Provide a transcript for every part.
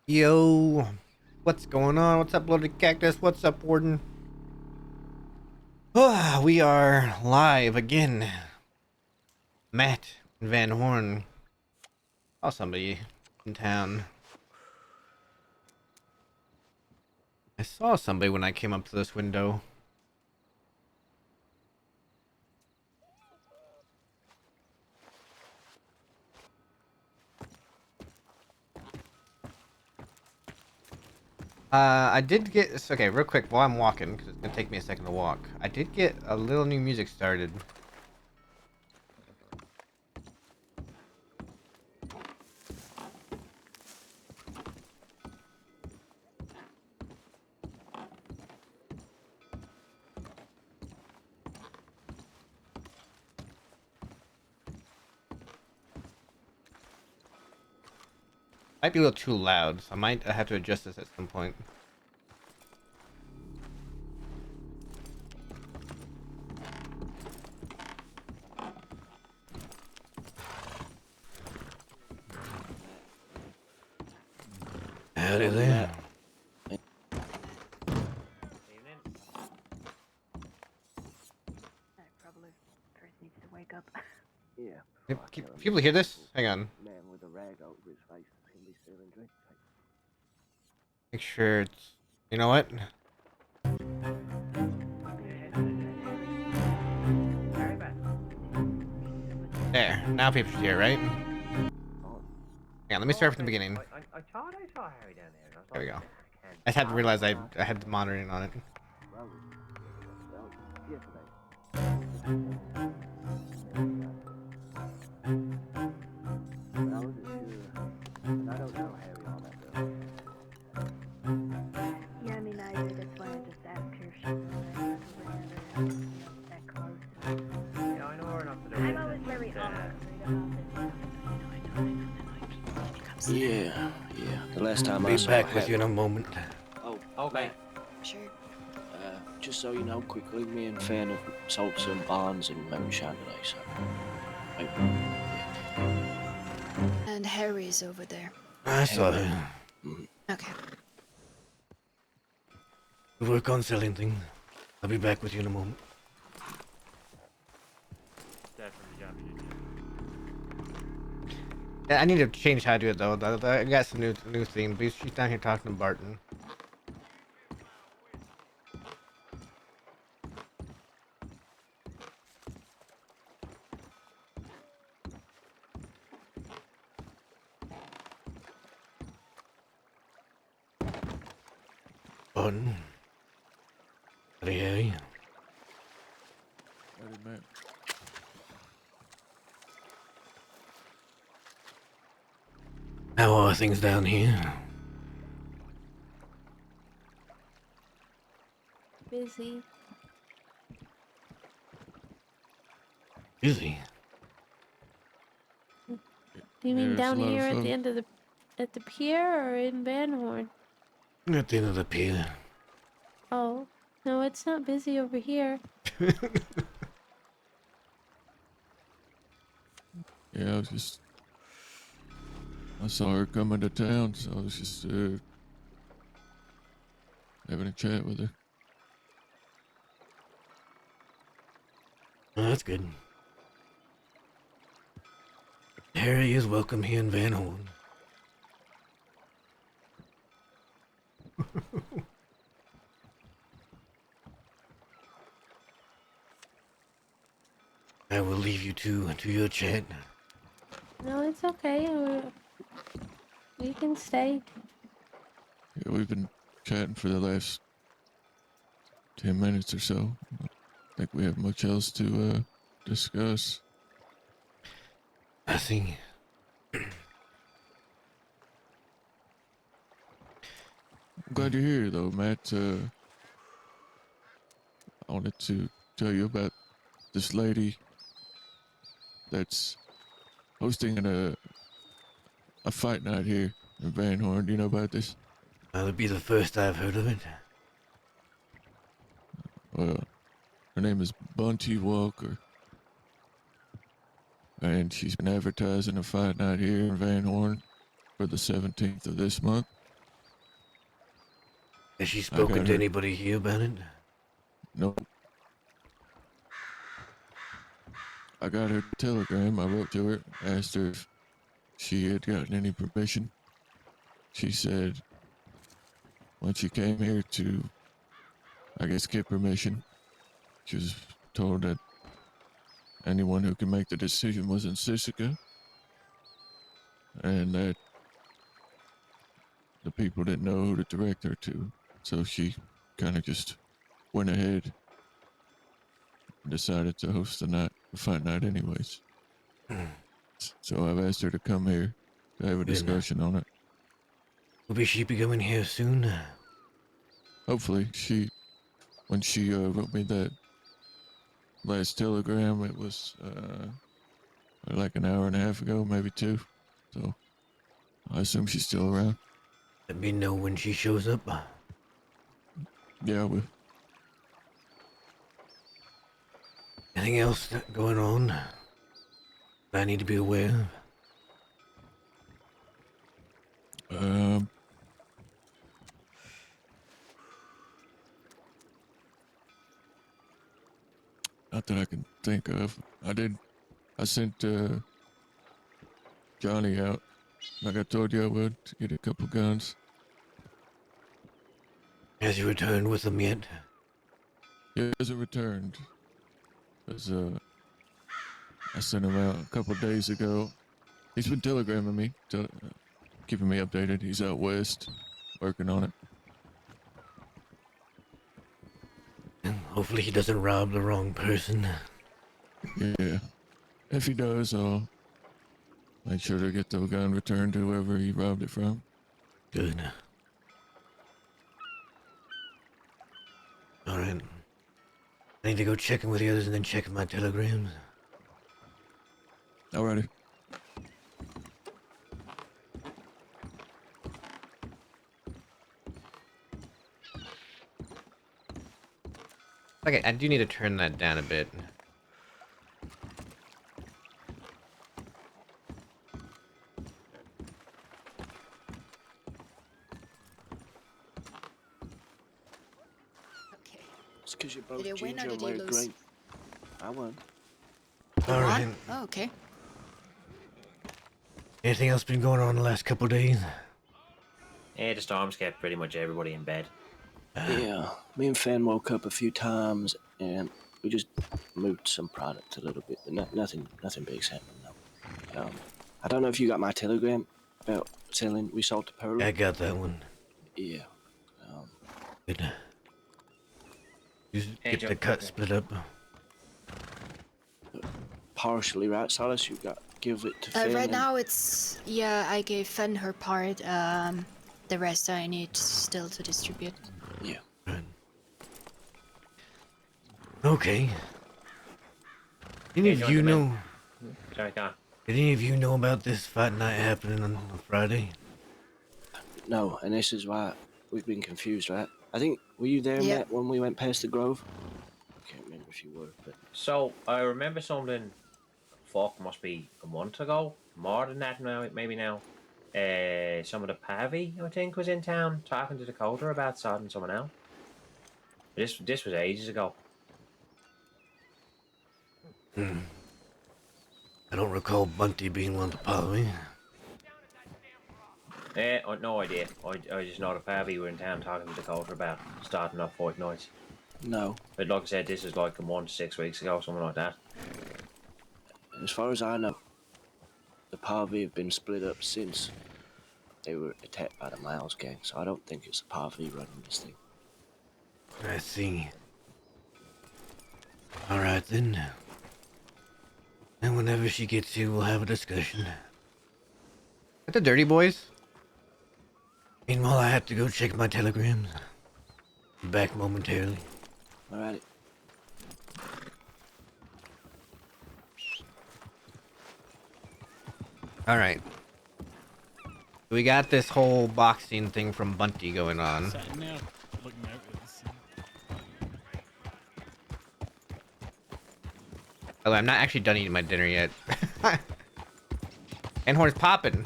Yo, what's going on? What's up, Loaded Cactus? What's up, Warden? We are live again. Matt Van Horn. Saw somebody in town. I saw somebody when I came up to this window. I did get, okay, real quick, while I'm walking, because it's gonna take me a second to walk. I did get a little new music started. Might be a little too loud, so I might have to adjust this at some point. Howdy there. Probably first needs to wake up. Yeah. Can people hear this? Hang on. Man with a rag over his face can be stealing drink. Make sure it's, you know what? There. Now people should hear, right? Yeah, let me start from the beginning. I saw Harry down there. And I was There we like, go. I just had to realize I had the monitoring on it. Yeah, I mean, I that's why I just asked her if she was that close. Yeah, I know her enough to do I'm always very awkward about this. Yeah. The last time I Be saw back with Harry- you in a moment. Oh, Okay. Sure. just so you know, quickly, me and Fan have sold some bonds and moonshine today, so. And Harry's over there. I saw her. Okay. We work on selling things. I'll be back with you in a moment. Yeah, I need to change how I do it though. I got some new theme. But she's down here talking to Barton. Barton. Howdy, Harry. Howdy, man. How are things down here? Busy. Busy. Do you mean Yeah, it's down a lot of here at fun. the end of the pier or in Van Horn? At the end of the pier. Oh, no, it's not busy over here. Yeah, I saw her coming to town, so I was just having a chat with her. Oh, that's good. Harry is welcome here in Van Horn. I will leave you to your chat. No, it's okay. We can stay. Yeah, we've been chatting for the last 10 minutes or so. I don't think we have much else to discuss. I see. I'm glad you're here, though, Matt. I wanted to tell you about this lady that's hosting a fight night here in Van Horn. Do you know about this? That'll be the first I've heard of it. Well, her name is Bunty Walker. And she's been advertising a fight night here in Van Horn for the 17th of this month. Has she got spoken to her. anybody here about it? Nope. I got her telegram. I wrote to her, asked her if she had gotten any permission. She said when she came here to, I guess, get permission, she was told that anyone who could make the decision was in Sisika, and that the people didn't know who to direct her to. So she kind of just went ahead and decided to host the fight night anyways. So I've asked her to come here to have a discussion on it. Will she be coming here soon? Hopefully, when she wrote me that last telegram, it was like an hour and a half ago, maybe 2. So I assume she's still around. Let me know when she shows up. Yeah, I will. Anything else going on that I need to be aware of? Not that I can think of. I sent Johnny out, like I told you I would, to get a couple guns. Has he returned with them yet? He hasn't returned. Because I sent him out a couple days ago. He's been telegramming me, keeping me updated. He's out west, working on it. Hopefully he doesn't rob the wrong person. Yeah. If he does, I'll make sure to get the gun returned to whoever he robbed it from. Good. Alright. I need to go check in with the others and then check my telegrams. Alrighty. Okay, I do need to turn that down a bit. It's because you're both Did you win ginger or and did you wear lose? green. I won. Alright. Oh, okay. Anything else been going on the last couple days? Yeah, the storms kept pretty much everybody in bed. Yeah, me and Fan woke up a few times and we just moved some product a little bit, but nothing big's happening though. I don't know if you got my telegram about selling. We sold to Pearl. I got that one. Yeah. Good. You Hey, get Joe. the cut split up. Partially, right, Silas? You got give it to Fan. Right and- now it's I gave Fen her part. The rest I need still to distribute. Yeah. Right. Okay. Any of you know? Sorry, go on. Did any of you know about this fight night happening on Friday? No, and this is why we've been confused, right? I think were you there, Yeah. Matt, when we went past the Grove? I can't remember if you were, but So, I remember something, fuck, must be a month ago, more than that now, maybe now. Some of the Pavi, I think, was in town talking to Dakota about sorting someone out. This was ages ago. I don't recall Bunty being one to follow me. No idea. I just know the Pavi were in town talking to Dakota about starting up fight nights. no. But like I said, this was like a month, 6 weeks ago, something like that. As far as I know, the Parvi have been split up since they were attacked by the Miles gang, so I don't think it's the Parvi running this thing. I see. Alright then. And whenever she gets here, we'll have a discussion. At the Dirty Boys? Meanwhile, I have to go check my telegrams. Be back momentarily. Alrighty. Alright. We got this whole boxing thing from Bunty going on. Sitting there, looking out at the sea. Oh, I'm not actually done eating my dinner yet. And horns popping.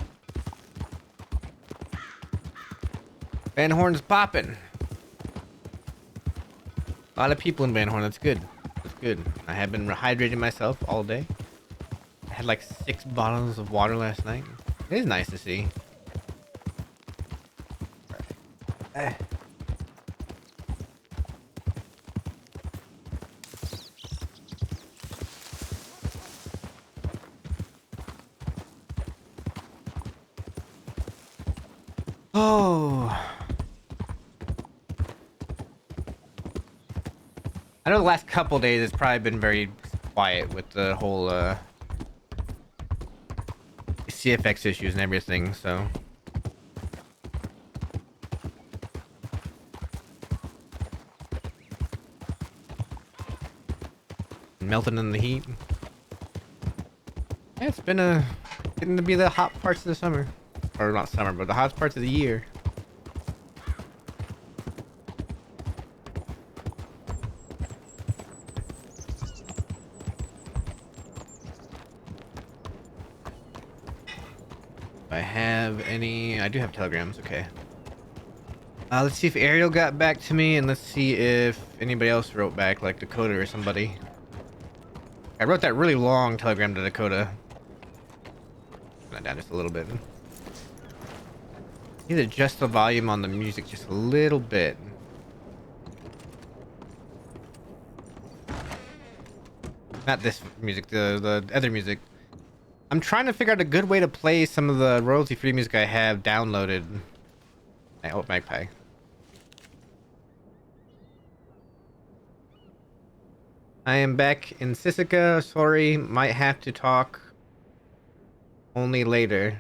And horns popping. A lot of people in Van Horn. That's good. That's good. I have been hydrating myself all day. I had like 6 bottles of water last night. It is nice to see. Eh. Oh. I know the last couple days it's probably been very quiet with the whole CFX issues and everything, so. Melting in the heat. Yeah, it's been getting to be the hot parts of the summer. Or not summer, but the hot parts of the year. I have any... I do have telegrams, okay. Let's see if Ariel got back to me, and let's see if anybody else wrote back, like Dakota or somebody. I wrote that really long telegram to Dakota. Turn that down just a little bit. Need to adjust the volume on the music just a little bit. Not this music, the other music. I'm trying to figure out a good way to play some of the royalty-free music I have downloaded. Oh, Magpie. I am back in Sisica. Sorry, might have to talk only later.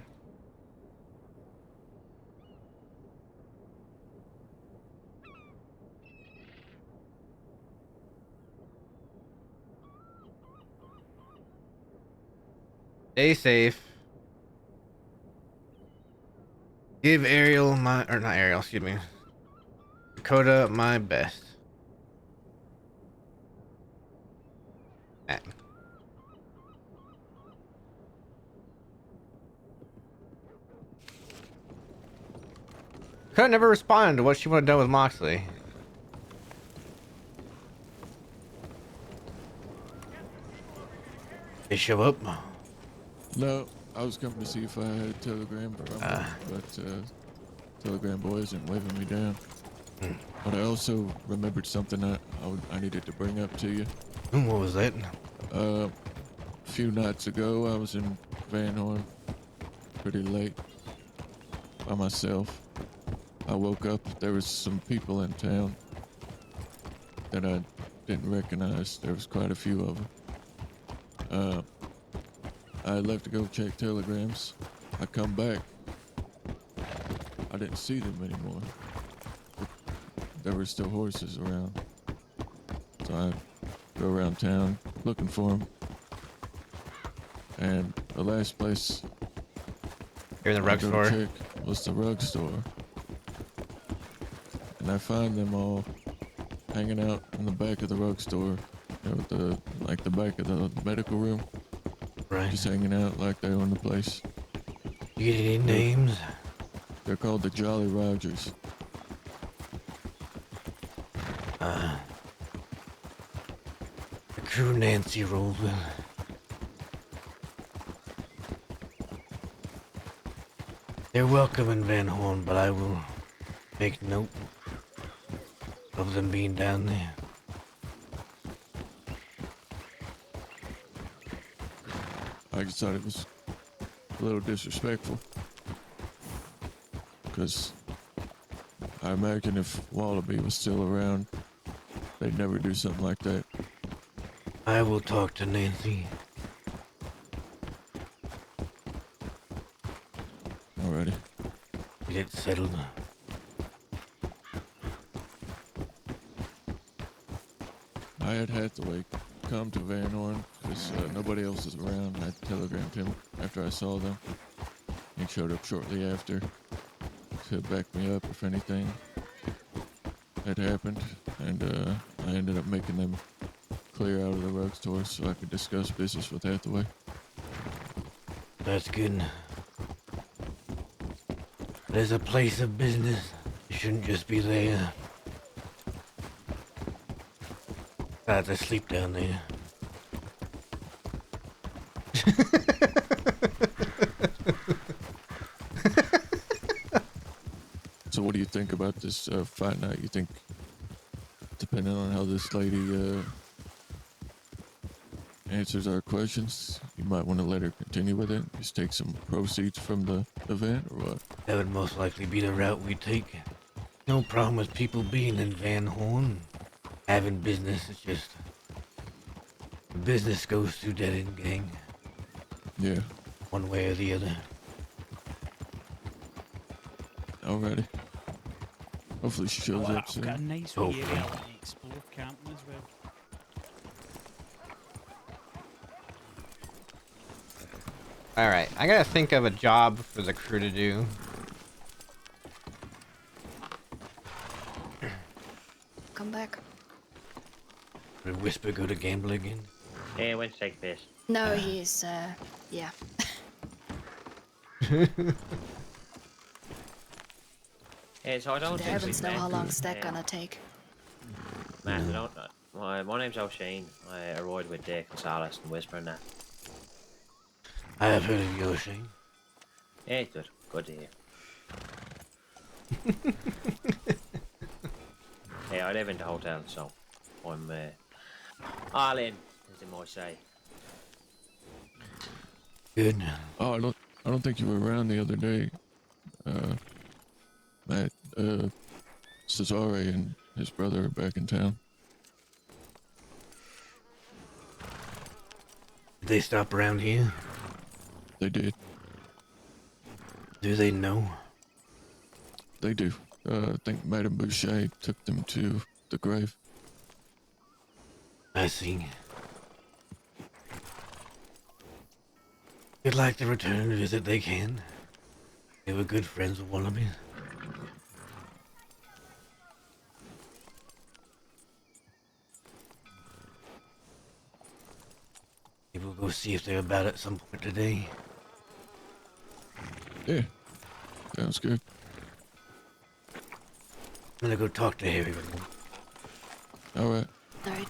Stay safe. Give Ariel my, or not Ariel, excuse me. Dakota my best. Dakota never responded to what she would have done with Moxley. They show up. No, I was coming to see if I had a telegram, but telegram boy isn't waving me down. But I also remembered something I needed to bring up to you. What was that? A few nights ago, I was in Van Horn pretty late by myself. I woke up, there was some people in town that I didn't recognize. There was quite a few of them. I left to go check telegrams. I come back. I didn't see them anymore. But there were still horses around. So I go around town looking for them. And the last place You're in the rug I go store. to check was the rug store. And I find them all hanging out in the back of the rug store. You know, the back of the medical room. Right. Just hanging out like they own the place. You get any names? They're called the Jolly Rogers. The crew Nancy Roseman. They're welcome in Van Horn, but I will make note of them being down there. I just thought it was a little disrespectful. Because I imagine if Wallaby was still around, they'd never do something like that. I will talk to Nancy. Alrighty. Get it settled. I had Hathaway come to Van Horn because nobody else is around. I telegrammed him after I saw them. He showed up shortly after to back me up if anything had happened. And I ended up making them clear out of the rug store so I could discuss business with Hathaway. That's good. There's a place of business. You shouldn't just be there. Besides, I sleep down there. So what do you think about this fight night? You think, depending on how this lady answers our questions, you might want to let her continue with it? Just take some proceeds from the event, or what? That would most likely be the route we take. No problem with people being in Van Horn. Having business, it's just... the business goes through Dead End Gang. Yeah. One way or the other. Alrighty. Hopefully she shows up I've soon. got a nice Oh, wee area yeah. I want to explore camping as well. Alright, I gotta think of a job for the crew to do. Come back. Did Whisper go to gamble again? Yeah, went to take a piss. No, he's, yeah. Yeah, so I don't The think heavens we've know how met. long's that gonna take. Matt, I don't. My name's O'Shane. I ride with Dick and Salas and Whisper and that. I have heard of you, O'Shane. Yeah, good. Good to hear. Yeah, I live in the hotel, so I'm all in, as they might say. Good. Oh, I don't think you were around the other day. Matt, Cesare and his brother are back in town. Did they stop around here? They did. Do they know? They do. I think Madame Boucher took them to the grave. I see. If they'd like to return a visit, they can. They were good friends with Wallaby. Maybe we'll go see if they're about at some point today. Yeah. Sounds good. I'm gonna go talk to Harry. Alright. Alright.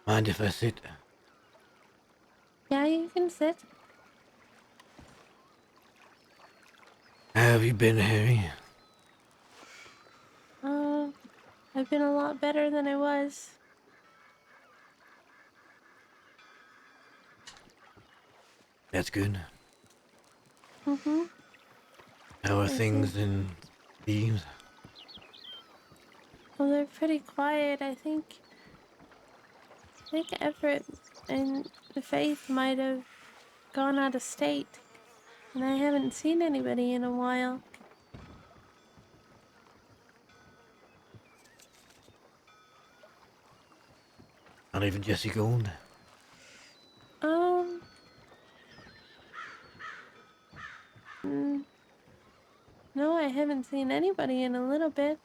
Mind if I sit? Yeah, you can sit. How have you been, Harry? I've been a lot better than I was. That's good. Mm-hmm. How are I see. things in Thieves? Well, they're pretty quiet. I think Everett and the Faith might have gone out of state, and I haven't seen anybody in a while. Not even Jesse Gold? Um, mm, no, I haven't seen anybody in a little bit.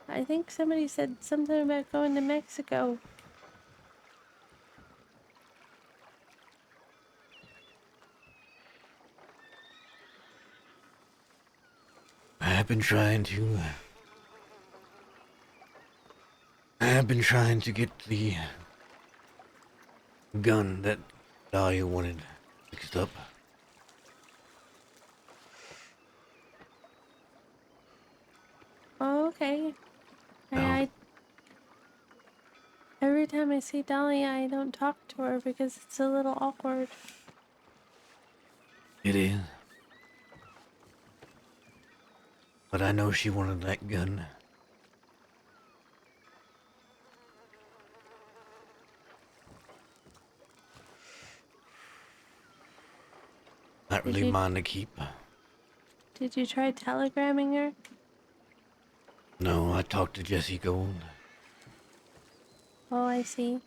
I think somebody said something about going to Mexico. I have been trying to get the gun that Dahlia wanted fixed up. Oh, okay. Oh. Every time I see Dahlia, I don't talk to her because it's a little awkward. It is. But I know she wanted that gun. Not Did really you- mine to keep. Did you try telegramming her? No, I talked to Jesse Gold. Oh, I see.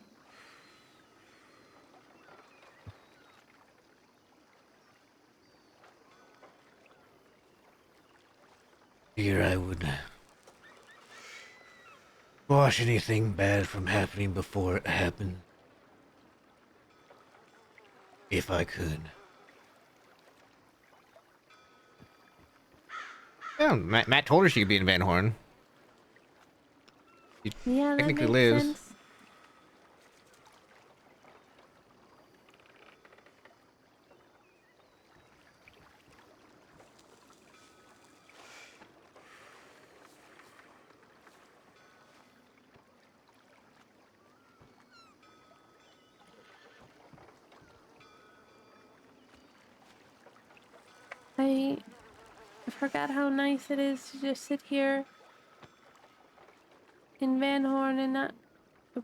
figure I would squash anything bad from happening before it happened. If I could. Yeah, Matt told her she could be in Van Horn. She Yeah, that technically makes lives. sense. I forgot how nice it is to just sit here in Van Horn and not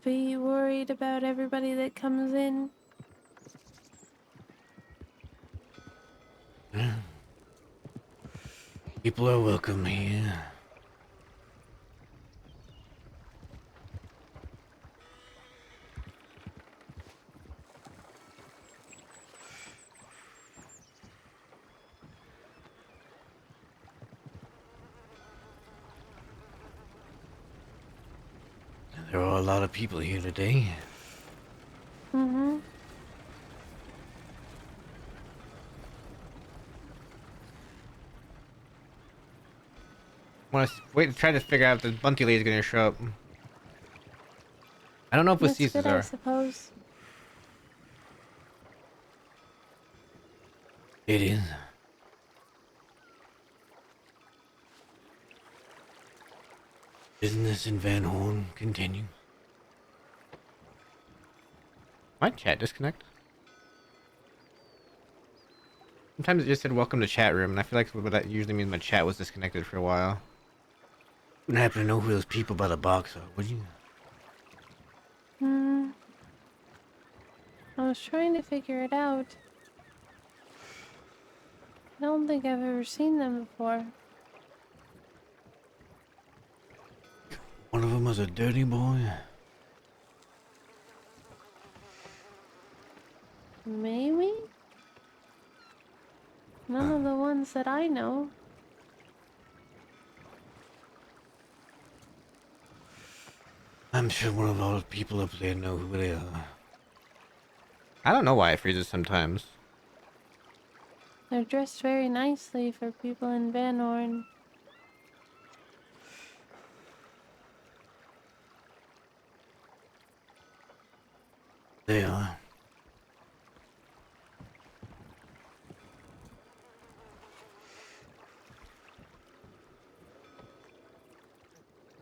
be worried about everybody that comes in. People are welcome here. There are a lot of people here today. Mm-hmm. Want to wait to try to figure out if the Bunty Lady's gonna show up. I don't know if That's Wasis good, I are. suppose. It is. Business in Van Horn continue. My chat disconnect? Sometimes it just said welcome to chat room, and I feel like what that usually means my chat was disconnected for a while. Wouldn't happen to know who those people by the box are, would you? I was trying to figure it out. I don't think I've ever seen them before. One of them was a dirty boy. Maybe? None of the ones that I know. I'm sure one of those people up there know who they are. I don't know why it freezes sometimes. They're dressed very nicely for people in Van Horn. They are.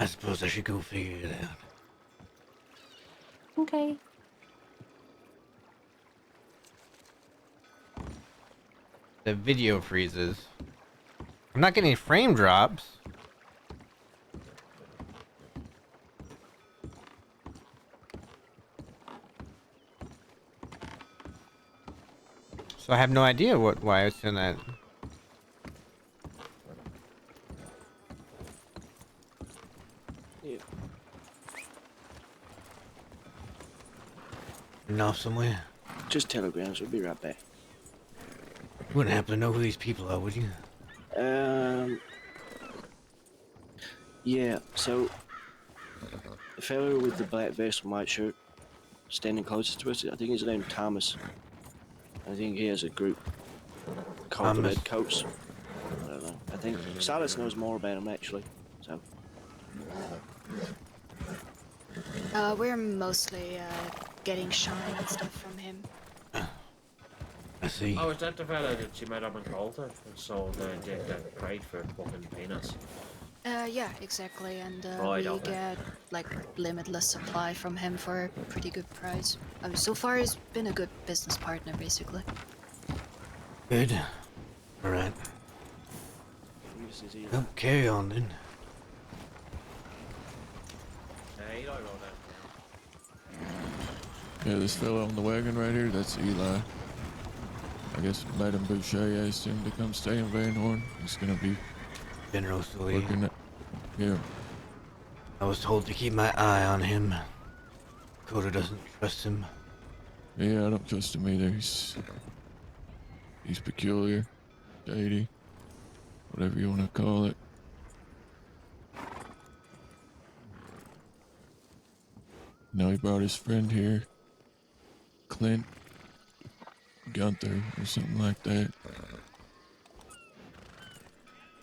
I suppose I should go figure it out. Okay. The video freezes. I'm not getting frame drops. So I have no idea why I was doing that. Yeah. Getting off somewhere. Just telegrams. We'll be right back. You wouldn't happen to know who these people are, would you? Yeah, so the fellow with the black vest and white shirt standing closest to us, I think his name's Thomas. I think he has a group called the Thomas. Red Coats. I don't know. I think Silas knows more about him actually. So We're mostly getting shine and stuff from him. I see. Oh, is that the fella that she met up in Calder and sold that crate for fucking peanuts? Yeah, exactly, and Right, we okay. get like limitless supply from him for a pretty good price. So far, he's been a good business partner, basically. Good. Alright. this is Eli. Well, carry on then. Eli wrote that. Yeah, this fella on the wagon right here, that's Eli. I guess Madame Boucher asked him to come stay in Van Horn. He's gonna be General Sully. working at... Yeah. I was told to keep my eye on him. Coda doesn't trust him. Yeah, I don't trust him either. He's peculiar, shady, whatever you want to call it. No, he brought his friend here, Clint Gunther, or something like that.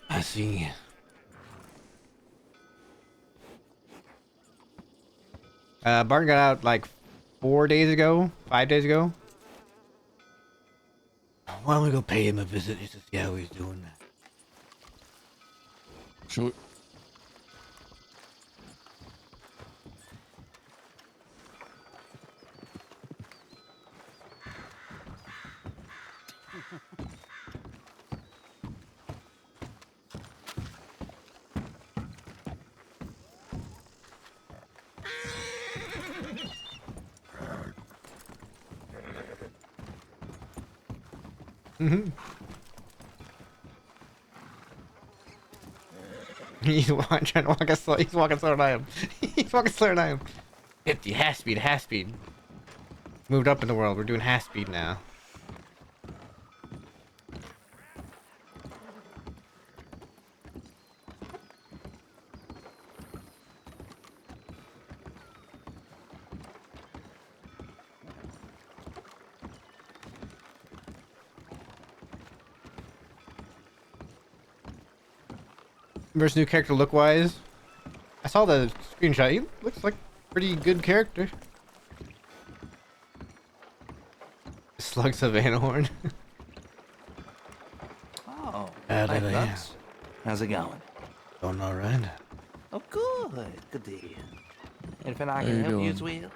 I see. Barton got out like 4 days ago, 5 days ago. Why don't we go pay him a visit just to see how he's doing? Sure. Trying to walk us slow. He's walking slower than I am. He's walking slower than I am. 50, half speed, half speed. Moved up in the world. We're doing half speed now. Versus new character look wise. I saw the screenshot. He looks like a pretty good character. Slugs of Van Horn. Oh, Howdy hey, there. folks. How's it going? Going alright. Oh, good. Good to hear. Anything I How can you help you doing? with?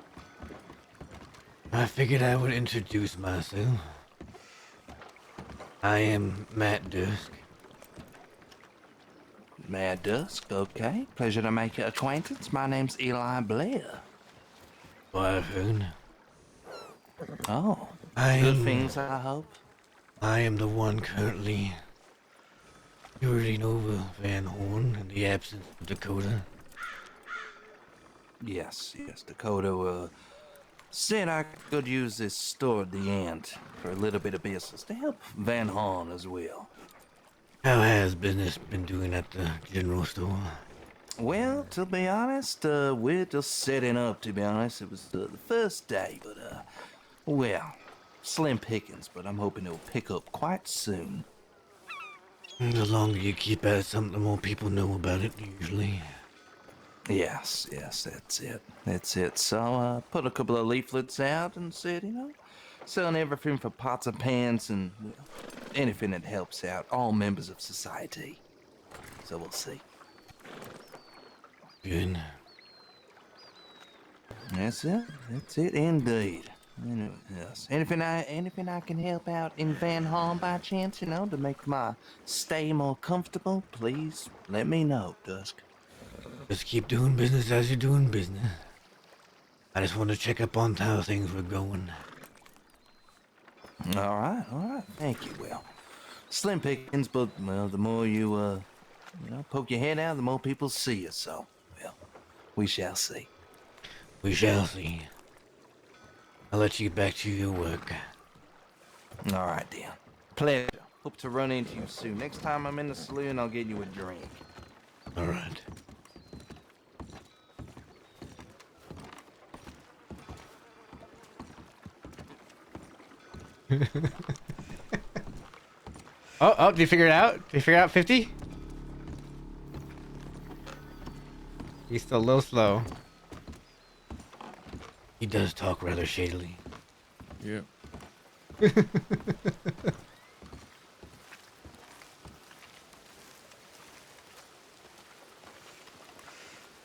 I figured I would introduce myself. I am Matt Dusk. Mad Dusk, okay. Pleasure to make your acquaintance. My name's Eli Blair. Wyvern. Oh, I good am, things, I hope. I am the one currently stewarding over Van Horn in the absence of Dakota. Yes, Dakota said I could use this store at the end for a little bit of business to help Van Horn as well. How has business been doing at the general store? Well, to be honest, we're just setting up, to be honest. It was the first day, but, well, slim pickings, but I'm hoping it'll pick up quite soon. The longer you keep at it, the more people know about it, usually. Yes, that's it. So, put a couple of leaflets out and said, selling everything from pots and pans and, well, anything that helps out all members of society. So we'll see. Good. That's it indeed. Yes. Anything I can help out in Van Horn by chance, to make my stay more comfortable, please let me know, Dusk. Just keep doing business as you're doing business. I just want to check up on how things were going. All right. Thank you. Well, slim pickings, but, well, the more you, poke your head out, the more people see you. So, well, we shall see. We shall see. I'll let you get back to your work. All right, dear. Pleasure. Hope to run into you soon. Next time I'm in the saloon, I'll get you a drink. All right. Oh, did you figure it out? Did you figure it out 50? He's still a little slow. He does talk rather shadily. Yeah.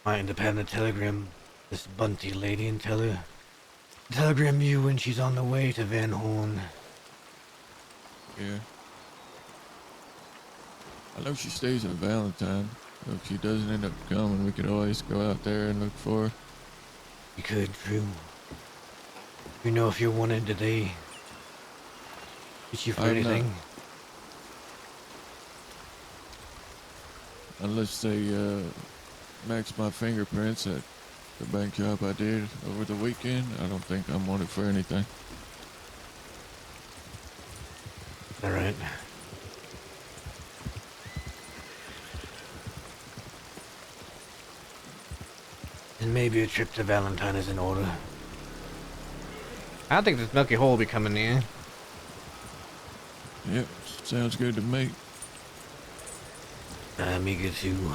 Might end up having to telegram this bunty lady and tell her. Telegram you when she's on the way to Van Horn. Yeah. I know she stays in Valentine. So if she doesn't end up coming, we could always go out there and look for her. You could, true. You know if you're wanted today. Is you for I'm not. anything? Unless they match my fingerprints at the bank job I did over the weekend, I don't think I'm wanted for anything. Alright. And maybe a trip to Valentine is in order. I think this Milky Hole will be coming in. Yep, sounds good to me. I'm eager to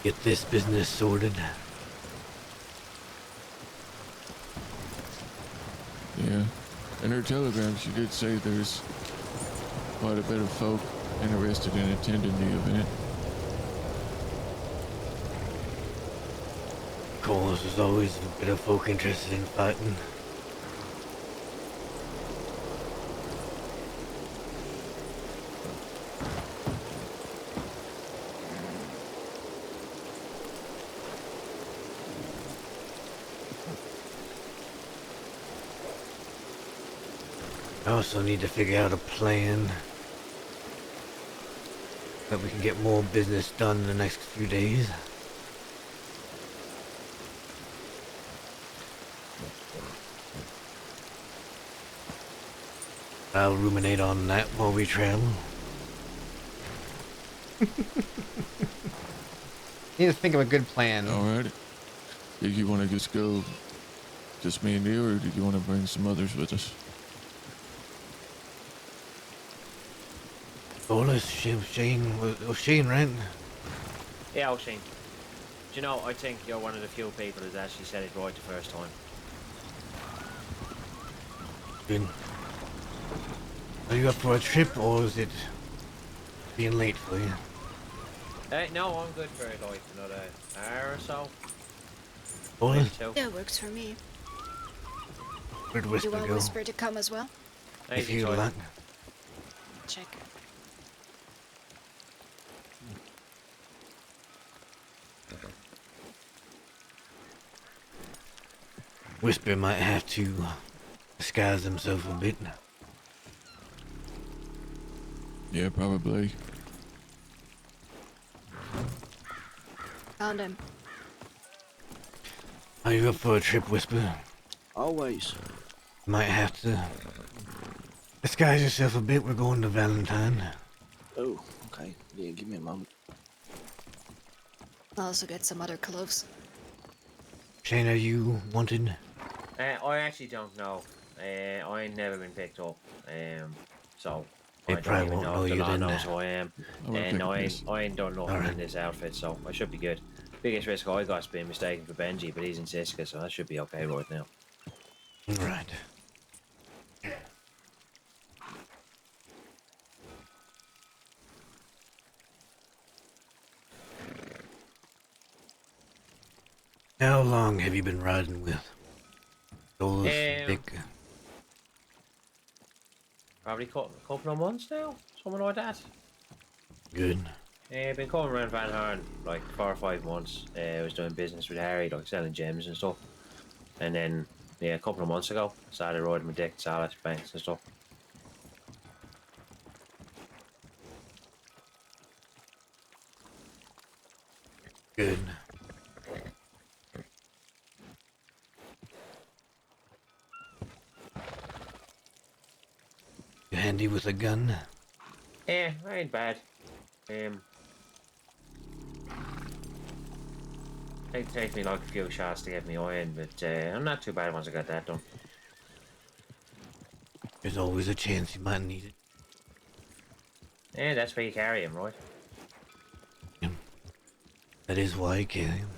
get this business sorted. Yeah. In her telegram, she did say there's quite a bit of folk interested in attending the event. Of course, there's always a bit of folk interested in fighting. I also need to figure out a plan that we can get more business done in the next few days. I'll ruminate on that while we travel. Need to think of a good plan. Alright. Did you want to just go, just me and you, or did you want to bring some others with us? Shane, right? Yeah, O'Shane. Do you know, I think you're one of the few people that actually said it right the first time. Good. Are you up for a trip, or is it being late for you? No, I'm good for like another hour or so. Boys, Maybe two. Yeah, works for me. where'd You Whisper want go? Whisper to come as well? If Easy you choice. like. Check. Whisper might have to disguise himself a bit. Yeah, probably. Found him. Are you up for a trip, Whisper? Always. Might have to disguise yourself a bit. We're going to Valentine. Oh, okay. Yeah, give me a moment. I'll also get some other clothes. Shane, are you wanted? I actually don't know. I ain't never been picked up. So They I don't probably even won't know know if the you law then. knows who I am. I will And take a piss. I ain't done nothing Alright. in this outfit, so I should be good. Biggest risk I got's been mistaken for Benji, but he's in Siska, so that should be okay right now. Right. How long have you been riding with those big? Probably a couple of months now, something like that. Good. I've been coming around Van Horn like 4 or 5 months. I was doing business with Harry, like selling gems and stuff. And then, yeah, a couple of months ago, I started riding with Dick, Salas, Banks and stuff. Good. You handy with a gun? Yeah, I ain't bad. It takes me like a few shots to get me eye in, but I'm not too bad once I got that done. There's always a chance you might need it. Yeah, that's why you carry him, right? That is why I carry him.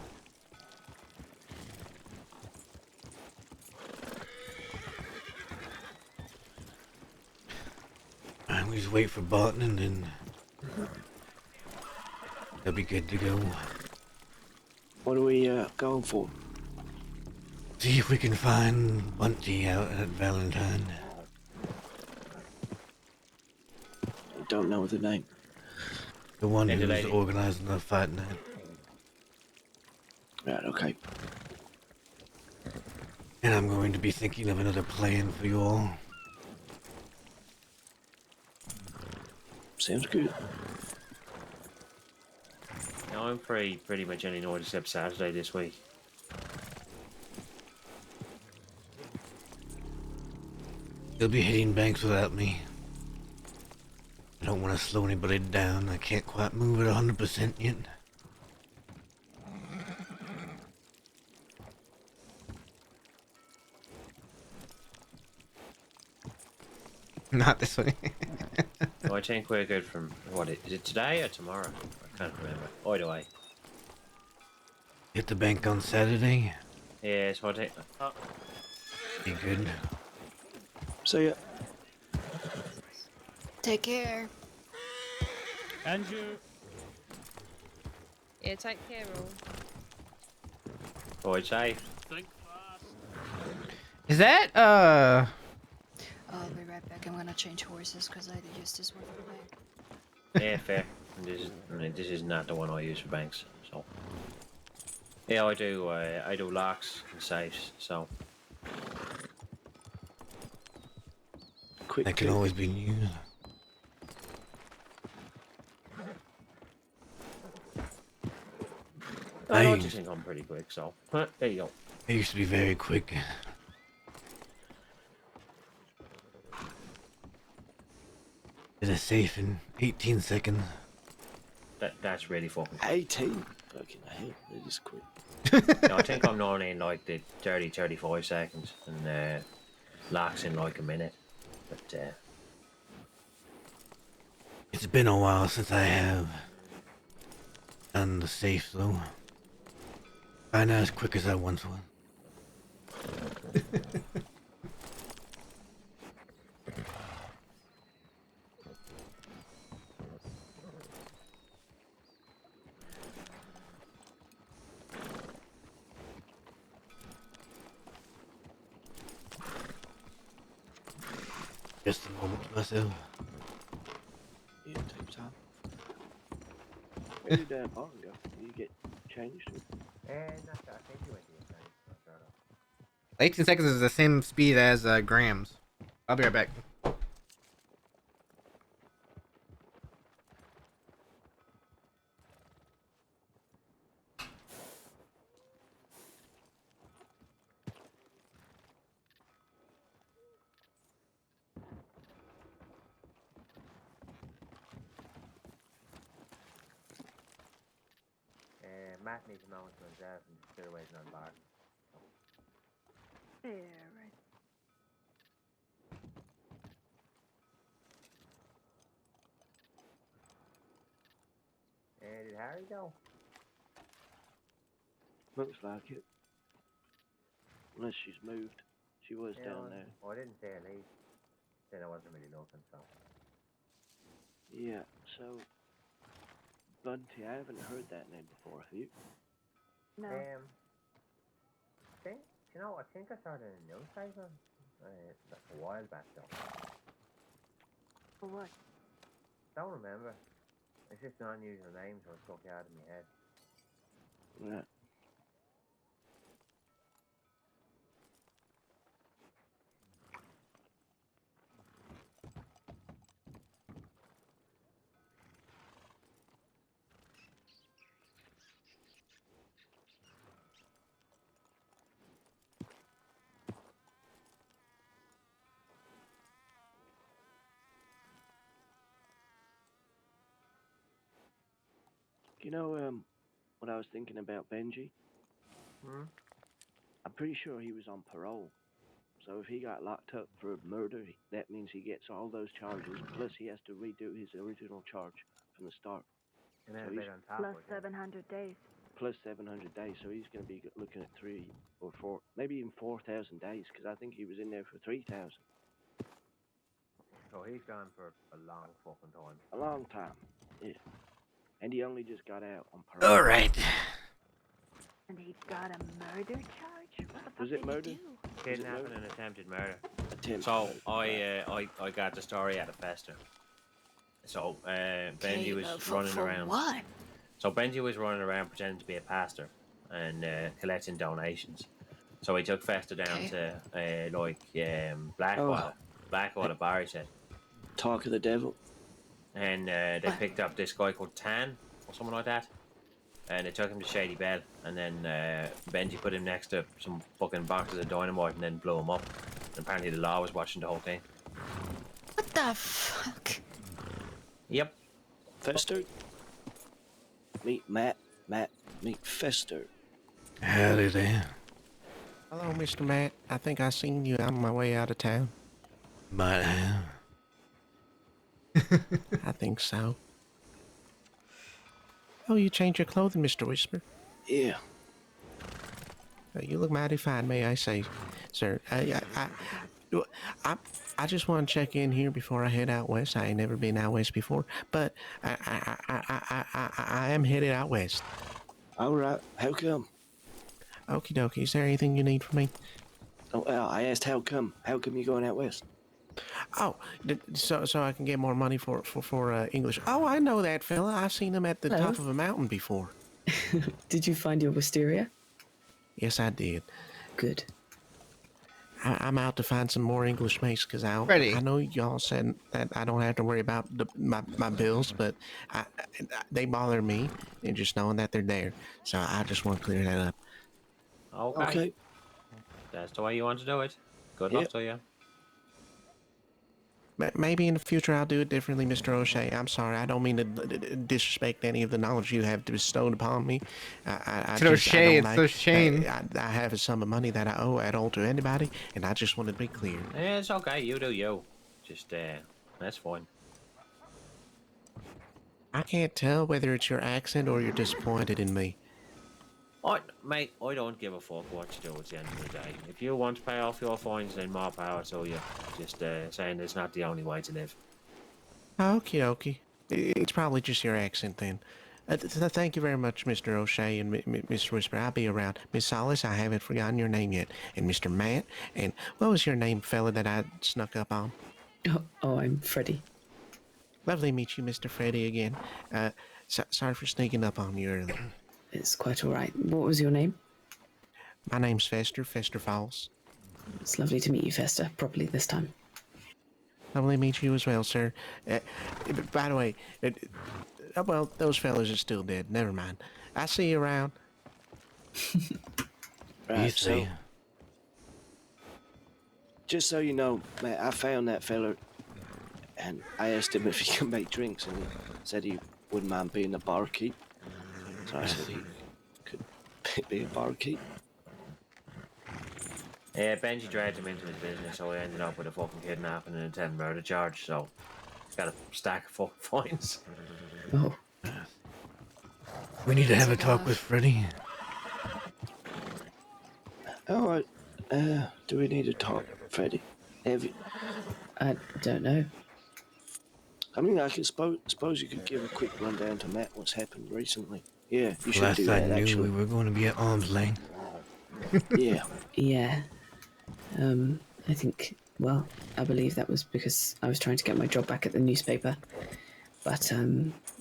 Alright, we just wait for Barton and then they'll be good to go. What are we going for? See if we can find Bunty out at Valentine. I don't know the name. The one And the who's lady. organizing the fight night. Right, okay. And I'm going to be thinking of another plan for you all. Sounds good. No, I'm free pretty much any night except Saturday this week. You'll be hitting banks without me. I don't want to slow anybody down. I can't quite move at 100% yet. Not this way. Oh, I think we're good from what is it today or tomorrow? I can't remember. Either way. Hit the bank on Saturday. Yeah, so I think. Oh, Be good. See ya. Take care. And you. Yeah, take care, all. boy, safe. Think fast. Is that I'll be right back. I'm gonna change horses because I used this one for the bank. Yeah, fair. And this is not the one I use for banks. So. Yeah, I do locks and safes. So. Quick that can tip. always be used? I I- just think I'm pretty quick. So. There you go. I used to be very quick. Did a safe in 18 seconds. That's really fucking. 18. Fucking hell, it is quick. No, I think I'm normally in like the 30-35 seconds, and locks in like a minute. But It's been a while since I have done the safe though. I'm not as quick as I once was. Just a moment to myself. Yeah, take time. Where did Barn go? Did you get changed? not that. I think you went to the same. 18 seconds is the same speed as grams. I'll be right back. Matt needs a moment to himself and just get away from the bar. Yeah, right. Did Harry go? Looks like it. Unless she's moved. She was down there. I didn't say a leave. Then I wasn't really looking, so. Yeah, so... Bunty, I haven't heard that name before, have you? No. I think I saw it in a newspaper like a while back though. For what? Don't remember. It's just an unusual name, so it stuck out in my head. Yeah. You know, what I was thinking about Benji? Hmm? I'm pretty sure he was on parole. So if he got locked up for murder, that means he gets all those charges, plus he has to redo his original charge from the start. And then So a bit he's on top. Plus I think. 700 days. plus 700 days, so he's going to be looking at 3 or 4, maybe even 4,000 days, because I think he was in there for 3,000. So he's gone for a long fucking time. A long time, yeah. And he only just got out on parole. All right. And he got a murder charge? What the fuck Was it did murder? he do? Kidnapping and attempted murder. Attempt So murder. I got the story out of Fester. So Benji Okay, was for running around. what? So Benji was running around pretending to be a pastor and collecting donations. So he took Fester down to Blackwater. Blackwater bar, he said. Talk of the devil. And they picked up this guy called Tan or something like that. And they took him to Shady Bell. And then Benji put him next to some fucking boxes of dynamite and then blew him up. And apparently the law was watching the whole thing. What the fuck? Yep. Fester? Meet Matt. Meet Fester. Howdy there. Hello, Mr. Matt. I think I seen you on my way out of town. Might have. I think so. Oh, you changed your clothing, Mr. Whisper. Yeah. You look mighty fine, may I say, sir. I just want to check in here before I head out west. I ain't never been out west before, but I am headed out west. All right. How come? Okie dokie. Is there anything you need from me? Oh, well, I asked how come. How come you going out west? Oh, so I can get more money for English. Oh, I know that fella. I've seen him at the Hello. top of a mountain before. Did you find your wisteria? Yes, I did. Good. I'm out to find some more English mates because Freddie. I know y'all said that I don't have to worry about my bills, but they bother me, and just knowing that they're there. So I just want to clear that up. Okay. That's the way you want to do it. Good luck to you. Maybe in the future I'll do it differently, Mr. O'Shea. I'm sorry. I don't mean to disrespect any of the knowledge you have bestowed upon me. It's O'Shea. It's O'Shane. I have a sum of money that I owe at all to anybody, and I just wanted to be clear. Yeah, it's okay. You do you. Just, that's fine. I can't tell whether it's your accent or you're disappointed in me. Mate, I don't give a fuck what you do at the end of the day. If you want to pay off your fines, then more power to you. Just saying it's not the only way to live. Okie dokie. It's probably just your accent then. Thank you very much, Mr. O'Shea and Mr. Whisper. I'll be around. Miss Solace, I haven't forgotten your name yet. And Mr. Matt, and what was your name, fella, that I snuck up on? Oh, I'm Freddie. Lovely to meet you, Mr. Freddie, again. Sorry for sneaking up on you earlier. It's quite all right. What was your name? My name's Fester Falls. It's lovely to meet you, Fester, properly this time. Lovely to meet you as well, sir. By the way, well, those fellas are still dead. Never mind. I'll see you around. Right, so, just so you know, man, I found that fella, and I asked him if he could make drinks, and he said he wouldn't mind being a barkeep. So I said he could be a barkeep. Yeah, Benji dragged him into his business, so he ended up with a fucking kidnapping and attempted murder charge, so he's got a stack of fucking fines. Oh. We need to have a talk with Freddie. Alright, do we need to talk, Freddie? I don't know. I mean, I could suppose you could give a quick rundown to Matt what's happened recently. Yeah, you should Last do I that, knew, actually. we were going to be at arm's length. Yeah. Yeah. I think, well, I believe that was because I was trying to get my job back at the newspaper. But,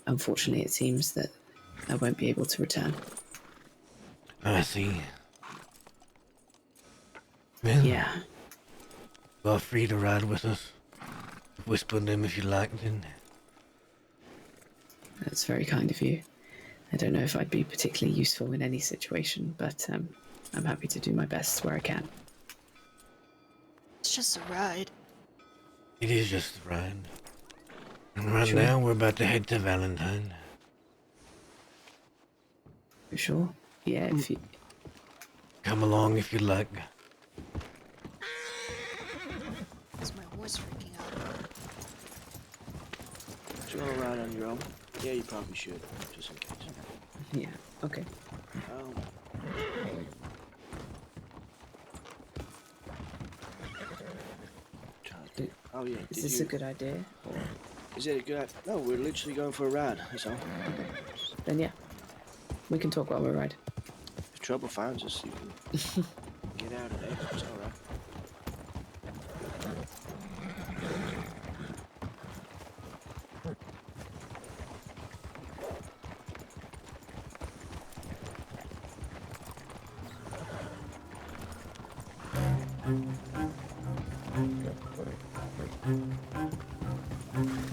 unfortunately, it seems that I won't be able to return. I see. Well, Yeah. you are free to ride with us. Whisper them if you like, then. That's very kind of you. I don't know if I'd be particularly useful in any situation, but I'm happy to do my best where I can. It's just a ride. It is just a ride. And right Sure. now, we're about to head to Valentine. You sure? Yeah, if you... Come along if you like. Is my horse freaking out? Do you want to ride on your own? Yeah, you probably should, just in case. Yeah, okay. Oh yeah. Is this a good idea? Or... Is it a good idea? No, we're literally going for a ride, that's all. Then yeah, we can talk while we ride. If trouble finds us, you can get out of there. It's all right.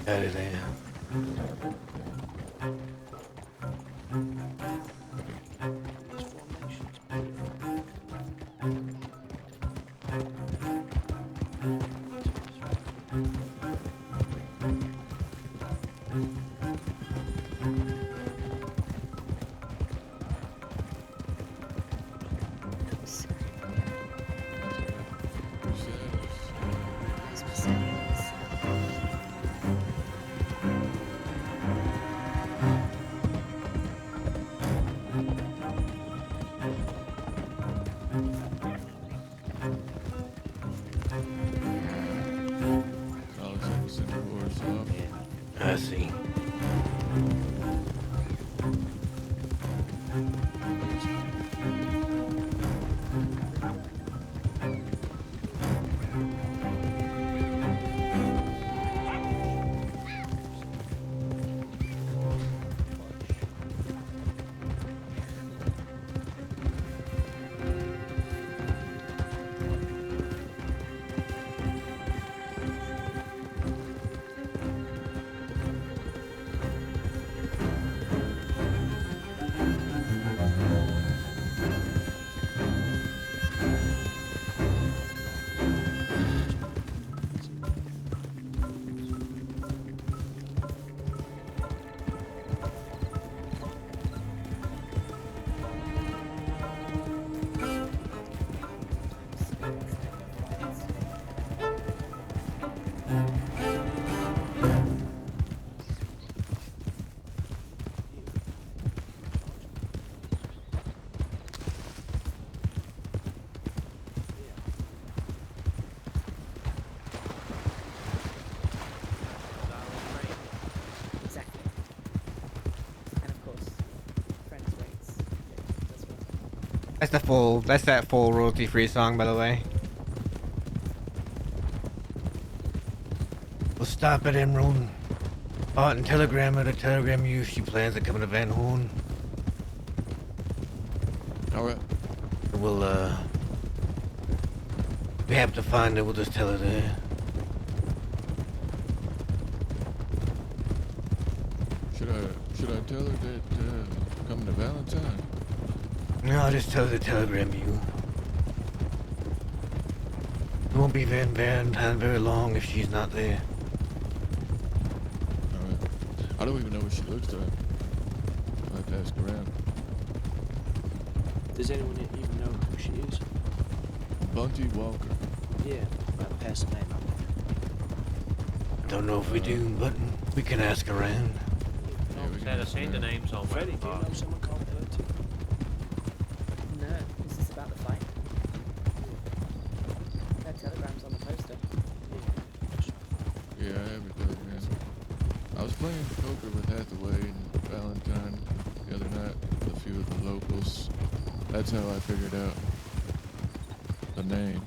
Out of there. I'll send the horse off. I see. Exactly. And of course, friends rates. That's what. That's that full royalty-free song, by the way. We'll stop at Emerald. And telegram her to telegram you if she plans to come to Van Horn. Alright. We'll, we have to find her, we'll just tell her there. Should I tell her that coming to Valentine? No, I'll just tell her to telegram you. It won't be Valentine very long if she's not there. Alright. I don't even know what she looks like. I'll have to ask around. Does anyone even know who she is? Bunty Walker. Yeah, pass the name up. Don't know if we do, but we can ask around. Yeah, we Said I seen the name somewhere. Freddie, do you know someone called Bunty? No, is this about the fight? That telegram's on the poster. Yeah, I have a telegram. I was playing poker with Hathaway and Valentine the other night with a few of the locals. That's how I figured out the name.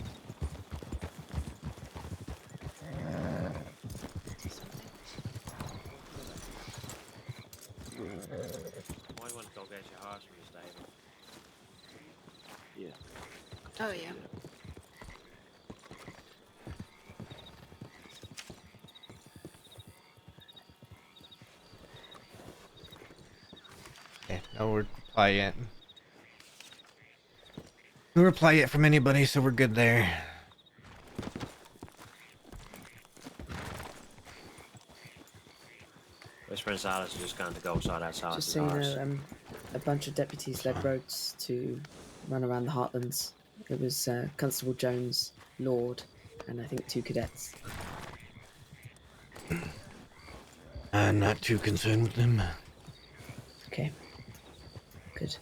Might want to go get your horse from your stable. Yeah. Oh yeah. Okay, no reply yet. No reply yet from anybody, so we're good there. Whisper and Silas are just going to go sort out Silas' Just so you horse. know, a bunch of deputies led roads to run around the Heartlands. It was Constable Jones, Lord, and I think 2 cadets. I'm not too concerned with them. Okay. Good.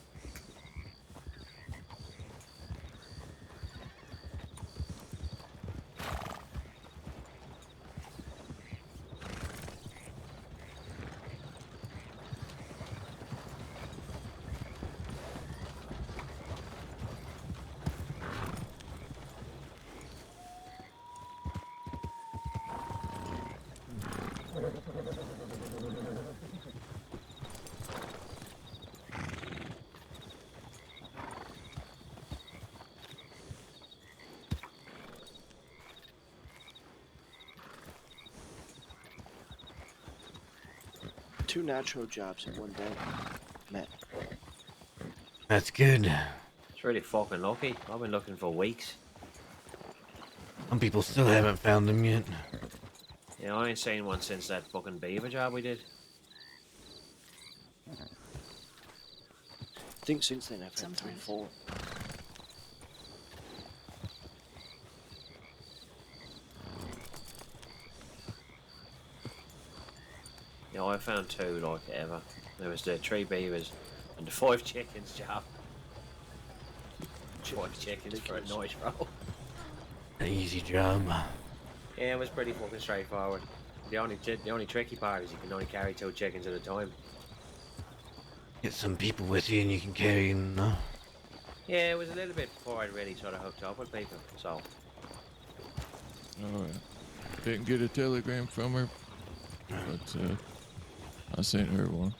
Two natural jobs in one day. Matt. That's good. It's really fucking lucky. I've been looking for weeks. Some people still haven't found them yet. Yeah, I ain't seen one since that fucking beaver job we did. I think since then I've had 3 Sometimes. 4. Yeah, I found 2 like ever. There was the 3 beavers, And the 5 chickens job. 5 chickens for a nice roll. An easy job. Yeah, it was pretty fucking straightforward. The only tricky part is you can only carry 2 chickens at a time. Get some people with you and you can carry them, no? Yeah, it was a little bit before I really sort of hooked up with people, so. Alright. Didn't get a telegram from her, but I sent her one.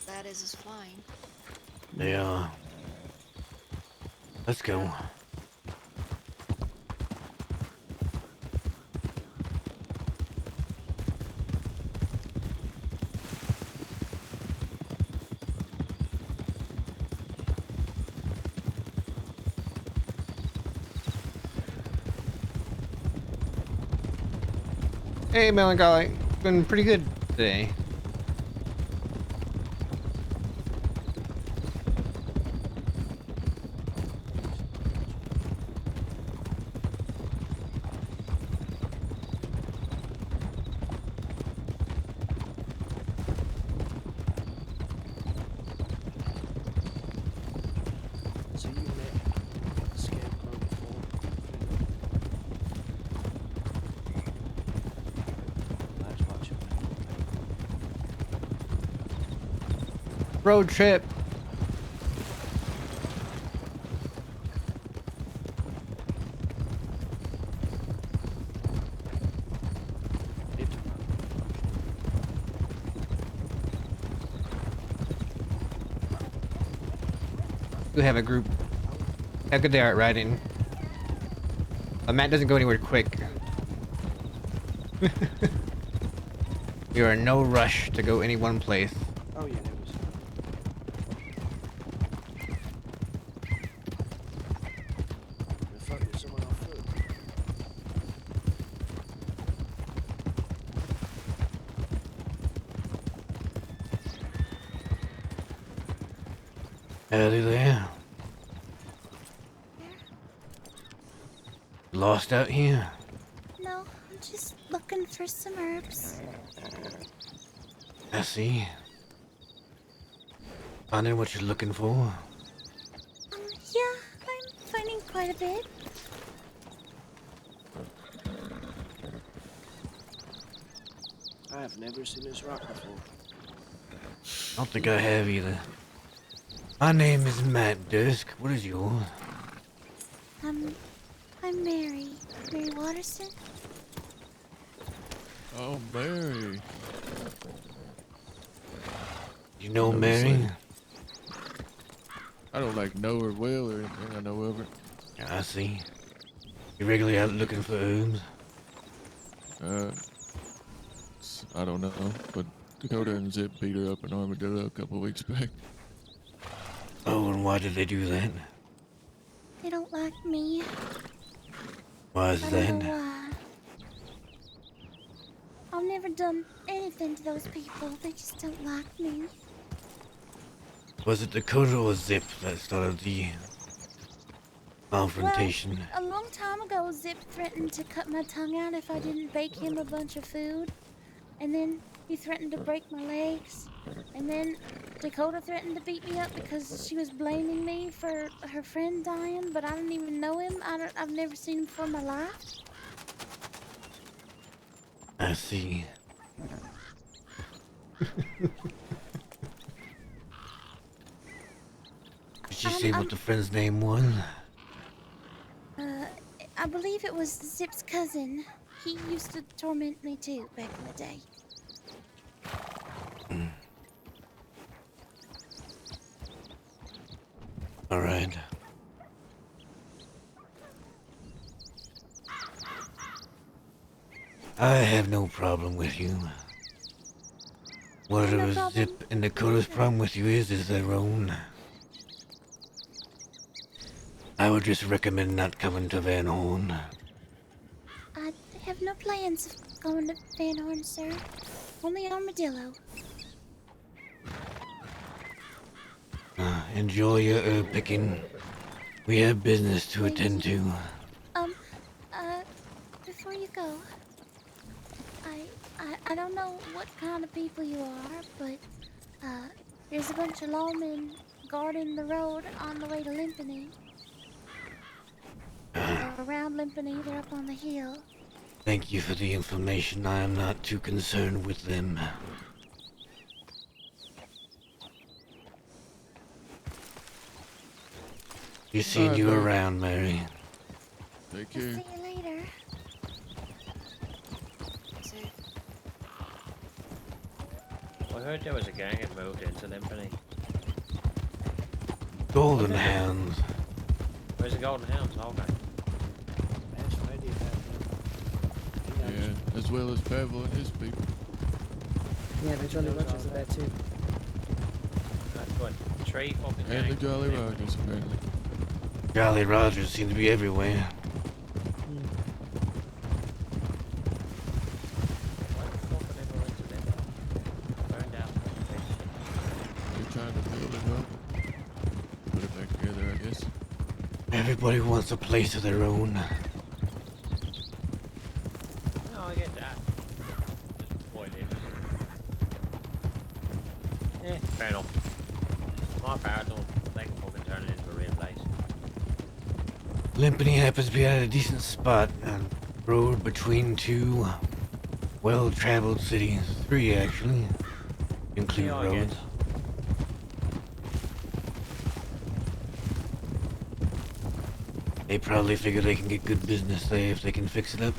That is flying. Yeah. Let's go. Hey, Melancholy. Been pretty good today. So you met Scarecrow before? Let's watch it. Road trip. We have a group. How good they are at riding. Matt doesn't go anywhere quick. You are in no rush to go any one place. Oh yeah, there was. The fuck is someone on foot? Howdy there. Lost out here? No, I'm just looking for some herbs. I see. Finding what you're looking for? Yeah, I'm finding quite a bit. I have never seen this rock before. I don't think I have either. My name is Matt Dusk. What is yours? I'm Mary. Mary Watterson. Oh, Mary. You know I was Mary? like- I don't like know her well or anything. I know of her. I see. You regularly out looking for herbs? I don't know, but Dakota and Zip beat her up in Armadillo a couple weeks back. Oh, and why did they do that? They don't like me. Why is I don't that? know why. I've never done anything to those people. They just don't like me. Was it Dakota or Zip that started the confrontation? Well, a long time ago, Zip threatened to cut my tongue out if I didn't bake him a bunch of food. And then he threatened to break my legs. And then Dakota threatened to beat me up because she was blaming me for her friend dying, but I didn't even know him. I've never seen him before in my life. I see. Did she say what the friend's name was? I believe it was Zip's cousin. He used to torment me too back in the day. All right. I have no problem with you. Whatever Zip and Dakota's problem with you is their own. I would just recommend not coming to Van Horn. I have no plans of going to Van Horn, sir. Only Armadillo. Enjoy your herb picking. We have business to attend to. Before you go, I don't know what far, but there's a bunch of lawmen guarding the road on the way to Limpany. Or around Limpany, they're up on the hill. Thank you for the information. I am not too concerned with them. You seen Alright, you buddy. around, Mary. Take I'll care. see you later. Safe. I heard there was a gang that moved into Limpany. Golden Hounds. Where's the Golden Hounds? Okay. That's what I did back then. Yeah, as well as Pavel and his people. Yeah, the Jolly Rogers are there too. That's good. 3 fucking And the gangs. Jolly Rogers, apparently. Jolly Rogers seem to be everywhere. Why the fuck are they going into Limpany? Burned out. They're trying to build it up. Put it back together, I guess. Everybody wants a place of their own. No, I get that. Just what it is. Yeah, fair enough. My power don't they can fucking turn it into a real place. Limpany happens to be at a decent spot, a road between 2 well-traveled cities. 3, actually. Include Yeah, I roads. guess. They probably figure they can get good business there if they can fix it up.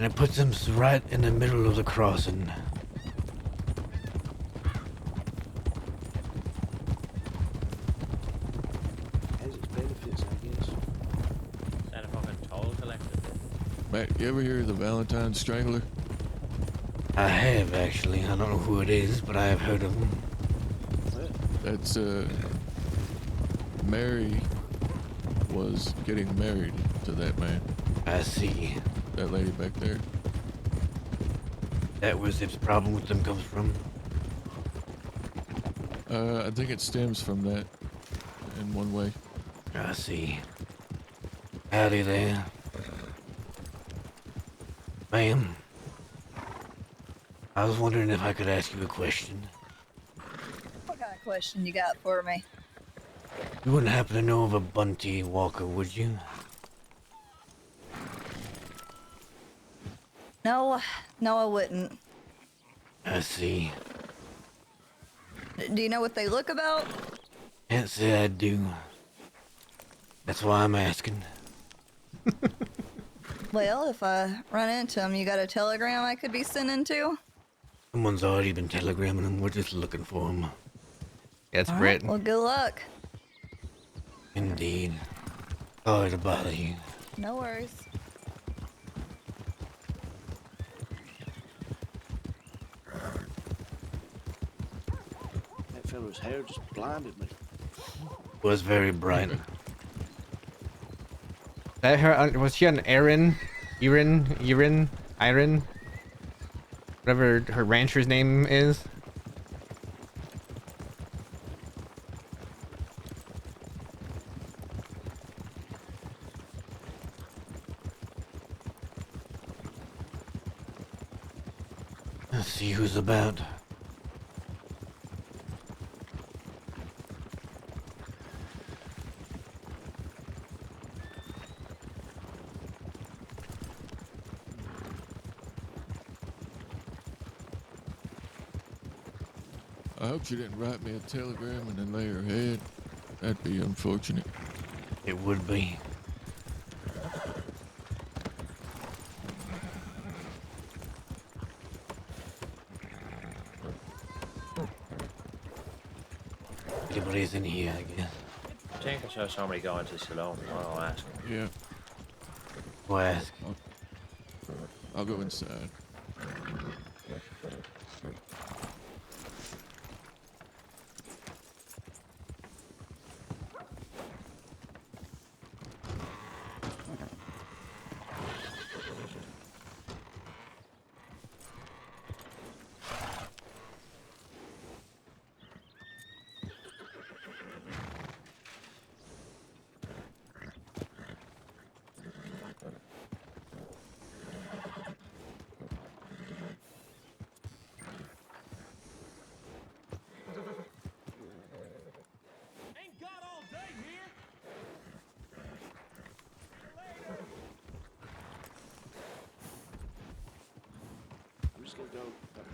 And it puts them right in the middle of the crossing. Has its benefits, I guess. Is that a fucking toll collector? Matt, you ever hear of the Valentine Strangler? I have, actually. I don't know who it is, but I have heard of them. That's, Mary was getting married to that man. I see. That lady back there. That was its problem with them comes from. I think it stems from that in one way. I see. Howdy there. Ma'am. I was wondering if I could ask you a question. What kind of question you got for me? You wouldn't happen to know of a Bunty Walker, would you? No, I wouldn't. I see. Do you know what they look about? Can't say I do. That's why I'm asking. Well, if I run into them, you got a telegram I could be sending to? Someone's already been telegramming them. We're just looking for them. That's All Brett. right, well, good luck. Indeed. Sorry to bother you. No worries. That fellow's hair just blinded me. Was very bright. That her? Was she an Erin? Iron? Whatever her rancher's name is. Let's see who's about. I hope she didn't write me a telegram and then lay her head. That'd be unfortunate. It would be. Anybody's in here, I guess. I think I saw somebody go into the salon. I'll ask. Yeah, Go ask. I'll go inside. gonna go up here.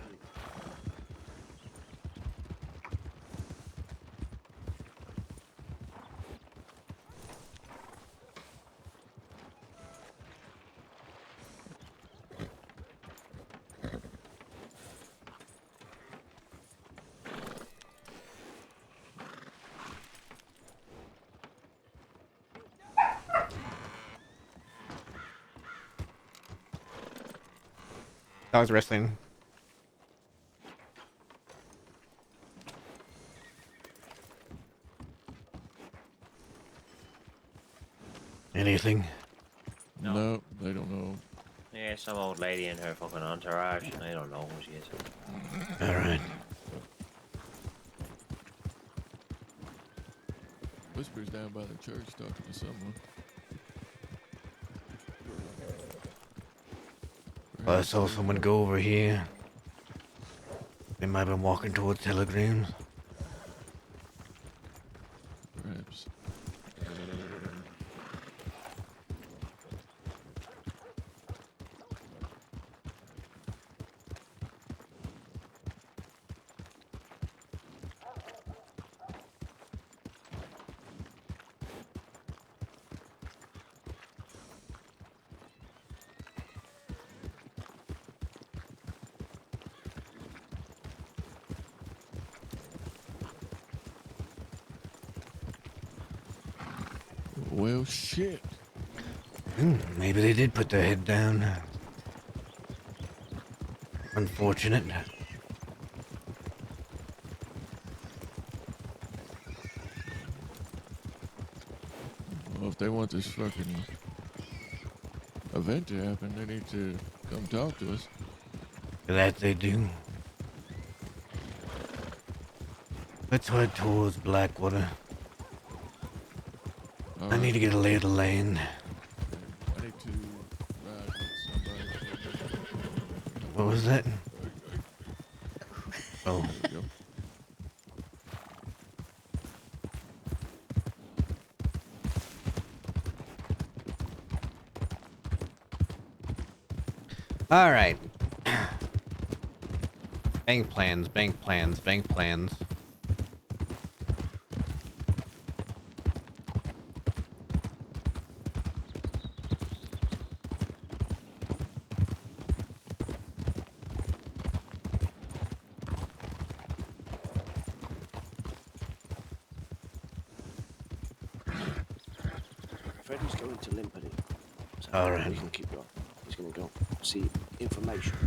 Dogs wrestling. Anything? No, they don't know. Yeah, some old lady in her fucking entourage. I don't know who she is. Alright. Whisper's down by the church talking to someone. I saw someone go over here. They might have been walking towards telegrams. Perhaps. Well, shit. Maybe they did put their head down. Unfortunate. Well, if they want this fucking event to happen, they need to come talk to us. That they do. Let's head towards Blackwater. I need to get a lay of the land. I need to ride with somebody. What was that? Oh. There we go. All right. Bank plans, bank plans, bank plans. Freddy's going to Limpity. So All right. we can keep going. He's gonna go see information.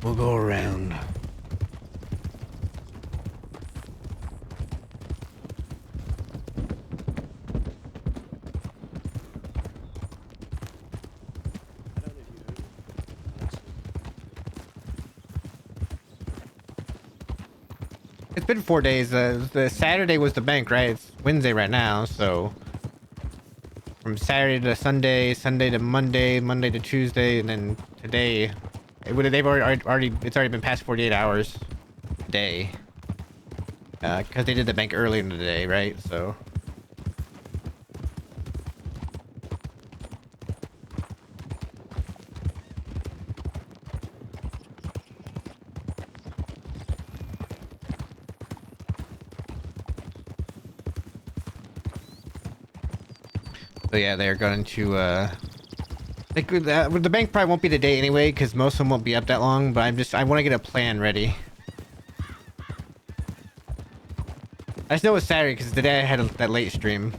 We'll go around. It's been 4 days. The Saturday was the bank, right? It's Wednesday right now, so from Saturday to Sunday, Sunday to Monday, Monday to Tuesday, and then today. They've already it's already been past 48 hours a day. Because they did the bank earlier in the day, right? So. So yeah, they're going to the bank probably won't be today anyway, because most of them won't be up that long. But I want to get a plan ready. I just know it's Saturday because today I had that late stream.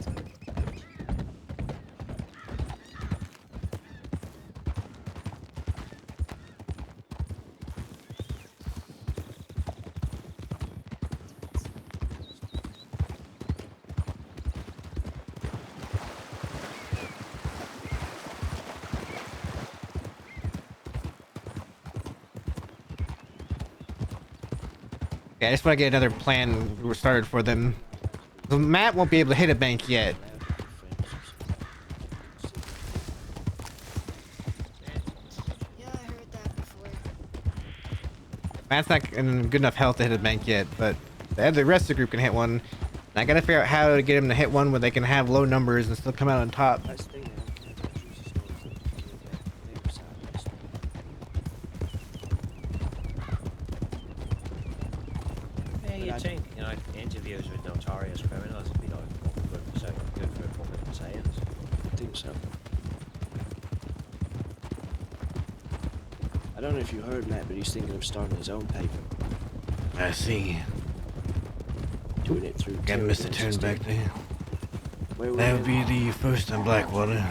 Yeah, I just want to get another plan started for them. So Matt won't be able to hit a bank yet. Yeah, I heard that before. Matt's not in good enough health to hit a bank yet, but the rest of the group can hit one. And I gotta figure out how to get him to hit one where they can have low numbers and still come out on top. Nice thing, man. Yeah, you'd think, you know, interviews with notorious criminals would be like good for fucking sales. I think so. I don't know if you heard Matt, but he's thinking of starting his own paper. I see. Doing it through. Got Mr. Turn back there. Where That would be the first in Blackwater.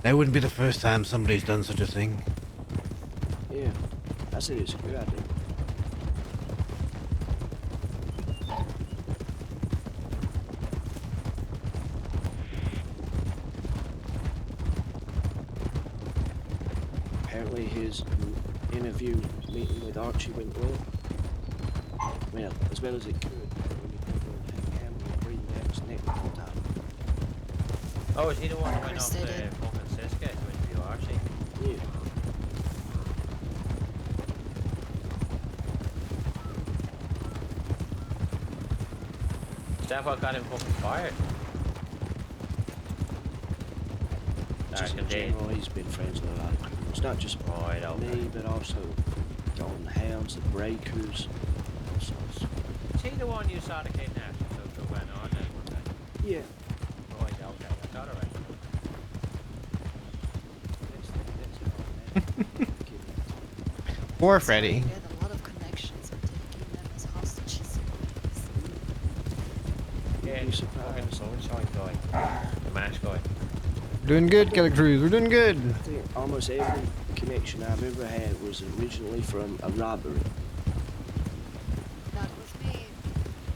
That wouldn't be the first time somebody's done such a thing. Yeah, I said it's a good idea. Apparently his interview meeting with Archie went well. Well, as well as it could. Oh, is he the one that went off to fucking Siska to interview Archie? Yeah. Is that what got him fucking fired? Just in general, he's been friends with a lot of criminals. Not just me, but also Dalton Hounds, the Breakers, all sorts. Is he the one you saw the kidnapped and took to Van Orden one day? Yeah. Right, okay, I got it right. Poor Freddy. He had a lot of connections with taking them as hostages. Yeah, he's a fucking sunshine guy. The match guy. Doing good, Kelly Cruz. We're doing good. I think almost every connection I've ever had was originally from a robbery. Not with me.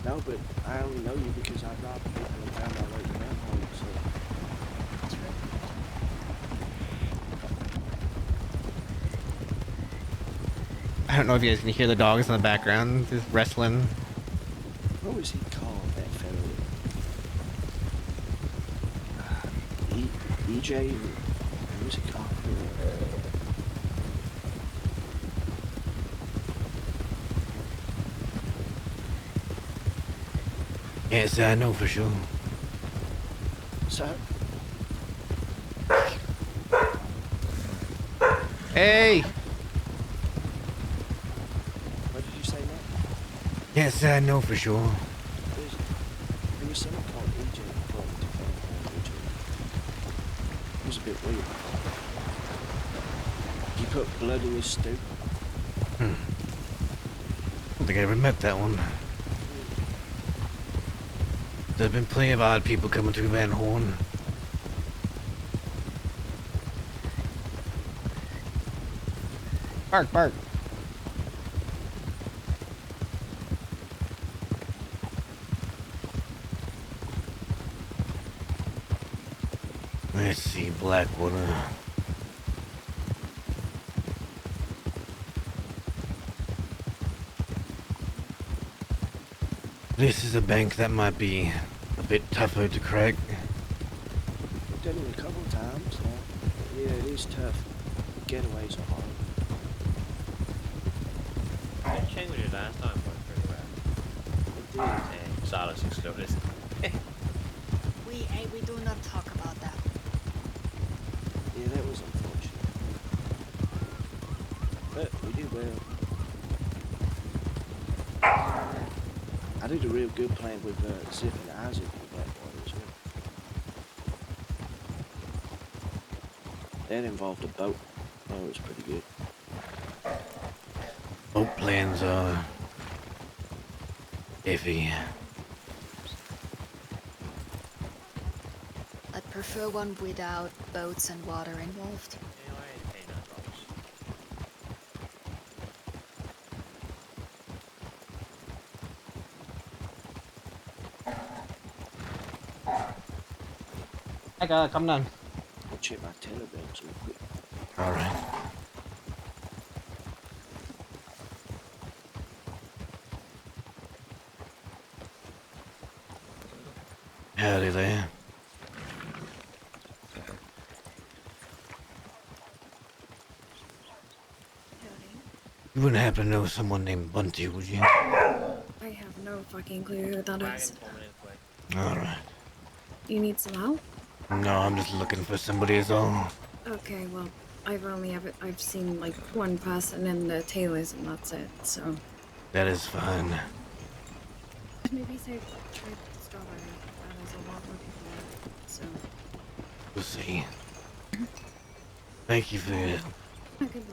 No, but I only know you because I robbed people and found my way to that home, so. I don't know if you guys can hear the dogs in the background just wrestling. What was he called, that fellow? EJ? What was he called? Yes, I know for sure. Sir? Hey! What did you say, Matt? Yes, I know for sure. There was someone called EJ before to find EJ. It was a bit weird. He put blood in his stew. I don't think I ever met that one. There's been plenty of odd people coming through Van Horn. Bark, bark. Let's see, Blackwater. This is a bank that might be a bit tougher to crack. We've done it a couple times now. Yeah, it is tough. The getaways are hard. I changed with it last time, but pretty well. It did. Solace excluded. We do not talk about that. Yeah, that was unfortunate. But we did well. I did a real good plan with Zip and Isaac in Blackwater as well. That involved a boat. That was pretty good. Boat plans are iffy. I'd prefer one without boats and water involved. I gotta come down. I'll check my telegrams real quick. Alright. Howdy there. You wouldn't happen to know someone named Bunty, would you? I have no fucking clue who that is. Alright. You need some help? No, I'm just looking for somebody as all. Okay, well, I've seen like one person in the tailors and that's it, so. That is fine. Maybe say try strawberry. There's a lot more people there, so. We'll see. Thank you for it. Good luck.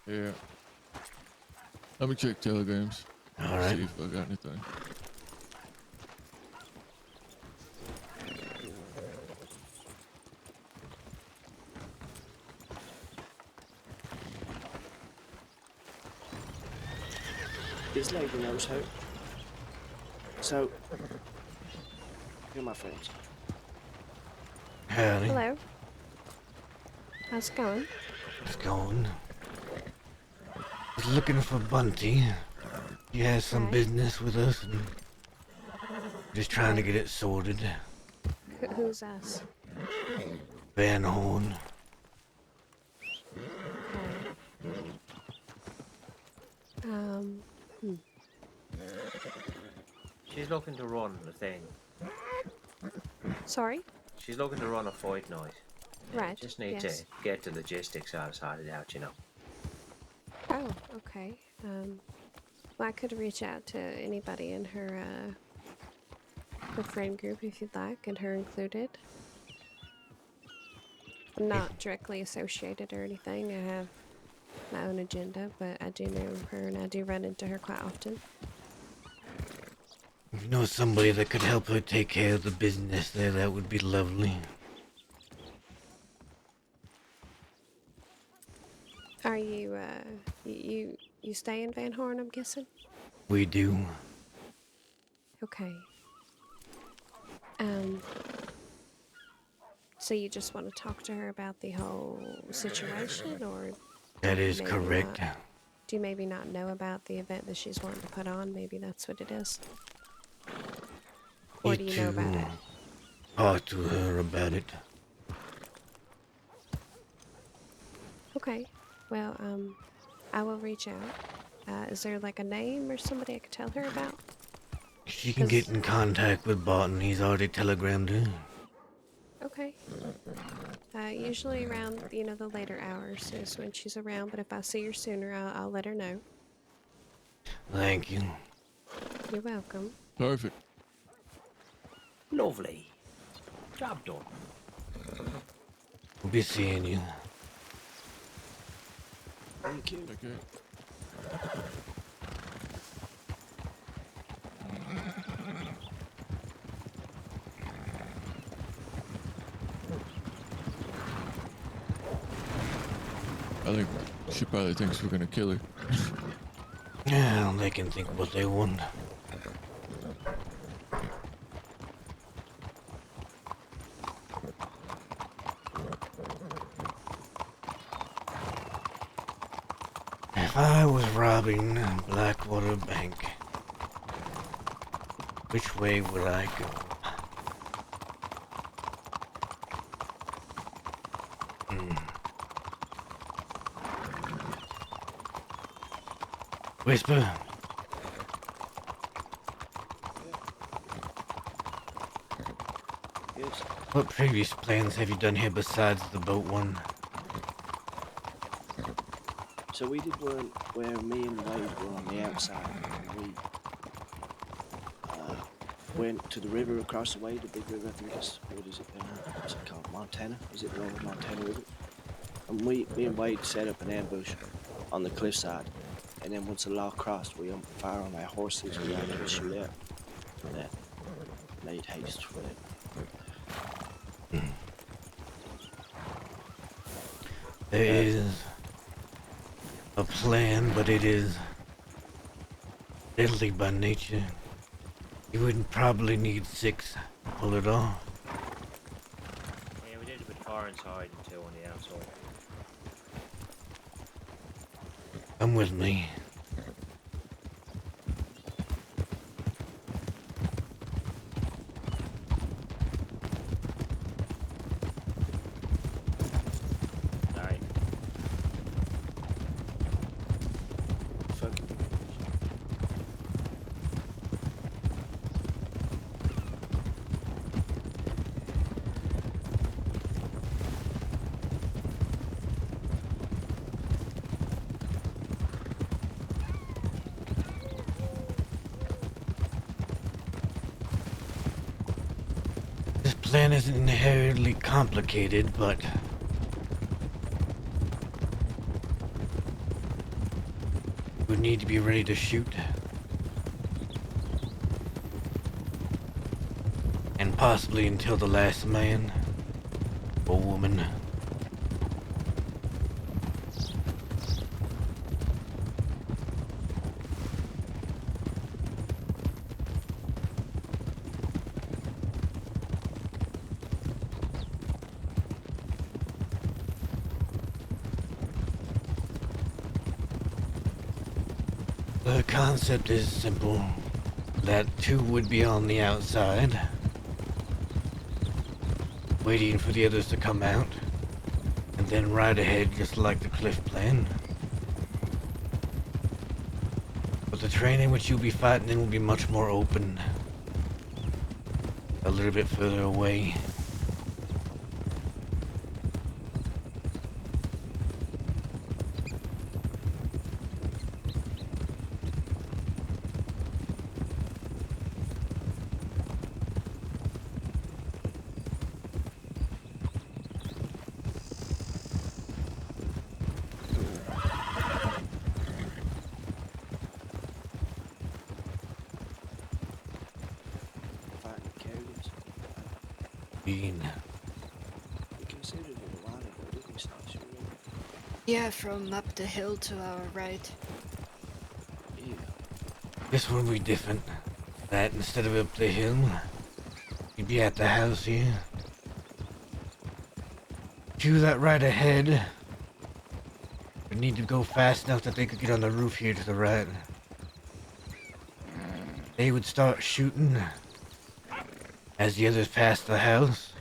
Yeah. Let me check telegrams. All right. See if I got anything. This lady knows her. So, you're my friends. Howdy. Hello. How's it going? It's going. Was looking for Bunty. He has some Right. business with us and just trying to get it sorted. Who's us? Van Horn. Hmm. She's looking to run the thing. Sorry? She's looking to run a fight night. Right, Just need yes. to get the logistics all sorted out, you know. Oh, okay. Well, I could reach out to anybody in her friend group if you'd like, and her included. I'm not directly associated or anything. I have my own agenda, but I do know her and I do run into her quite often. If you know somebody that could help her take care of the business there, that would be lovely. Are you, you stay in Van Horn, I'm guessing? We do. Okay. So you just want to talk to her about the whole situation, or That do you is maybe correct. do you maybe not know about the event that she's wanting to put on? Maybe that's what it is. Or do you know about it? Talk to her about it. Okay. Well, I will reach out. Is there like a name or somebody I could tell her about? She can get in contact with Barton. He's already telegrammed her. Okay. Usually around, the later hours is when she's around, but if I see her sooner, I'll let her know. Thank you. You're welcome. Perfect. Lovely. Job done. We'll be seeing you. Thank you. Okay. I think she probably thinks we're gonna kill her. Yeah, they can think what they want. If I was robbing Blackwater Bank, which way would I go? Whisper. Yes. What previous plans have you done here besides the boat one? So we did one where me and Wade were on the outside, and we went to the river across the way, the big river. I think it's, what is it there? What's it called? Montana? Is it the old Montana River? And me and Wade set up an ambush on the cliffside, and then once the law crossed, we opened fire on our horses. We ran in and shoot out. And that made haste for it. There is a plan, but it is deadly by nature. You wouldn't probably need 6 to pull it off. Yeah, we did it with 4 inside and 2 on the outside. Come with me. plan isn't inherently complicated, but we need to be ready to shoot. And possibly until the last man or woman. The concept is simple. That two would be on the outside, waiting for the others to come out, and then ride ahead just like the cliff plan. But the terrain in which you'll be fighting in will be much more open, a little bit further away. Fighting Kerrigans. Being We considered it a while ago, didn't we, Slice? You remember? Yeah, from up the hill to our right. Yeah. this one will be different. That instead of up the hill, you'd be at the house here. Two that right ahead would need to go fast enough that they could get on the roof here to the right. They would start shooting as the others pass the house.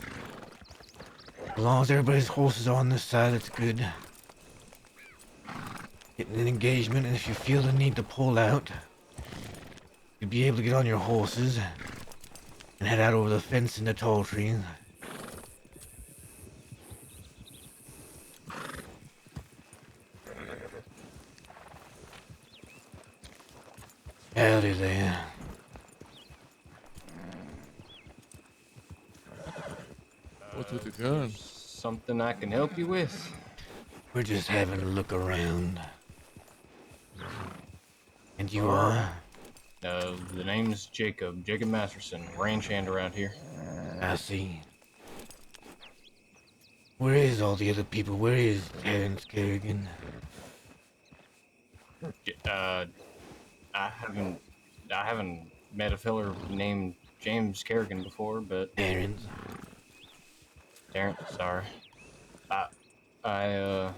As long as everybody's horses are on this side, it's good. Getting an engagement, and if you feel the need to pull out, you'd be able to get on your horses and head out over the fence in the tall trees. Howdy there. What's with the gun? Something I can help you with? We're just having a look around. And you are? The name's Jacob Masterson, ranch hand around here. I see. Where is all the other people? Where is Terrence Kerrigan? I haven't met a fella named James Kerrigan before, but Terrence, sorry. But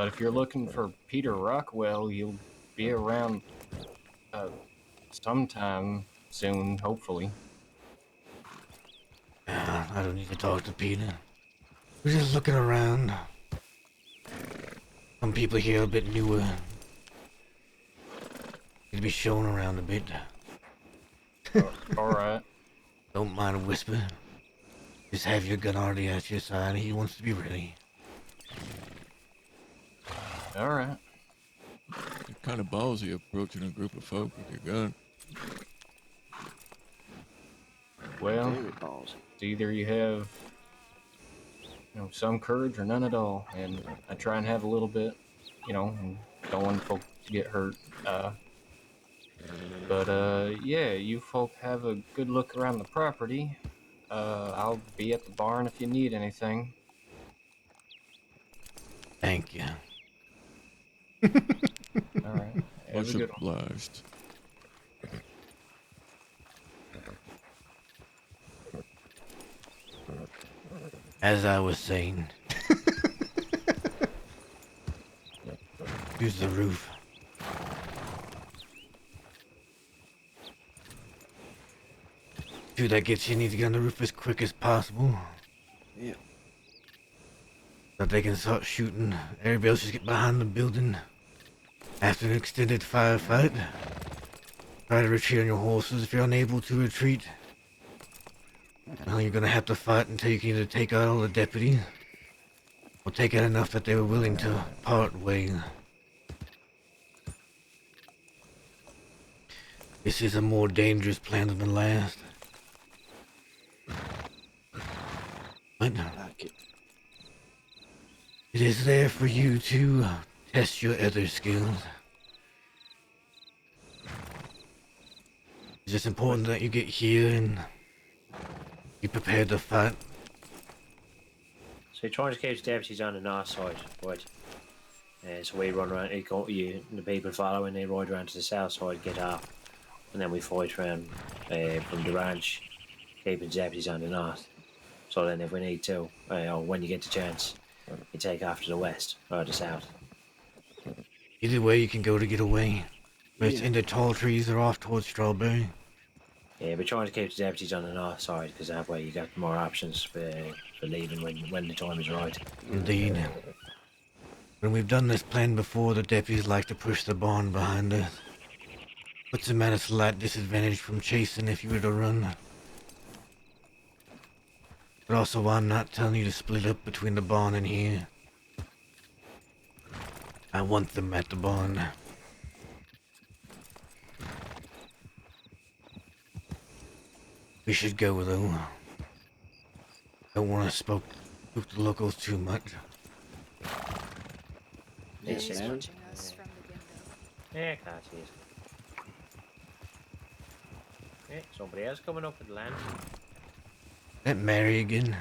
if you're looking for Peter Rockwell, you'll be around, sometime soon, hopefully. I don't need to talk to Peter. We're just looking around. Some people here are a bit newer. Need to be shown around a bit. Alright. Don't mind a whisper. Just have your gun already at your side. He wants to be ready. Alright. You're kind of ballsy approaching a group of folk with your gun. Well, Very ballsy. it's either you have, some courage or none at all. And I try and have a little bit, and don't want folk to get hurt. But yeah, you folk have a good look around the property. I'll be at the barn if you need anything. Thank you. Alright. Have Much a good one. obliged. As I was saying. Use the roof. Dude, that gets you need to get on the roof as quick as possible. Yeah. So they can start shooting. Everybody else just get behind the building. After an extended firefight, try to retreat on your horses. If you're unable to retreat, well, you're gonna have to fight until you can either take out all the deputies or take out enough that they were willing to part ways. This is a more dangerous plan than the last. But I like it. it is there for you to test your other skills. It's just important that you get here and be prepared to fight. So you're trying to catch deputies on the north side, right? So we run around, the people following, they ride around to the south side, get off, and then we fight around from the ranch, keeping deputies on the north. So then if we need to, or when you get the chance, you take off to the west or the south. Either way you can go to get away. Whether it's Yeah. into tall trees or off towards Strawberry. Yeah, we're trying to keep the deputies on the north side, because that way you got more options for leaving when the time is right. Indeed. When we've done this plan before, the deputies like to push the barn behind us. Puts them at a slight disadvantage from chasing if you were to run. But also, I'm not telling you to split up between the barn and here. I want them at the barn. We should go, though. Don't want to spook the locals too much. Yeah, Yes, he's yeah. watching us from the window. Yeah, can't see it. Yeah, somebody else coming up with the land. That Mary again.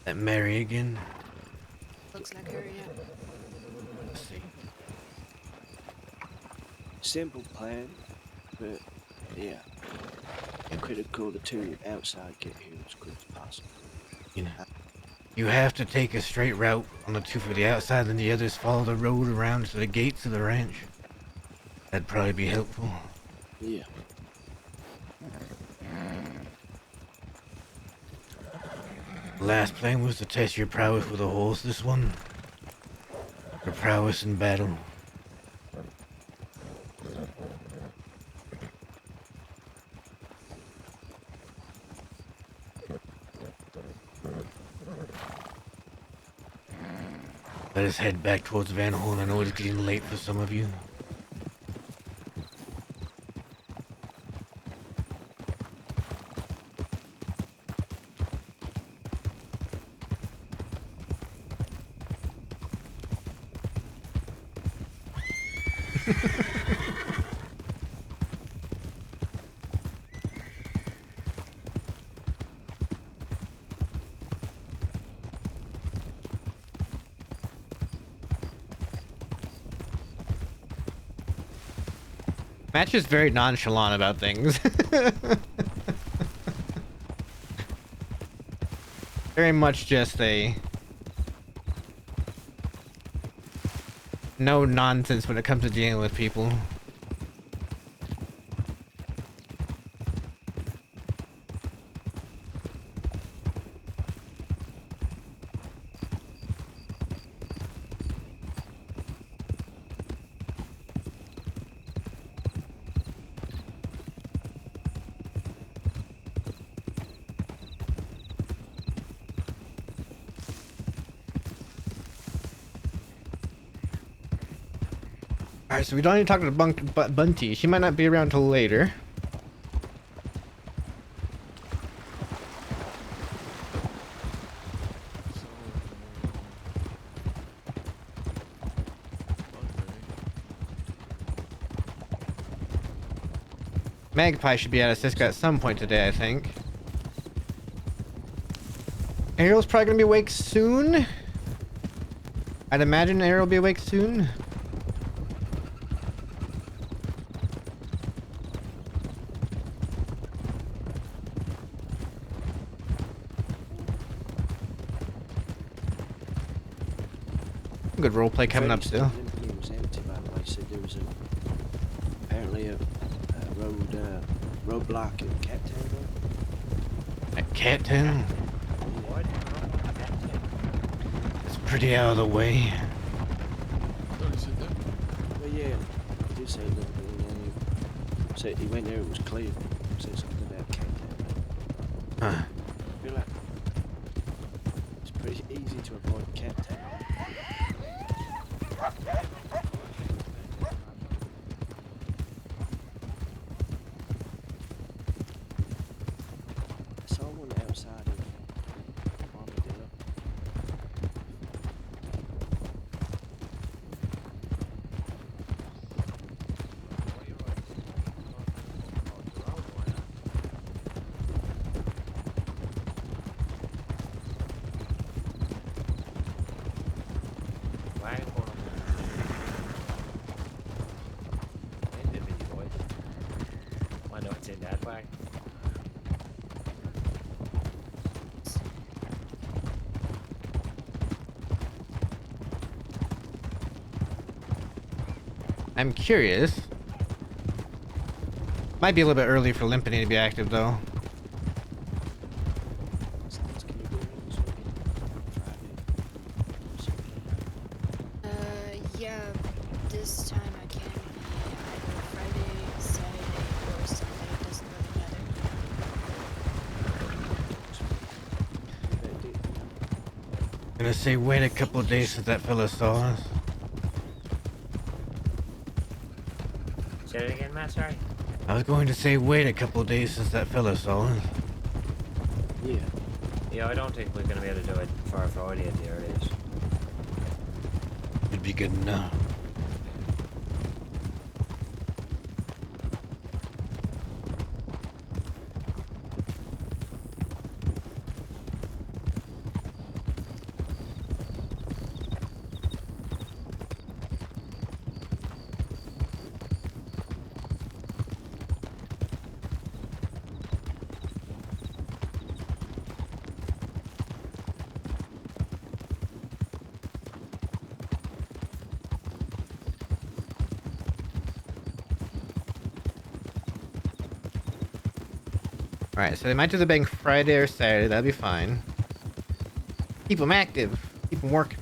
That Mary again. Looks like her, yeah. Let's see. Simple plan, but yeah. Critical the two outside get here as quick as possible. You know, you have to take a straight route on the two for the outside, and the others follow the road around to the gates of the ranch. That'd probably be helpful. Yeah. Last plan was to test your prowess with a horse. This one, your prowess in battle. Let us head back towards Van Horn. I know it's getting late for some of you. Matt's just very nonchalant about things. Very much just a no nonsense when it comes to dealing with people. Alright, so we don't need to talk to Bunty. She might not be around till later. Magpie should be out of Cisco at some point today, I think. Ariel's probably gonna be awake soon. I'd imagine Ariel will be awake soon. Good roleplay coming up still. It was empty, by the way. Said there was apparently a roadblock at Cattail. At Cattail? It's pretty out of the way. Well, yeah, he did say that. He said he went there, it was clear. He said something about Cattail. Huh. I feel like it's pretty easy to avoid Cattail. Blackwater. I'm curious. Might be a little bit early for Limpany to be active, though. Yeah, this time I can be either Friday, Saturday, or Sunday. It doesn't really matter. Gonna say wait a couple days since that fella saw us. Say it again, Matt. Sorry. I was going to say wait a couple days since that fella saw us. Yeah. Yeah, I don't think we're gonna be able to do it for Friday at the earliest. It'd be good enough. Alright, so they might do the bank Friday or Saturday, that'd be fine. Keep them active. Keep them working.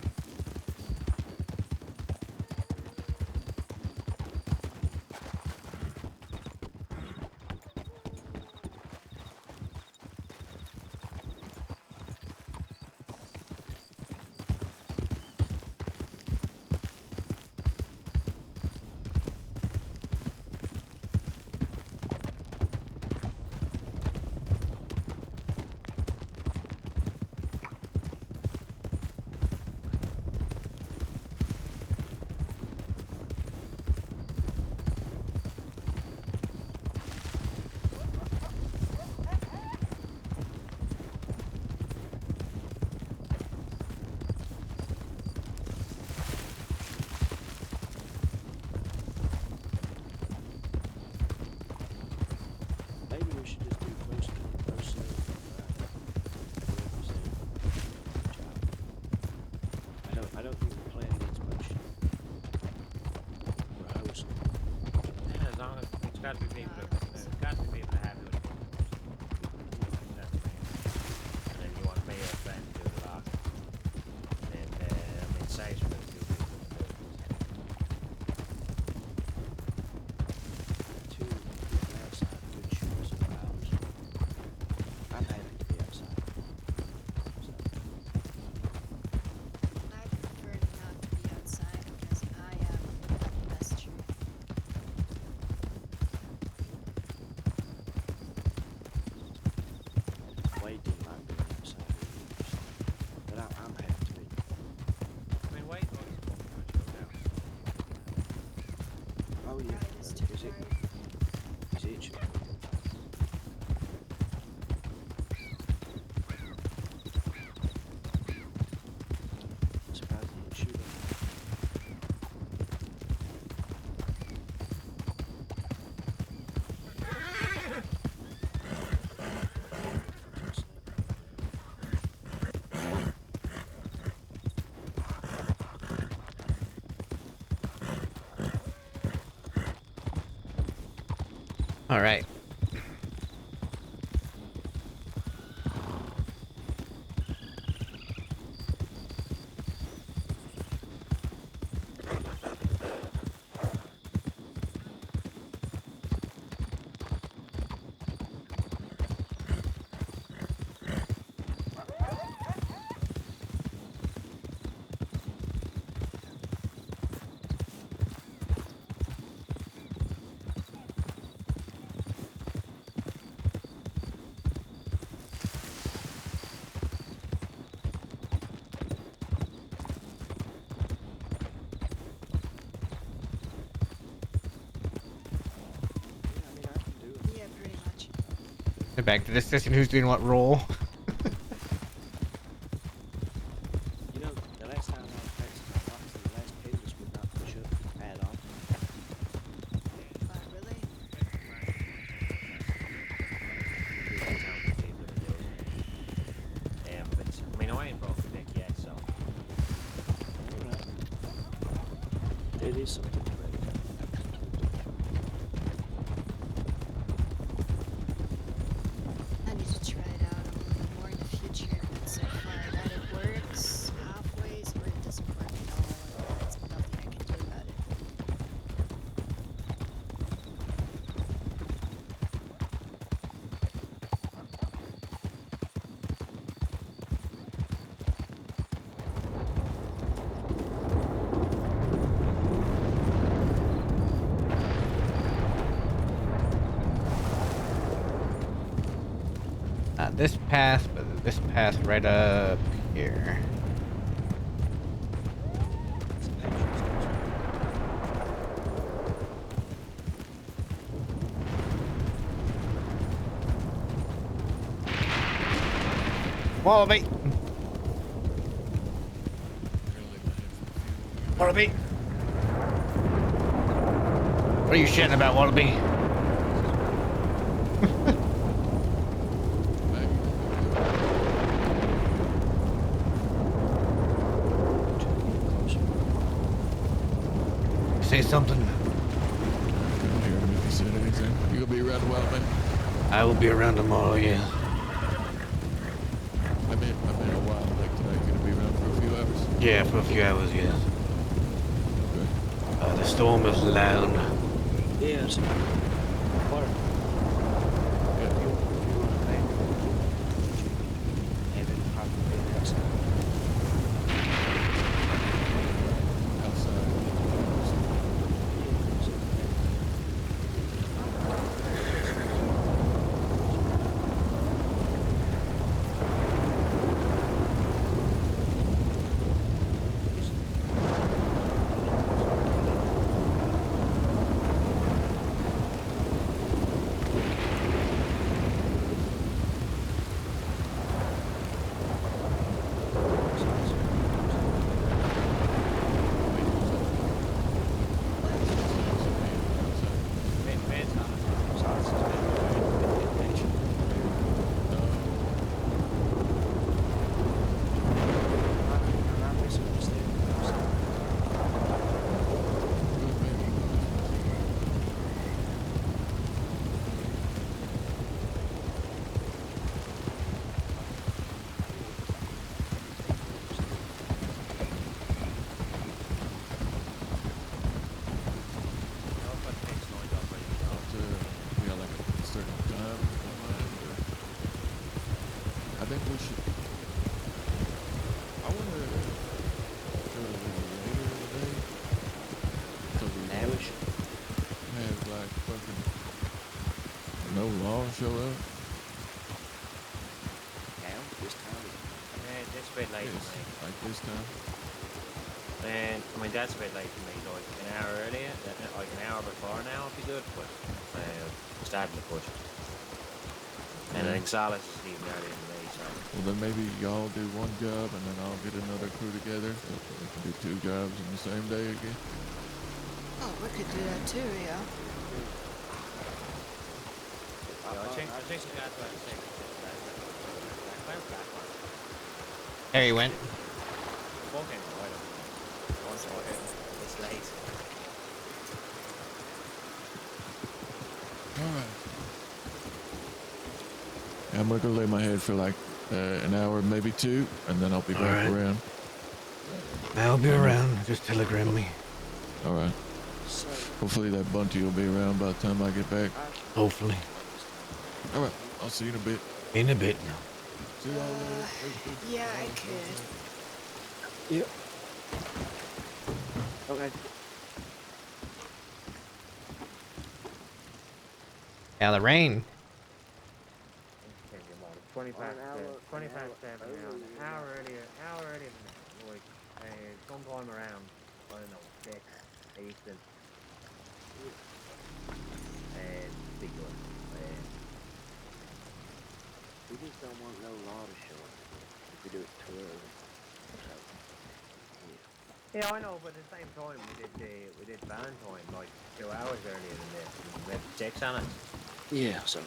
Maybe we should just do close to close to I don't think the plan needs much rehearsal. Yeah, as long as it's got to be people. There's got to be people happy with it. That's the main thing. And then you want me or a friend to do the lock. And then I mean, size for the two people. I'm happy to be outside. I prefer not to be outside because I am a messenger. Wade didn't like being outside, but I'm happy to be. I mean, Wade was Oh yeah, is it? Is it itching? Surprised he didn't shoot him. All right. Yeah, pretty much. We're back to discussing who's doing what role. You know, the last time I was practicing my boxing, the last pages would not push up at all. Really? something to break. I need to try it out a little more in the future, but so far it either works halfway or it doesn't work at all, and there's nothing I can do about it. Not this path, but this path right up here. Wallaby! Wallaby! What are you shitting about, Wallaby? Say something. If you said anything, you gonna be around a while, man? I will be around tomorrow, yeah. I mean a while, like today. Gonna be around for a few hours? Yeah, for a few hours, yes. Okay. The storm is loud. Yeah, it's water. Show up? Now? This time? Man, that's a bit late Yes, for me. like this time? Man, I mean, that's a bit late for me. Like an hour earlier, like an hour before now would be good, but starting to push it. And I think Salas is leaving earlier than me, so. Well, then maybe y'all do one job and then I'll get another crew together. So we can do 2 jobs in the same day again. Oh, we could do that too, yeah. I think we got to say where's Blackwater? There he went. Fucking once it's late. Alright. I'm gonna go lay my head for like an hour, maybe 2, and then I'll be back Alright. around. I'll be around. Just telegram me. Alright. Hopefully that Bunty will be around by the time I get back. Hopefully. Alright, I'll see you in a bit. In a bit now. See y'all later. Yeah, I could. Yep. Okay. Yeah, the rain. 20 past 7 now. An hour earlier than that. Like, sometime around, I don't know, 6, 8 then. Be good. We just don't want no law to show up if we do it too early. So, Yeah, I know, but at the same time, we did Valentine like 2 hours earlier than this. And we had 6 on it. yeah, so.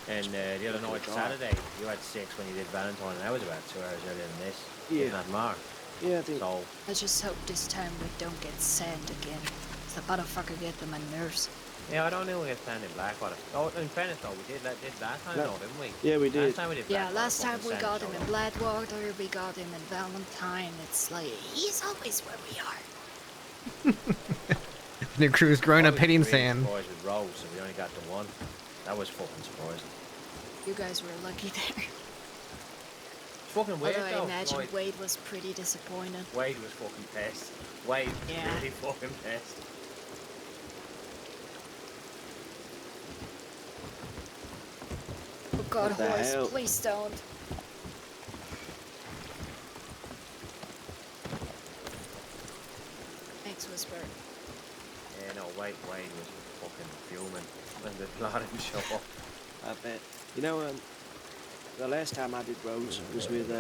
And the other night, Saturday, you had 6 when you did Valentine, and that was about 2 hours earlier than this. Yeah. If not more. Yeah, I think. So, I just hope this time we don't get sand again. The motherfucker get on my nerves. yeah, I don't think we get sand in Blackwater. Oh, in fairness though, we did last time, No. though, didn't we? Yeah, we did. Last time we did Yeah, Blackwater, last time fucking we sand got him showed in up. Blackwater, we got him in Valentine. It's like, he's always where we are. New crew's growing up hitting sand. Boys with Rose, so we only got the one. That was fucking surprising. You guys were lucky there. It's fucking weird Although I though. imagine like, Wade was pretty disappointed. Wade was fucking pissed. Wade was Yeah. really fucking pissed. Oh god, What the horse, hell? please don't. Thanks, Whisper. Yeah, no, Wade was fucking fuming when they let him show up. I bet. You know, the last time I did roads was with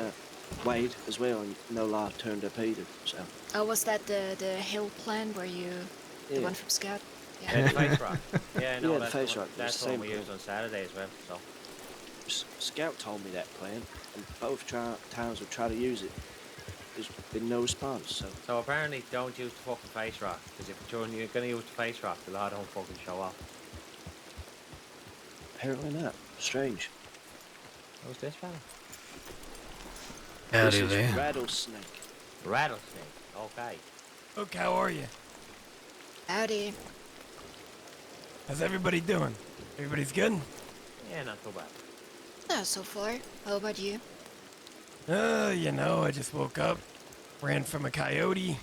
Wade as well, and no lie turned up either. So. Oh, was that the hill plan where you, the Yeah. one from Scout? Yeah, the face rock. Yeah, no, Yeah, the that's face the one, rock was that's the the one same we plan. used on Saturday as well. So. Scout told me that plan, and both times we tried to use it, there's been no response. So apparently, don't use the fucking face rock, because if you're gonna use the face rock, the law don't fucking show up. Apparently not. Strange. Who's this fella? Howdy This is there. Rattlesnake. Rattlesnake. Okay. Look, how are you? Howdy. How's everybody doing? Everybody's good? Yeah, not too bad. No, so far. How about you? You know, I just woke up, ran from a coyote,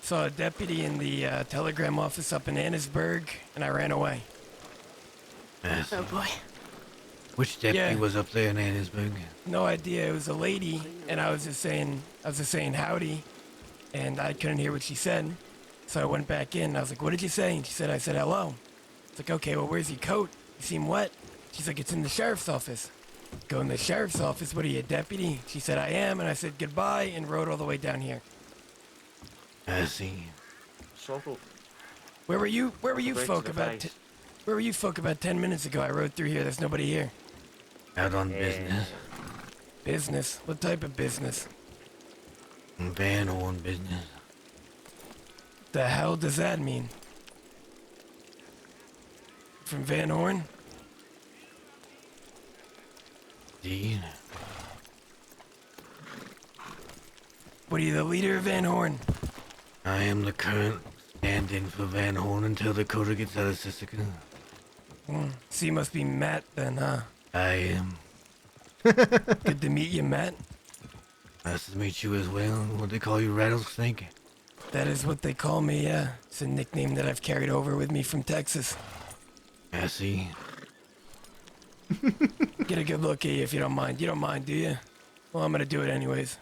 saw a deputy in the telegram office up in Annisburg, and I ran away. Yes. Oh boy. Which deputy Yeah. was up there in Annisburg? No idea. It was a lady, and I was just saying howdy, and I couldn't hear what she said, so I went back in. And I was like, "What did you say?" And she said, "I said hello." It's like, "Okay, well, where's your coat? You seem wet." She's like, "It's in the sheriff's office." Go in the sheriff's office. What are you, a deputy? She said, "I am," and I said goodbye and rode all the way down here. I see. Subtle. Where were you? Where were you Break to folk the about? face. Where were you folk about 10 minutes ago? I rode through here. There's nobody here. Out on business. Business? What type of business? Van Horn business. The hell does that mean? From Van Horn? Indeed. What are you, the leader of Van Horn? I am the current stand-in for Van Horn until Dakota gets out of Sissica. So you must be Matt then, huh? I am. Good to meet you, Matt. Nice to meet you as well. What they call you, Rattlesnake? That is what they call me, yeah. It's a nickname that I've carried over with me from Texas. I see. Get a good look at you if you don't mind. You don't mind, do you? Well, I'm gonna do it anyways.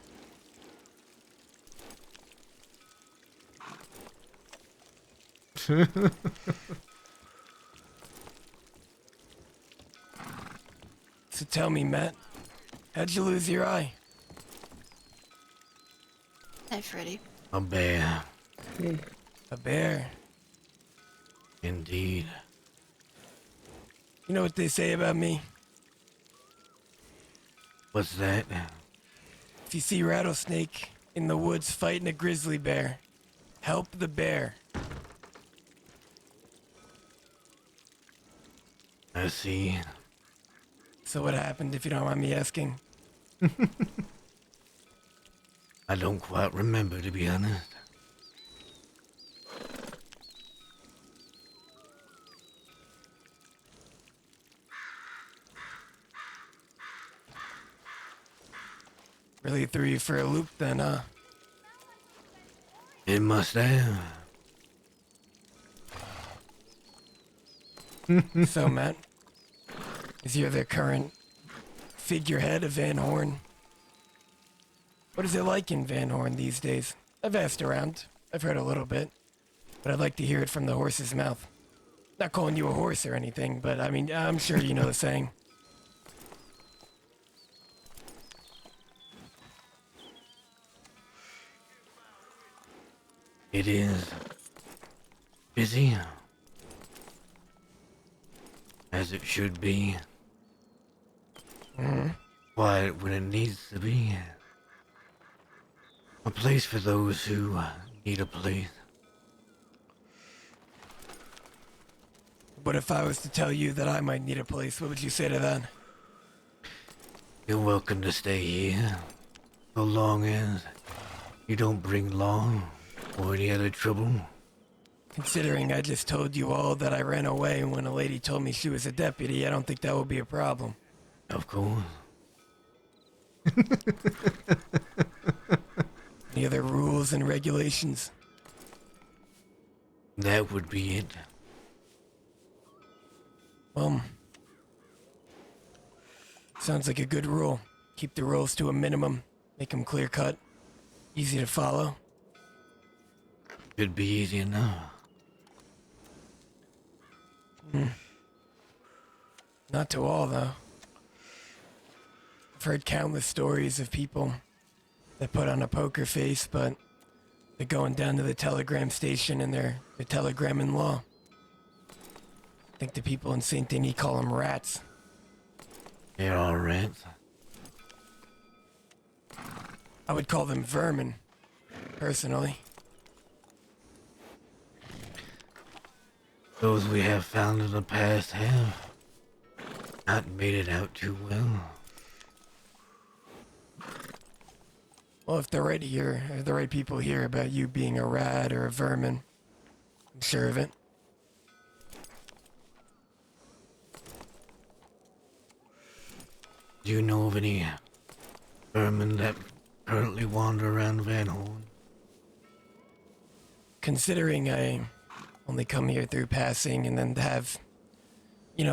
So tell me, Matt, how'd you lose your eye? Hi, Freddy. A bear. A bear. Indeed. You know what they say about me? What's that? If you see Rattlesnake in the woods fighting a grizzly bear, help the bear. I see. So what happened, if you don't mind me asking? I don't quite remember, to be honest. Really threw you for a loop then, huh? It must have. So, Matt, as you're the current figurehead of Van Horn, what is it like in Van Horn these days? I've asked around. I've heard a little bit, but I'd like to hear it from the horse's mouth. Not calling you a horse or anything, but I mean, I'm sure you know the saying. It is busy, as it should be. Quiet when it needs to be. A place for those who need a place. What if I was to tell you that I might need a place? What would you say to that? You're welcome to stay here, so long as you don't bring law or any other trouble. Considering I just told you all that I ran away when a lady told me she was a deputy, I don't think that would be a problem. Of course. Any other rules and regulations? That would be it. Sounds like a good rule. Keep the rules to a minimum. Make them clear-cut. Easy to follow. Could be easy enough. Not to all, though. I've heard countless stories of people that put on a poker face, but they're going down to the telegram station and they're telegramming law. I think the people in St. Denis call them rats. They're all rats. I would call them vermin, personally. Those we have found in the past have not made it out too well. Well, if the right people hear about you being a rat or a vermin, I'm sure of it. Do you know of any vermin that currently wander around Van Horn? Considering I only come here through passing and then have,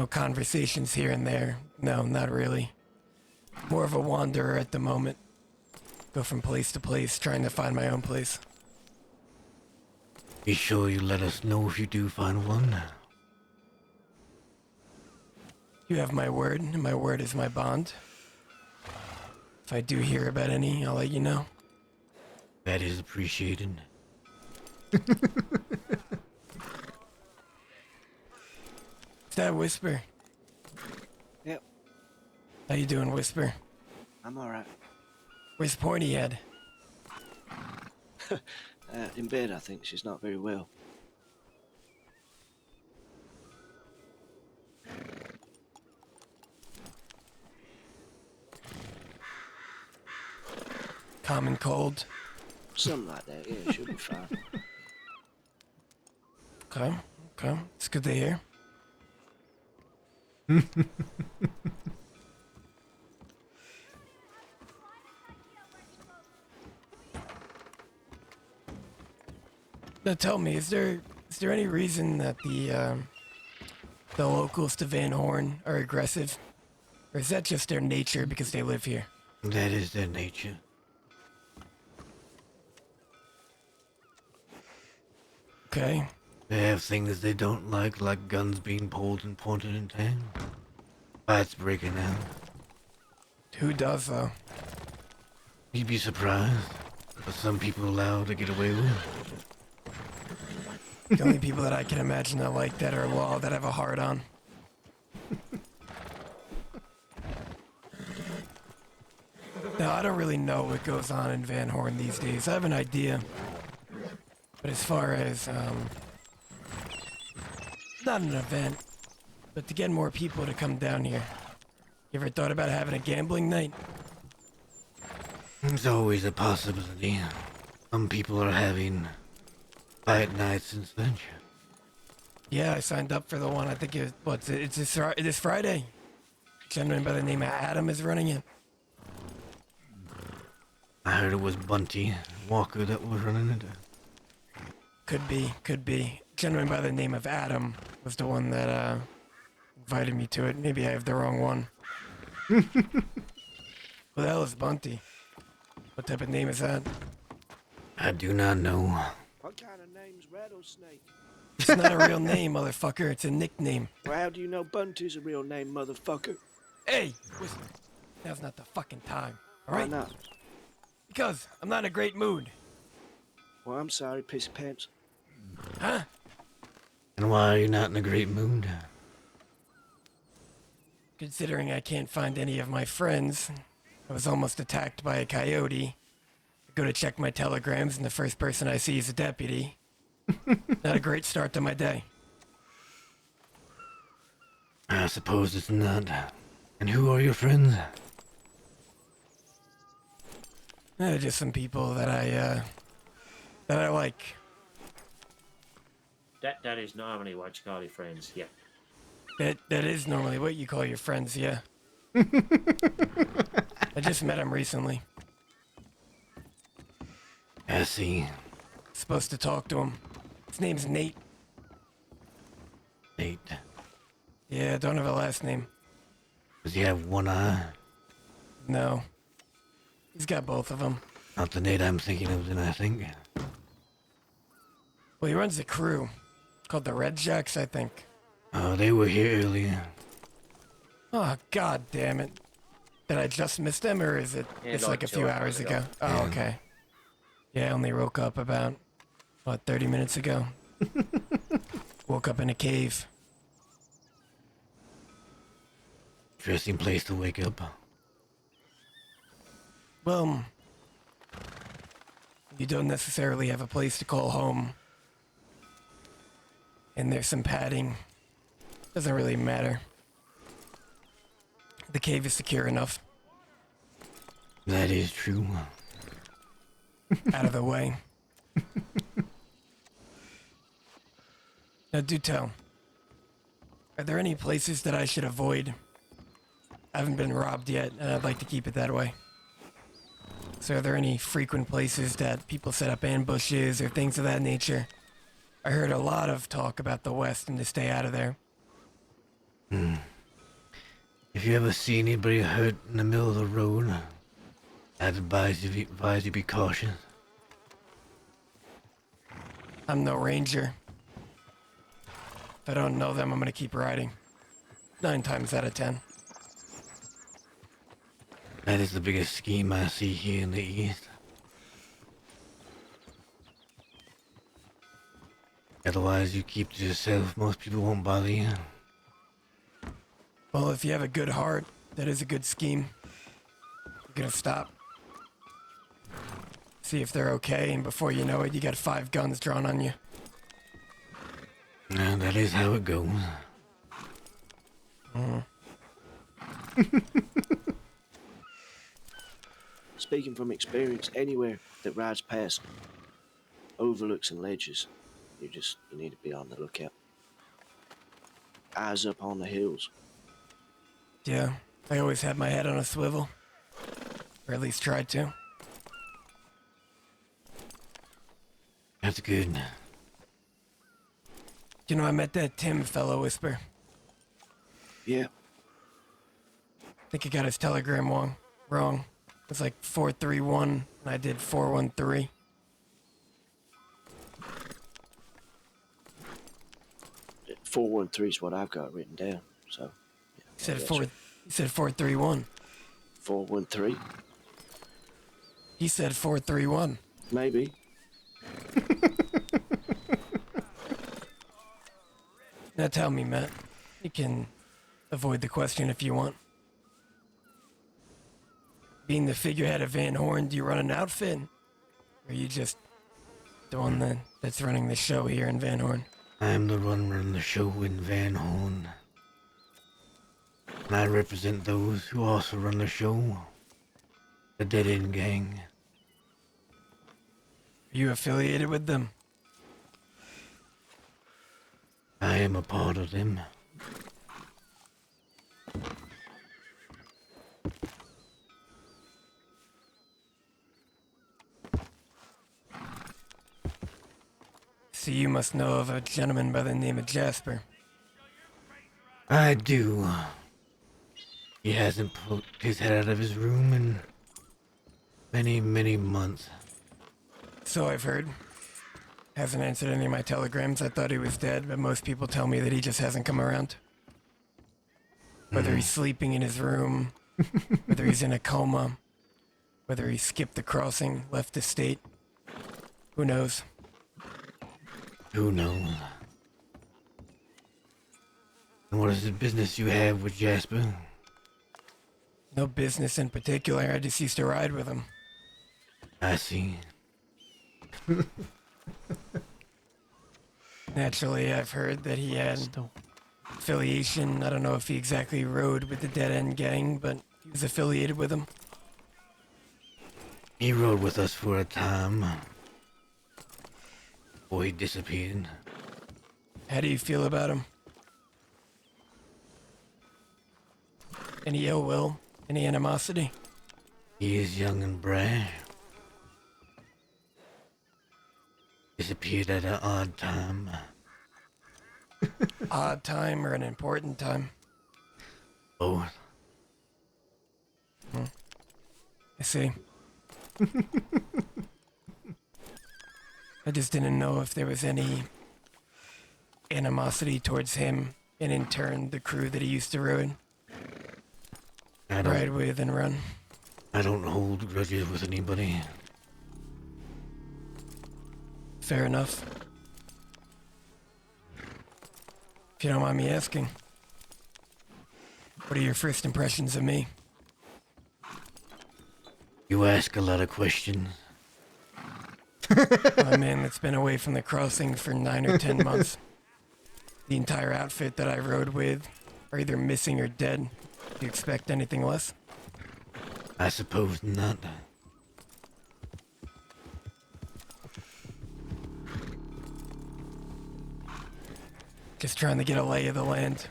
conversations here and there, no, not really. More of a wanderer at the moment. Go from place to place, trying to find my own place. Be sure you let us know if you do find one. You have my word, and my word is my bond. If I do hear about any, I'll let you know. That is appreciated. Is that Whisper? Yep. How you doing, Whisper? I'm alright. Where's Pointy Head? In bed, I think. She's not very well. Common cold? Something like that, yeah, she'll be fine. Okay. It's good to hear. Now tell me, is there any reason that the locals to Van Horn are aggressive? Or is that just their nature because they live here? That is their nature. Okay. They have things they don't like guns being pulled and pointed in town. Fights breaking out. Who does, though? You'd be surprised, but some people allow to get away with. The only people that I can imagine that like that are law that have a heart on. Now, I don't really know what goes on in Van Horn these days. I have an idea. But as far as, not an event, but to get more people to come down here. You ever thought about having a gambling night? There's always a possibility. Some people are having fight nights and such. Yeah, I signed up for the one. I think it's this Friday. A gentleman by the name of Adam is running it. I heard it was Bunty Walker that was running it. Could be. A gentleman by the name of Adam was the one that invited me to it. Maybe I have the wrong one. Who the hell is Bunty? What type of name is that? I do not know. What kind of name's Rattlesnake? It's not a real name, motherfucker. It's a nickname. Well, how do you know Bunty's a real name, motherfucker? Hey, Whisper. Now's not the fucking time. All right? Why not? Because I'm not in a great mood. Well, I'm sorry, pissy pants. Huh? And why are you not in a great mood? Considering I can't find any of my friends, I was almost attacked by a coyote. go to check my telegrams, and the first person I see is a deputy. Not a great start to my day. I suppose it's not. And who are your friends? Just some people that I like. That is normally what you call your friends, yeah. That is normally what you call your friends, yeah. I just met him recently. I see. Supposed to talk to him. His name's Nate. Nate. Yeah, don't have a last name. Does he have one eye? No. He's got both of them. Not the Nate I'm thinking of, then I think. Well, he runs a crew called the Red Jacks, I think. Oh, they were here earlier. Oh, god damn it. Did I just miss them, or is it? Yeah, It's like a 2 few hours hours ago. ago. Oh, okay. Yeah, I only woke up about, 30 minutes ago. Woke up in a cave. Interesting place to wake up. Well, you don't necessarily have a place to call home. And there's some padding. Doesn't really matter. The cave is secure enough. That is true. Out of the way. Now do tell. Are there any places that I should avoid? I haven't been robbed yet, and I'd like to keep it that way. So are there any frequent places that people set up ambushes or things of that nature? I heard a lot of talk about the West and to stay out of there. If you ever see anybody hurt in the middle of the road, I'd advise you be cautious. I'm no ranger. If I don't know them, I'm gonna keep riding. 9 times out of 10. That is the biggest scheme I see here in the East. Otherwise, you keep to yourself. Most people won't bother you. Well, if you have a good heart, that is a good scheme. You're gonna stop. See if they're okay, and before you know it, you got 5 guns drawn on you. And that is how it goes. Speaking from experience, anywhere that rides past overlooks and ledges, you need to be on the lookout. Eyes up on the hills. Yeah, I always had my head on a swivel. Or at least tried to. That's good. You know, I met that Tim fellow, Whisper. Yeah. I think he got his telegram wrong. It was like 431, and I did 413. Yeah, 413 is what I've got written down. So. Yeah, He said 431. 413. He said 431. Maybe. Now tell me, Matt. You can avoid the question if you want. Being the figurehead of Van Horn, do you run an outfit? Or are you just the one that's running the show here in Van Horn? I'm the one running the show in Van Horn. And I represent those who also run the show. The Dead End Gang. Are you affiliated with them? I am a part of them. So you must know of a gentleman by the name of Jasper. I do. He hasn't poked his head out of his room in many, many months. So I've heard. Hasn't answered any of my telegrams. I thought he was dead, but most people tell me that he just hasn't come around. Whether he's sleeping in his room, whether he's in a coma, whether he skipped the crossing, left the state. Who knows? Who knows? And what is the business you have with Jasper? No business in particular. I just used to ride with him. I see. Naturally, I've heard that he had affiliation. I don't know if he exactly rode with the Dead End Gang, but he was affiliated with them. He rode with us for a time. Before he disappeared. How do you feel about him? Any ill will? Any animosity? He is young and brash. Disappeared at an odd time. Odd time or an important time? Both. I see. I just didn't know if there was any animosity towards him, and in turn, the crew that he used to ride with and run. I don't hold grudges with anybody. Fair enough. If you don't mind me asking, what are your first impressions of me? You ask a lot of questions. I'm a man that's been away from the crossing for 9 or 10 months. The entire outfit that I rode with are either missing or dead. Do you expect anything less? I suppose not. Just trying to get a lay of the land.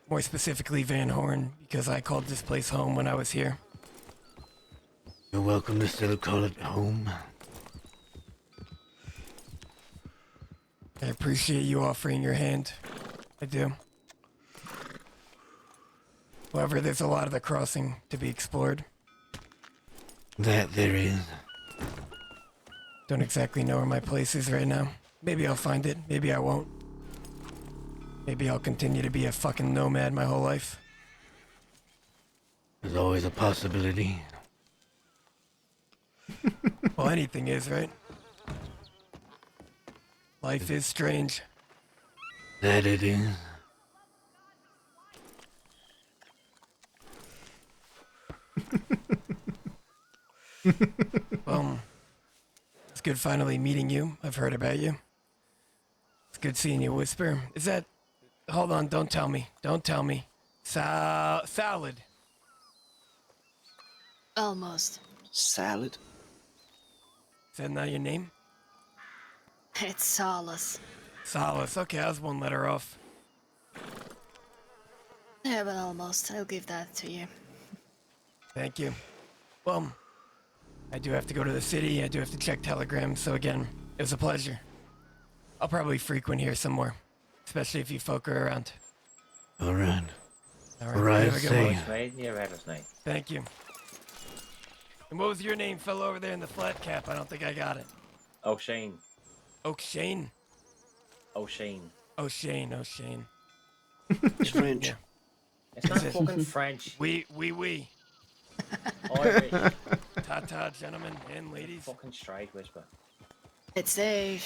More specifically, Van Horn, because I called this place home when I was here. You're welcome to still call it home. I appreciate you offering your hand. I do. However, there's a lot of the crossing to be explored. That there is. Don't exactly know where my place is right now. Maybe I'll find it, maybe I won't. Maybe I'll continue to be a fucking nomad my whole life. There's always a possibility. Well, anything is, right? Life is strange. That it is. Well, it's good finally meeting you. I've heard about you. It's good seeing you, Whisper. Is that... Hold on, don't tell me. Don't tell me. Salad. Almost. Salad? Is that not your name? It's Solace. Solace. Okay, I was one letter off. Yeah, but almost. I'll give that to you. Thank you. Well, I do have to go to the city. I do have to check telegrams. So again, it was a pleasure. I'll probably frequent here some more, especially if you folk are around. All right. All right, have a good say. one. Mate, you're rattlesnake. Thank you. And what was your name, fellow over there in the flat cap? I don't think I got it. O'Shane. O'Shane? O'Shane. O'Shane, O'Shane. It's French. Yeah. It's not Is it? fucking French. Oui. Irish. Ta-ta, gentlemen and ladies. Fucking straight whisper. It's Dave.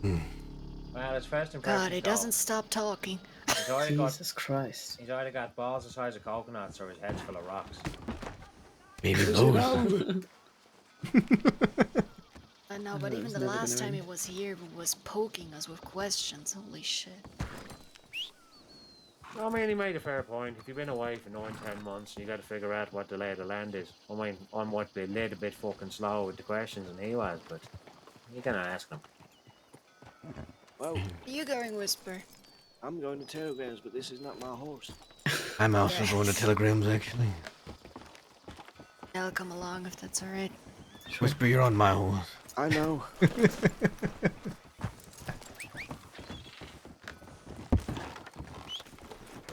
Well, his first impression. God, he doesn't stop talking. He's either got, Jesus Christ. he's either got balls the size of coconuts or his head's full of rocks. Maybe both. I know, but even the last time he was here, he was poking us with questions. Holy shit. I mean, he made a fair point. If you've been away for 9-10 months and you got to figure out what the lay of the land is, I mean, I might be a little bit fucking slow with the questions than he was, but you can ask him. Well, Are you going, Whisper? I'm going to telegrams, but this is not my horse. I'm also going to telegrams, actually. I'll come along if that's alright. Whisper, you're on my horse. I know.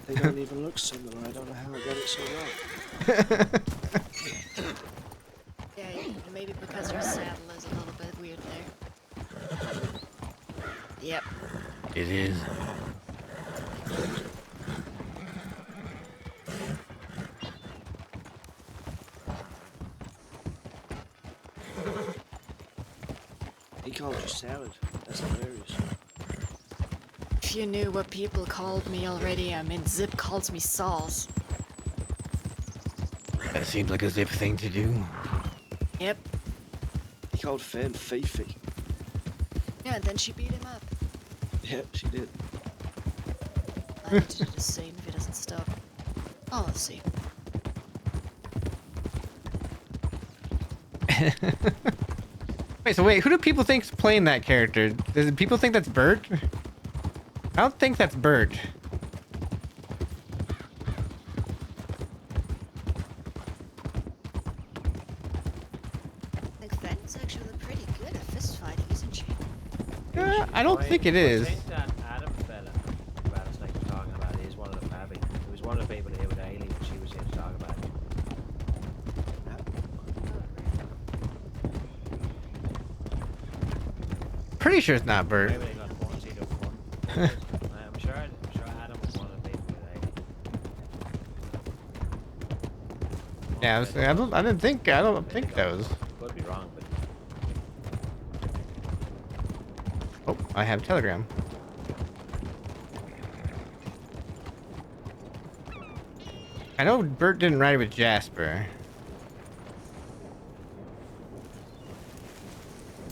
They don't even look similar. I don't know how I got it so wrong. Yeah, maybe because your saddle is a little bit weird there. Yep. It is. He called you salad. That's hilarious. If you knew what people called me already, I mean, Zip calls me Sauce. That That seems like a Zip thing to do. Yep. He called Finn Fifi. Yeah, and then she beat him up. Yep, she did. I need to do the same if he doesn't stop. Oh, let's see. Wait, who do people think's playing that character? Does people think that's Bert? I don't think that's Bert. I think Fenn's actually pretty good at fist fighting, isn't she? I don't think it is. I think that Adam fella Rattlesnake was talking about is one of the Pappy. He was one of the people here with Ailey when she was here to talk about it. Pretty sure it's not Bert. Maybe they got one seat up one. I'm sure Adam was one of the people with Ailey. Yeah, I don't think that was. Could be wrong, but Oh, I have Telegram. I know Bert didn't ride with Jasper.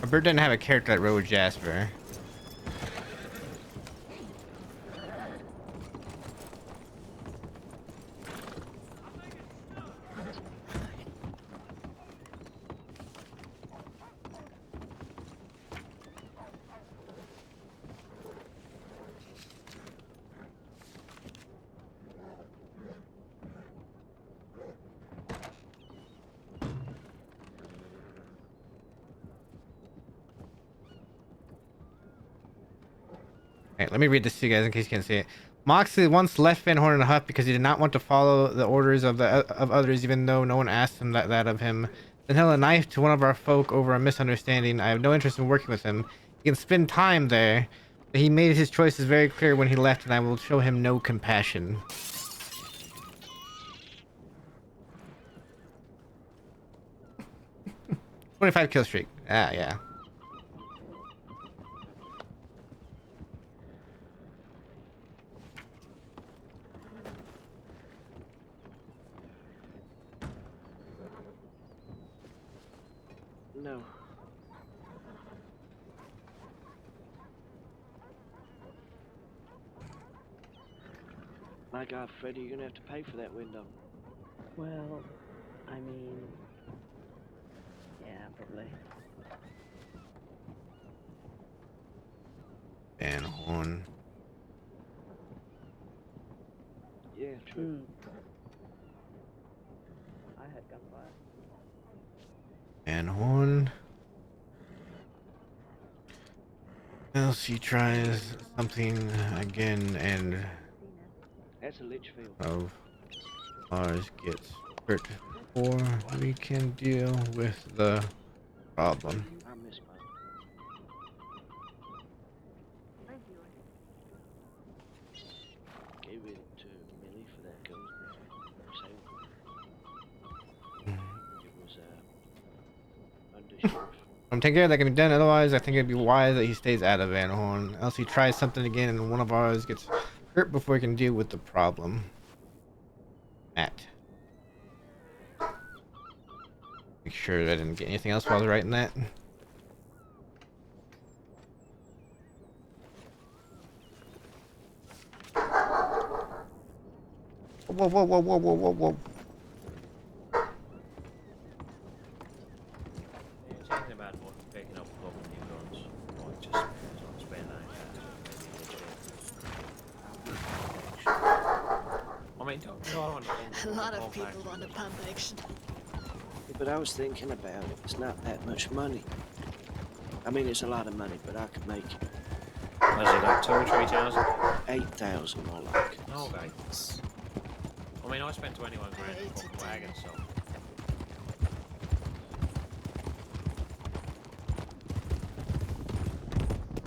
Or Bert didn't have a character that rode with Jasper. Alright, let me read this to you guys in case you can't see it. Moxley once left Van Horn in a huff because he did not want to follow the orders of others, even though no one asked him that of him. Then held a knife to one of our folk over a misunderstanding. I have no interest in working with him. He can spend time there, but he made his choices very clear when he left, and I will show him no compassion. "25 kill streak." Ah, yeah. No. My God, Freddy, you're gonna have to pay for that window. Well, I mean, yeah, probably. Van Horn. Yeah, true. I had gunfire. Van Horn. Elsie tries something again, and That's a Litchfield. of ours gets hurt before we can deal with the problem. I miss mine. Gave it to Millie for that ghost. It was undersheriff. I'm taking care of that can be done. Otherwise, I think it'd be wise that he stays out of Van Horn. Else he tries something again, and one of ours gets hurt before he can deal with the problem. Matt. Make sure I didn't get anything else while I was writing that. Whoa, whoa, whoa, whoa, whoa, whoa, whoa. thinking about picking up a couple of new guns. Or just spend I mean, don't want A lot of people want to pump action. Yeah, but I was thinking about it. It's not that much money. I mean, it's a lot of money, but I could make it. Was it like 2 or 3,000? 8,000 more like. Okay. I mean, I spent 21 grand on a fucking wagon, so.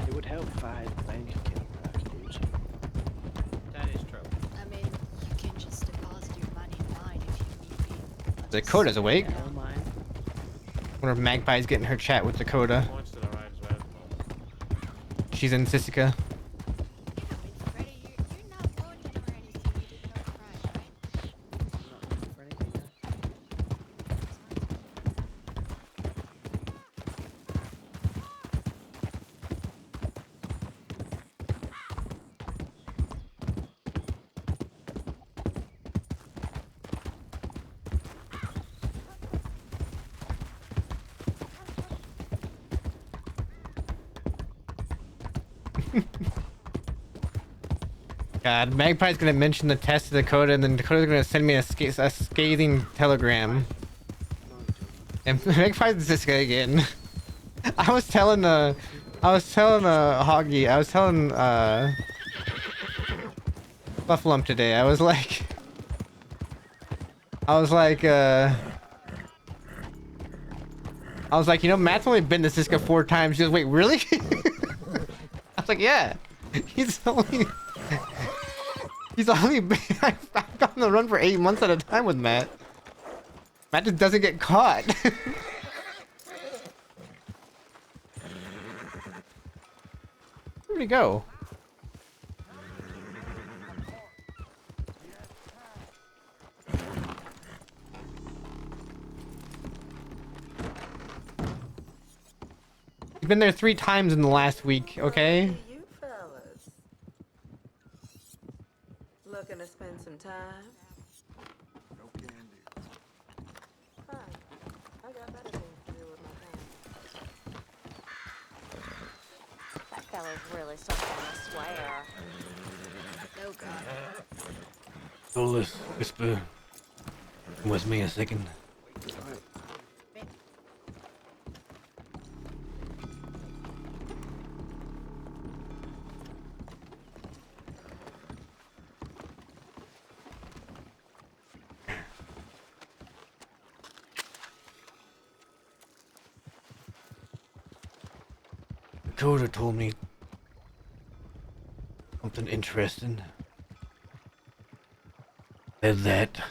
It would help if I had a bank account where I could use it. That is true. I mean, you can just deposit your money in mine if you need me. Dakota's awake. Oh my. Wonder if Magpie's getting her chat with Dakota. Mine's still alright as well. She's in Sissica. Freddy, you're not wounded or anything. You did no crime, right? Not for anything, no. God, Magpie's gonna mention the test to Dakota, and then Dakota's gonna send me a scathing telegram. And Magpie's just gonna again. I was telling Hoggy, I was telling Buffalump today. I was like, you know, Matt's only been to Cisco 4 times. She goes, wait, really? I was like, yeah. He's only been, I've gone on the run for 8 months at a time with Matt. Matt just doesn't get caught. Where'd he go? He's been there 3 times in the last week, okay? You fellas looking to spend some time? No can do. Fine. I got better things to do with my time. That fella's really something, I swear. Oh god. Solus, whisper. Come with me a second. Dakota told me something interesting. Said that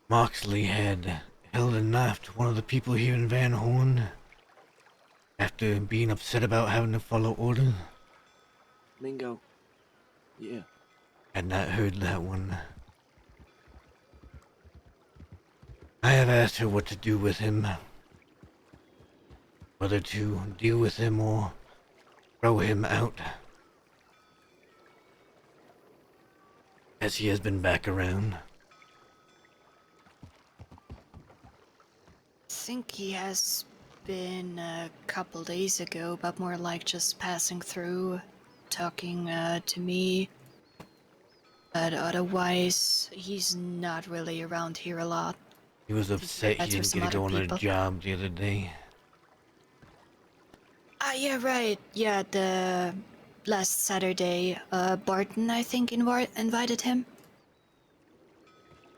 Moxley had held a knife to one of the people here in Van Horn after being upset about having to follow orders. Mingo. Yeah. Had not heard that one. I have asked her what to do with him. Whether to deal with him or throw him out. As he has been back around. I think he has been a couple days ago, but more like just passing through, talking to me. But otherwise, he's not really around here a lot. He was upset That's he for didn't some get to go other on a people. job the other day. Ah, yeah, right. Yeah, the last Saturday, Barton, I think, invited him.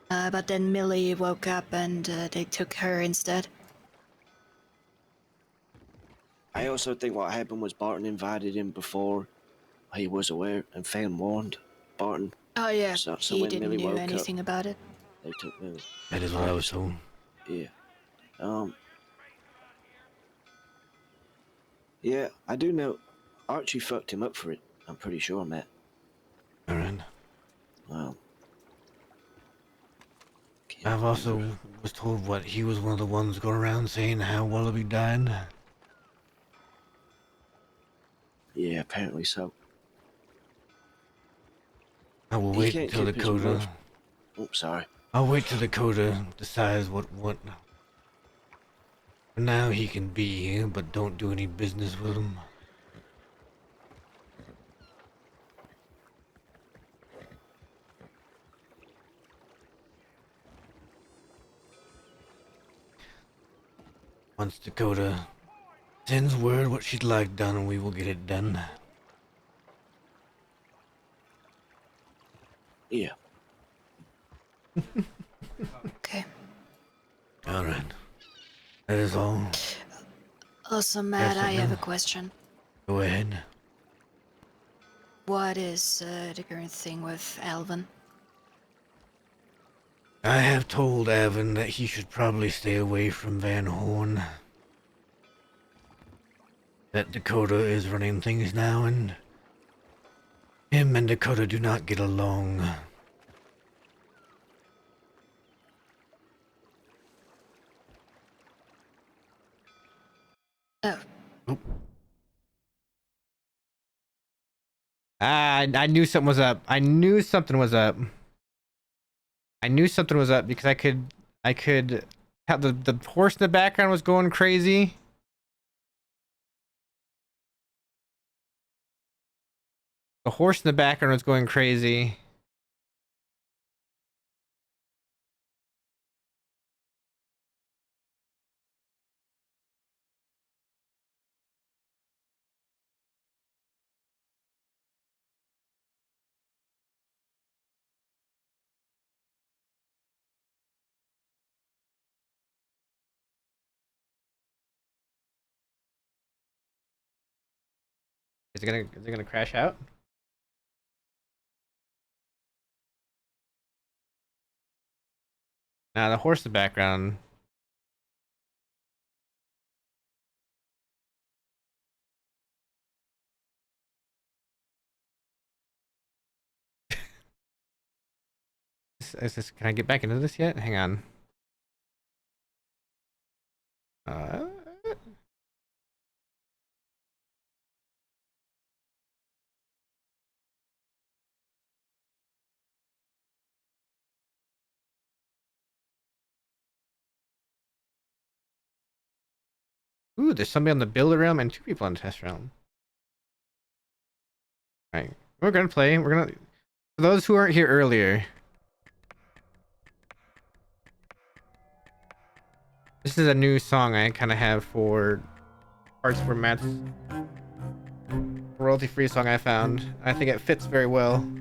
But then Millie woke up and they took her instead. I also think what happened was Barton invited him before he was aware and Fan warned Barton. Oh, yeah. So He when didn't Millie know woke anything up, about it. they took Millie. That is what I was told. Yeah. Yeah, I do know Archie fucked him up for it. I'm pretty sure, Matt. Alright. Wow. I've also was told what he was one of the ones going around saying how Wallaby died. Yeah, apparently so. I will He wait can't until keep his Dakota. emotion- Oh, sorry. I'll wait till Dakota decides what. For now, he can be here, but don't do any business with him. Once Dakota sends word what she'd like done, we will get it done. Yeah. Okay. Alright. That is all. Also, Matt, Yes, I have a no. question. Go ahead. What is the current thing with Alvin? I have told Avon that he should probably stay away from Van Horn. That Dakota is running things now, and him and Dakota do not get along. Oh. I knew something was up. I knew something was up. I knew something was up because I could have the horse in the background was going crazy. The horse in the background was going crazy. Is it gonna crash out? Nah, the horse in the background. Can I get back into this yet? Hang on. Uh, Ooh, there's somebody on the builder realm and 2 people on the test realm. Alright, we're gonna play. We're gonna. For those who weren't here earlier, this is a new song I kind of have for parts where Matt's royalty-free song I found. I think it fits very well.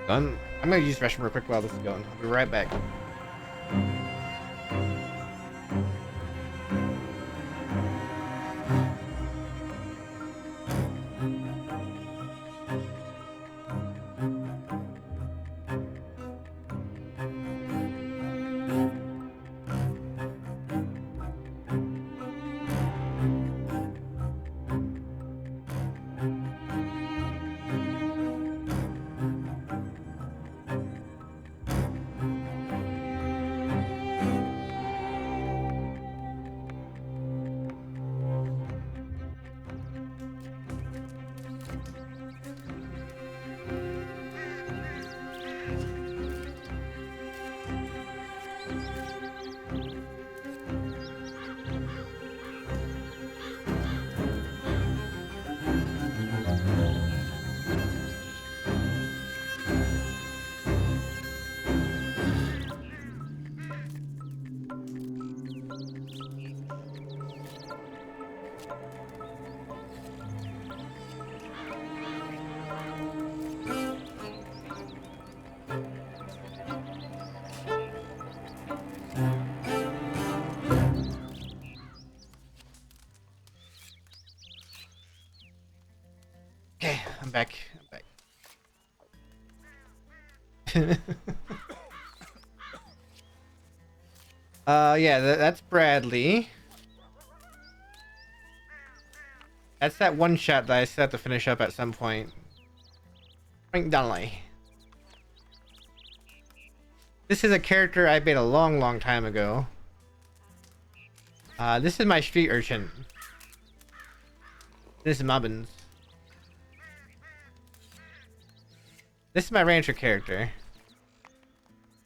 Done. I'm gonna use restroom real quick while this is going. I'll be right back. Okay, I'm back. Yeah, that's Bradley. That's that one shot that I still have to finish up at some point. Frank Donnelly. This is a character I made a long time ago. This is my street urchin. This is Mubbins. This is my rancher character.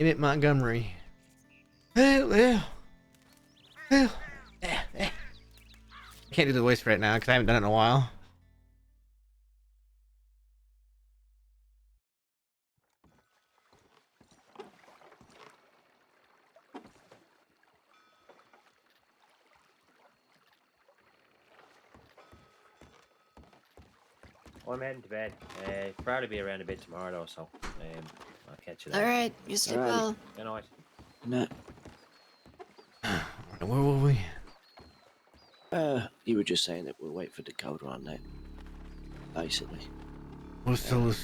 Emmett Montgomery. I can't do the voice right now because I haven't done it in a while. I'm heading to bed. Probably be around a bit tomorrow though, so I'll catch you there. Alright, you sleep well. Good night. No. Where were we? You were just saying that we'll wait for Dakota on that. Basically. What's was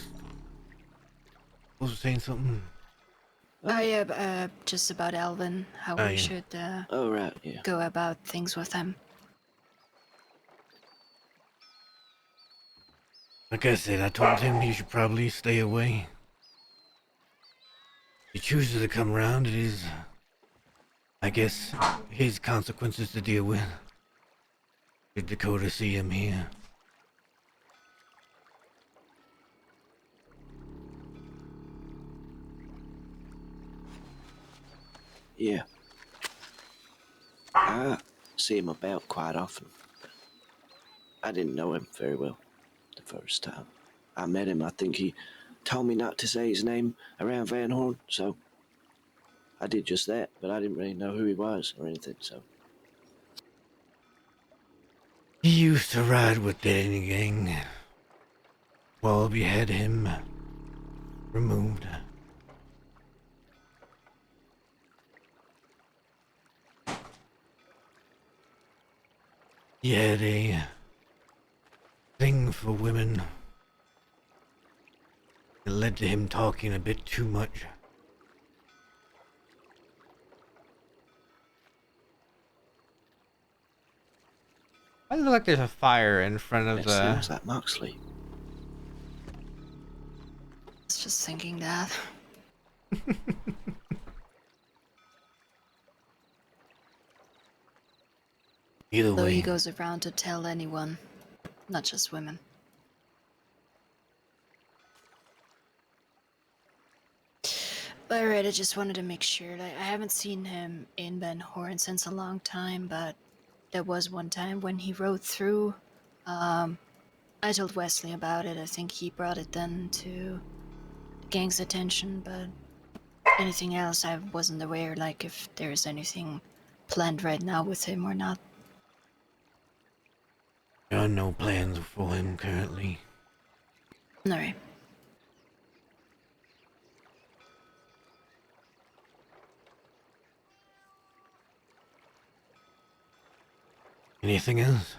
saying something? Oh yeah, just about Alvin, how we yeah. should Oh right, yeah. go about things with him. Like I said, I told him he should probably stay away. If he chooses to come around, it is I guess his consequences to deal with. Did Dakota see him here? Yeah. I see him about quite often. I didn't know him very well the first time I met him. I think he told me not to say his name around Van Horn, so I did just that, but I didn't really know who he was or anything, so. He used to ride with Danny Gang. Wallaby had him removed. He had a thing for women. It led to him talking a bit too much. Why does it look like there's a fire in front of It the... sounds like Moxley. I was just thinking that. Either Though he way, goes around to tell anyone, not just women. Alright, I just wanted to make sure. Like, I haven't seen him in Van Horn since a long time, but there was one time when he rode through. I told Wesley about it. I think he brought it then to the gang's attention, but anything else I wasn't aware, like if there's anything planned right now with him or not. there are no plans for him currently. Alright. Anything else?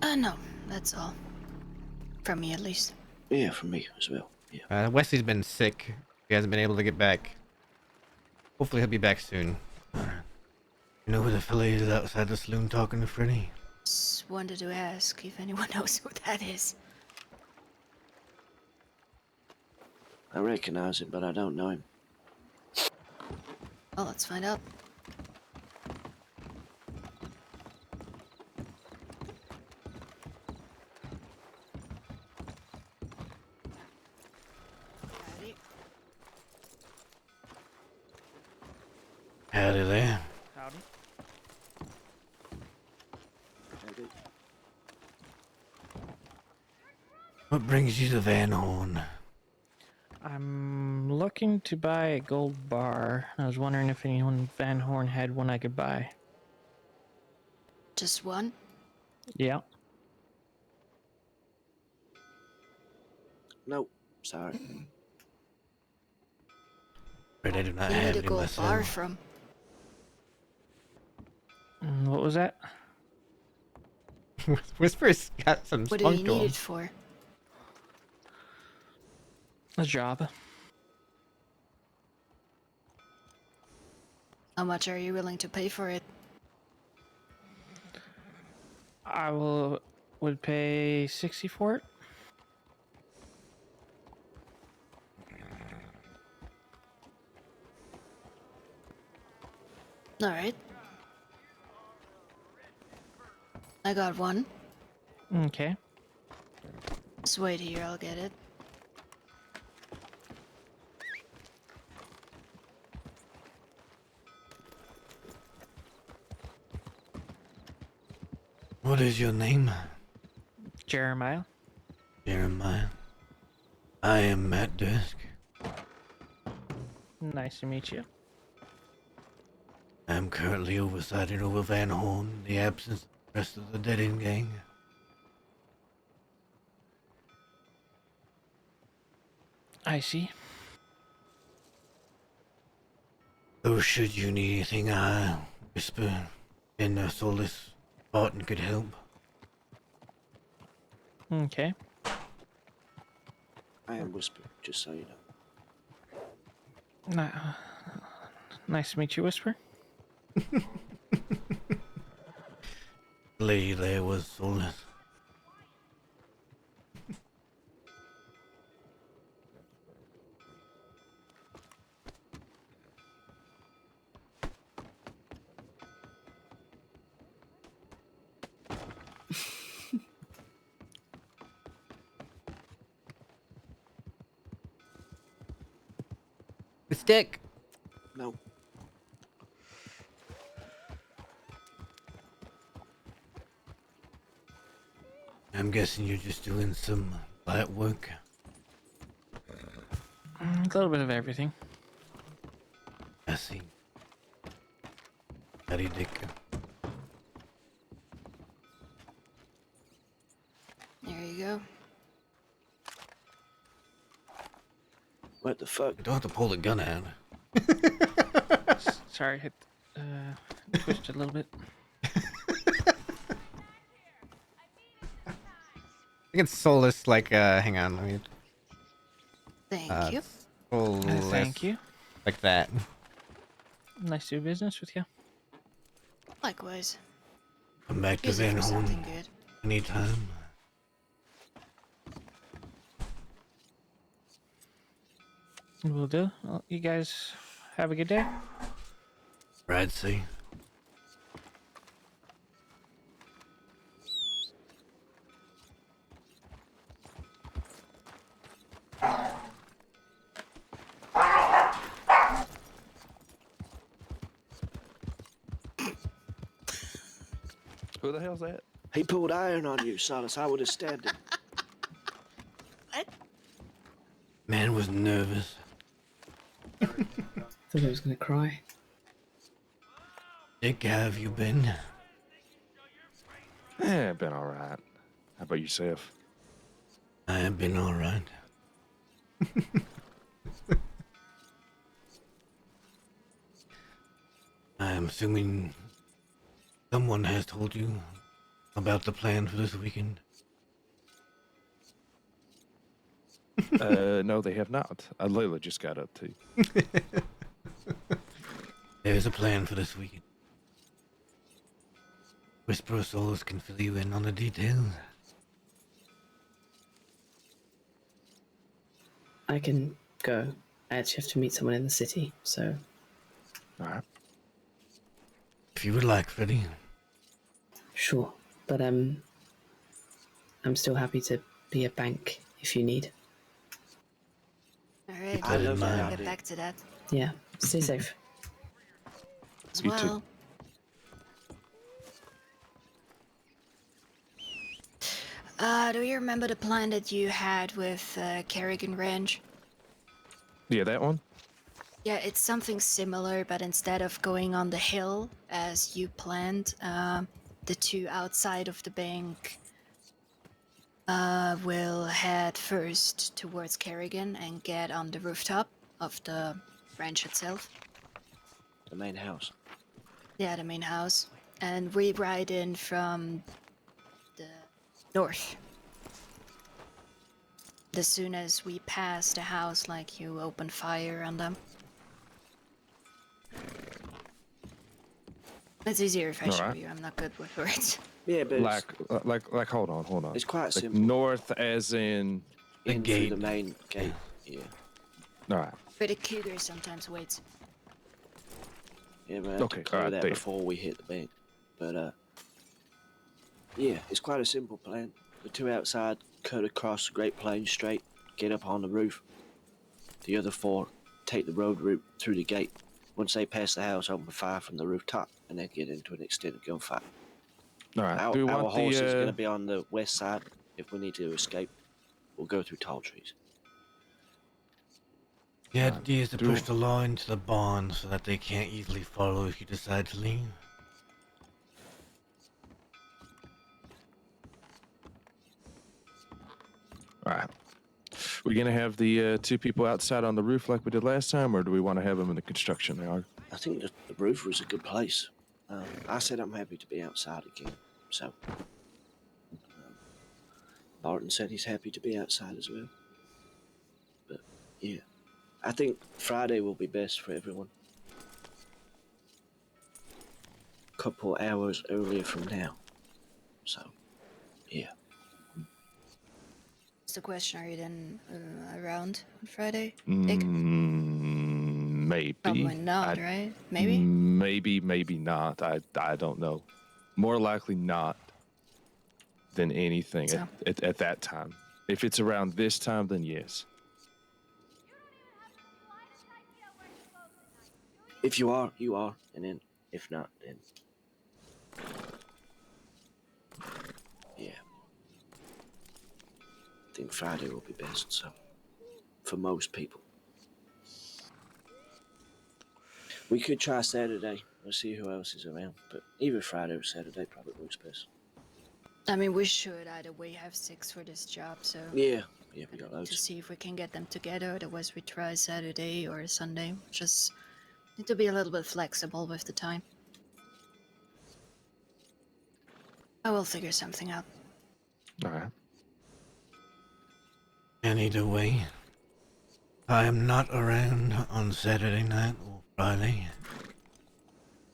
No, that's all. From me, at least. Yeah, from me as well. Yeah. Wesley's been sick. He hasn't been able to get back. Hopefully he'll be back soon. You know who the fella is outside the saloon talking to Freddy? Just wanted to ask if anyone knows who that is. I recognize him, but I don't know him. Well, let's find out. Howdy there. Howdy. What brings you to Van Horn? I'm looking to buy a gold bar. I was wondering if anyone in Van Horn had one I could buy. Just one? Yeah. Nope, sorry. Afraid I do not You have need a any gold myself. bar from. What was that? Whisper's got some What do spunk you to need him. it for? A job. How much are you willing to pay for it? I would pay 60 for it. Alright. I got one. Okay. Just wait here, I'll get it. What is your name? Jeremiah. Jeremiah. I am Matt Dusk. Nice to meet you. I am currently oversiding over Van Horn in the absence of the rest of the Dead End Gang. I see. So should you need anything, I whisper in the Solus Barton could help. Okay. I am Whisper, just so you know. Nice to meet you, Whisper. The lady there was Solus. The stick. No. I'm guessing you're just doing some light work. A little bit of everything. I see. Howdy, Dick. There you go. What the fuck? You don't have to pull the gun out. Sorry, hit twisted a little bit. I think it's soulless, like, hang on, let me... Thank you. Soulless, Thank you. like that. Nice to do business with you. Likewise. Come back to Use it Van for Horn something good. anytime. Will do. Well, you guys have a good day. Right, see. Who the hell's that? He pulled iron on you, Silas. I would have stabbed him. Man was nervous. Thought I was gonna cry. Dick, how have you been? Been all right. How about yourself? I have been alright. I'm assuming someone has told you about the plan for this weekend. No, they have not. Layla just got up too. There's a plan for this weekend. Whisper of Souls can fill you in on the details. I can go. I actually have to meet someone in the city, so. Alright. If you would like, Freddy. Sure. But I'm still happy to be a bank if you need. Alright, I love we'll that get idea. back to that Yeah. Stay safe. as You well. too. Do you remember the plan that you had with Kerrigan Ranch? Yeah, that one? Yeah, it's something similar, but instead of going on the hill as you planned, the two outside of the bank will head first towards Kerrigan and get on the rooftop of the ranch itself. The main house. Yeah, the main house. And we ride in from the north. As soon as we pass the house, like, you open fire on them. It's easier if I show Alright. you. I'm not good with words. Yeah, but Like, hold on. it's quite Like simple. north as in... The In gate. through the main gate. Yeah. Alright. But the cougar sometimes waits. Yeah, we have Okay, to clear alright, that there. before we hit the bank. But yeah, it's quite a simple plan. The two outside cut across the Great Plains straight, get up on the roof. The other four take the road route through the gate. Once they pass the house, open fire from the rooftop, and then get into an extended gunfight. Alright. Our, Do we our want horse is going to the... be on the west side. If we need to escape, we'll go through tall trees. The idea is to do- push the law into the barn so that they can't easily follow if you decide to leave. Alright. We gonna have the two people outside on the roof like we did last time, or do we want to have them in the construction yard? I think the roof was a good place. I said I'm happy to be outside again, so Barton said he's happy to be outside as well. But yeah, I think Friday will be best for everyone. Couple hours earlier from now, so yeah. What's the question? Are you then around on Friday? Dick? Maybe. Probably not, right? Maybe? Maybe not. I don't know. More likely not than anything So? at that time. If it's around this time, then yes. If you are, you are, and then if not, then yeah. I think Friday will be best. So for most people, we could try Saturday. We'll see who else is around, but either Friday or Saturday probably works best. I mean, we should either way have 6 for this job, so... Yeah, we got to loads. see if we can get them together, otherwise we try Saturday or Sunday. Just need to be a little bit flexible with the time. I will figure something out. Alright. And either way, I am not around on Saturday night or Friday.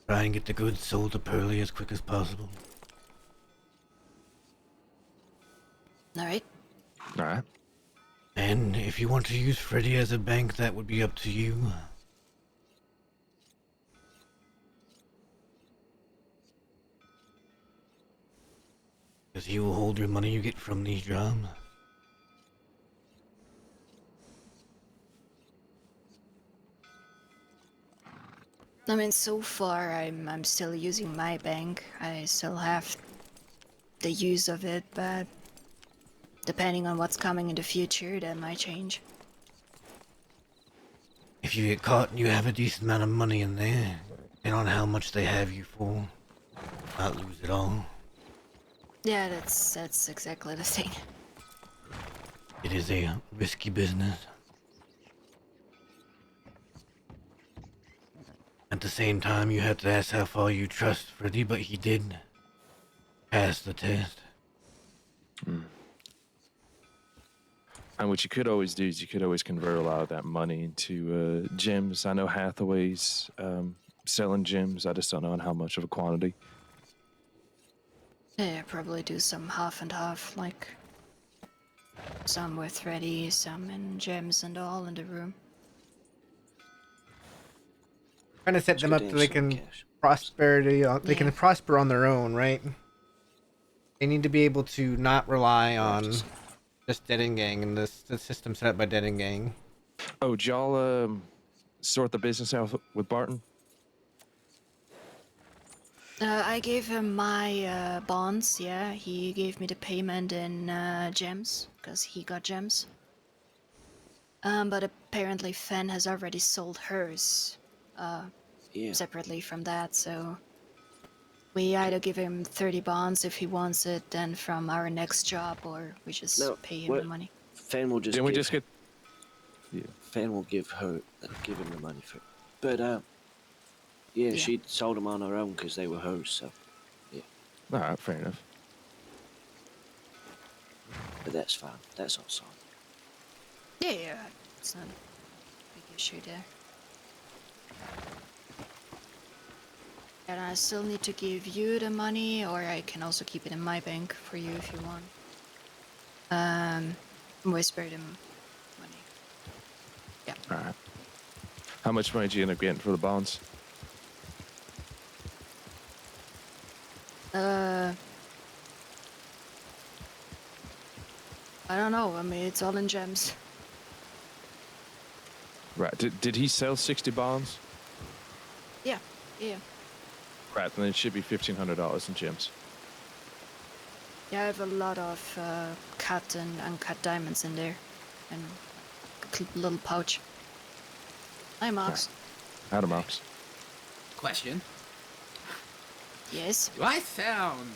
Try and get the goods sold to Pearly as quick as possible. Alright. Alright. And if you want to use Freddy as a bank, that would be up to you. Because he will hold your money you get from these jobs. I mean, so far I'm still using my bank. I still have the use of it, but depending on what's coming in the future, that might change. If you get caught and you have a decent amount of money in there, and on how much they have you for, not lose it all. Yeah, that's exactly the thing. It is a risky business. At the same time, you have to ask how far you trust Freddy, but he did pass the test. And what you could always do is you could always convert a lot of that money into gems. I know Hathaway's selling gems. I just don't know in how much of a quantity. Yeah, probably do some half and half, like some with ready, some in gems and all in the room. Trying to set them up so they can they can prosper on their own, right? They need to be able to not rely on just Dead End Gang and the system set up by Dead End Gang. Oh, did y'all sort the business out with Barton? I gave him my bonds, yeah. He gave me the payment in gems, because he got gems. But apparently Fen has already sold hers separately from that, so we either give him 30 bonds if he wants it, then from our next job, or we just pay him the money. Fen will just. Didn't we just get? Yeah. Fen will give him the money for it. But yeah, she sold them on her own because they were hers. So yeah. All right, fair enough. But that's fine. That's all solid. Yeah, it's not a big issue there. And I still need to give you the money, or I can also keep it in my bank for you if you want. Whisper them money. Yeah. All right. How much money did you end up getting for the bonds? I don't know. I mean, it's all in gems. Right. Did he sell 60 bonds? Yeah. Right. Then it should be $1,500 in gems. Yeah, I have a lot of cut and uncut diamonds in there, and a little pouch. Hi, Mox. Out of Mox. Question. Yes? Do I sound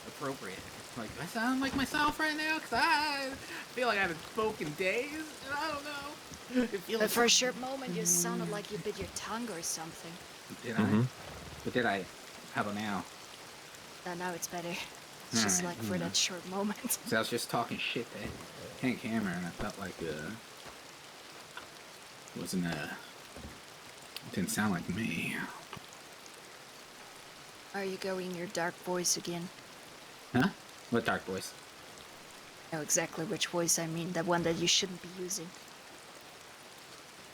appropriate? Like, do I sound like myself right now? Because I feel like I haven't spoken days, and I don't know. It feels But for a short moment, you sounded like you bit your tongue or something. Did I? But did I? How about now? Now it's better. It's just like for that short moment. So I was just talking shit to Hank Hammer, and I felt like wasn't didn't sound like me. Are you going your dark voice again? Huh? What dark voice? I know exactly which voice I mean. The one that you shouldn't be using.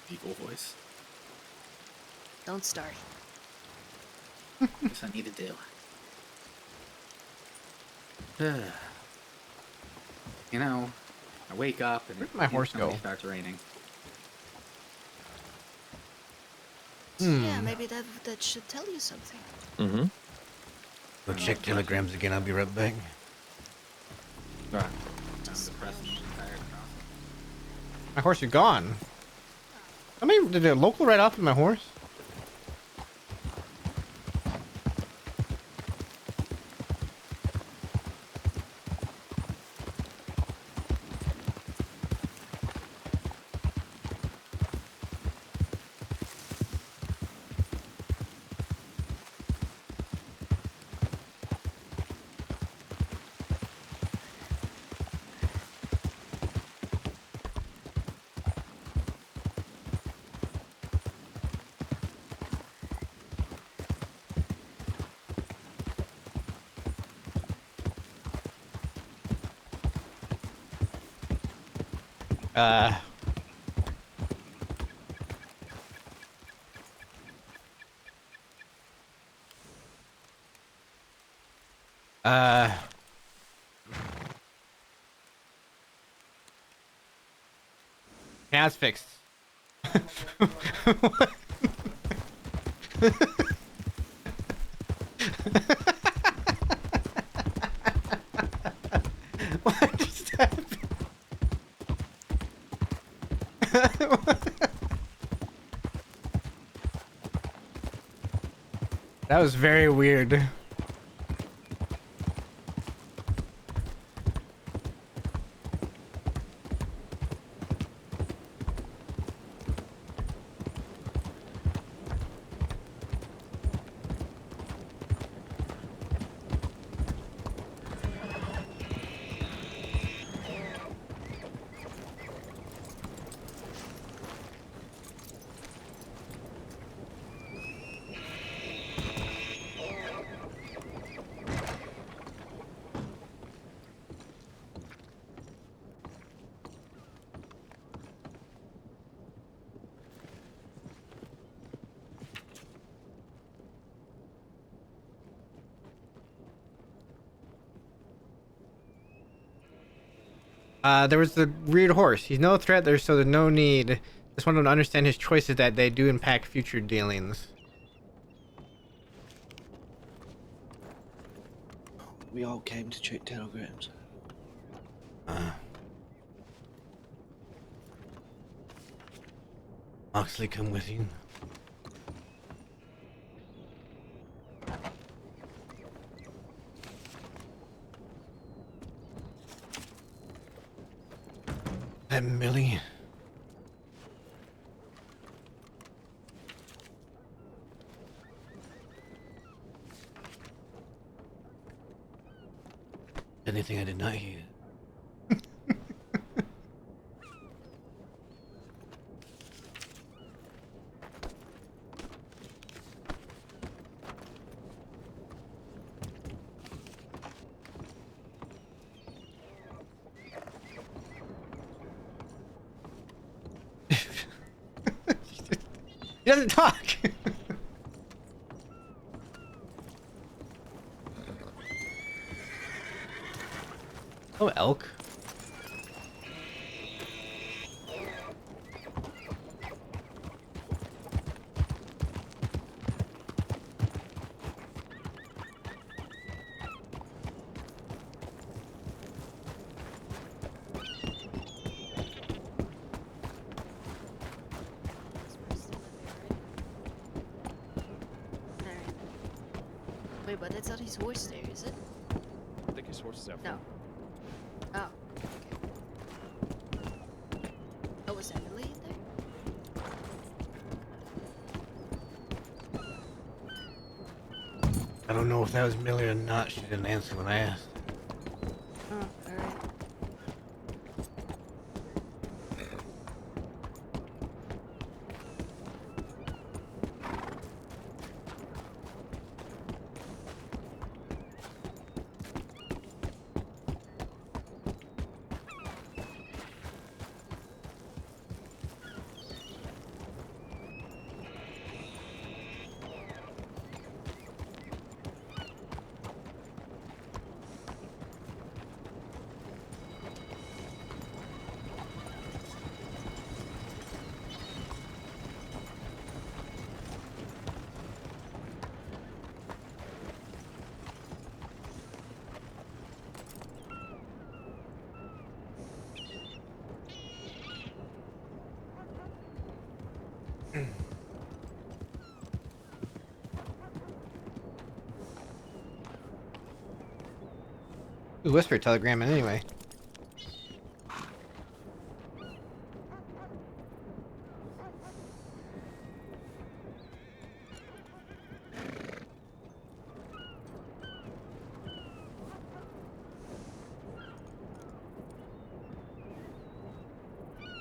Evil voice. Don't start. Guess I need to do. You know, I wake up and Where'd my horse go? Starts raining. Yeah, maybe that should tell you something. Mm-hmm. Go check telegrams again. I'll be right back. Time to press the entire crossing. My horse is gone. Did a local ride off with my horse? Uh, now it's fixed. What just happened? That was very weird. There was the weird horse. He's no threat there, so there's no need. Just wanted to understand his choices that they do impact future dealings. We all came to check telegrams. Oxley, come with you. That Millie. Anything I did not hear. He doesn't talk. Oh, elk. Wait, but that's not his horse there, is it? I think his horse is out. No. Oh, okay. Oh, was Emily in there? I don't know if that was Millie or not. She didn't answer when I asked. Oh, alright. Ooh, Whisper telegram anyway.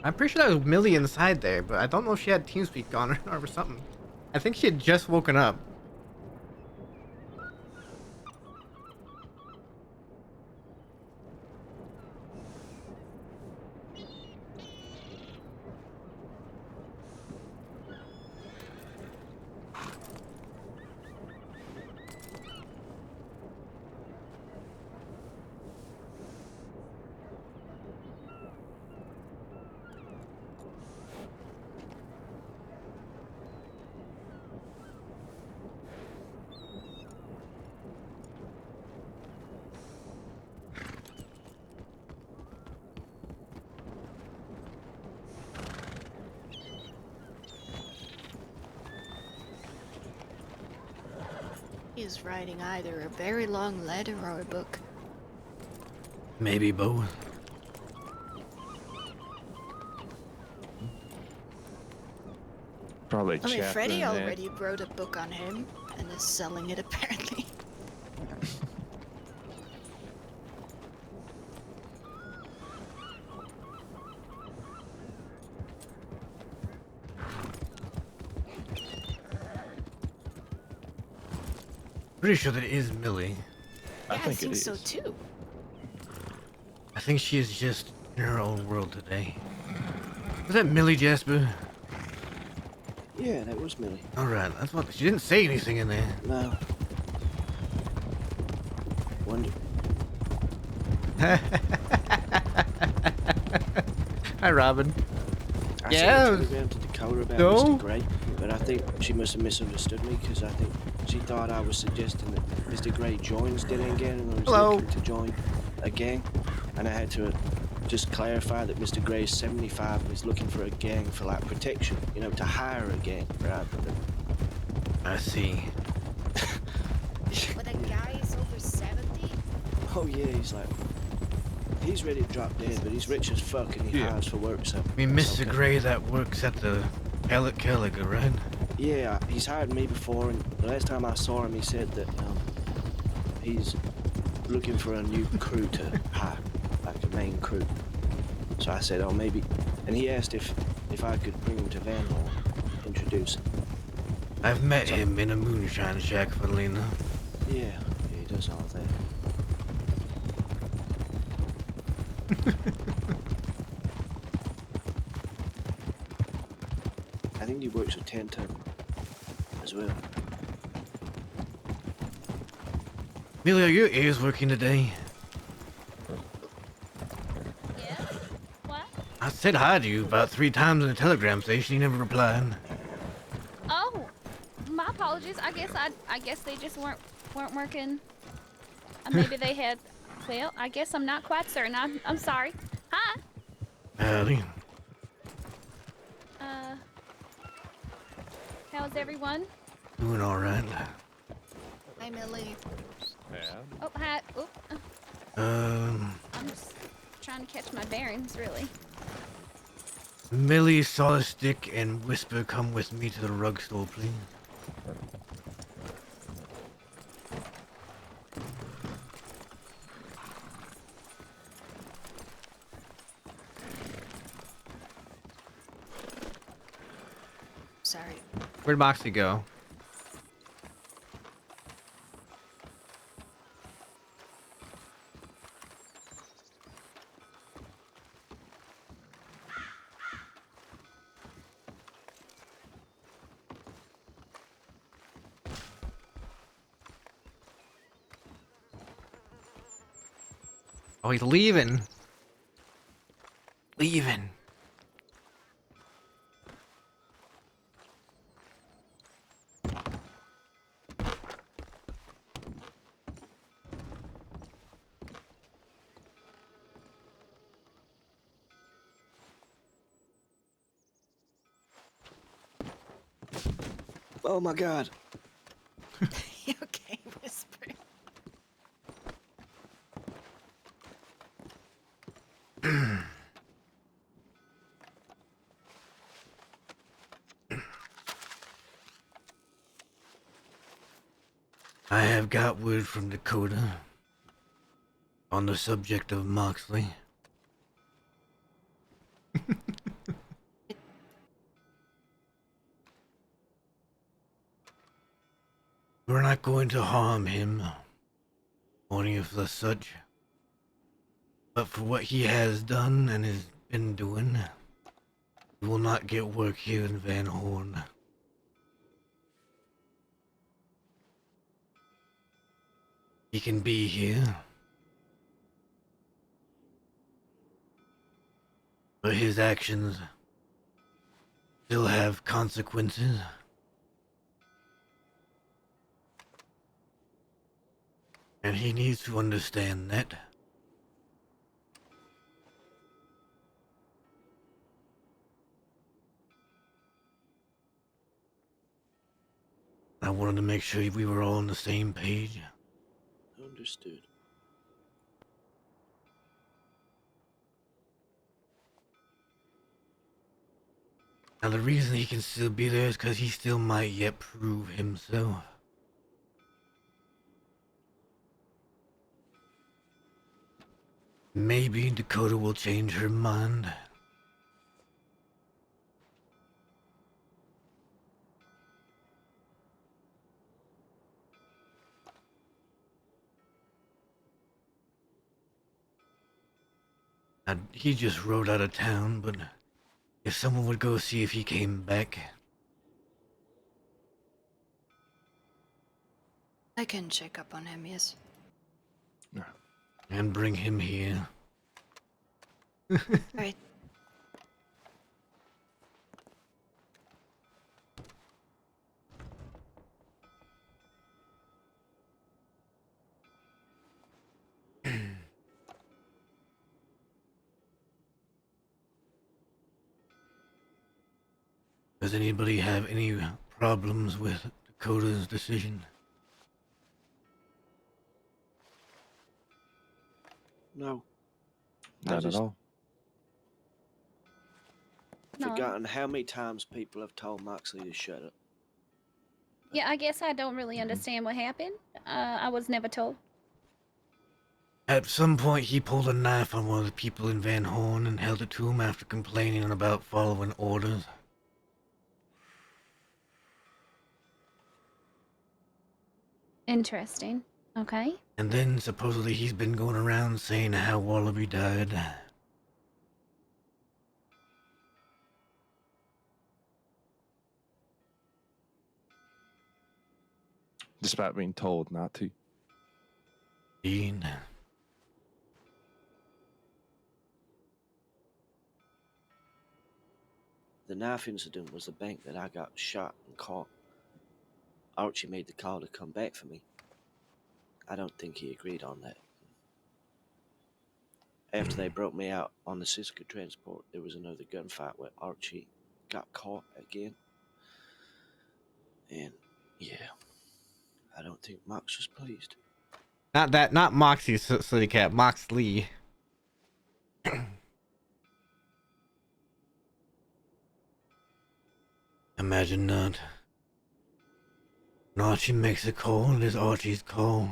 I'm pretty sure that was Millie inside there, but I don't know if she had TeamSpeak on her or something. I think she had just woken up. He's writing either a very long letter or a book. Maybe both. Probably I mean, chapter Freddy in that. already wrote a book on him and is selling it apparently. Pretty sure that it is Millie. I think so too. I think she is just in her own world today. Was that Millie, Jasper? Yeah, that was Millie. Alright, that's what. She didn't say anything in there. No. Wonder. Hi, Robin. I sent a telegram to Dakota about Mr. Gray, but I think she must have misunderstood me because I think she thought I was suggesting that Mr. Gray joins Dead End Gang and was looking to join a gang, and I had to just clarify that Mr. Gray is 75 and is looking for a gang for like protection, you know, to hire a gang rather than. I see. But a guy is over 70? Oh yeah, he's ready to drop dead, but he's rich as fuck and he hires for work, so. I mean, Mr. Gray that works at the Kelliger, right? Yeah, he's hired me before, and the last time I saw him, he said that he's looking for a new crew to hire, like a main crew. So I said, oh, maybe, and he asked if I could bring him to Van Horn, introduce him. I've met him in a moonshine shack, funnily enough. Yeah, he does all that. I think he works with Tanta as well. Millie, are your ears working today? Yes? What? I said hi to you about 3 times in the telegram station. You never replied. Oh, my apologies. I guess they just weren't working. Maybe they had. Well, I guess I'm not quite certain. I'm sorry. Hi. Howdy. How's everyone? Doing all right. Hi, Millie. Oh, hi. Oop. I'm just trying to catch my bearings, really. Millie, Solid Stick, and Whisper, come with me to the rug store, please. Sorry. Where'd Moxie go? Oh, he's leaving. Leaving. Oh my god. Okay, Whisper. I have got word from Dakota on the subject of Moxley. We're not going to harm him, only of the such. But for what he has done and has been doing, he will not get work here in Van Horn. He can be here, but his actions still have consequences. And he needs to understand that. I wanted to make sure we were all on the same page. Understood. Now the reason he can still be there is because he still might yet prove himself. Maybe Dakota will change her mind. Now, he just rode out of town, but if someone would go see if he came back. I can check up on him, yes. And bring him here. Right. Does anybody have any problems with Dakota's decision? No. Not at all. No. Forgotten how many times people have told Moxley to shut up. Yeah, I guess I don't really understand what happened. I was never told. At some point, he pulled a knife on one of the people in Van Horn and held it to him after complaining about following orders. Interesting. Okay. And then, supposedly, he's been going around saying how Wallaby died. Despite being told not to. Dean. The knife incident was the bank that I got shot and caught. Archie made the call to come back for me. I don't think he agreed on that. After they broke me out on the Siska transport, there was another gunfight where Archie got caught again. And, yeah, I don't think Mox was pleased. Not Moxie, Silly Cat, Moxley. Imagine not. When Archie makes a call, it is Archie's call.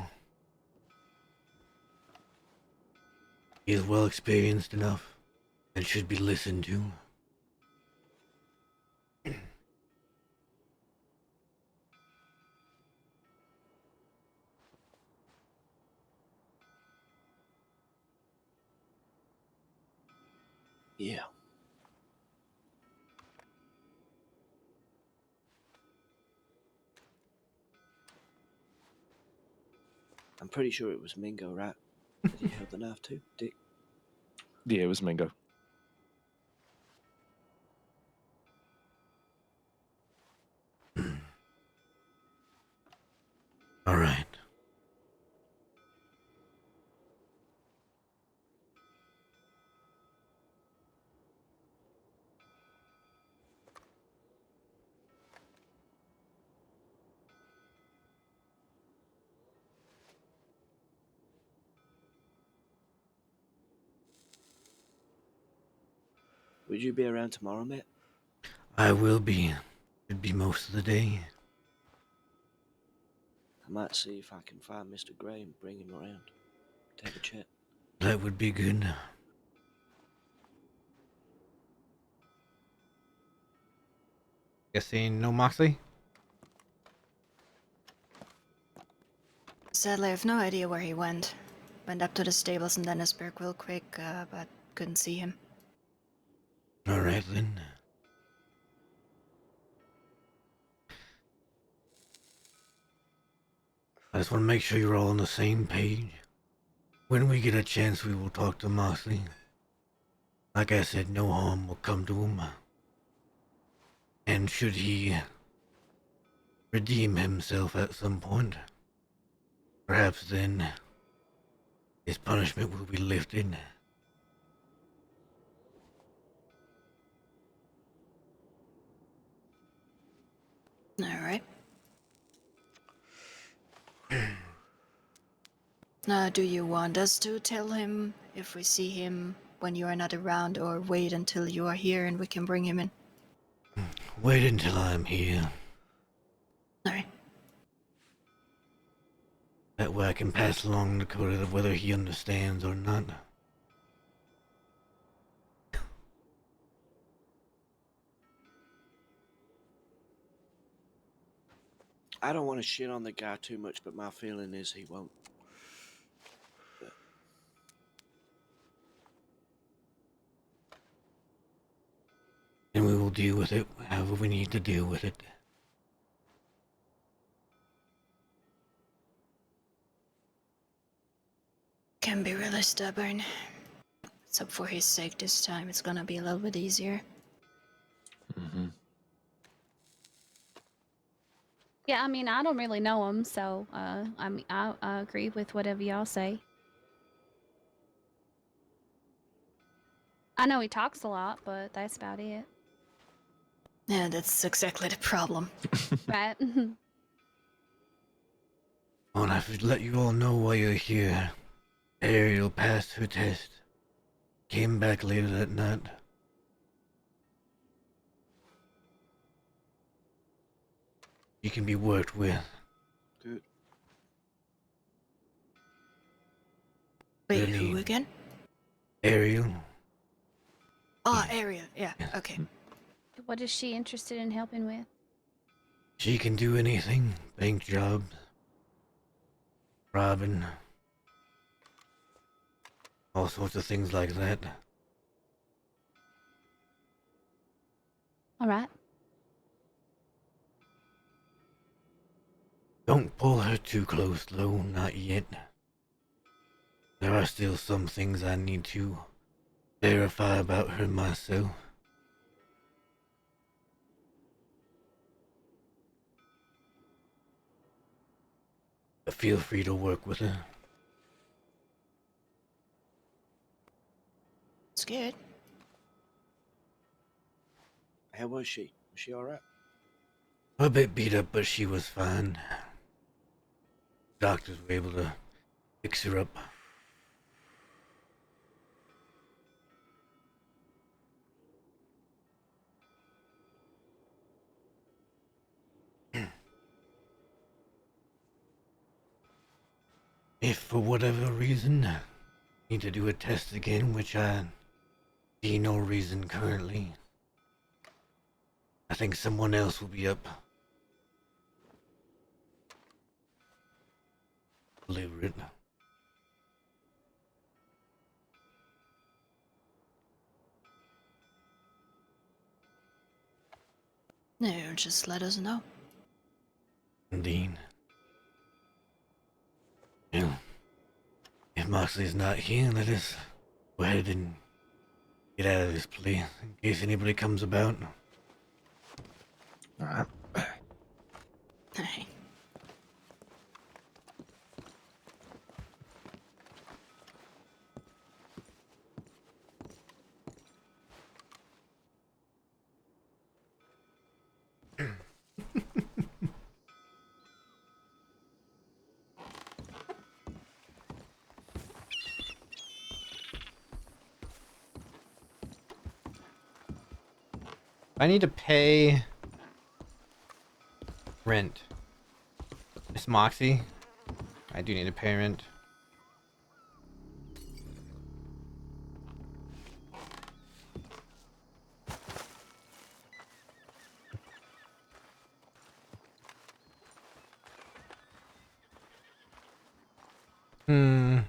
He is well experienced enough and should be listened to. Yeah. I'm pretty sure it was Mingo, right? That he held the knife too, Dick? Yeah, it was Mingo. All right. Would you be around tomorrow, Matt? I will be. Should be most of the day. I might see if I can find Mr. Gray and bring him around. Take a chat. That would be good. Guessing no Moxley? Sadly, I have no idea where he went. Went up to the stables in Dennisburg real quick, but couldn't see him. Alright then. I just want to make sure you're all on the same page. When we get a chance, we will talk to Moxley. Like I said, no harm will come to him. And should he redeem himself at some point, perhaps then his punishment will be lifted. Alright. Do you want us to tell him if we see him when you are not around, or wait until you are here and we can bring him in? Wait until I'm here. Alright. That way I can pass along to Dakota whether he understands or not. I don't want to shit on the guy too much, but my feeling is he won't. And we will deal with it however we need to deal with it. Can be really stubborn. So for his sake this time, it's gonna be a little bit easier. Mm-hmm. Yeah, I mean, I don't really know him, so I mean, I agree with whatever y'all say. I know he talks a lot, but that's about it. Yeah, that's exactly the problem. Right? I'll have to let you all know while you're here. Ariel passed her test. Came back later that night. She can be worked with. Good. Wait, who again? Ariel. Oh, Ariel. Yeah, okay. What is she interested in helping with? She can do anything. Bank jobs. Robbing. All sorts of things like that. All right. Don't pull her too close, though, not yet. There are still some things I need to verify about her myself. But feel free to work with her. Scared? How was she? Was she alright? A bit beat up, but she was fine. Doctors were able to fix her up. If for whatever reason need to do a test again, which I see no reason currently, I think someone else will be up. Deliver it. No, just let us know. Indeed. Well, if Moxley's not here, let us go ahead and get out of this place in case anybody comes about. Alright. Hey. I need to pay rent. Miss Moxie, I do need a parent. Hmm.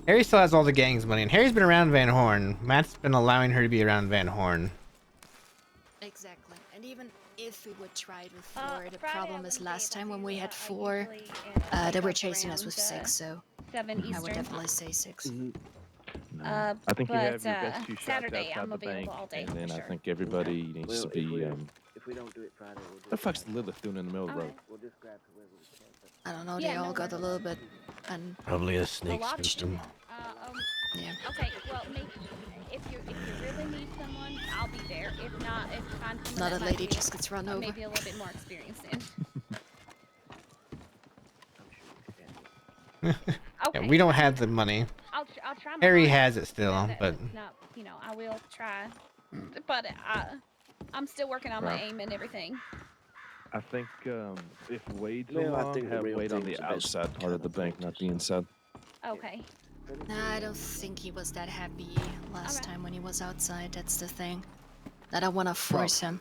Harry still has all the gang's money, and Harry's been around Van Horn. Matt's been allowing her to be around Van Horn. Exactly. And even if we would try it with 4, the problem is last time when we had 4, they were chasing us with 6, so 7 I would Eastern. definitely say 6. I think you have your but, best 2 shots Saturday, outside I'm the bank, available all day, and then for I sure. think everybody needs to be. If we don't do it Friday, we'll do The fuck's Lilith doing in the middle of the road? We'll just grab whoever we can. I don't know, they all got a little bit Probably a snake lodged. spooked him. Yeah. Okay, well, maybe if you really need someone, I'll be there. If not, if you find someone Not that a might lady be just gets run over. maybe a little bit more experienced in. Yeah, we don't have the money. I'll try. Harry my has it still, hardest. but Not, I will try. But I'm still working on my Right. aim and everything. I think if Wade's Well, I along, think the have real Wade on thing the is the best outside part of the bank, not the inside. Okay. Nah, I don't think he was that happy last time when he was outside. That's the thing. I don't want to force him.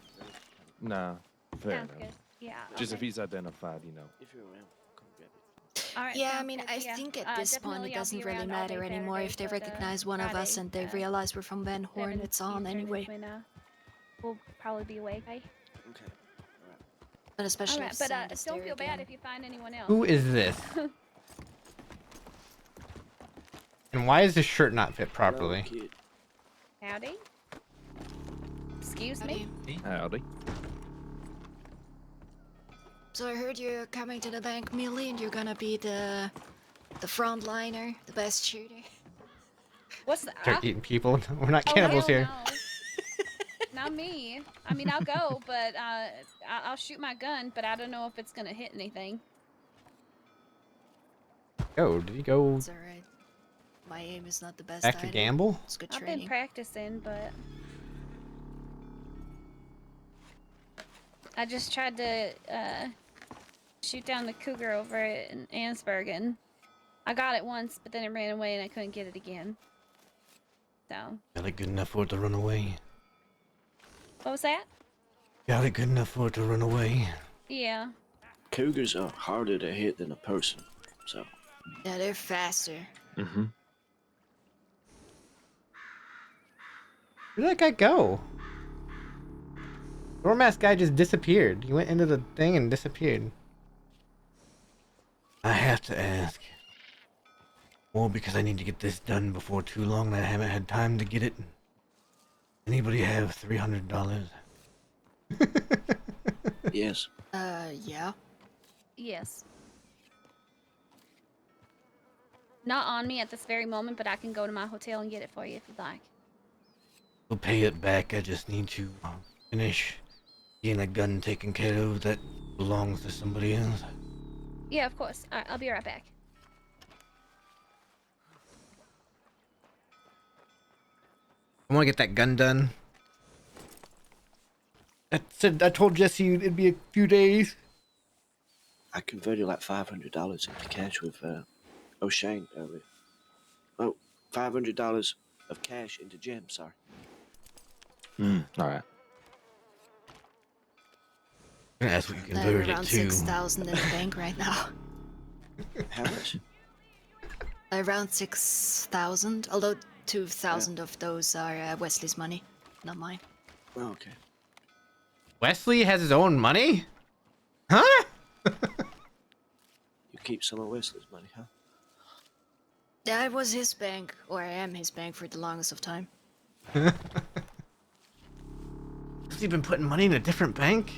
Nah, fair Sounds enough. good. Yeah. Just if okay. he's identified, If you're around, come grab it. All right, Yeah, I sounds mean, good. I Yeah. think at this point Definitely it I'll doesn't be really around all matter day anymore. Saturday, If they but, recognize one of us Friday, and they realize we're from Van Horn, 7 it's on Eastern is anyway. when, we'll probably be awake. Okay. Okay. But especially All right, if but Sand is don't there feel bad again. if you find anyone else. who is this? And why is this shirt not fit properly? Howdy. Excuse me. Howdy. So I heard you're coming to the bank, Millie, and you're gonna be the frontliner, the best shooter. What's the? Start eating people. We're not Oh, cannibals hell here. no. Not me. I mean, I'll go, but I'll shoot my gun, but I don't know if it's gonna hit anything. Oh, did he go It's alright. My aim is not the best. back to either. gamble? It's good I've training. been practicing, but I just tried to shoot down the cougar over in Ansbergen. I got it once, but then it ran away and I couldn't get it again. So. Got it good enough for it to run away. What was that? Got it good enough for it to run away. Yeah. Cougars are harder to hit than a person, so. Yeah, they're faster. Mm-hmm. Where'd that guy go? Dormouse guy just disappeared. He went into the thing and disappeared. I have to ask. Well, because I need to get this done before too long and I haven't had time to get it. Anybody have $300? Yes. Yeah. Yes. Not on me at this very moment, but I can go to my hotel and get it for you if you'd like. We'll pay it back. I just need to finish getting a gun taken care of that belongs to somebody else. Yeah, of course. All right, I'll be right back. I want to get that gun done. I told Jesse it'd be a few days. I converted like $500 into cash with O'Shane earlier. Oh, $500 of cash into Jim, sorry. All right. That's what you I have converted it around to. 6,000 in the bank right now. How much? Around 6,000, although 2,000 of those are Wesley's money, not mine. Oh, okay. Wesley has his own money? Huh? You keep some of Wesley's money, huh? That was his bank, or I am his bank for the longest of time. Has he been putting money in a different bank?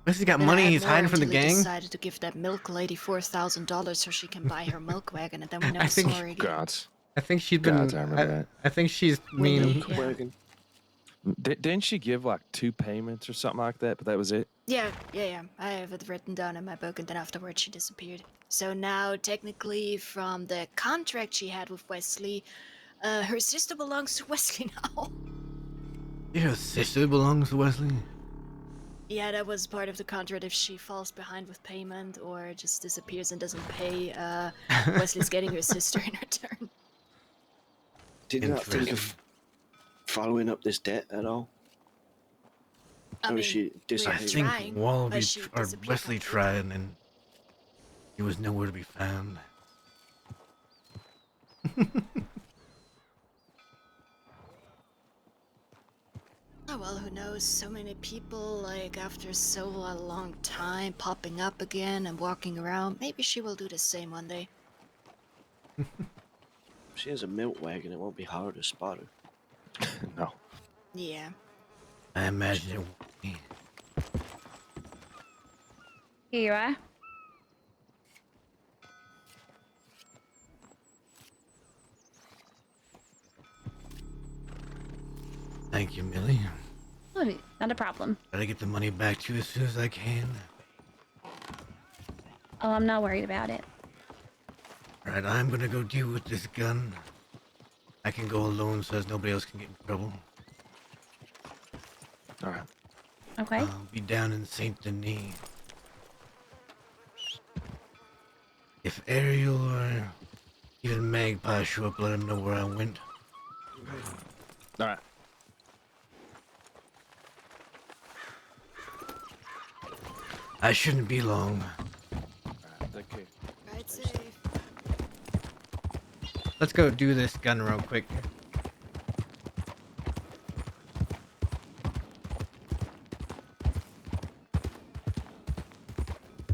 Wesley got And I money had he's more hiding from the until he gang? decided to give that milk lady $4,000 so she can buy her milk wagon, and then we never I think- saw her again. God. I think she's been. God, I remember that. I think she's mean. Milk wagon. Didn't she give like 2 payments or something like that? But that was it. Yeah. I have it written down in my book, and then afterwards she disappeared. So now, technically, from the contract she had with Wesley, her sister belongs to Wesley now. Your sister belongs to Wesley? Yeah, that was part of the contract. If she falls behind with payment or just disappears and doesn't pay, Wesley's getting her sister in return. Did you not think of following up this debt at all? I mean, she I disappeared? think Wesley tried, and he was nowhere to be found. Oh well, who knows? So many people, like, after so a long time, popping up again and walking around. Maybe she will do the same one day. She has a milk wagon. It won't be hard to spot her. No. Yeah. I imagine it won't be. Here you are. Thank you, Millie. Oh, not a problem. Gotta get the money back to you as soon as I can. Oh, I'm not worried about it. Alright, I'm gonna go deal with this gun. I can go alone so as nobody else can get in trouble. Alright. Okay. I'll be down in Saint Denis. If Ariel or even Magpie show up, let them know where I went. Alright. I shouldn't be long. Take care. Right safe. Let's go do this gun real quick.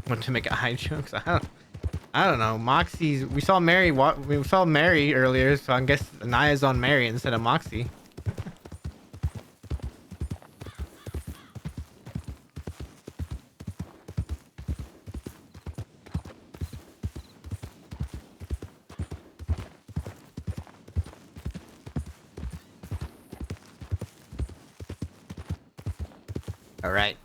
Want to make a high jokes? I don't know. Moxie's. We saw Mary. We saw Mary earlier, so I guess Naya's on Mary instead of Moxie. All right.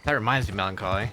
That reminds me of Melancholy.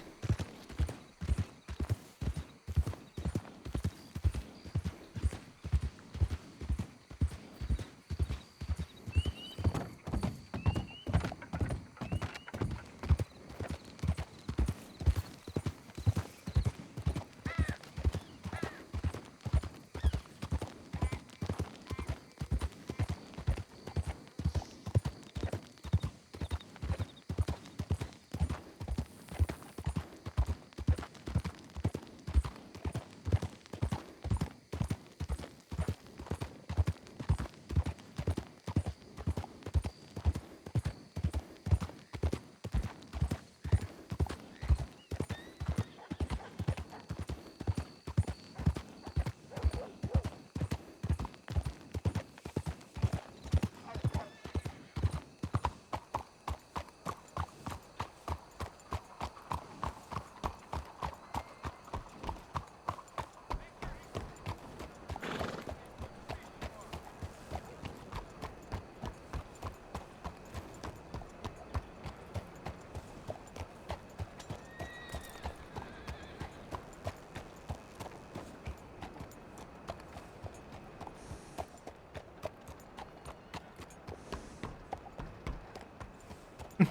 It's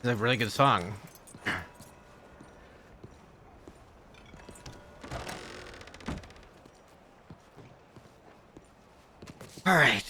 a really good song. All right.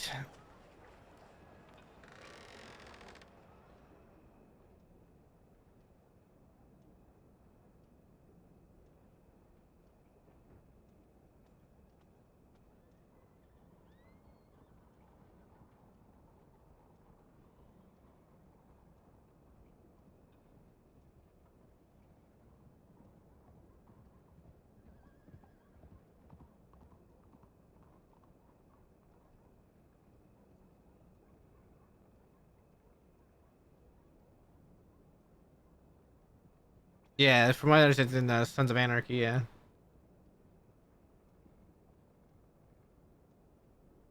Yeah, from what I understand, it's in Sons of Anarchy. Yeah.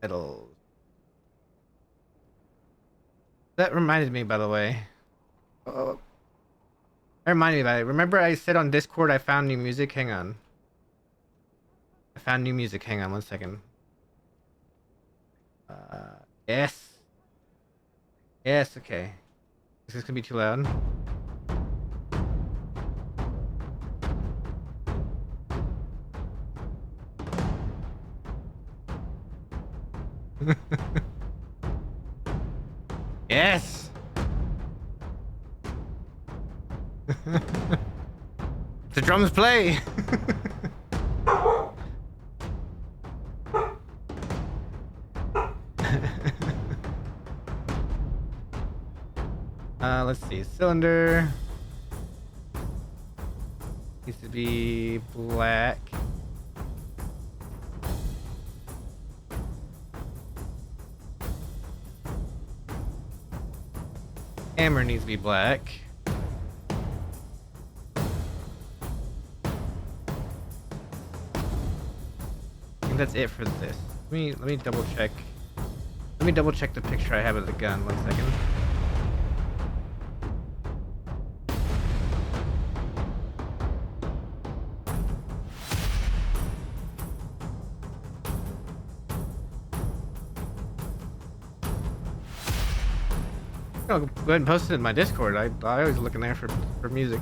It'll. That reminded me, by the way. Oh, that reminded me about it. Remember, I said on Discord I found new music. Hang on. I found new music. Hang on 1 second. Yes. Yes. Okay. Is this gonna be too loud? Yes. The drums play. Let's see. Cylinder needs to be black. Hammer needs to be black. I think that's it for this. Let me double check. Let me double check the picture I have of the gun. 1 second. I'll go ahead and post it in my Discord. I always look in there for music.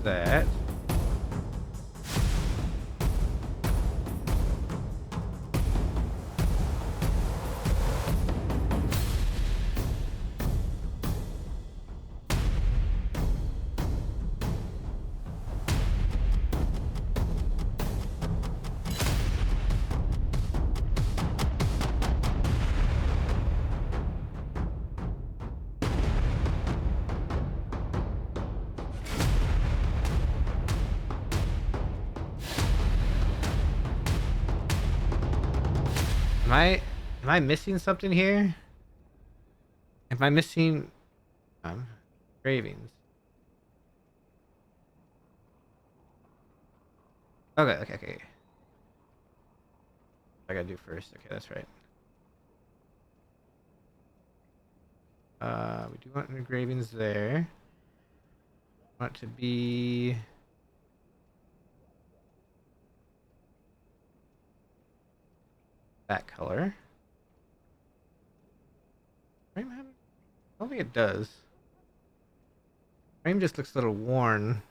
That. Am I missing something here? Am I missing engravings? Okay. I gotta do first. Okay, that's right. We do want engravings there. Want it to be that color. Frame have it? I don't think it does. Frame just looks a little worn.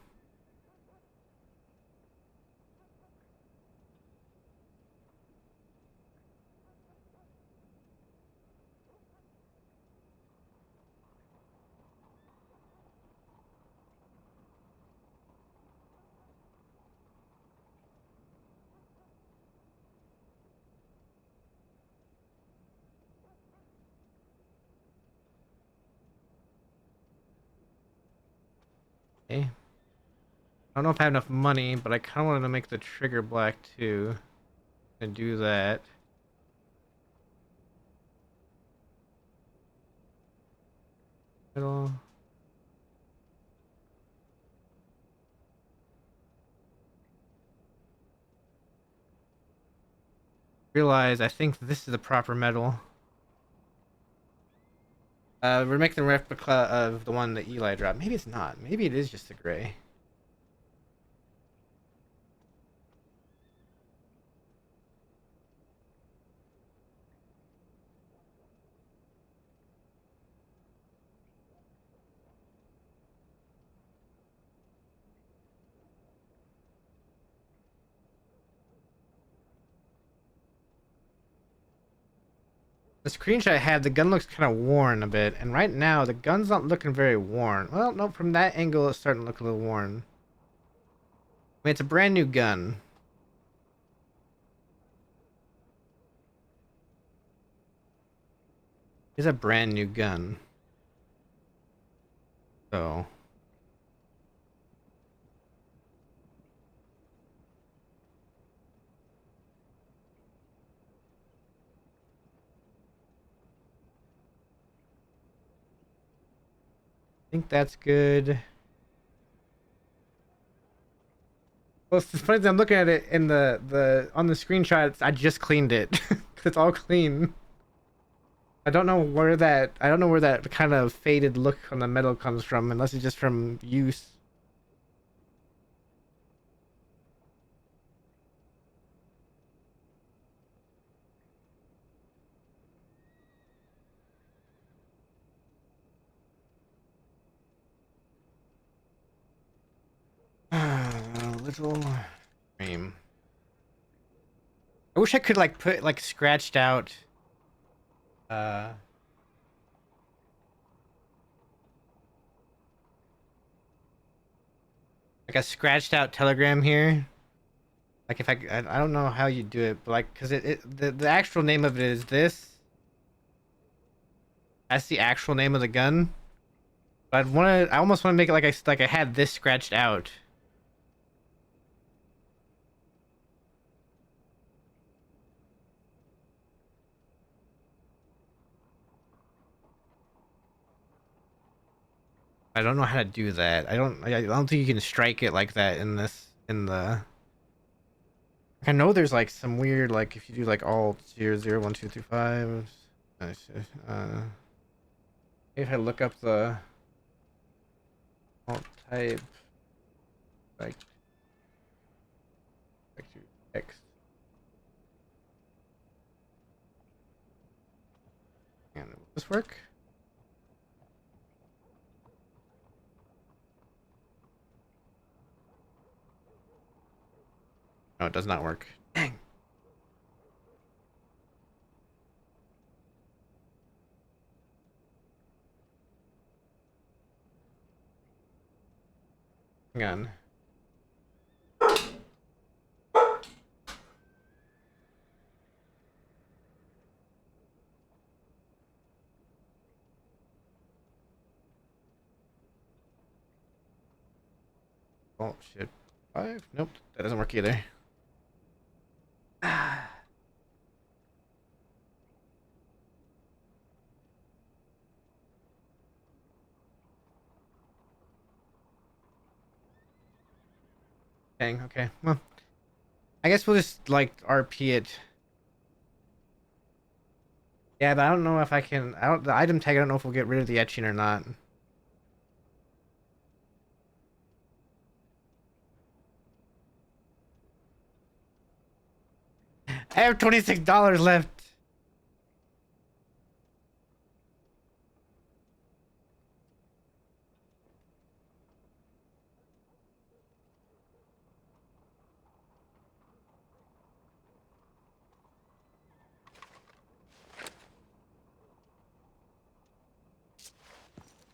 Okay. I don't know if I have enough money, but I kind of wanted to make the trigger black too. And do that. Middle. realize I think this is the proper metal. We're making a replica of the one that Eli dropped. Maybe it's not. Maybe it is just the gray. The screenshot I had, the gun looks kind of worn a bit, and right now the gun's not looking very worn. Well, no, from that angle it's starting to look a little worn. I mean, it's a brand new gun. It's a brand new gun. So. I think that's good. Well, it's funny that I'm looking at it in the on the screenshots. I just cleaned it. It's all clean. I don't know where that kind of faded look on the metal comes from, unless it's just from use. Little frame. I wish I could like put like scratched out like a scratched out telegram here. Like if I don't know how you do it, but like because the actual name of it is this. That's the actual name of the gun. But I almost want to make it like I had this scratched out. I don't know how to do that. I don't think you can strike it like that in the. I know there's like some weird like if you do like alt 00123 if I look up the alt type like to X. And will this work? No, it does not work. Dang. Hang on. Oh shit. 5? Nope, that doesn't work either. Dang, okay. Well, I guess we'll just like RP it. Yeah, but I don't know if I can. The item tag. I don't know if we'll get rid of the etching or not. I have $26 left.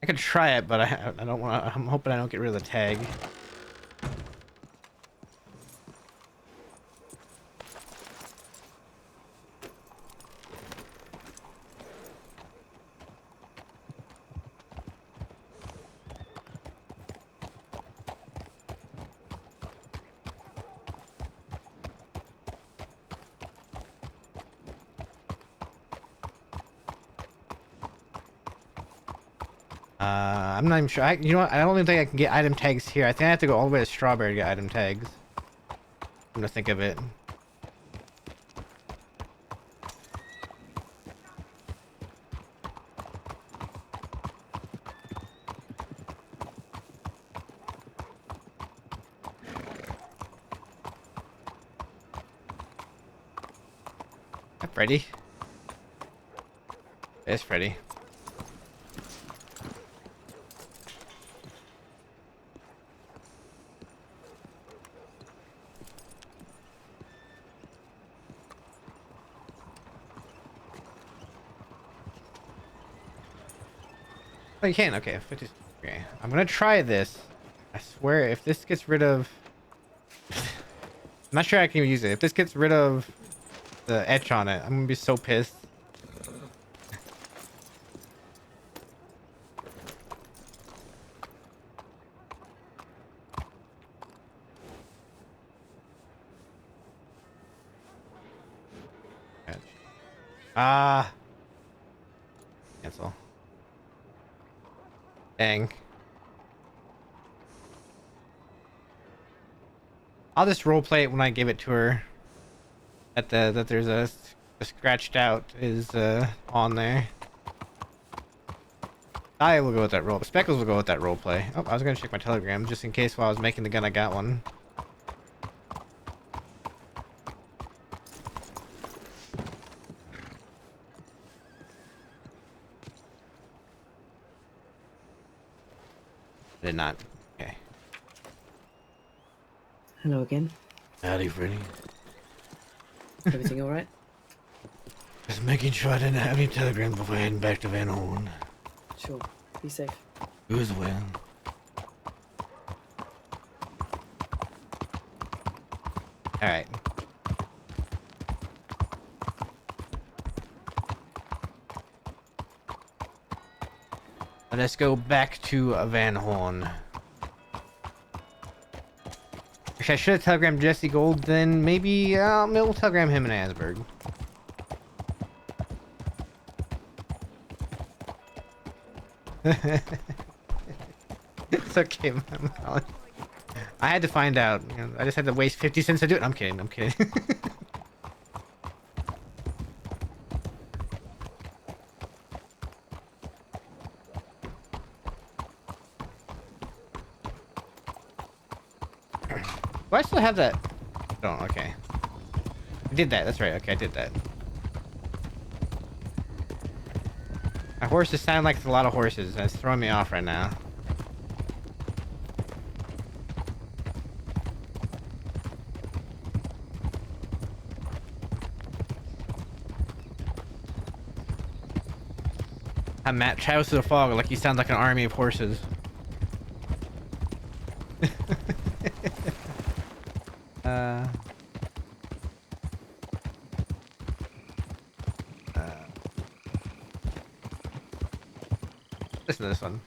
I could try it, but I don't want. I'm hoping I don't get rid of the tag. I'm not even sure. You know what? I don't even think I can get item tags here. I think I have to go all the way to Strawberry to get item tags. I'm gonna think of it. Hi, Freddy. There's Freddy. Oh, you can. Okay, 50. Okay, I'm gonna try this. I swear, if this gets rid of, I'm not sure I can use it. If this gets rid of the etch on it, I'm gonna be so pissed. Ah. Cancel. Dang. I'll just roleplay it when I give it to her. That there's a scratched out is on there. I will go with that role. Speckles will go with that roleplay. Oh, I was gonna check my telegram just in case while I was making the gun I got one. Did not. Okay. Hello again. Howdy, Freddy. Everything all right? Just making sure I didn't have any telegrams before heading back to Van Horn. Sure. Be safe. You as well. Alright. Let's go back to Van Horn. Actually, I should have telegrammed Jesse Gold, then maybe we'll telegram him in Asburg. It's okay, man. I had to find out. You know, I just had to waste 50 cents to do it. I'm kidding. I'm kidding. Do I still have that? Oh, okay. I did that. That's right. Okay, I did that. My horses sound like a lot of horses. That's throwing me off right now. I'm Matt Chows to the Fog, like he sounds like an army of horses. Listen to this one.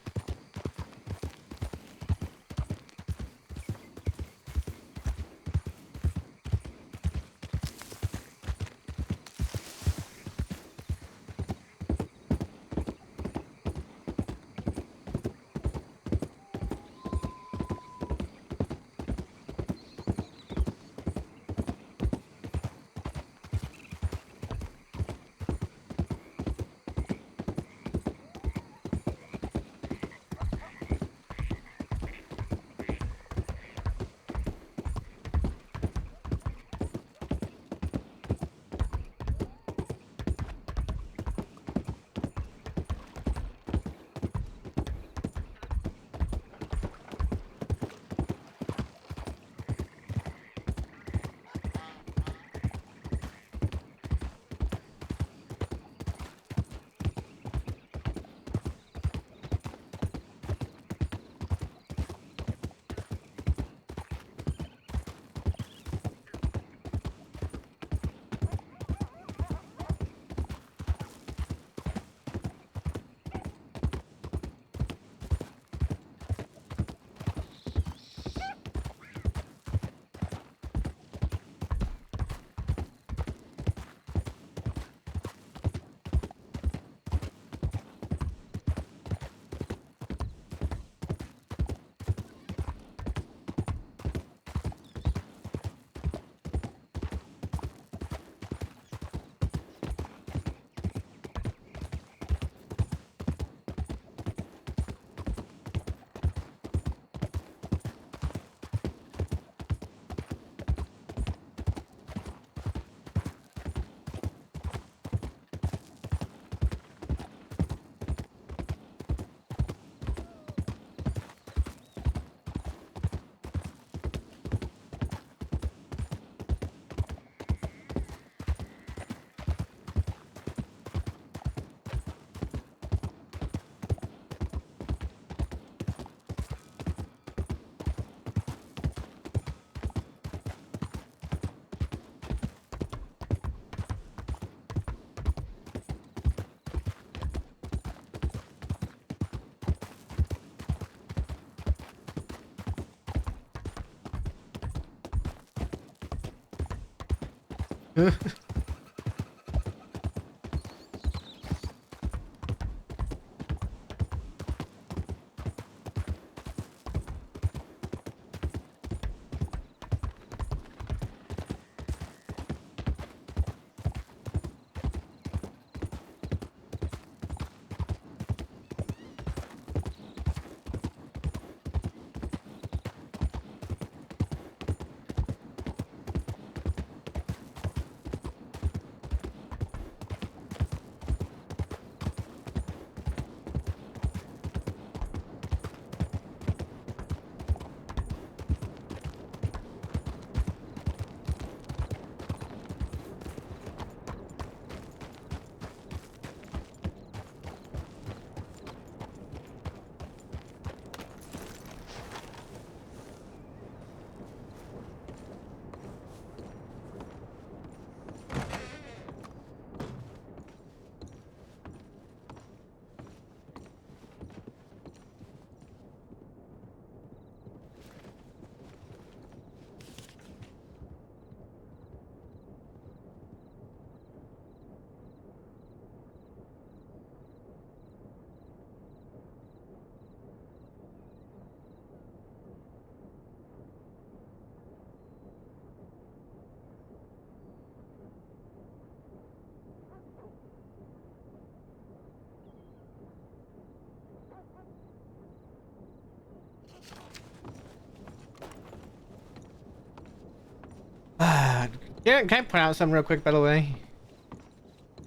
Can I point out something real quick, by the way?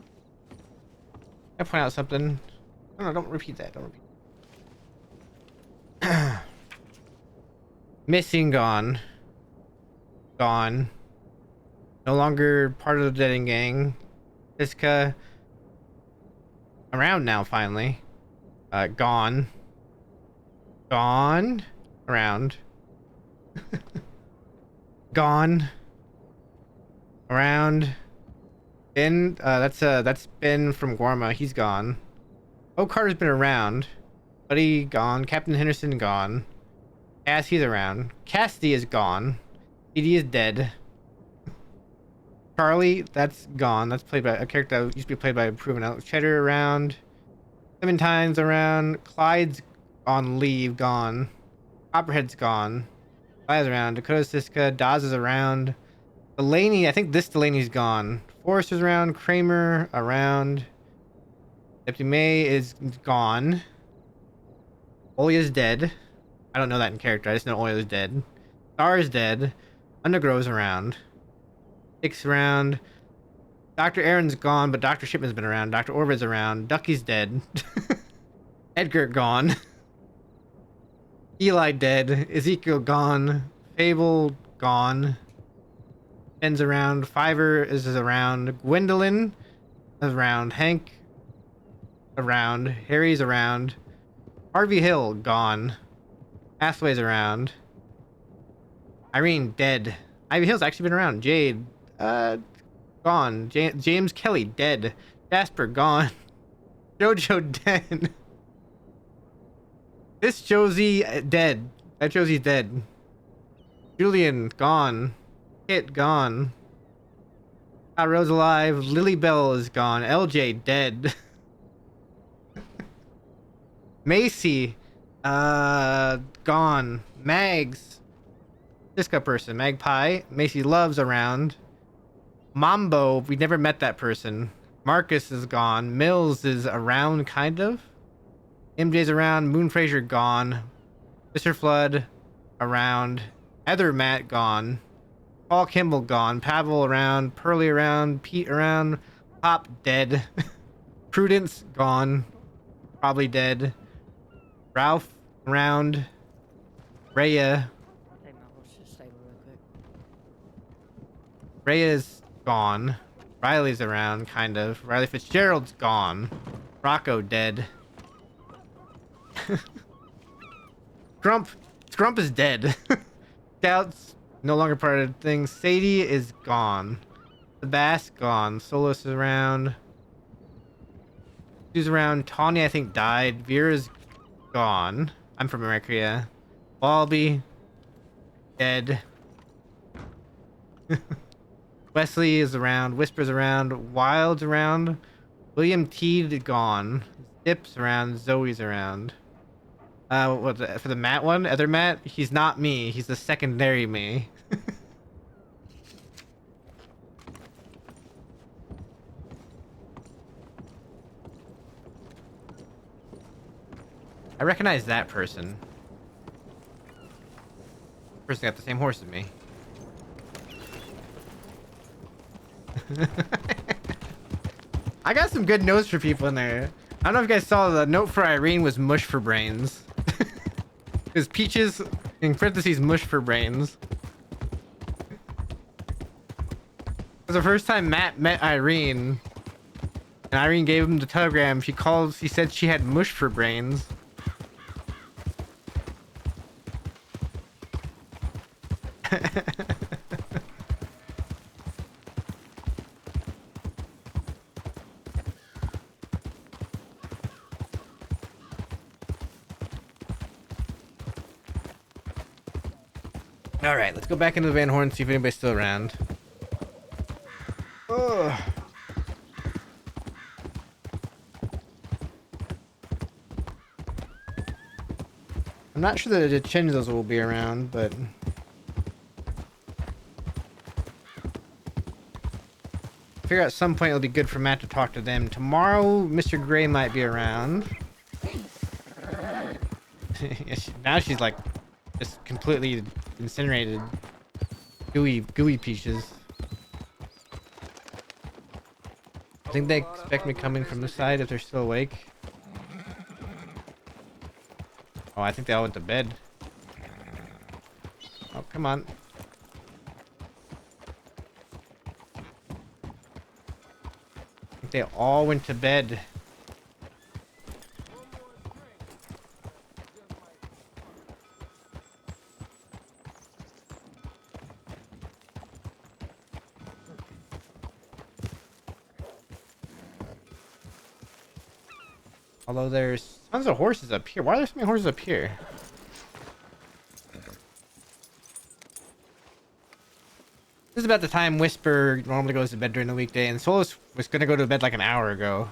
Can I point out something? No, don't repeat that. Don't repeat. Missing, gone. Gone. No longer part of the Deading Gang. Siska. Around now, finally. Gone. Gone. Around. Gone. Around. Ben, that's Ben from Guarma. He's gone. Oh, Carter's been around. Buddy gone. Captain Henderson gone. Cass, he's around. Cassidy is gone. CD is dead. Charlie, that's gone. That's played by a character that used to be played by a proven out. Cheddar around. Clementine's around. Clyde's on leave, gone. Copperhead's gone. Clyde's around. Dakota Siska. Dawes is around. Delaney, I think this Delaney's gone. Forrester's around. Kramer around. Deputy May is gone. Olia's dead. I don't know that in character. I just know Olia's dead. Star is dead. Undergrove's around. Dick's around. Dr. Aaron's gone, but Dr. Shipman's been around. Dr. Orvid's around. Ducky's dead. Edgar gone. Eli dead. Ezekiel gone. Fable gone. Ben's around. Fiverr is around. Gwendolyn is around. Hank around. Harry's around. Harvey Hill gone. Hathaway's around. Irene dead. Ivy Hill's actually been around. Jade gone. James Kelly dead. Jasper gone. Jojo dead. This Josie dead. That Josie's dead. Julian gone. Kit gone. Rose alive. Lily Bell is gone. LJ dead. Macy gone. Mags Siska person. Magpie. Macy Love's around. Mambo, we never met that person. Marcus is gone. Mills is around, kind of. MJ's around. Moon Fraser gone. Mr. Flood around. Heather Matt gone. Paul Kimball gone. Pavel around. Pearly around. Pete around. Pop dead. Prudence gone. Probably dead. Ralph around. Rhea. Hey, Mel, let's just stay real quick. Rhea's gone. Riley's around, kind of. Riley Fitzgerald's gone. Rocco dead. Scrump is dead. Scout's no longer part of the thing. Sadie is gone. The Bass gone. Solus is around. Who's around? Tawny, I think, died. Vera's gone. I'm from America. Wallaby dead. Wesley is around. Whisper's around. Wild's around. William T gone. Zip's around. Zoe's around. For the Matt one? Other Matt? He's not me. He's the secondary me. I recognize that person. Person got the same horse as me. I got some good notes for people in there. I don't know if you guys saw the note for Irene was mush for brains. Because Peaches, in parentheses, mush for brains. It was the first time Matt met Irene. And Irene gave him the telegram. She said she had mush for brains. All right, let's go back into the Van Horn and see if anybody's still around. Ugh. I'm not sure that the Chinzos will be around, but I figure at some point it'll be good for Matt to talk to them. Tomorrow, Mr. Gray might be around. Now she's like just completely incinerated. Gooey Peaches. I think they expect me coming from this side if they're still awake. Oh, I think they all went to bed. Oh, come on. I think they all went to bed. Although there's tons of horses up here. Why are there so many horses up here? This is about the time Whisper normally goes to bed during the weekday, and Solus was gonna go to bed like an hour ago.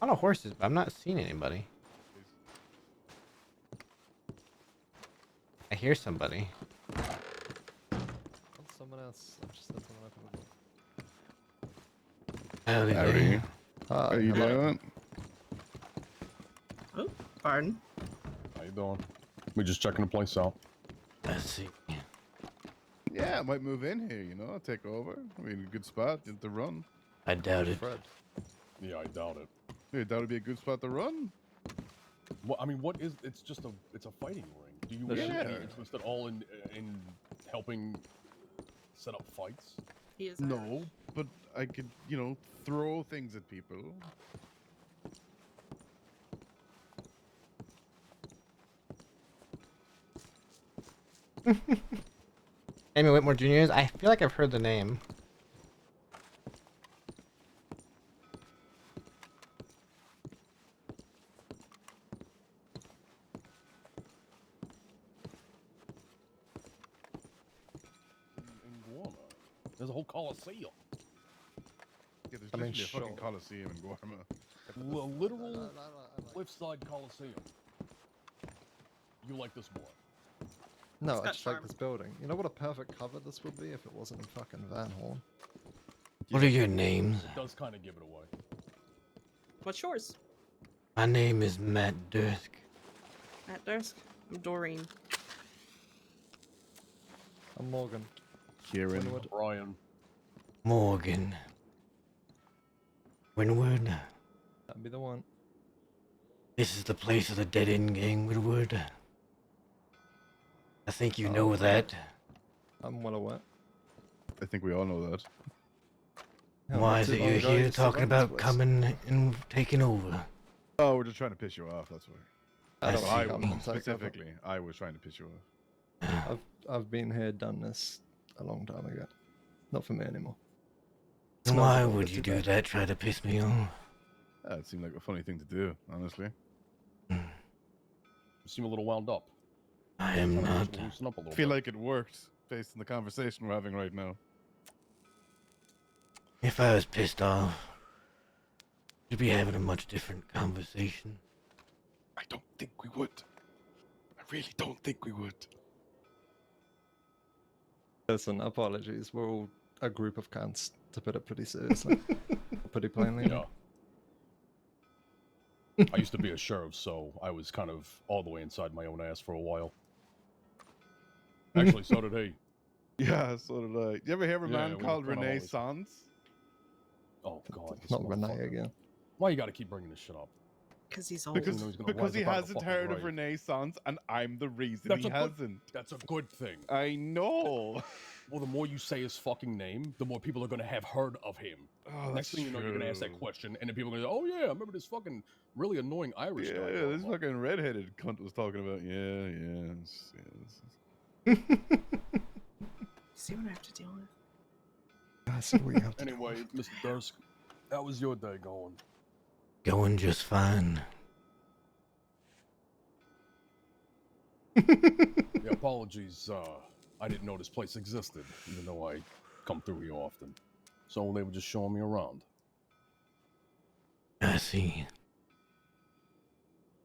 A lot of horses, but I'm not seeing anybody. I hear somebody. Someone else. I'm just letting someone open Howdy. Howdy. How you doing? Oh, pardon. How you doing? We just checking the place out. Let's see. Yeah, I might move in here, you know, take over. I mean, a good spot to run. I doubt it. Fred. Yeah, I doubt it. Yeah, that would be a good spot to run. Well, I mean, what is? It's just it's a fighting ring. Do you have any interest at all in helping set up fights? He is No, but I could, you know, throw things at people. Amy Whitmore Jr. is? I feel like I've heard the name. There's a whole coliseum. Yeah, there's definitely a fucking coliseum in Guarma. A literal cliffside coliseum. You like this more? No, It's I got just like charm. this building. You know what a perfect cover this would be if it wasn't in fucking Van Horn? What are your names? It does kind of give it away. What's yours? My name is Matt Dursk. At Dursk? I'm Doreen. I'm Morgan. Kieran. Winwood. Brian. Morgan. Winwood. That'd be the one. This is the place of the dead end gang, Winwood. I think you know that. I'm well aware. I think we all know that. Yeah, Why not is too it long you're ago, I here used to talking run this about place. coming and taking over? Oh, we're just trying to piss you off, that's why. I don't see. think I'm I gonna take over. specifically, I was trying to piss you off. I've been here, done this a long time ago. Not for me anymore. Why would you do that? Try to piss me off? It seemed like a funny thing to do, honestly. You seem a little wound up. I am Kinda not. loosen up a little I feel bit. like it worked based on the conversation we're having right now. If I was pissed off, we'd be having a much different conversation. I don't think we would. I really don't think we would. Listen, apologies. We're all a group of cunts, to put it pretty seriously. Pretty plainly. Yeah. I used to be a sheriff, so I was kind of all the way inside my own ass for a while. Actually, so did he. Yeah, so did I. You ever hear of a Yeah, man we were called kinda Renee always- Sans? Oh God, this Not Renee motherfucker. again. Why you gotta keep bringing this shit up? Because he's old. Because, You know he's gonna because rise he up out of the hasn't fucking heard of grave. Renee Sans, and I'm the reason That's he a good- hasn't. That's a good thing. I know. Well, the more you say his fucking name, the more people are gonna have heard of him. Oh, Next thing you know, you're gonna ask that true. question, and then people are gonna go, "Oh yeah, I remember this fucking really annoying Irish Yeah, guy." this fucking redheaded cunt was talking about. Yeah, yes. See what I have to deal with? That's what we have to Anyway, Mr. Dursk, how was your day going? Going just fine. Yeah, apologies. I didn't know this place existed, even though I come through here often. So they were just showing me around. I see.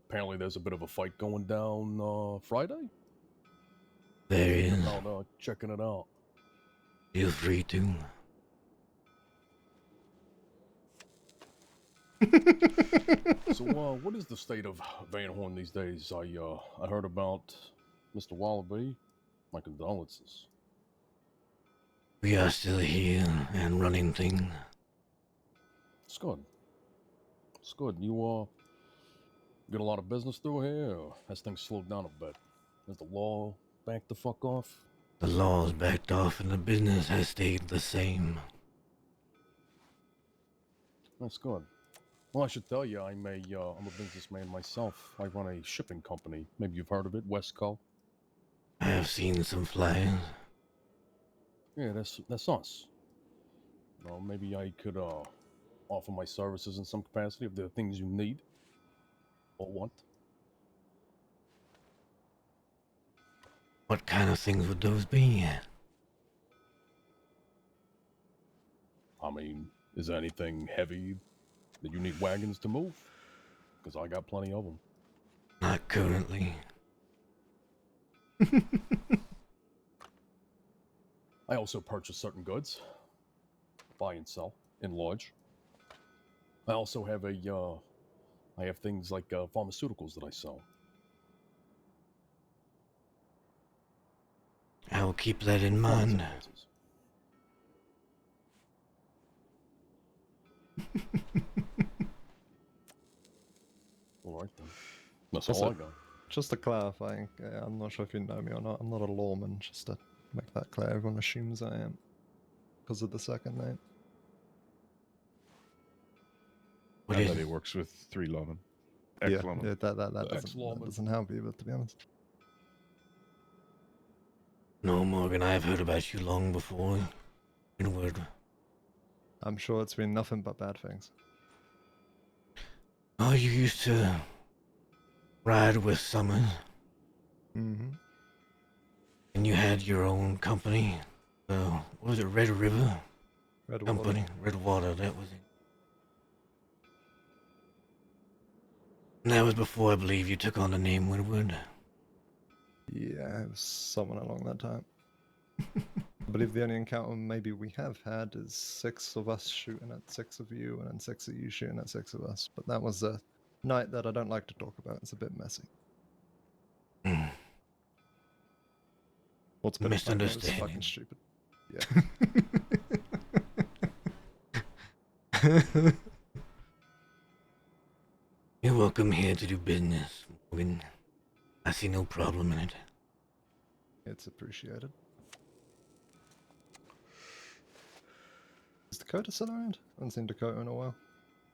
Apparently, there's a bit of a fight going down Friday. There is. Checking it out. Feel free to. So, what is the state of Van Horn these days? I heard about Mr. Wallaby. My condolences. We are still here and running things. It's good. It's good. You get a lot of business through here, or has things slowed down a bit? Has the law backed the fuck off? The law's backed off and the business has stayed the same. That's good. Well, I should tell you, I'm a businessman myself. I run a shipping company. Maybe you've heard of it, Westco. I have seen some flyers. Yeah, that's us. Well, maybe I could offer my services in some capacity if there are things you need or want. What kind of things would those be? I mean, is there anything heavy that you need wagons to move? Because I got plenty of them. Not currently. I also purchase certain goods, buy and sell in large. I also have I have things like pharmaceuticals that I sell. I will keep that in mind. All right then. That's all I got. Just to clarify, I'm not sure if you know me or not. I'm not a lawman, just to make that clear. Everyone assumes I am because of the second name. I bet he works with 3 lawmen. Ex-lawmen. Yeah, that doesn't help you, but to be honest. No, Morgan, I have heard about you long before. Inward. I'm sure it's been nothing but bad things. Oh, you used to ride with Summers. Mm-hmm. And you had your own company. What was it, Red River? Company. Redwater, that was it. And that was before, I believe, you took on the name Winwood. Yeah, it was someone along that time. I believe the only encounter maybe we have had is 6 of us shooting at 6 of you, and then 6 of you shooting at 6 of us. But that was a night that I don't like to talk about. It's a bit messy. What's been Misunderstanding. fucking stupid. Yeah. You're welcome here to do business, Morgan. I see no problem in it. It's appreciated. Is Dakota still around? I haven't seen Dakota in a while.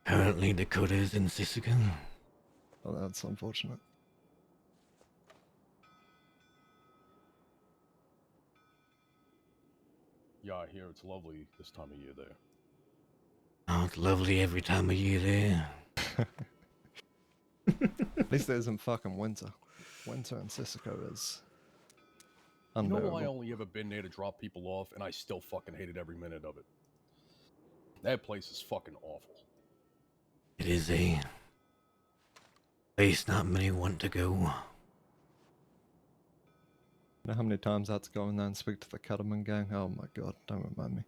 Currently, Dakota is in Sisika. Oh, that's unfortunate. Yeah, I hear it's lovely this time of year there. Oh, it's lovely every time of year there. At least it isn't fucking winter. Winter in Sissoko is You know, unbearable. I only ever been there to drop people off, and I still fucking hated every minute of it. That place is fucking awful. It is a place not many want to go. You know how many times I had to go in there and speak to the Cattleman gang? Oh my god, don't remind me.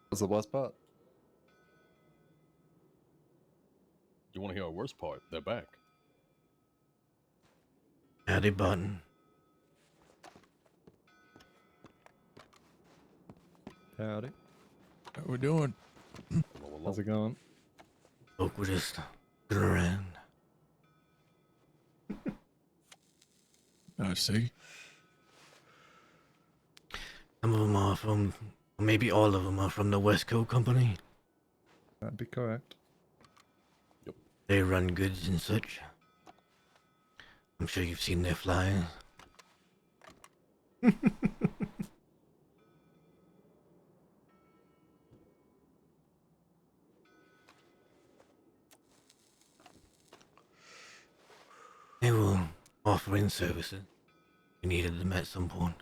What's the worst part? You want to hear a worst part? They're back. Howdy, Button. Howdy. How we doing? How's it going? Folk were just going around. I see. Some of them are from, maybe all of them are from the West Coast Company. That'd be correct. They run goods and such. I'm sure you've seen their flyers. They were offering services. We needed them at some point.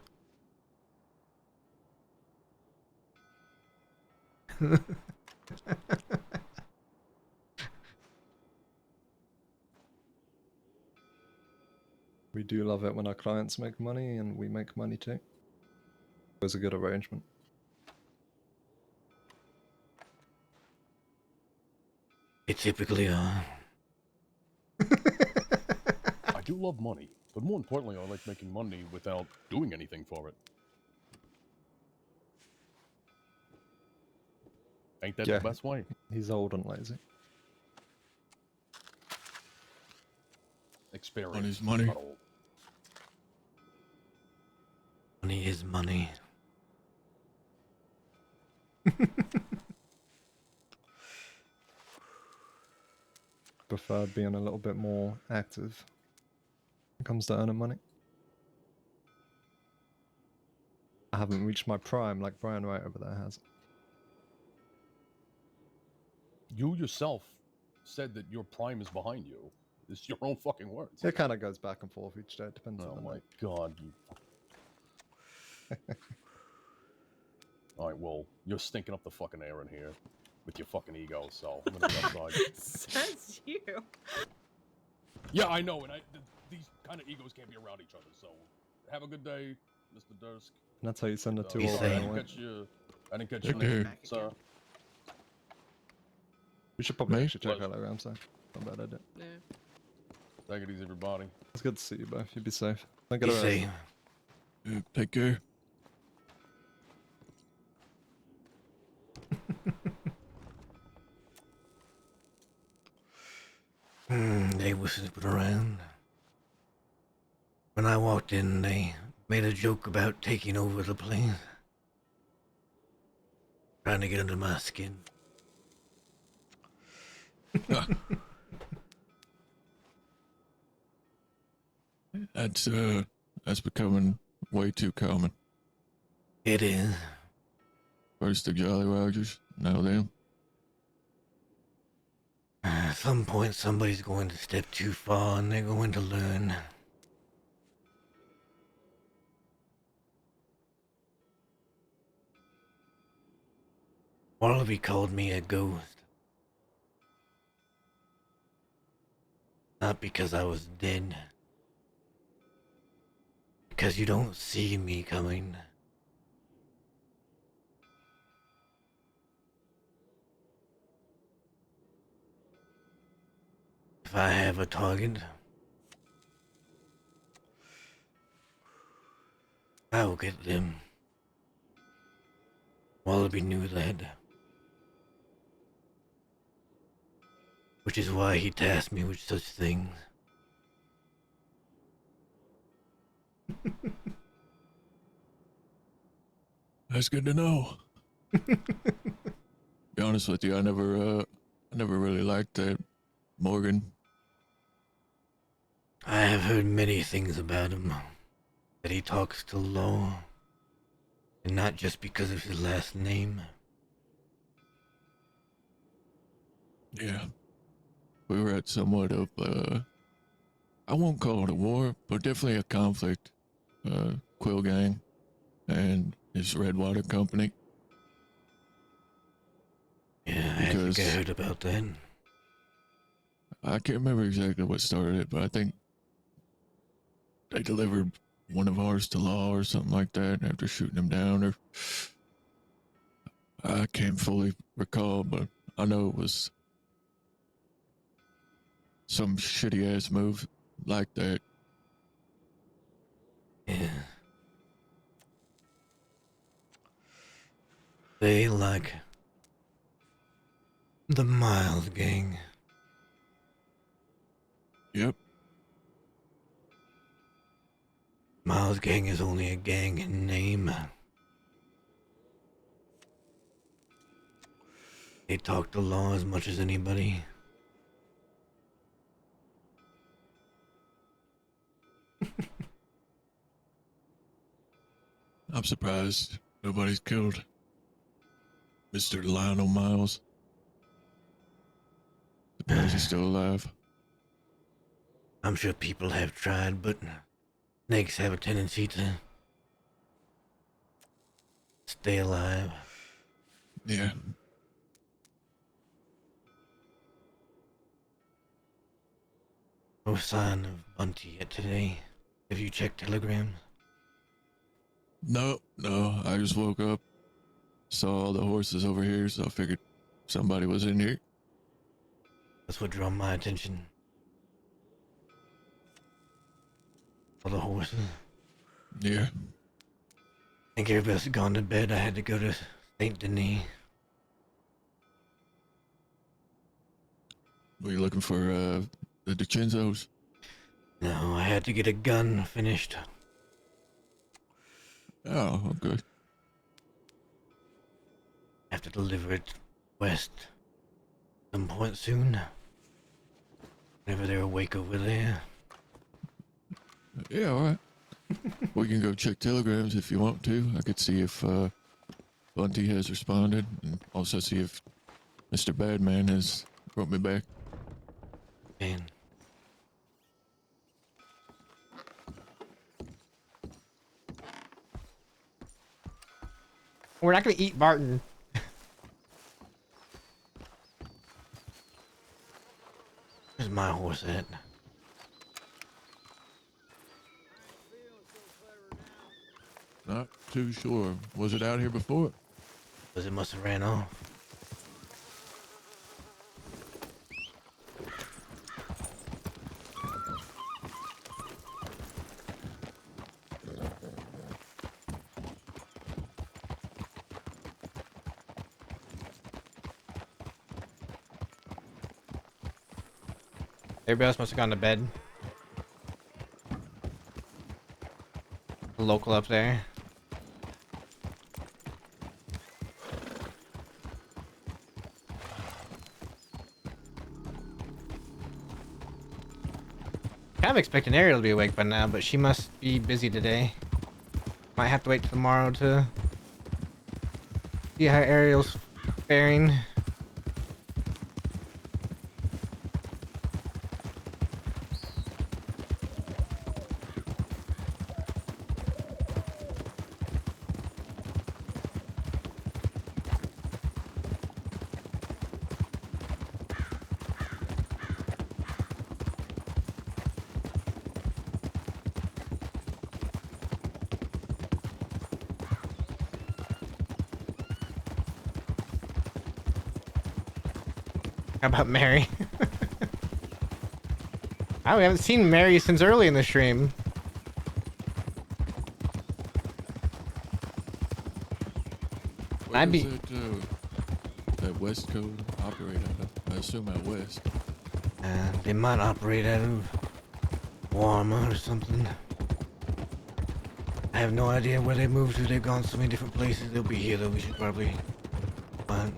We do love it when our clients make money and we make money too. It was a good arrangement. They typically are. I do love money, but more importantly, I like making money without doing anything for it. Ain't that the best way? He's old and lazy. Experience. Money's money. not old. Money is money. Prefer being a little bit more active when it comes to earning money. I haven't reached my prime like Brian Wright over there has. You yourself said that your prime is behind you. It's your own fucking words. It kind of goes back and forth each day. It depends on the my night. god. Alright, well, you're stinking up the fucking air in here with your fucking ego, so I'm gonna be outside. Says you. Yeah, I know, and these kind of egos can't be around each other, so have a good day, Mr. Dursk. And that's how you send the two He's old saying- men away. I didn't catch Take your name, care. sir. We should probably Me? actually check out around, so not a bad idea. Yeah. Take it easy, everybody. It's good to see you both. You be safe. Don't get Be arrested. safe. Yeah, take care. They were snooping around. When I walked in, they made a joke about taking over the place. Trying to get under my skin. That's becoming way too common. It is. First the Jolly Rogers, now them. At some point, somebody's going to step too far and they're going to learn. Wallaby called me a ghost. Not because I was dead. Because you don't see me coming. If I have a target, I will get them. Wallaby knew that. Which is why he tasked me with such things. That's good to know. Be honest with you, I never really liked that Morgan. I have heard many things about him. That he talks too low. And not just because of his last name. Yeah. We were at somewhat of, I won't call it a war, but definitely a conflict. Quill Gang and his Redwater Company. Yeah, I think I heard about that. I can't remember exactly what started it, but I think they delivered one of ours to law or something like that after shooting him down, or I can't fully recall, but I know it was some shitty ass move like that. Yeah. They like the Miles Gang. Yep. Miles Gang is only a gang in name. They talk the law as much as anybody. I'm surprised nobody's killed Mr. Lionel Miles. Surprised he's still alive. I'm sure people have tried, but snakes have a tendency to stay alive. Yeah. No sign of Bunty yet today. Have you checked telegrams? No, I just woke up, saw all the horses over here, so I figured somebody was in here. That's what drew my attention. All the horses. Yeah. I think everybody's gone to bed. I had to go to St. Denis. Were you looking for the DiCenzos? No, I had to get a gun finished. Oh, okay. I have to deliver it west some point soon. Whenever they're awake over there. Yeah, alright. We can go check telegrams if you want to. I could see if Bunty has responded, and also see if Mr. Badman has brought me back. Man. We're not gonna eat Barton. Where's my horse at? Not too sure. Was it out here before? Because it must have ran off. Everybody else must have gone to bed. The local up there. Kind of expecting Ariel to be awake by now, but she must be busy today. Might have to wait till tomorrow to see how Ariel's faring. How about Mary? Oh, we haven't seen Mary since early in the stream. Where does that West Coast operate out of? I assume out west. They might operate out of Warma or something. I have no idea where they moved to. They've gone so many different places. They'll be here though. We should probably find.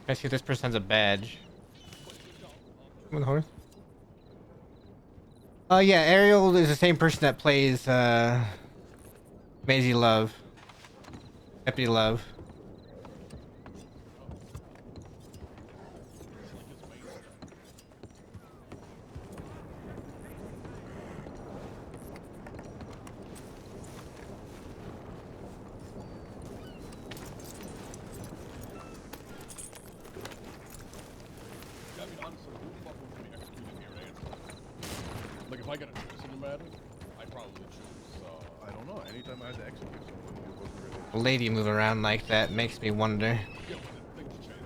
I see if this person has a badge. Come on, horse. Oh yeah, Ariel is the same person that plays Maisie Love. Deputy Love. Like if I get a choice in the matter, I'd probably choose. I don't know. Anytime I had to execute someone, it wasn't really. A lady move around like that makes me wonder. Yeah, but things change.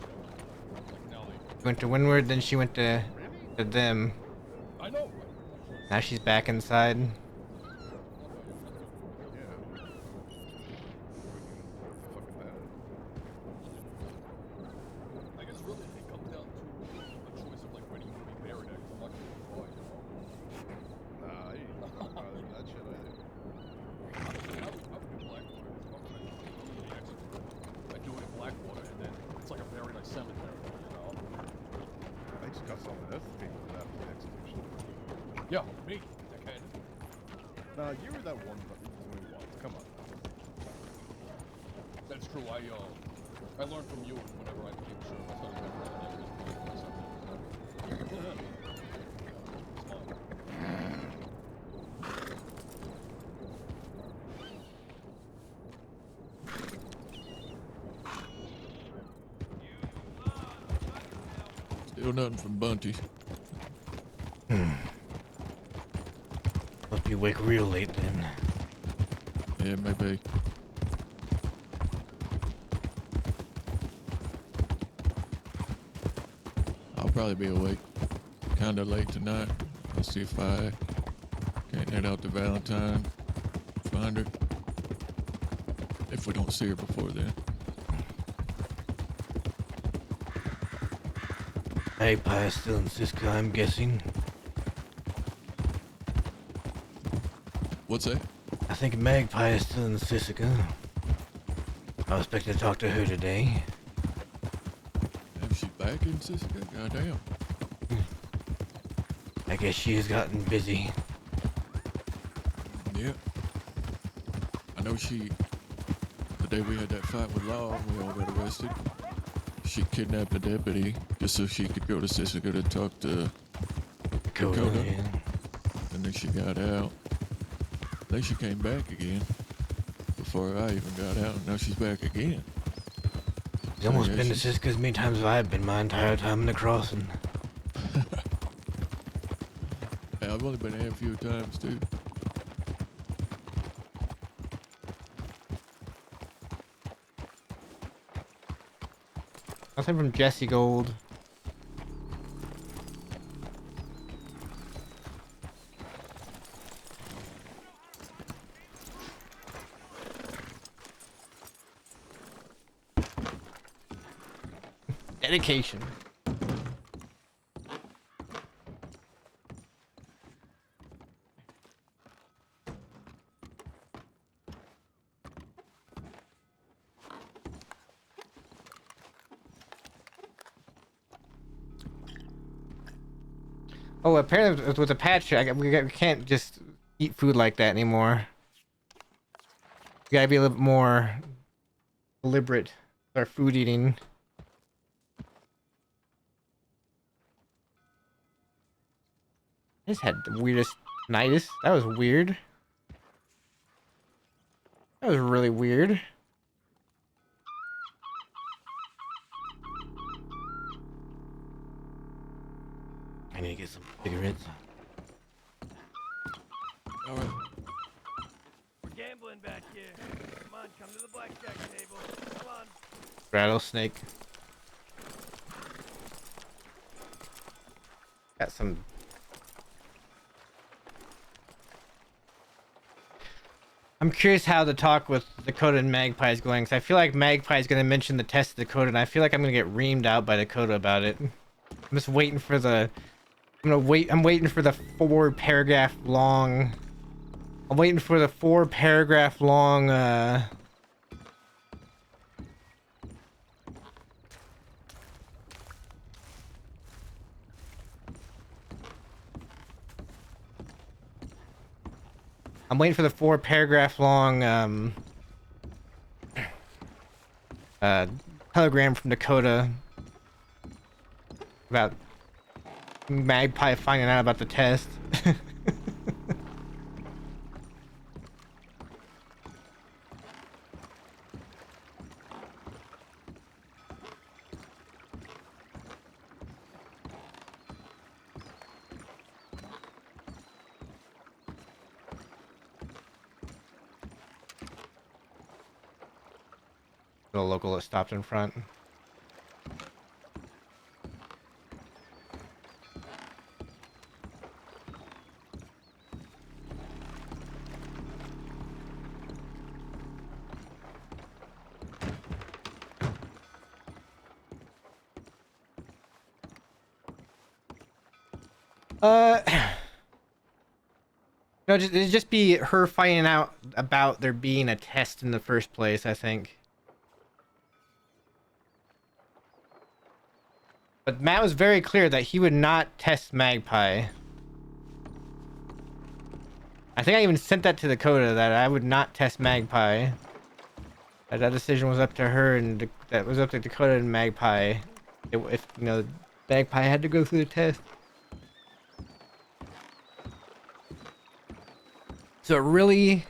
Like now they. Went to Windward, then she went to them. I know. Now she's back inside. I guess really it comes down to a choice of like where do you want to be buried at. 'Cause I'm not gonna fly, you know. Nah, I ain't bothering that shit either. I would do Blackwater. It's fucking I do it in Blackwater, and then it's like a very nice cemetery, you know. I just got some of this people that after the execution. Yeah, me, dickhead. Nah, you were that one that only once. Come on. That's true. I learned from you whenever I became sure I started working on Still nothing from Bunty. Must be awake real late then. Yeah, maybe. I'll probably be awake kinda late tonight. I'll see if I can't head out to Valentine, find her. If we don't see her before then. Magpie is still in Cisco, I'm guessing. What's that? I think Magpie is still in Cisco. I was expecting to talk to her today. Is she back in Cisco? Goddamn. I guess she has gotten busy. Yeah. I know the day we had that fight with Law, we all got arrested. She kidnapped a deputy just so she could go to Cisco to talk to Dakota. Yeah. And then she got out. Then she came back again before I even got out. Now she's back again. She's almost been to Cisco as many times as I've been my entire time in the crossing. Yeah, I've only been here a few times too. Nothing from Jesse Gold. Dedication. Oh, apparently with the patch, we can't just eat food like that anymore. We gotta be a little bit more deliberate with our food eating. I just had the weirdest tinnitus. That was weird. That was really weird. I need to get some cigarettes. All right. We're gambling back here. Come on, come to the blackjack table. Come on. Rattlesnake. Got some. I'm curious how the talk with Dakota and Magpie is going, because I feel like Magpie is going to mention the test of Dakota, and I feel like I'm going to get reamed out by Dakota about it. I'm just waiting for the. I'm waiting for the 4-paragraph long. I'm waiting for the 4-paragraph long. I'm waiting for the 4-paragraph long telegram from Dakota about Magpie finding out about the test. The local that stopped in front. No, it'd just be her finding out about there being a test in the first place, I think. But Matt was very clear that he would not test Magpie. I think I even sent that to Dakota, that I would not test Magpie. That decision was up to her, and that was up to Dakota and Magpie. If, you know, Magpie had to go through the test. So it really...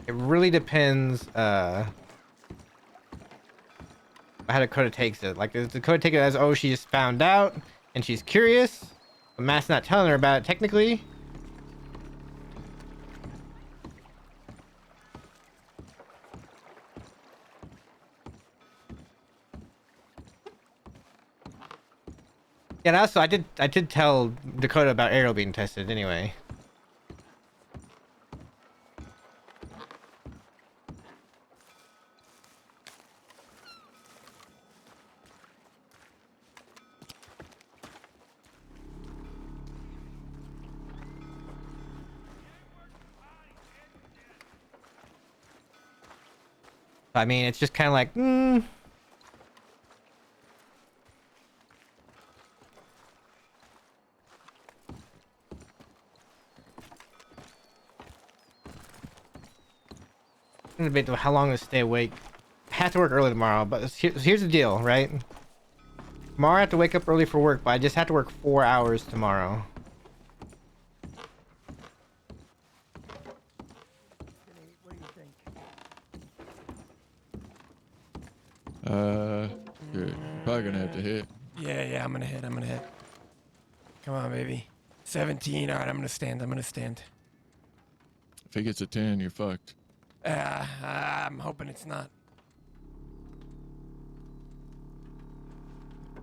It really depends, how Dakota takes it. Like, does Dakota take it as, oh, she just found out, and she's curious, but Matt's not telling her about it technically? Yeah, and also, I did tell Dakota about Ariel being tested anyway. I mean, it's just kind of like, debate how long to stay awake. I have to work early tomorrow, but here's the deal, right? Tomorrow I have to wake up early for work, but I just have to work 4 hours tomorrow. You're probably gonna have to hit. Yeah, I'm gonna hit. Come on, baby. 17. All right, I'm gonna stand. If he gets a 10, you're fucked. I'm hoping it's not.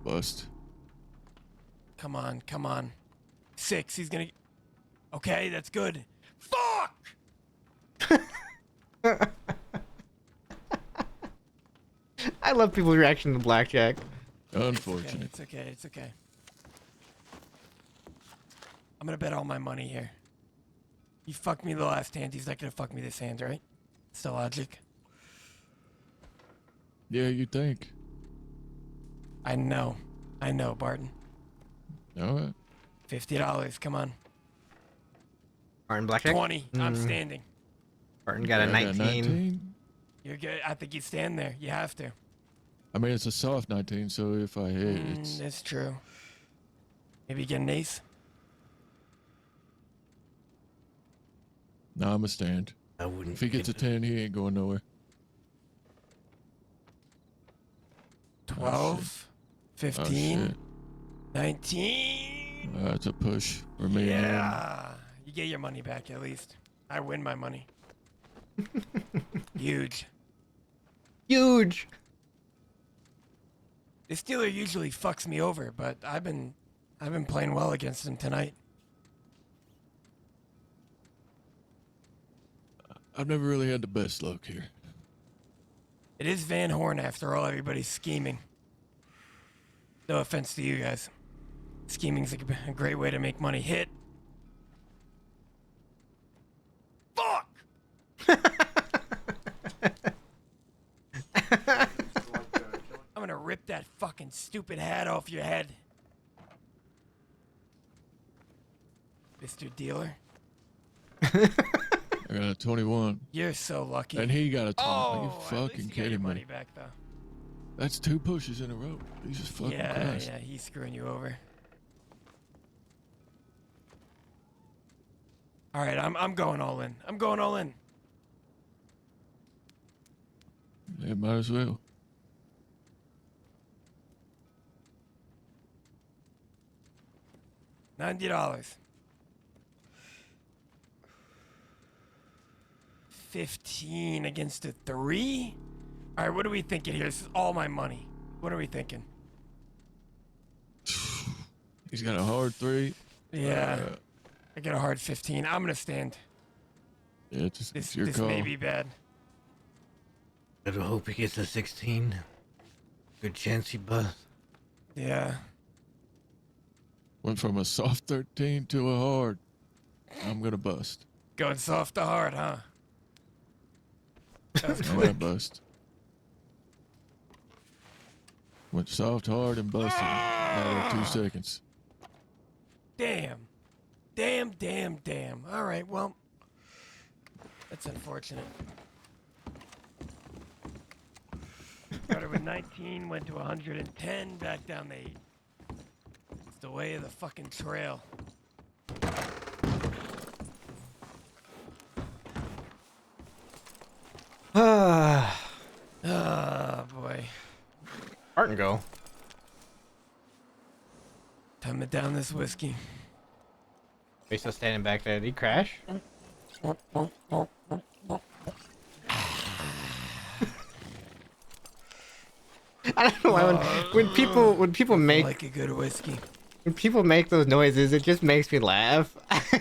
Bust. Come on. 6. He's gonna. Okay, that's good. Fuck! I love people's reaction to blackjack. Unfortunate. It's okay. I'm gonna bet all my money here. He fucked me the last hand. He's not gonna fuck me this hand, right? It's the logic. Yeah, you think. I know, Barton. Alright. $50. Come on. Barton blackjack? 20. I'm standing. Barton got a 19. You're good. I think you stand there. You have to. I mean, it's a soft 19, so if I hit, it's... That's true. Maybe get an ace? Nah, I'm a stand. I wouldn't. If he gets a 10, he ain't going nowhere. 12, 15, 19. That's a push for me. Yeah. You get your money back at least. I win my money. Huge. This dealer usually fucks me over, but I've been playing well against him tonight. I've never really had the best luck here. It is Van Horn after all. Everybody's scheming. No offense to you guys. Scheming's a great way to make money. Hit. Fuck! I'm gonna rip that fucking stupid hat off your head. Mr. Dealer. I got a 21. You're so lucky. And he got a 20. Oh, Are you at least fucking you got kidding your me? money back, though. That's 2 pushes in a row. Jesus fucking Christ. Yeah, he's screwing you over. All right, I'm going all in. I'm going all in. Yeah, might as well. $90. 15 against a 3? All right, what are we thinking here? This is all my money. What are we thinking? He's got a hard 3. Yeah. I got a hard 15. I'm going to stand. Yeah, it's your This call. may be bad. Better hope he gets a 16. Good chance he busts. Yeah. Went from a soft 13 to a hard. I'm gonna bust. Going soft to hard, huh? That was And I quick. bust. Went soft, hard, and busted. Matter of 2 seconds. Damn. Damn. All right, well, that's unfortunate. Started with 19, went to 110, back down to 8. It's the way of the fucking trail. Boy. Martin, go. Time to down this whiskey. Are you still standing back there? Did he crash? I don't know why when people make like a good whiskey. When people make those noises, it just makes me laugh.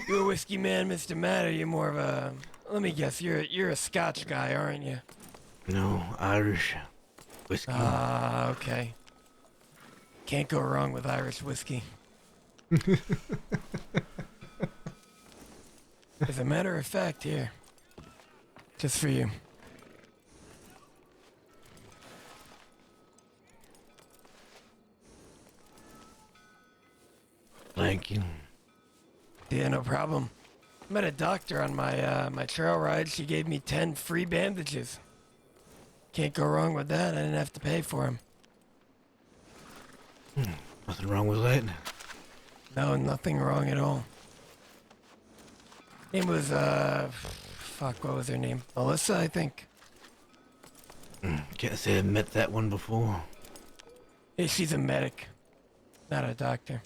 You a whiskey man, Mr. Matt, or you more of a... Let me guess, you're a Scotch guy, aren't you? No, Irish whiskey. Ah, okay. Can't go wrong with Irish whiskey. As a matter of fact, here. Just for you. Thank you. Yeah, no problem. Met a doctor on my my trail ride. She gave me 10 free bandages. Can't go wrong with that. I didn't have to pay for them. Nothing wrong with that. No, nothing wrong at all. Name was fuck, what was her name? Melissa, I think. Can't say I've met that one before. Yeah, she's a medic, not a doctor.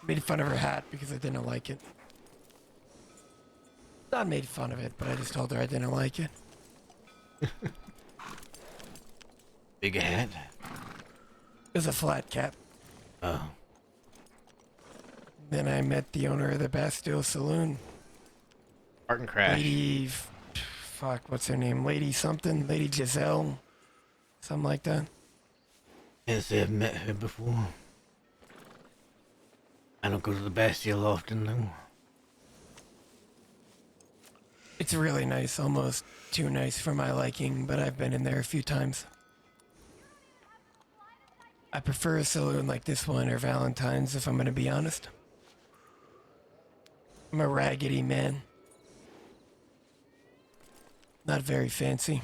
Made fun of her hat because I didn't like it. Not made fun of it, but I just told her I didn't like it. Big hat. It was a flat cap. Oh. Then I met the owner of the Bastille Saloon. Martin crash. Lady, fuck, what's her name? Lady something? Lady Giselle? Something like that. Can't say I've met her before. I don't go to the Bastille often, though. It's really nice, almost too nice for my liking, but I've been in there a few times. I prefer a saloon like this one or Valentine's, if I'm gonna be honest. I'm a raggedy man. Not very fancy.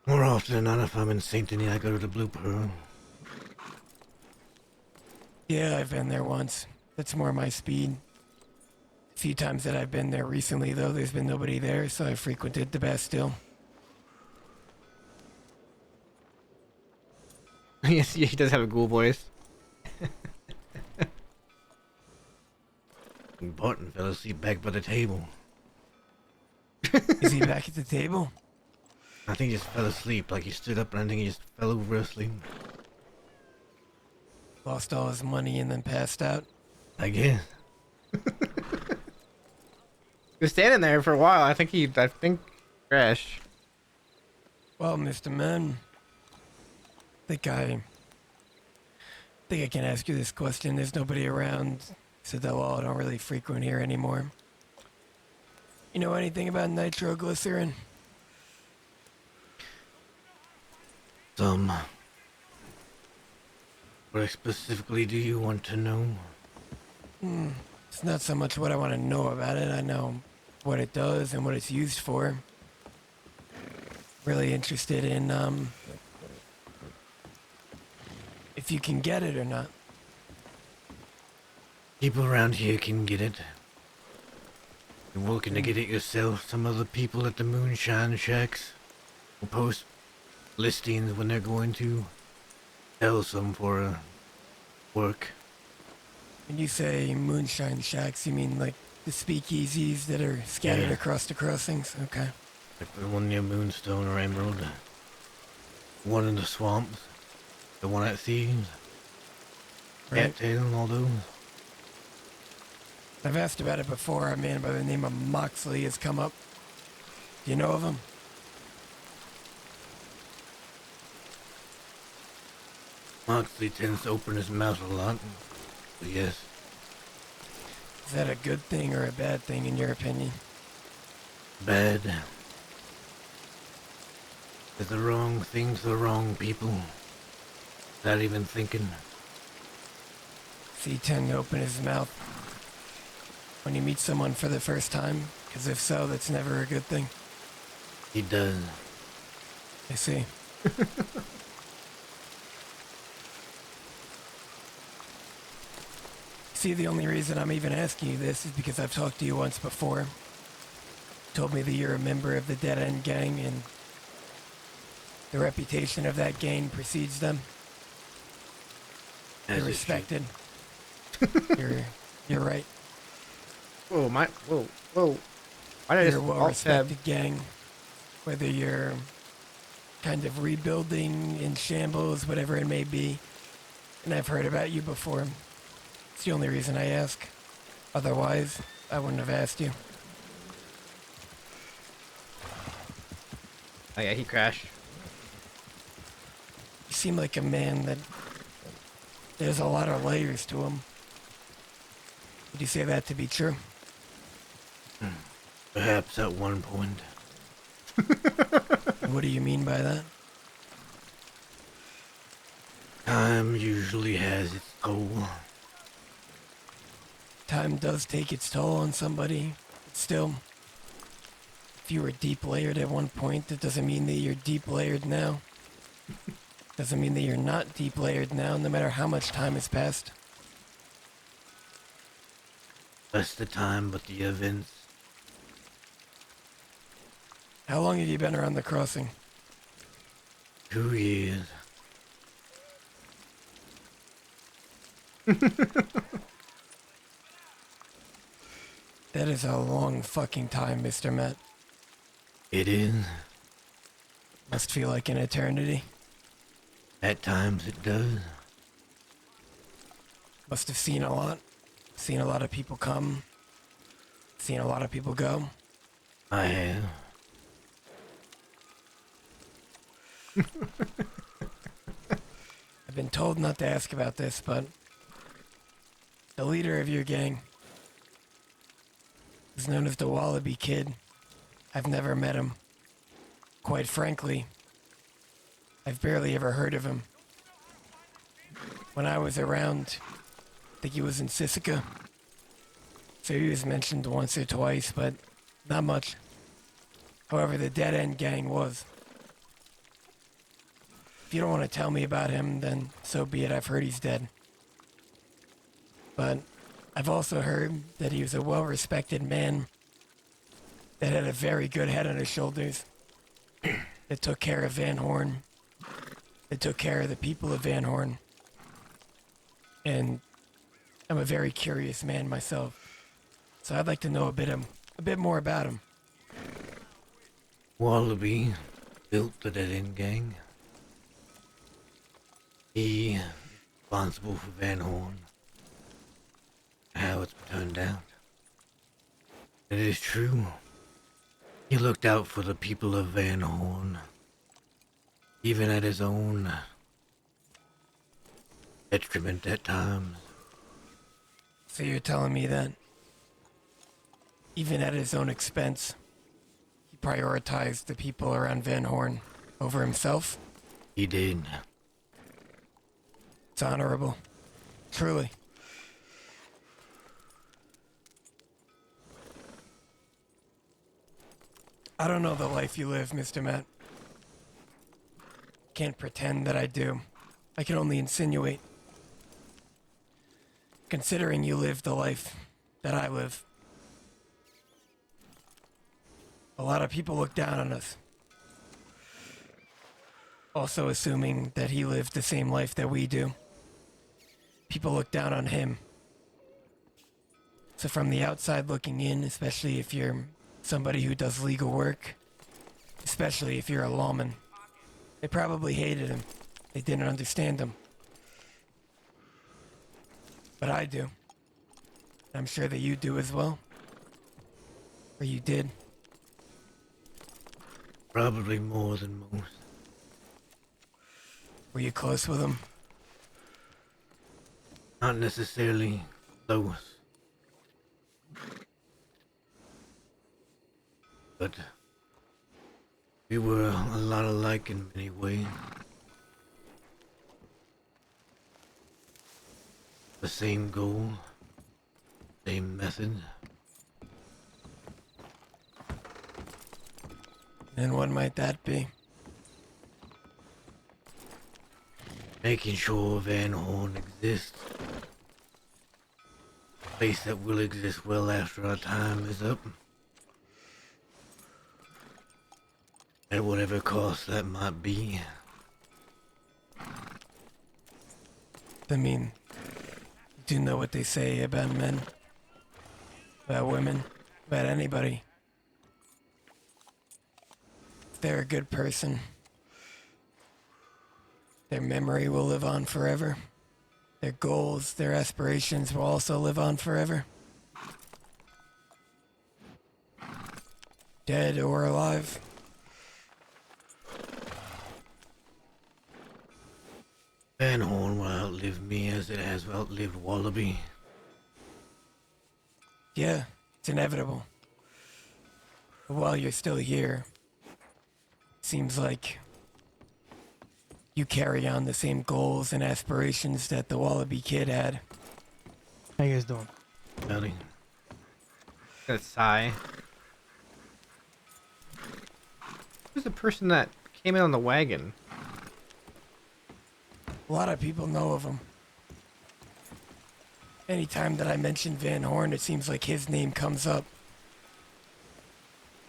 More often than not, if I'm in St. Denis, I go to the Blue Pearl. Yeah, I've been there once. That's more my speed. A few times that I've been there recently, though, there's been nobody there, so I frequented the Bastille. Yes, yeah, he does have a ghoul voice. Barton fell asleep back by the table. Is he back at the table? I think he just fell asleep, like he stood up and I think he just fell over asleep. Lost all his money and then passed out? I guess. He was standing there for a while. I think crashed. Well, Mr. Man, I think I can ask you this question. There's nobody around, so that well, I don't really frequent here anymore. You know anything about nitroglycerin? Some. What specifically do you want to know? It's not so much what I want to know about it. I know what it does and what it's used for. Really interested in, if you can get it or not. People around here can get it. You're looking to get it yourself. Some of the people at the moonshine shacks will post listings when they're going to sell some for work. When you say moonshine shacks, you mean like the speakeasies that are scattered Yeah. across the crossings? Okay. Like the one near Moonstone or Emerald. One in the swamps. The one at Thieves. Right. Cattail and all those. I've asked about it before. A man by the name of Moxley has come up. Do you know of him? Moxley tends to open his mouth a lot. But yes. Is that a good thing or a bad thing in your opinion? Bad. Says the wrong thing to the wrong people. Not even thinking. So you tend to open his mouth when you meet someone for the first time? Because if so, that's never a good thing. He does. I see. See, the only reason I'm even asking you this is because I've talked to you once before. You told me that you're a member of the Dead End Gang and the reputation of that gang precedes them. As You're it respected. You're right. Whoa, whoa. Why did I You're just a alt tab? well-respected gang. Whether you're kind of rebuilding, in shambles, whatever it may be. And I've heard about you before. It's the only reason I ask. Otherwise, I wouldn't have asked you. Oh yeah, he crashed. You seem like a man that there's a lot of layers to him. Would you say that to be true? Perhaps at one point. What do you mean by that? Time usually has its toll. Time does take its toll on somebody. But still, if you were deep layered at one point, that doesn't mean that you're deep layered now. Doesn't mean that you're not deep layered now, no matter how much time has passed. Less the time, but the events. How long have you been around the crossing? 2 years. That is a long fucking time, Mr. Matt. It is. Must feel like an eternity. At times it does. Must have seen a lot. Seen a lot of people come. Seen a lot of people go. I have. I've been told not to ask about this, but the leader of your gang is known as the Wallaby Kid. I've never met him. Quite frankly, I've barely ever heard of him. When I was around, I think he was in Sisika. So he was mentioned once or twice, but not much. However, the Dead End Gang was. If you don't want to tell me about him, then so be it. I've heard he's dead. But I've also heard that he was a well-respected man that had a very good head on his shoulders, that took care of Van Horn, that took care of the people of Van Horn. And I'm a very curious man myself, so I'd like to know a bit more about him. Wallaby built the Dead End Gang. He is responsible for Van Horn. How it's turned out. It is true. He looked out for the people of Van Horn. Even at his own detriment at times. So you're telling me that even at his own expense, he prioritized the people around Van Horn over himself? He did. It's honorable. Truly. I don't know the life you live, Mr. Matt. Can't pretend that I do. I can only insinuate. Considering you live the life that I live, a lot of people look down on us. Also assuming that he lived the same life that we do. People look down on him. So from the outside looking in, especially if you're somebody who does legal work, especially if you're a lawman, they probably hated him. They didn't understand him. But I do. I'm sure that you do as well. Or you did. Probably more than most. Were you close with him? Not necessarily close. But we were a lot alike in many ways. The same goal, same method. And what might that be? Making sure Van Horn exists. A place that will exist well after our time is up. At whatever cost that might be. I mean, do you know what they say about men? About women? About anybody? If they're a good person, their memory will live on forever. Their goals, their aspirations will also live on forever. Dead or alive. Van Horn will outlive me as it has outlived Wallaby. Yeah, it's inevitable. But while you're still here, it seems like you carry on the same goals and aspirations that the Wallaby kid had. How you guys doing? Howdy. Got a sigh. Who's the person that came in on the wagon? A lot of people know of him. Anytime that I mention Van Horn, it seems like his name comes up.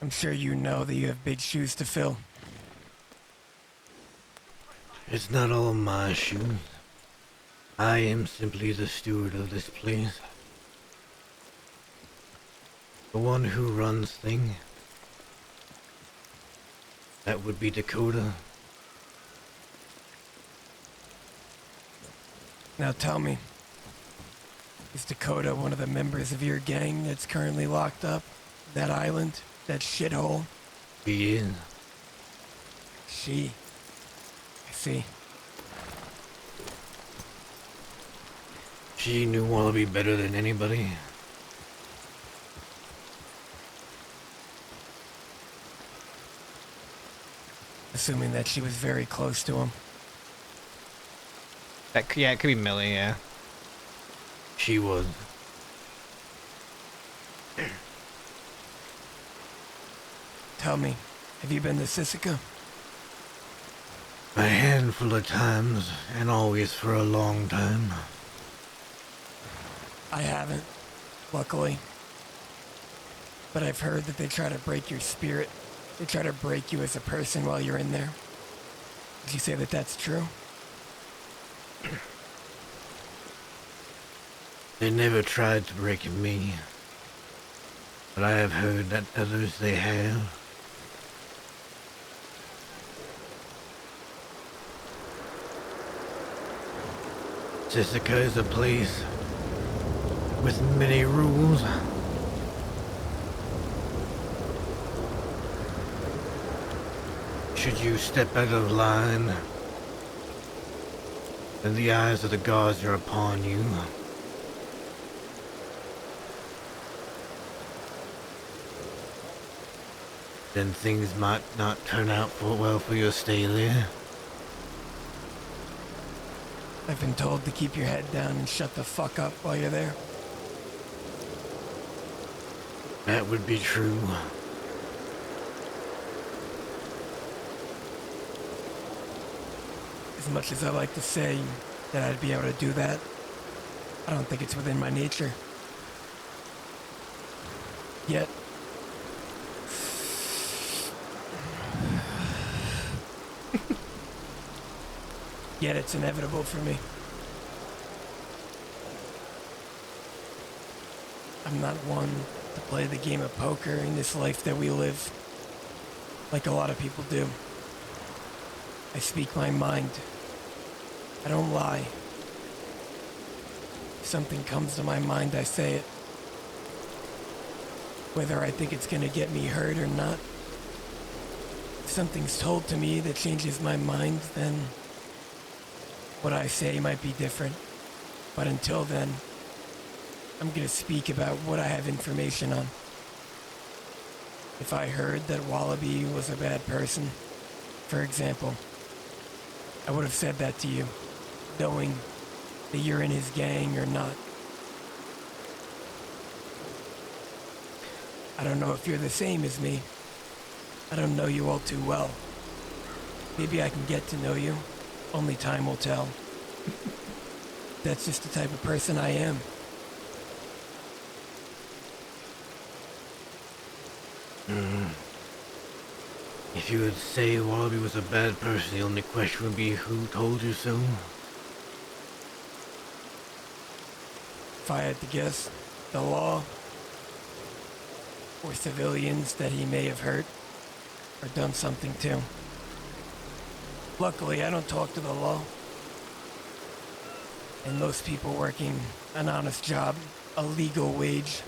I'm sure you know that you have big shoes to fill. It's not all my shoes. I am simply the steward of this place. The one who runs things. That would be Dakota. Now tell me, is Dakota one of the members of your gang that's currently locked up? That island? That shithole? He is. She. I see. She knew Wallaby better than anybody. Assuming that she was very close to him. Yeah, it could be Millie, yeah. She was. Tell me, have you been to Sisika? A handful of times, and always for a long time. I haven't, luckily. But I've heard that they try to break your spirit. They try to break you as a person while you're in there. Would you say that that's true? They never tried to break me. But I have heard that others they have. Jessica is a place with many rules. Should you step out of line, then the eyes of the gods are upon you. Then things might not turn out well for your stay there. I've been told to keep your head down and shut the fuck up while you're there. That would be true. As much as I like to say that I'd be able to do that, I don't think it's within my nature. Yet, it's inevitable for me. I'm not one to play the game of poker in this life that we live, like a lot of people do. I speak my mind. I don't lie. If something comes to my mind, I say it. Whether I think it's gonna get me hurt or not. If something's told to me that changes my mind, then what I say might be different. But until then, I'm gonna speak about what I have information on. If I heard that Wallaby was a bad person, for example, I would have said that to you, knowing that you're in his gang or not. I don't know if you're the same as me. I don't know you all too well. Maybe I can get to know you. Only time will tell. That's just the type of person I am. If you would say Wallaby was a bad person, the only question would be who told you so? If I had to guess, the law or civilians that he may have hurt or done something to. Luckily, I don't talk to the law. And most people working an honest job, a legal wage,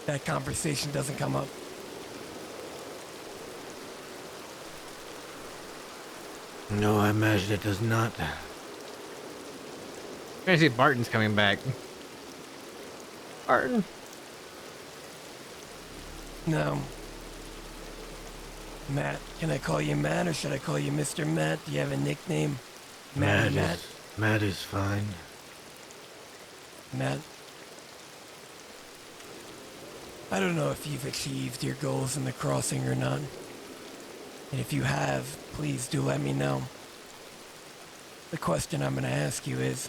that conversation doesn't come up. No, I imagine it does not. I see Barton's coming back. Barton. No. Matt. Can I call you Matt or should I call you Mr. Matt? Do you have a nickname? Matt. Matt is fine. Matt. I don't know if you've achieved your goals in the crossing or not. And if you have, please do let me know. The question I'm going to ask you is,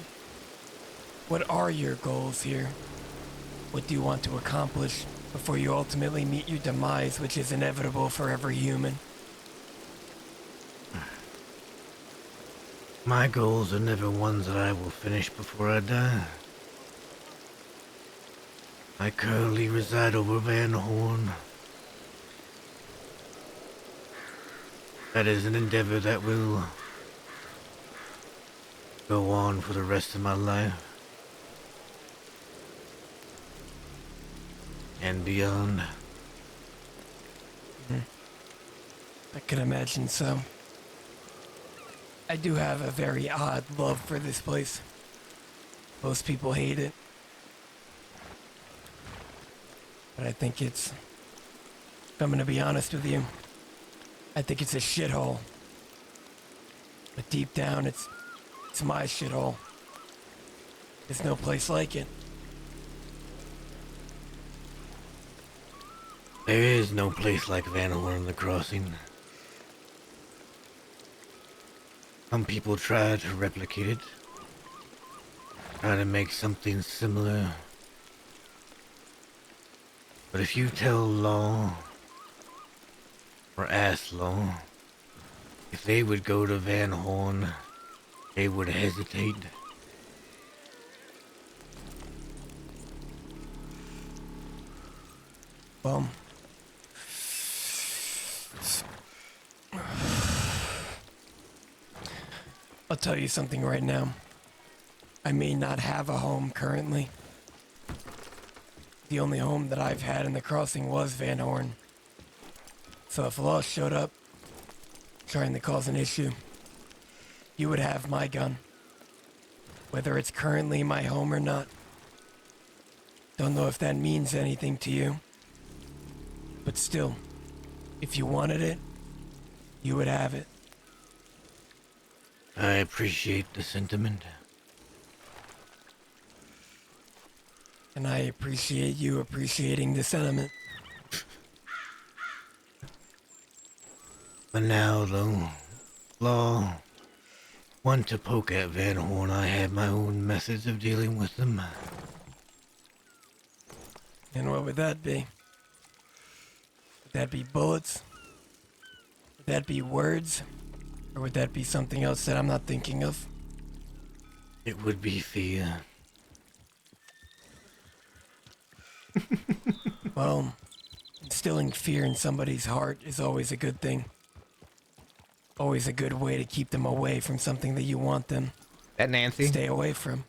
what are your goals here? What do you want to accomplish before you ultimately meet your demise, which is inevitable for every human? My goals are never ones that I will finish before I die. I currently reside over Van Horn. That is an endeavor that will go on for the rest of my life. And beyond. I can imagine so. I do have a very odd love for this place. Most people hate it. But I think it's... If I'm gonna be honest with you, I think it's a shithole. But deep down, it's my shithole. There's no place like it. There is no place like Van Horn the Crossing. Some people try to replicate it. Try to make something similar. But if you tell Law, or ask Law, if they would go to Van Horn, they would hesitate. Well, I'll tell you something right now. I may not have a home currently. The only home that I've had in the crossing was Van Horn. So if Law showed up, trying to cause an issue, you would have my gun. Whether it's currently my home or not. Don't know if that means anything to you. But still, if you wanted it, you would have it. I appreciate the sentiment. And I appreciate you appreciating the sentiment. For now, though, Law, one to poke at Van Horn. I have my own methods of dealing with them. And what would that be? Would that be bullets? Would that be words? Or would that be something else that I'm not thinking of? It would be fear. Well, instilling fear in somebody's heart is always a good thing. Always a good way to keep them away from something that you want them that Nancy to stay away from.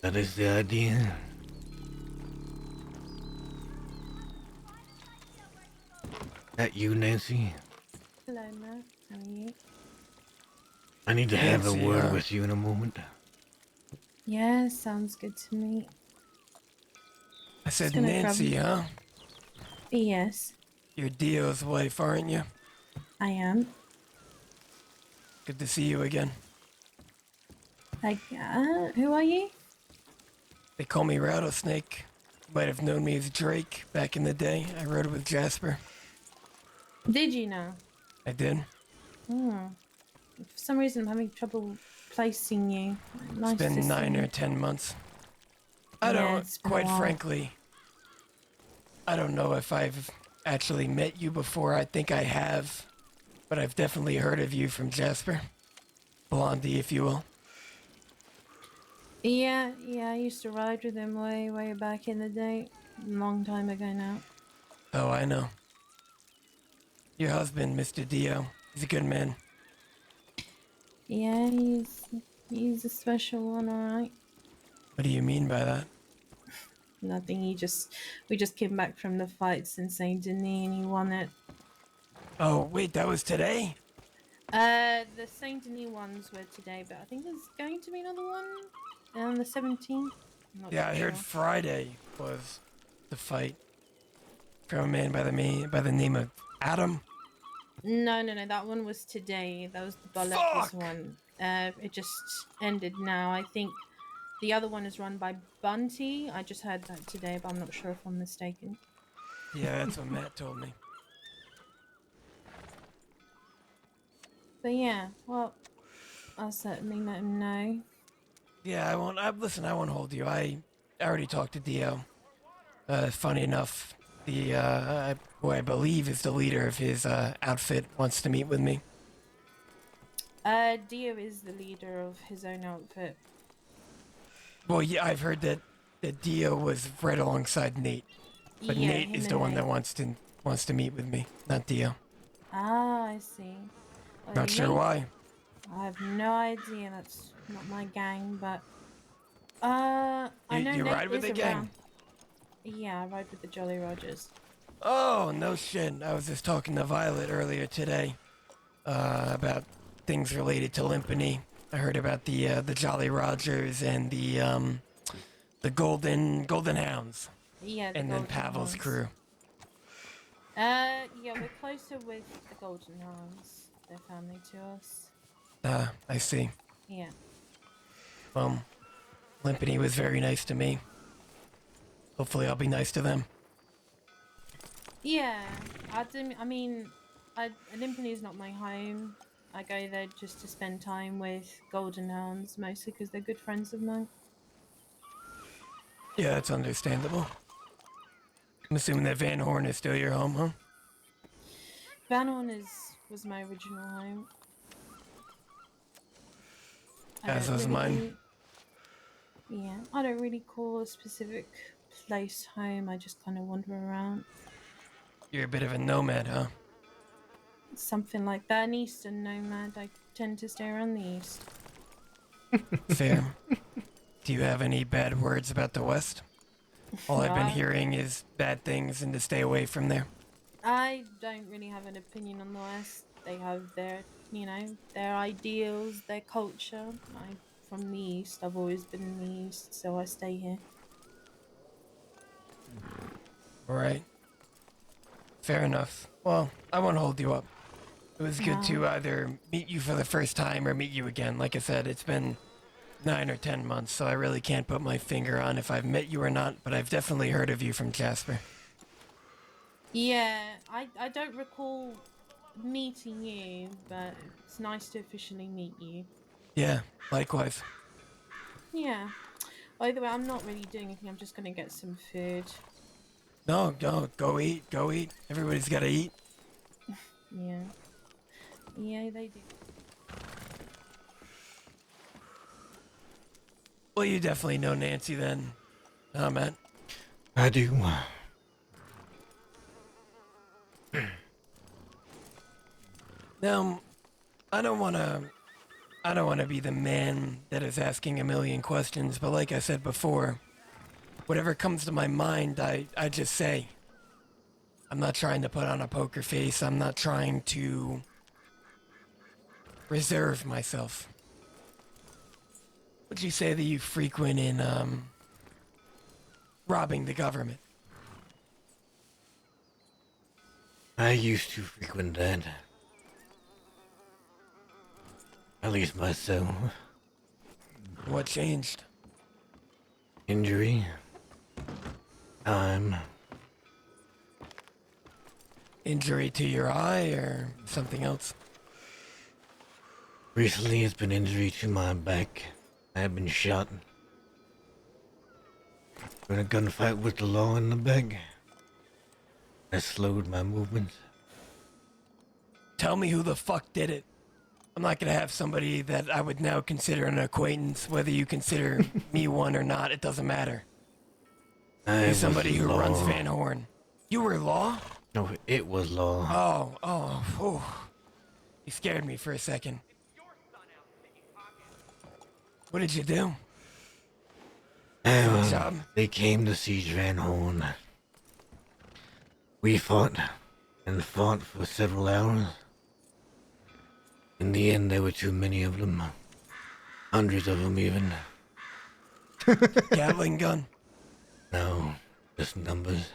That is the idea. That you, Nancy? Hello, Matt. How are you? I need to have a Nancy, word with you in a moment. Yeah, sounds good to me. I said Just gonna Nancy, grab- huh? Yes, You're Dio's wife, aren't you? I am. Good to see you again. Who are you? They call me Rattlesnake. You might have known me as Drake back in the day. I rode with Jasper. Did you know? I did. Hmm. For some reason, I'm having trouble placing you. Nice It's been to 9 see or you. 10 months. I Yeah, don't, it's been a quite while. frankly, I don't know if I've actually met you before. I think I have, but I've definitely heard of you from Jasper. Blondie, if you will. Yeah, I used to ride with him way back in the day. Long time ago now. Oh, I know. Your husband, Mr. Dio, he's a good man. Yeah, he's a special one, alright. What do you mean by that? Nothing, we just came back from the fights in Saint Denis and he won it. Oh, wait, that was today? The Saint Denis ones were today, but I think there's going to be another one on the 17th. Yeah, I heard Friday was the fight from a man by the name of Adam. No, that one was today. That was the Balekis one. It just ended now. I think the other one is run by Bunty. I just heard that today, but I'm not sure if I'm mistaken. Yeah, that's what Matt told me. But yeah, well, I'll certainly let him know. Yeah, I won't hold you. I already talked to Dio. Funny enough, who I believe is the leader of his outfit wants to meet with me. Dio is the leader of his own outfit. Well, yeah, I've heard that Dio was right alongside Nate, but Yeah, Nate him is and the one that Nate. wants to meet with me, not Dio. Ah, I see. Well, Not sure Nate- why. I have no idea. That's not my gang, but I know You Nate ride with is the gang? around. Yeah, I ride with the Jolly Rogers. Oh, no shit. I was just talking to Violet earlier today about things related to Limpany. I heard about the Jolly Rogers and the Golden Hounds. Yeah, the and then Golden Pavel's Hounds. crew. Yeah, we're closer with the Golden Hounds. They're family to us. I see. Yeah. Limpany was very nice to me. Hopefully I'll be nice to them. Yeah, Limpany is not my home. I go there just to spend time with Golden Hounds, mostly because they're good friends of mine. Yeah, that's understandable. I'm assuming that Van Horn is still your home, huh? Van Horn was my original home. As was mine. Yeah, I don't really call a specific place home. I just kind of wander around. You're a bit of a nomad, huh? Something like that. An eastern nomad. I tend to stay around the east. Fair. Do you have any bad words about the West? All I've been No. hearing is bad things and to stay away from there. I don't really have an opinion on the West. They have their, their ideals, their culture. I'm from the East. I've always been in the East, so I stay here. Alright. Fair enough. Well, I won't hold you up. It was good to either meet you for the first time or meet you again. Like I said, it's been 9 or 10 months, so I really can't put my finger on if I've met you or not, but I've definitely heard of you from Jasper. Yeah, I don't recall meeting you, but it's nice to officially meet you. Yeah, likewise. Yeah. By the way, I'm not really doing anything. I'm just gonna get some food. No, go eat, go eat. Everybody's gotta eat. Yeah. Yeah, they do. Well, you definitely know Nancy then, huh, Matt? I do. Now, I don't wanna be the man that is asking a million questions, but like I said before, whatever comes to my mind, I just say. I'm not trying to put on a poker face. I'm not trying to reserve myself. Would you say that you frequent in, robbing the government? I used to frequent that. At least myself. What changed? Injury. Time. Injury to your eye or something else? Recently, it's been injury to my back. I have been shot. In a gunfight with the law in the back. That slowed my movements. Tell me who the fuck did it. I'm not gonna have somebody that I would now consider an acquaintance, whether you consider me one or not, it doesn't matter. He's somebody who runs Van Horn. You were Law? No, it was Law. Oh. You scared me for a second. What did you do? Job? They came to siege Van Horn. We fought and fought for several hours. In the end, there were too many of them. Hundreds of them, even. Gatling gun? No, just numbers.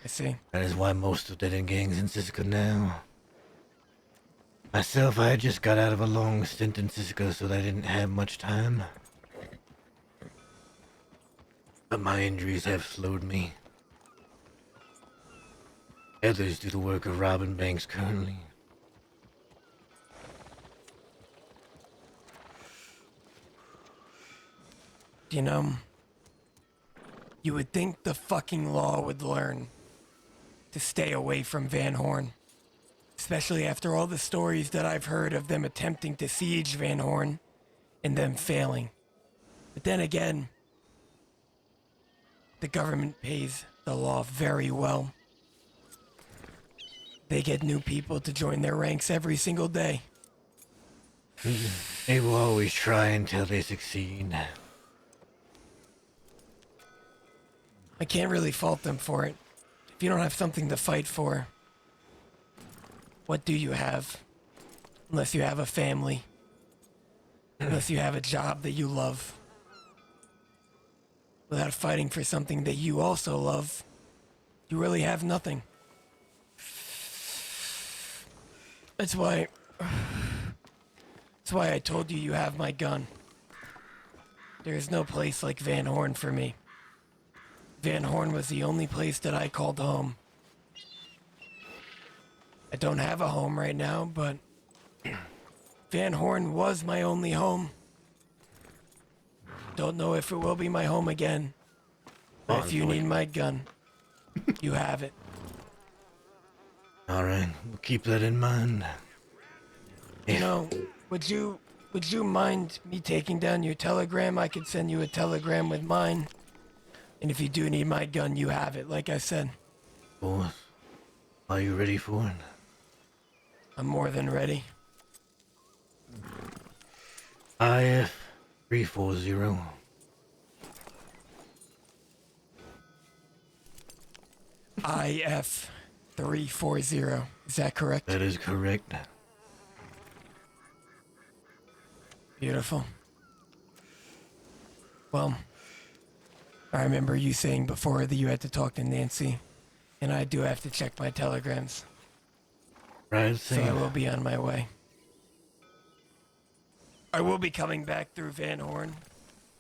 I see. That is why most of the dead gangs in Siska now. Myself, I had just got out of a long stint in Siska, so I didn't have much time. But my injuries have slowed me. Others do the work of robbing banks currently. You know, you would think the fucking law would learn to stay away from Van Horn. Especially after all the stories that I've heard of them attempting to siege Van Horn and them failing. But then again, the government pays the law very well. They get new people to join their ranks every single day. They will always try until they succeed. I can't really fault them for it. If you don't have something to fight for, what do you have? Unless you have a family. Unless you have a job that you love. Without fighting for something that you also love, you really have nothing. That's why I told you have my gun. There is no place like Van Horn for me. Van Horn was the only place that I called home. I don't have a home right now, but Van Horn was my only home. Don't know if it will be my home again. But if you need my gun, you have it. Alright, we'll keep that in mind. You know, would you mind me taking down your telegram? I could send you a telegram with mine. And if you do need my gun, you have it, like I said. Of course. Are you ready for it? I'm more than ready. IF 340. IF 340. Is that correct? That is correct. Beautiful. Well, I remember you saying before that you had to talk to Nancy, and I do have to check my telegrams. Right, so I will be on my way. I will be coming back through Van Horn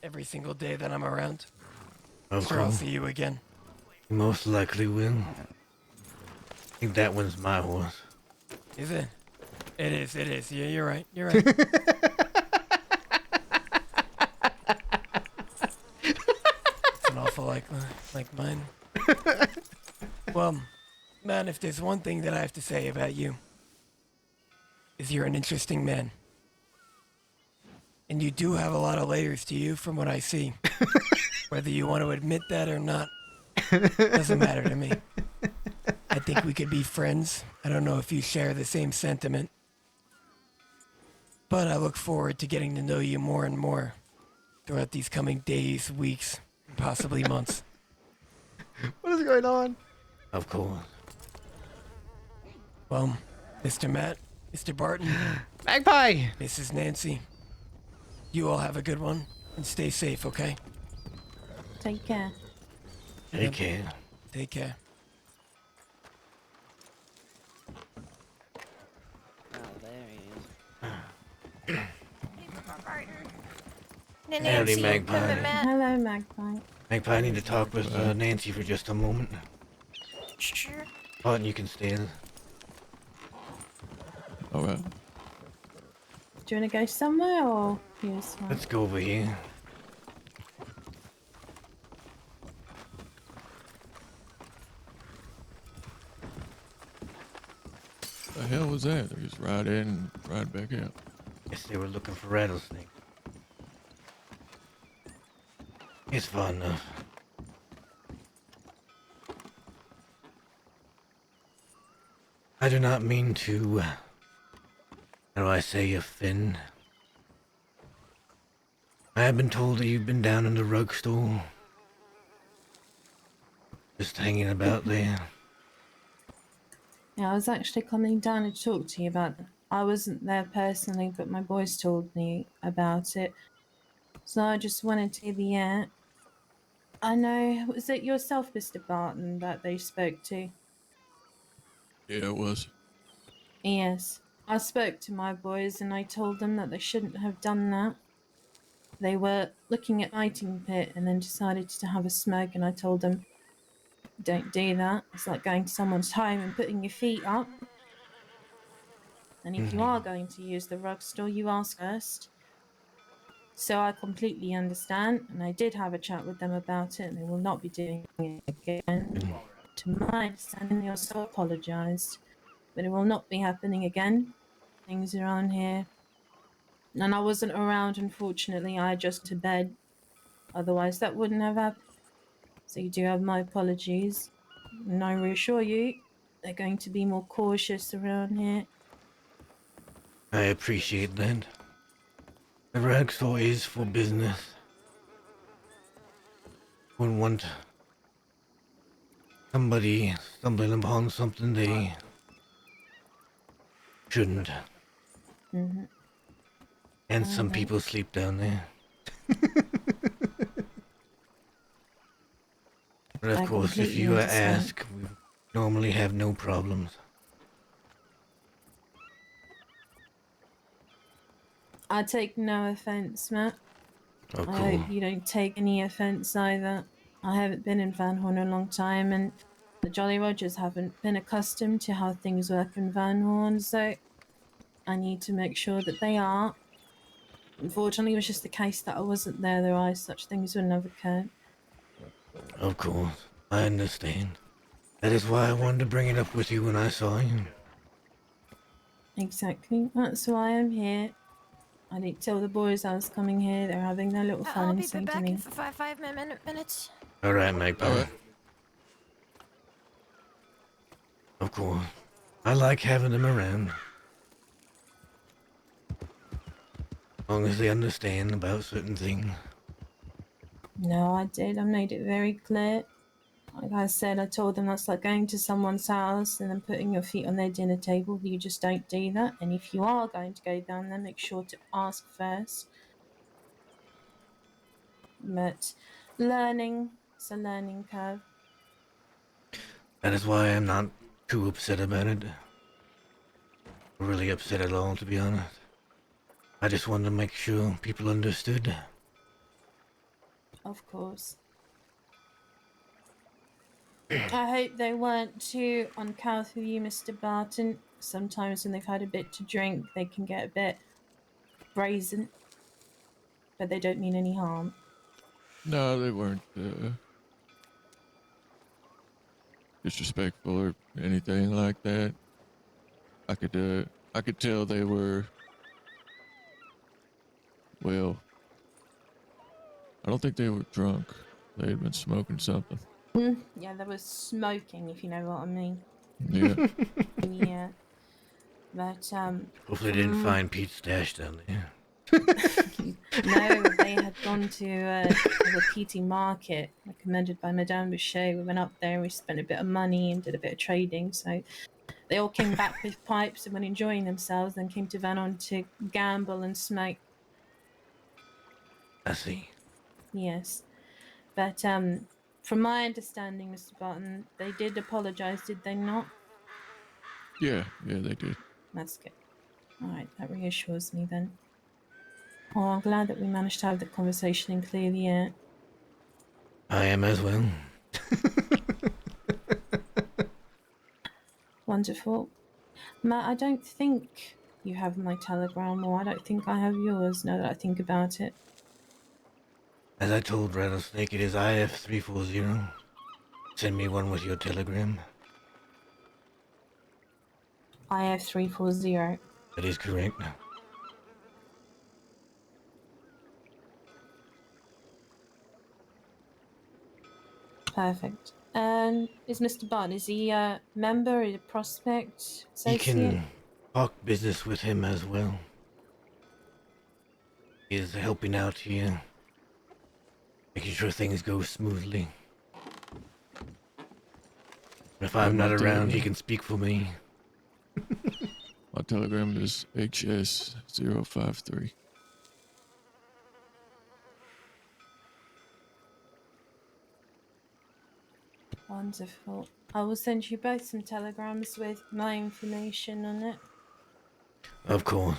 every single day that I'm around. Oh, Sure, I'll cool. see you again. You most likely will. I think that one's my horse. Is it? It is. Yeah, you're right. You're right. It's an awful like mine. Well, man, if there's one thing that I have to say about you, is you're an interesting man. And you do have a lot of layers to you from what I see. Whether you want to admit that or not, doesn't matter to me. I think we could be friends. I don't know if you share the same sentiment. But I look forward to getting to know you more and more throughout these coming days, weeks, and possibly months. What is going on? Of course. Well, Mr. Matt, Mr. Barton, Magpie, Mrs. Nancy, you all have a good one and stay safe, okay? Take care. Take care. Take care. Howdy, Magpie. Hello, Magpie. Magpie, I need to talk with Nancy for just a moment. Sure. Barton, you can stay in. Alright. Do you want to go somewhere or here's one? Let's go over here. The hell was that? They just ride in and ride back out. Guess they were looking for rattlesnake. It's far enough. I do not mean to, how do I say, offend. I have been told that you've been down in the rug store. Just hanging about there. Yeah, I was actually coming down to talk to you about it. I wasn't there personally, but my boys told me about it. So I just wanted to hear out. I know, was it yourself, Mr. Barton, that they spoke to? Yeah, it was. Yes. I spoke to my boys and I told them that they shouldn't have done that. They were looking at lighting pit and then decided to have a smoke, and I told them, don't do that. It's like going to someone's home and putting your feet up. And if you are going to use the rug store, you ask first. So I completely understand, and I did have a chat with them about it, and they will not be doing it again. To my understanding, they also apologised, but it will not be happening again. Things around here. And I wasn't around, unfortunately. I just to bed. Otherwise, that wouldn't have happened. So you do have my apologies. And I reassure you, they're going to be more cautious around here. I appreciate that. The rag store is for business. Wouldn't want somebody stumbling upon something they shouldn't. Mm-hmm. And some people sleep down there. But of course, if completely you understand. ask, we normally have no problems. I take no offence, Matt. Oh, I cool. hope you don't take any offence either. I haven't been in Van Horn a long time, and the Jolly Rogers haven't been accustomed to how things work in Van Horn, so I need to make sure that they are. Unfortunately, it was just the case that I wasn't there, otherwise such things would never occur. Of course, I understand. That is why I wanted to bring it up with you when I saw you. Exactly. That's why I'm here. I didn't tell the boys I was coming here. They're having their little fun I'll and be saying to back me. in 5 minutes. Alright, Magpie. Of course. I like having them around. As long as they understand about certain things. No, I did. I made it very clear. Like I said, I told them that's like going to someone's house and then putting your feet on their dinner table. You just don't do that. And if you are going to go down there, make sure to ask first. But learning, it's a learning curve. That is why I'm not too upset about it. Really upset at all, to be honest. I just wanted to make sure people understood. Of course. I hope they weren't too uncouth with you, Mr. Barton. Sometimes when they've had a bit to drink, they can get a bit brazen, but they don't mean any harm. No, they weren't disrespectful or anything like that. I could tell they were. Well, I don't think they were drunk. They had been smoking something. Yeah, there was smoking, if you know what I mean. Yeah. Yeah. But, Hopefully they didn't find Pete's stash down there. no, they had gone to the PT market, recommended by Madame Boucher. We went up there and we spent a bit of money and did a bit of trading. So they all came back with pipes and were enjoying themselves, then came to Vanon to gamble and smoke. I see. Yes. But from my understanding, Mr. Barton, they did apologise, did they not? Yeah, they did. That's good. Alright, that reassures me then. Oh, I'm glad that we managed to have the conversation and clear the air. I am as well. Wonderful. Matt, I don't think you have my telegram, or I don't think I have yours, now that I think about it. As I told Rattlesnake, it is IF340. Send me one with your telegram. IF340. That is correct. Perfect. And is Mr. Barton, is he a member, a prospect, You associate? can talk business with him as well. He is helping out here, making sure things go smoothly. If I'm not around, he can speak for me. My telegram is HS053. Wonderful. I will send you both some telegrams with my information on it. Of course.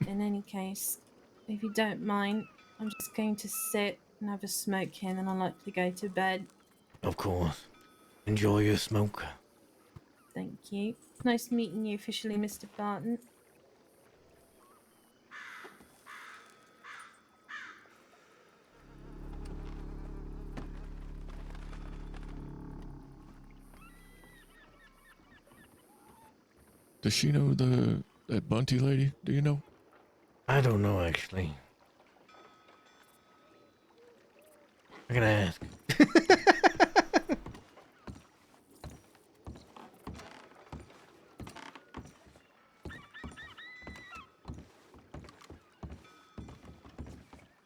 In any case, if you don't mind, I'm just going to sit and have a smoke here, and then I'll likely go to bed. Of course. Enjoy your smoke. Thank you. Nice meeting you officially, Mr. Barton. Does she know that Bunty lady? Do you know? I don't know, actually. I'm gonna ask.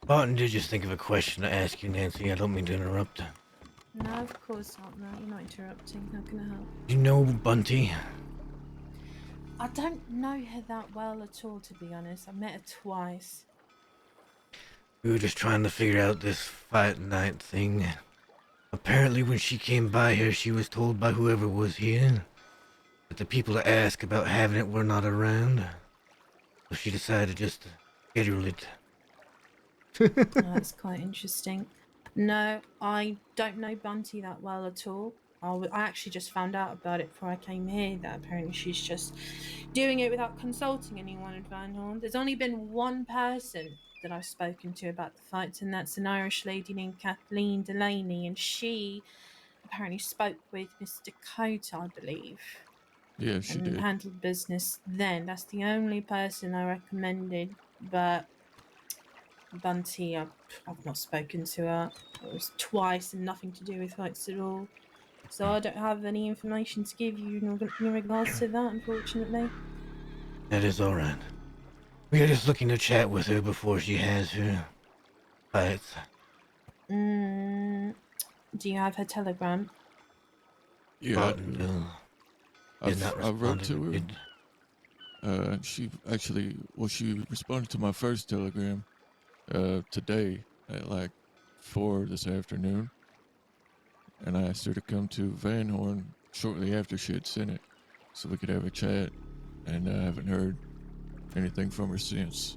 Barton did just think of a question to ask you, Nancy. I don't mean to interrupt. No, of course not, Matt. You're not interrupting. How can I help? You know Bunty? I don't know her that well at all, to be honest. I've met her twice. We were just trying to figure out this fight night thing. Apparently when she came by here, she was told by whoever was here that the people to ask about having it were not around. So she decided just to schedule it. Oh, that's quite interesting. No, I don't know Bunty that well at all. I actually just found out about it before I came here, that apparently she's just doing it without consulting anyone in Van Horn. There's only been one person that I've spoken to about the fights, and that's an Irish lady named Kathleen Delaney, and she apparently spoke with Miss Dakota, I believe. Yeah, she and did. handled business then. That's the only person I recommended, but Bunty, I've not spoken to her. It was twice and nothing to do with fights at all. So I don't have any information to give you in regards to that, unfortunately. That is alright. We are just looking to chat with her before she has her fights. Do you have her telegram? Yeah, Barton I wrote to her. She actually, she responded to my first telegram today at like 4 this afternoon, and I asked her to come to Van Horn shortly after she had sent it, so we could have a chat. And I haven't heard anything from her since.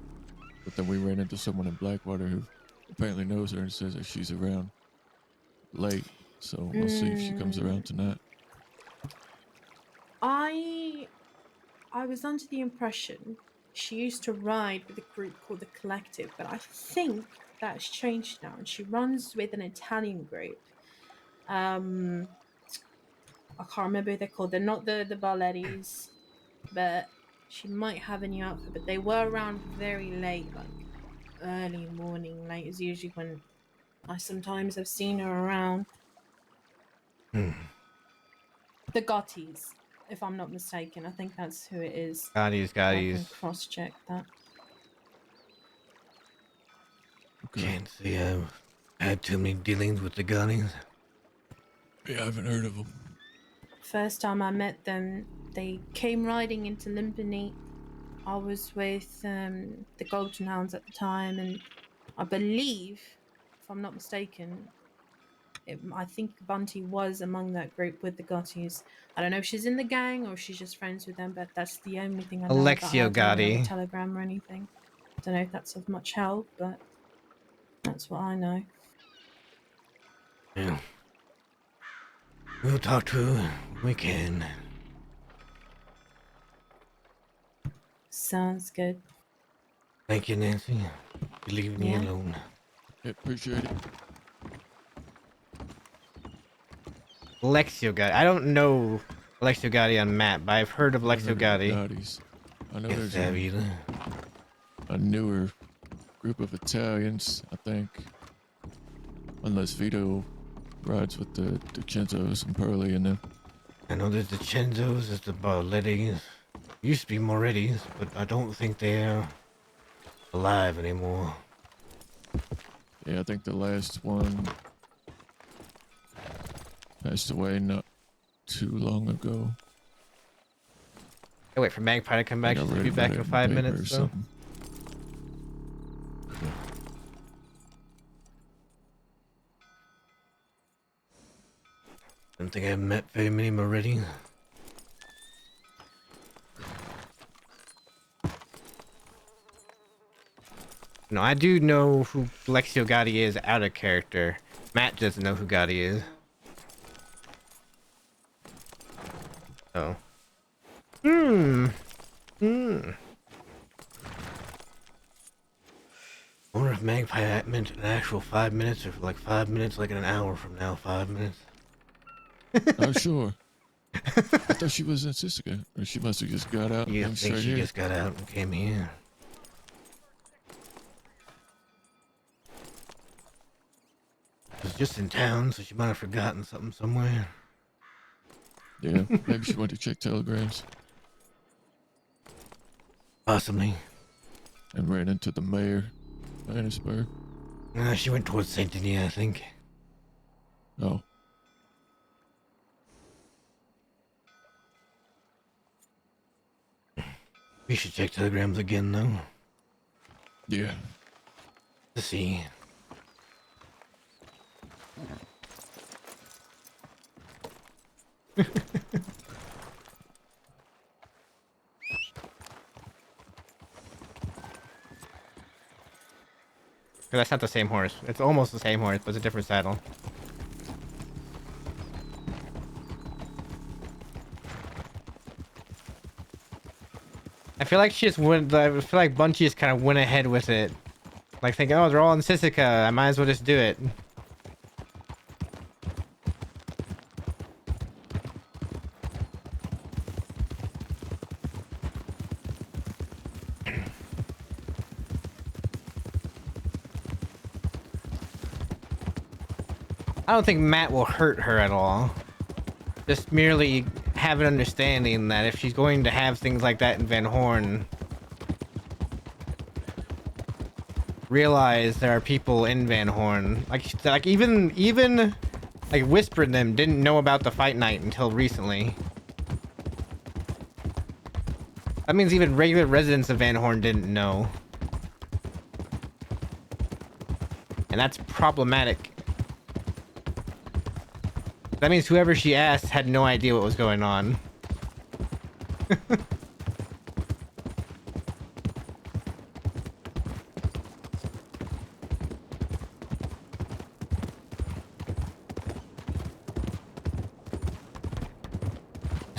But then we ran into someone in Blackwater who apparently knows her and says that she's around. late, so we'll see if she comes around tonight. I was under the impression she used to ride with a group called the Collective, but I think that's changed now, and she runs with an Italian group. I can't remember who they're called. They're not the Barlettis, but she might have a new outfit. But they were around very late, like early morning. Late is usually when I sometimes have seen her around. The Gottis, if I'm not mistaken. I think that's who it is. Gottis. I can cross-check that. Can't say I've had too many dealings with the Gunnies. Yeah, I haven't heard of them. First time I met them, they came riding into Limpany. I was with the Golden Hounds at the time, and I believe, if I'm not mistaken, I think Bunty was among that group with the Gottis. I don't know if she's in the gang or if she's just friends with them, but that's the only thing I know Alexio about her. I don't have a Gotti. telegram or anything. Don't know if that's of much help, but that's what I know. Yeah. We'll talk to her when we can. Sounds good. Thank you, Nancy, for leaving me alone. Yeah, appreciate it. Alexio Gotti. I don't know Alexio Gotti on map, but I've heard of Alexio Gotti. I know there's a newer group of Italians, I think. Unless Vito rides with the DiCenzos and Pearly and them. I know there's the Chenzos, there's the Barlettis. Used to be Moretti's, but I don't think they're alive anymore. Yeah, I think the last one passed away not too long ago. I wait for Magpie to come back. She'll be back in 5 minutes. So. I don't think I've met very many Moretti. No, I do know who Alexio Gotti is out of character. Matt doesn't know who Gotti is. Oh. I wonder if Magpie meant an actual 5 minutes or like 5 minutes, like in an hour from now, 5 minutes. Oh, sure. I thought she was in Sisika, or she must have just got out and You came think straight she here. just got out and came here? She was just in town, so she might have forgotten something somewhere. Yeah, maybe she went to check telegrams. Possibly. And ran into the mayor, Lannisburg. She went towards Saint Denis, I think. Oh. We should check telegrams again, though. Yeah. To see. That's not the same horse. It's almost the same horse, but it's a different saddle. I feel like she just went. I feel like Bunty just kind of went ahead with it, like thinking, "Oh, they're all in Sisika. I might as well just do it." I don't think Matt will hurt her at all. Just merely have an understanding that if she's going to have things like that in Van Horn, realize there are people in Van Horn. Like even like Whisper and them didn't know about the fight night until recently. That means even regular residents of Van Horn didn't know. And that's problematic. That means whoever she asked had no idea what was going on.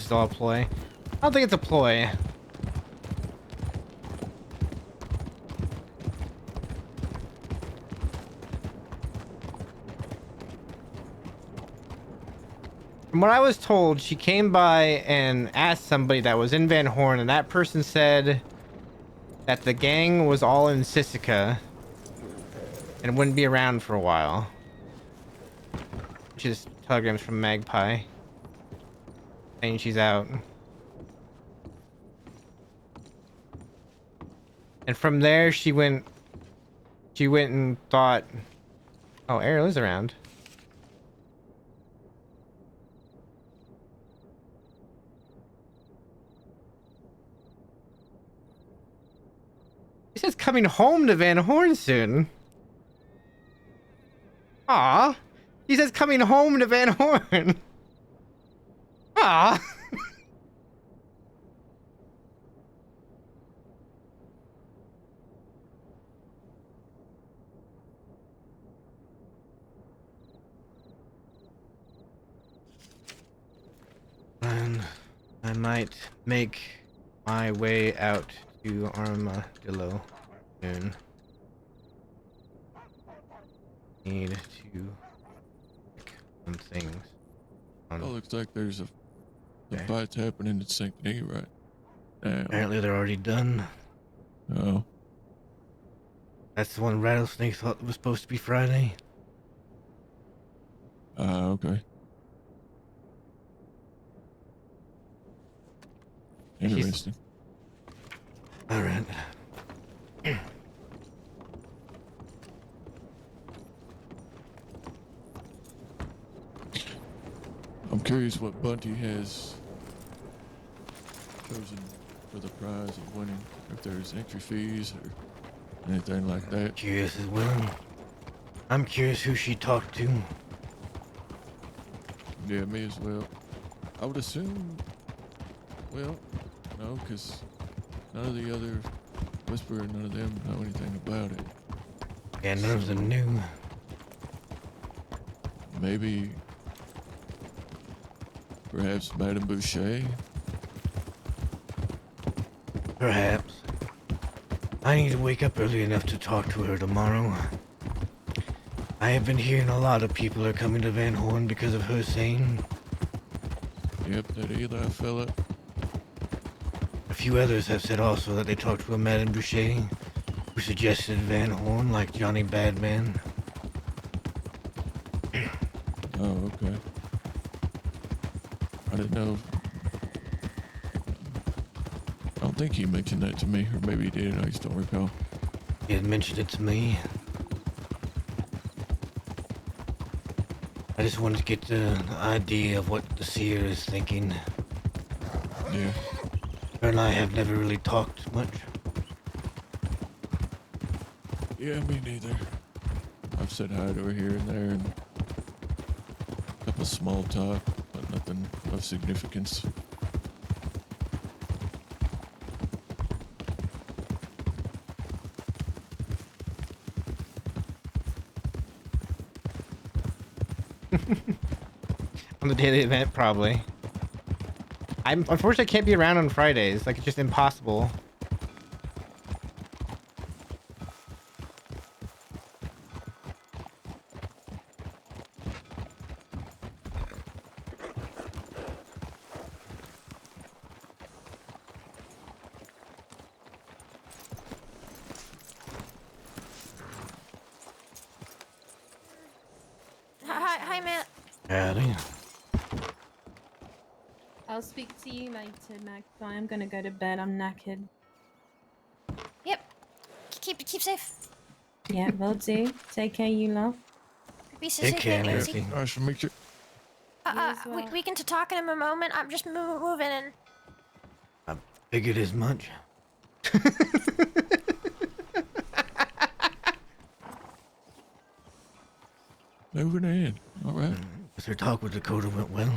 it's all a ploy. I don't think it's a ploy. From what I was told, she came by and asked somebody that was in Van Horn, and that person said that the gang was all in Sisika and wouldn't be around for a while. Which is telegrams from Magpie saying she's out. And from there, she went and thought, oh, Ariel is around. He says coming home to Van Horn soon. Aw. He says coming home to Van Horn. Aw. And I might make my way out to Armadillo soon. Need to check some things. Oh, looks like there's a fight's happening at St. Denis right now. Apparently they're already done. Oh. That's the one Rattlesnake thought was supposed to be Friday. Okay. Interesting. All right. I'm curious what Bunty has chosen for the prize of winning. If there's entry fees or anything like that. Curious as well. I'm curious who she talked to. Yeah, me as well. I would assume, well, no, because none of the other Whisperer, none of them know anything about it. Yeah, none of them knew. Maybe, perhaps Madame Boucher? Perhaps. I need to wake up early enough to talk to her tomorrow. I have been hearing a lot of people are coming to Van Horn because of her saying. Yep, that Eli fella. A few others have said also that they talked to a Madame Boucher who suggested Van Horn like Johnny Badman. Oh, okay. I didn't know. I don't think he mentioned that to me, or maybe he did, I just don't recall. He had mentioned it to me. I just wanted to get the idea of what the seer is thinking. Yeah. Her and I have never really talked much. Yeah, me neither. I've said hi to her here and there, and a couple of small talk, but nothing of significance. On the daily event, probably. I'm unfortunately can't be around on Fridays. Like, it's just impossible. Hi, Matt. Howdy. I'll speak to you later, Magpie. I'm gonna go to bed. I'm knackered. Yep. Keep safe. Yeah, will do. Take care, you lot. Be safe. Easy. Nice to meet you. We can talk in a moment. I'm just moving in. I figured as much. Moving in. All right. Guess her talk with Dakota went well.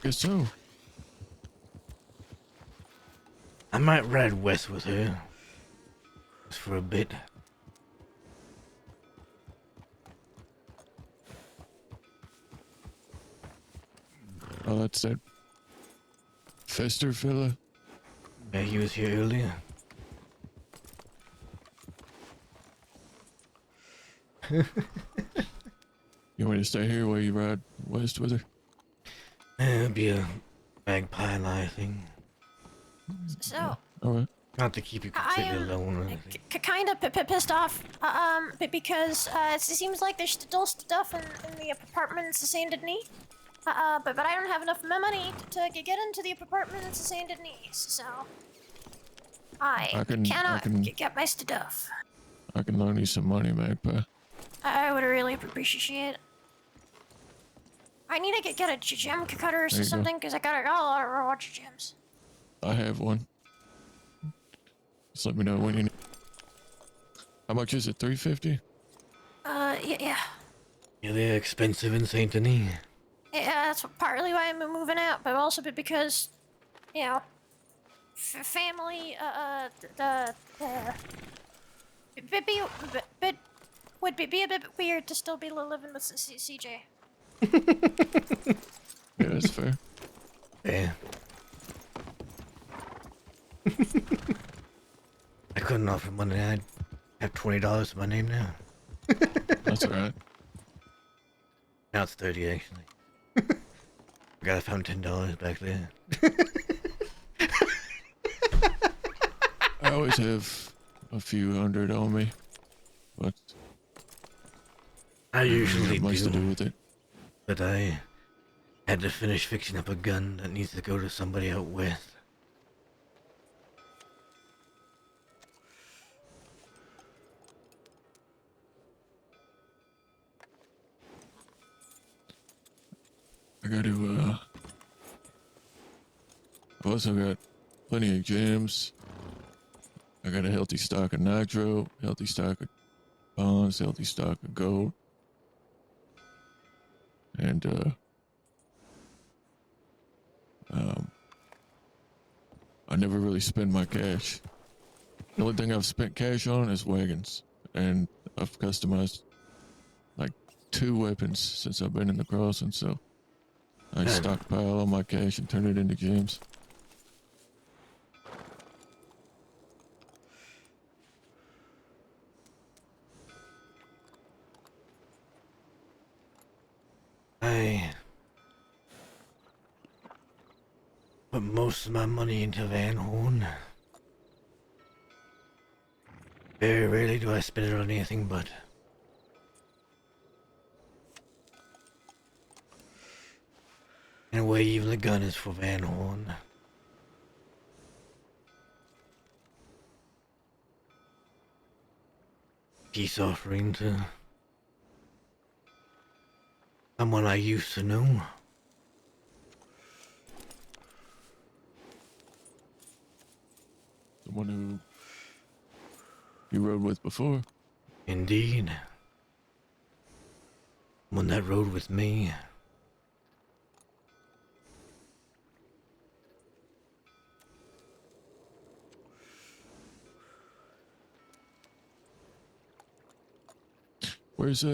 Guess so. I might ride west with her. Just for a bit. Oh, that's that Fester fella? Yeah, he was here earlier. You want me to stay here while you ride west with her? It'll be a Magpie and I thing. So, Alright. Not to keep you I completely am alone or anything. kind of pissed off, because it seems like there's still stuff in the apartments in Saint Denis. But I don't have enough money to get into the apartments in Saint Denis, so I cannot get my stuff. I can loan you some money, Magpie. I would really appreciate it. I need to get a gem cutter or There you go. something, because I got a lot of watch gems. I have one. Just let me know when you need. How much is it? $350? Yeah. Yeah, they're expensive in Saint Denis. Yeah, that's partly why I'm moving out, but also because, you know, family, would be a bit weird to still be living with CJ. Yeah, that's fair. Yeah. I couldn't offer money. I have $20 to my name now. That's alright. Now it's 30 actually. I found $10 back there. I always have a few hundred on me, but I usually have much to do with it. But I had to finish fixing up a gun that needs to go to somebody out west. I got to, I've also got plenty of gems. I got a healthy stock of nitro, healthy stock of bonds, healthy stock of gold. And, I never really spend my cash. The only thing I've spent cash on is wagons. And I've customized like 2 weapons since I've been in the crossing, so I stockpile all my cash and turn it into gems. I put most of my money into Van Horn. Very rarely do I spend it on anything but in a way, even the gun is for Van Horn. Peace offering to someone I used to know. Someone who you rode with before? Indeed. One that rode with me. Where's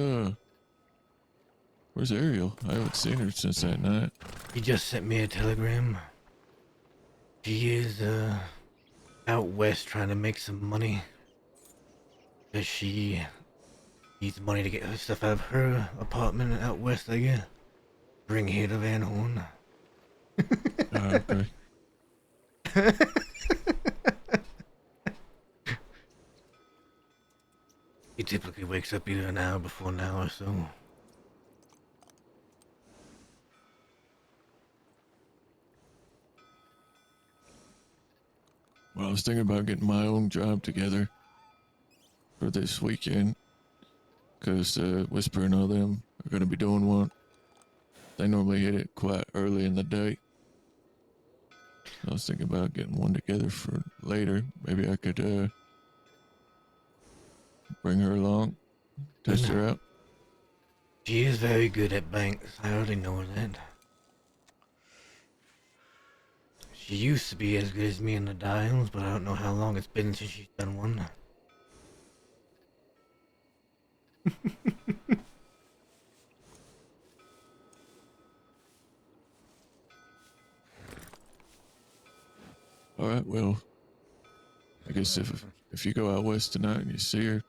Ariel? I haven't seen her since that night. He just sent me a telegram. She is, out west trying to make some money. Cause she needs money to get her stuff out of her apartment out west, I guess. Bring here to Van Horn. Okay. He typically wakes up either an hour before now or so. Well, I was thinking about getting my own job together for this weekend, because Whisper and all them are going to be doing one. They normally hit it quite early in the day. I was thinking about getting one together for later. Maybe I could bring her along, test her out. She is very good at banks. I already know that. She used to be as good as me in the dials, but I don't know how long it's been since she's done one. All right, well, I guess if you go out west tonight and you see her,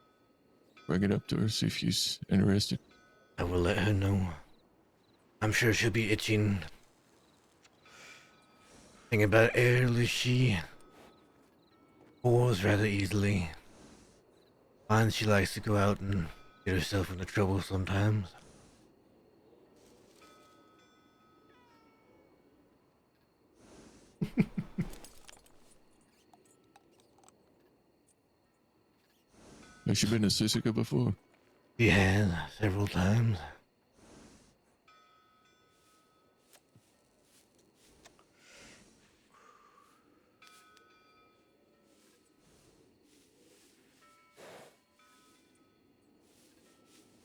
bring it up to her, see if she's interested. I will let her know. I'm sure she'll be itching. Thing about Ariel is she bores rather easily. Finds she likes to go out and get herself into trouble sometimes. Has she been to Sisika before? She has, several times.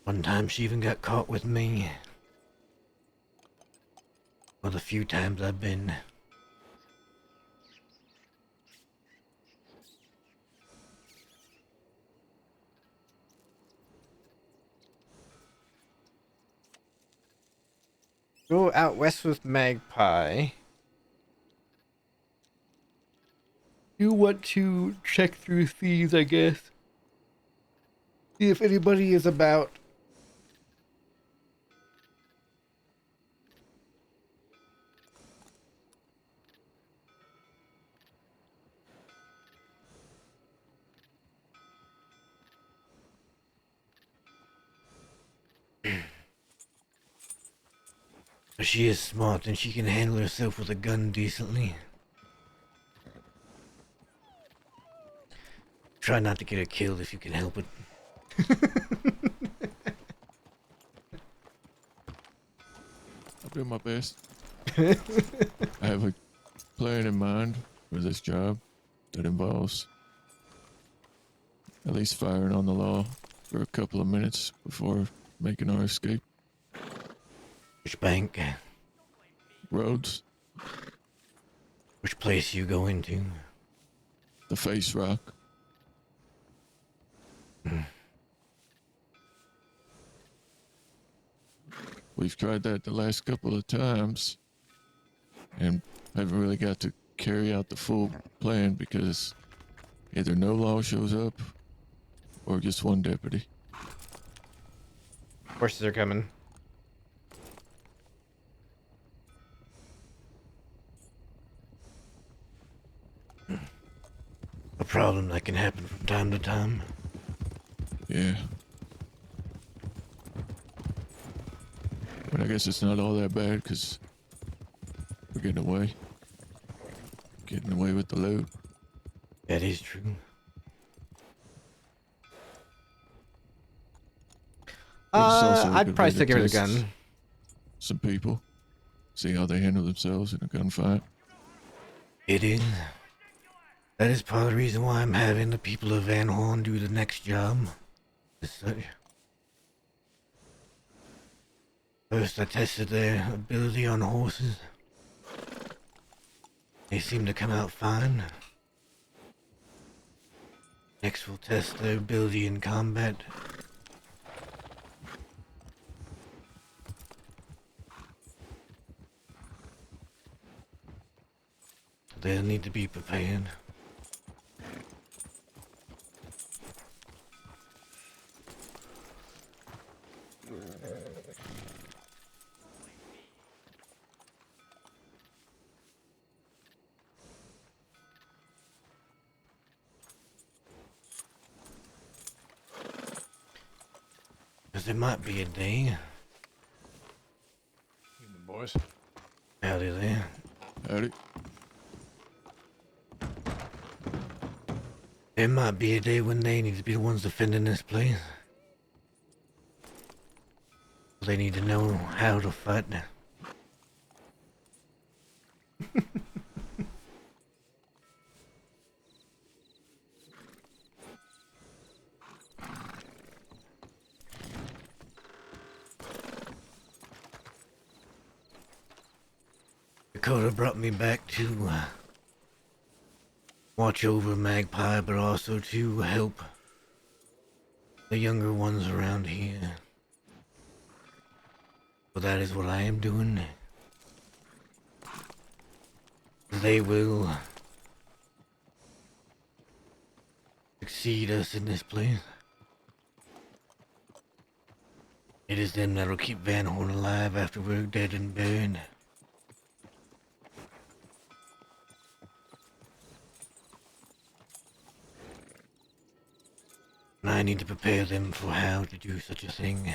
One time she even got caught with me. Well, the few times I've been. Go out west with Magpie. You want to check through thieves, I guess. See if anybody is about. She is smart and she can handle herself with a gun decently. Try not to get her killed if you can help it. I'll do my best. I have a plan in mind for this job that involves at least firing on the law for a couple of minutes before making our escape. Which bank? Roads. Which place you going to? The Face Rock. We've tried that the last couple of times and haven't really got to carry out the full plan because either no law shows up or just one deputy. Horses are coming. A problem that can happen from time to time. Yeah. But I guess it's not all that bad because we're getting away. Getting away with the loot. That is true. I'd probably still give her the test gun. Some people. See how they handle themselves in a gunfight. It is. That is part of the reason why I'm having the people of Van Horn do the next job. As such. First, I tested their ability on horses. They seem to come out fine. Next, we'll test their ability in combat. They'll need to be prepared. Because there might be a day. Evening, boys. Howdy there. Howdy. There might be a day when they need to be the ones defending this place. They need to know how to fight. Dakota brought me back to watch over Magpie, but also to help the younger ones around here. So that is what I am doing. They will precede us in this place. It is them that'll keep Van Horn alive after we're dead and buried. And I need to prepare them for how to do such a thing.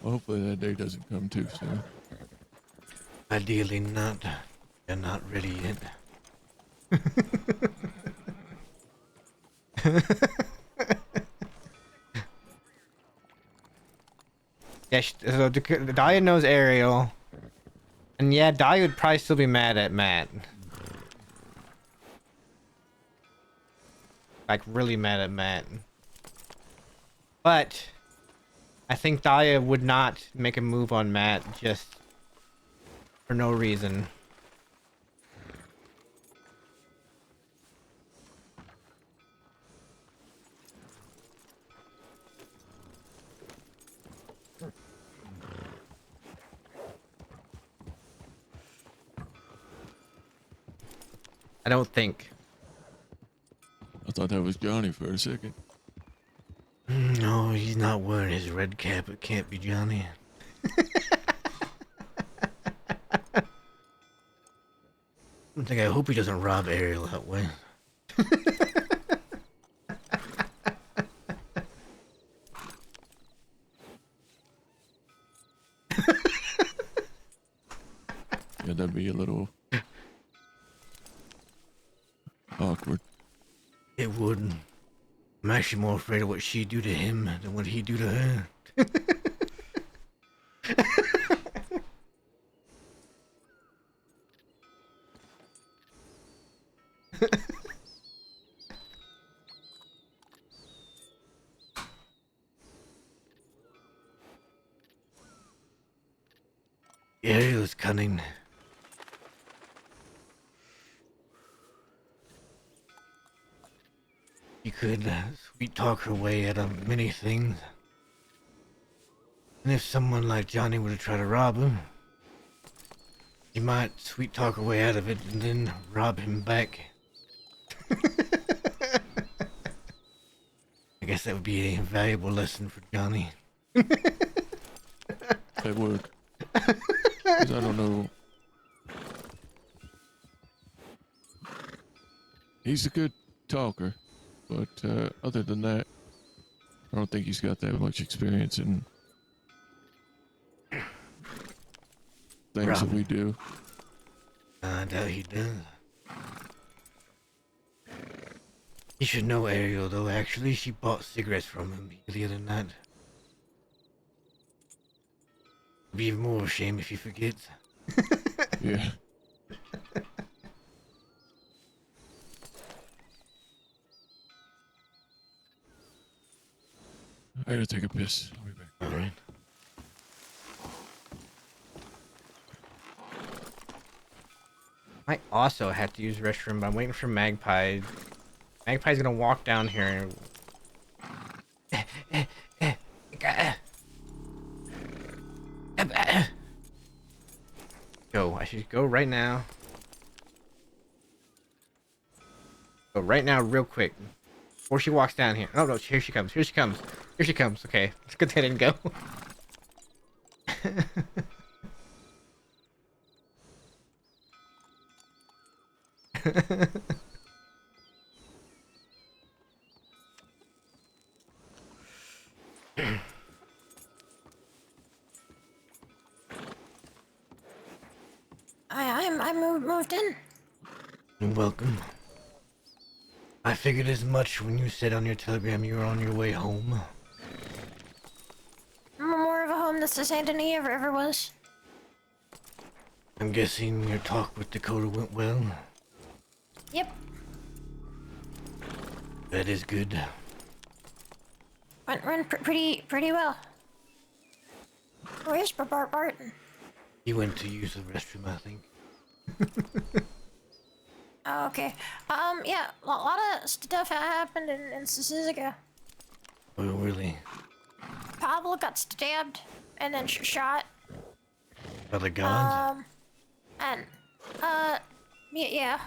Well, hopefully that day doesn't come too soon. Ideally not. They're not ready yet. Yeah, so Dahlia knows Ariel. And yeah, Dahlia would probably still be mad at Matt. Like, really mad at Matt. But I think Dahlia would not make a move on Matt just for no reason. I don't think. I thought that was Johnny for a second. No, he's not wearing his red cap. It can't be Johnny. I hope he doesn't rob Ariel that way. Yeah, that'd be a little awkward. It wouldn't. I'm actually more afraid of what she'd do to him than what he'd do to her. Ariel is cunning. She could sweet talk her way out of many things. And if someone like Johnny were to try to rob him, she might sweet talk her way out of it and then rob him back. I guess that would be a valuable lesson for Johnny. That would. 'Cause I don't know. He's a good talker, but other than that, I don't think he's got that much experience in things that we do. I doubt he does. He should know Ariel, though. Actually, she bought cigarettes from him the other night. It'd be even more of a shame if he forgets. Yeah. I gotta take a piss. I'll be back. All right. I also had to use the restroom, but I'm waiting for Magpie. Magpie's gonna walk down here. Go. I should go right now. Go right now, real quick. Before she walks down here. Oh no, here she comes. Here she comes. Here she comes. Okay, it's good they didn't go. I moved in. You're welcome. I figured as much when you said on your telegram you were on your way home. More of a home than Saint Denis ever was. I'm guessing your talk with Dakota went well. Yep. That is good. Went pretty well. Where's Bart? He went to use the restroom, I think. Oh, okay. Yeah, a lot of stuff happened in Sisiga. Oh, really? Pablo got stabbed and then shot. By the guards? And, yeah.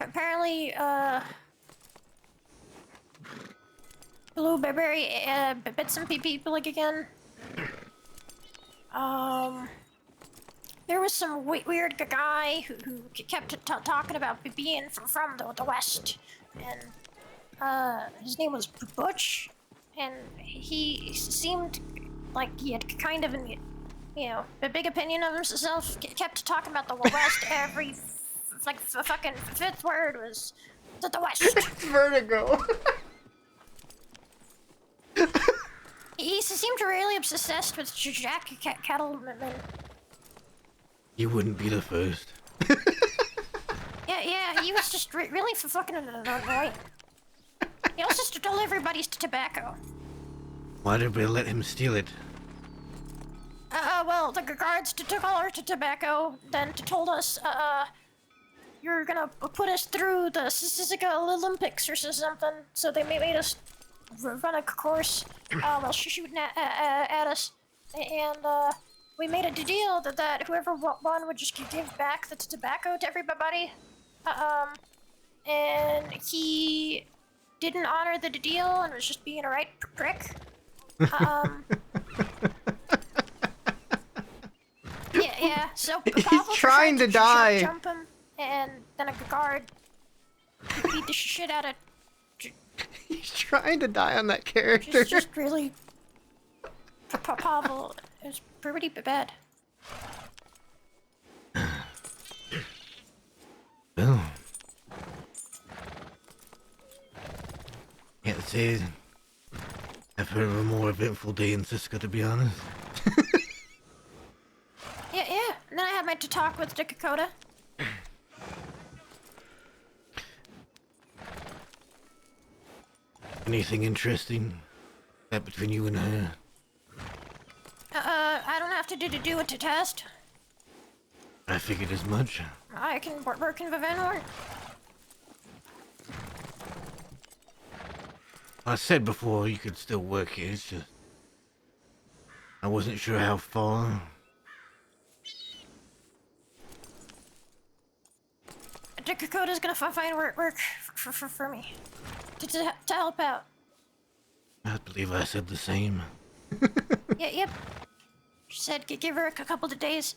Apparently, Blueberry, bit some people again. There was some weird guy who kept talking about being from the West, and, his name was Butch, and he seemed like he had kind of an, a big opinion of himself, kept talking about the West every, fucking fifth word was the West. Vertigo. He seemed really obsessed with Jack Cattleman. You wouldn't be the first. Yeah, he was just really fucking annoying. He also stole everybody's tobacco. Why did we let him steal it? Well, the guards took all our tobacco, then told us, you're gonna put us through the Olympics or something, so they made us run a course, while shooting at us, and, we made a deal that whoever won would just give back the tobacco to everybody, and he didn't honor the deal and was just being a right prick. Yeah, so Pablo trying to die. Jump him, and then a guard beat the shit out of. He's trying to die on that character. Just really, Pablo is pretty bad. Well, can't say I've heard of a more eventful day in Cisco, to be honest. Yeah. And then I had my talk with Dakota. Anything interesting? That between you and her? I don't have to do it to test. I figured as much. I can work in Van Horn. I said before you could still work here, it's just I wasn't sure how far. Dakota's gonna find work for me to help out. I believe I said the same. Yep. She said give her a couple of days.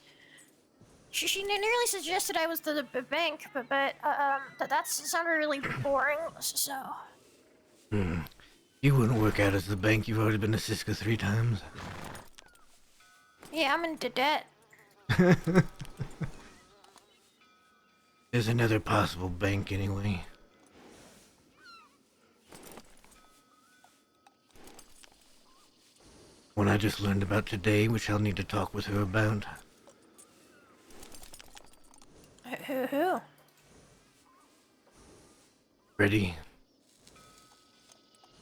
She nearly suggested I was the bank, but that sounded really boring. So. You wouldn't work out as the bank. You've already been to Cisco 3 times. Yeah, I'm into debt. There's another possible bank anyway. One I just learned about today, which I'll need to talk with her about. Who? Ready?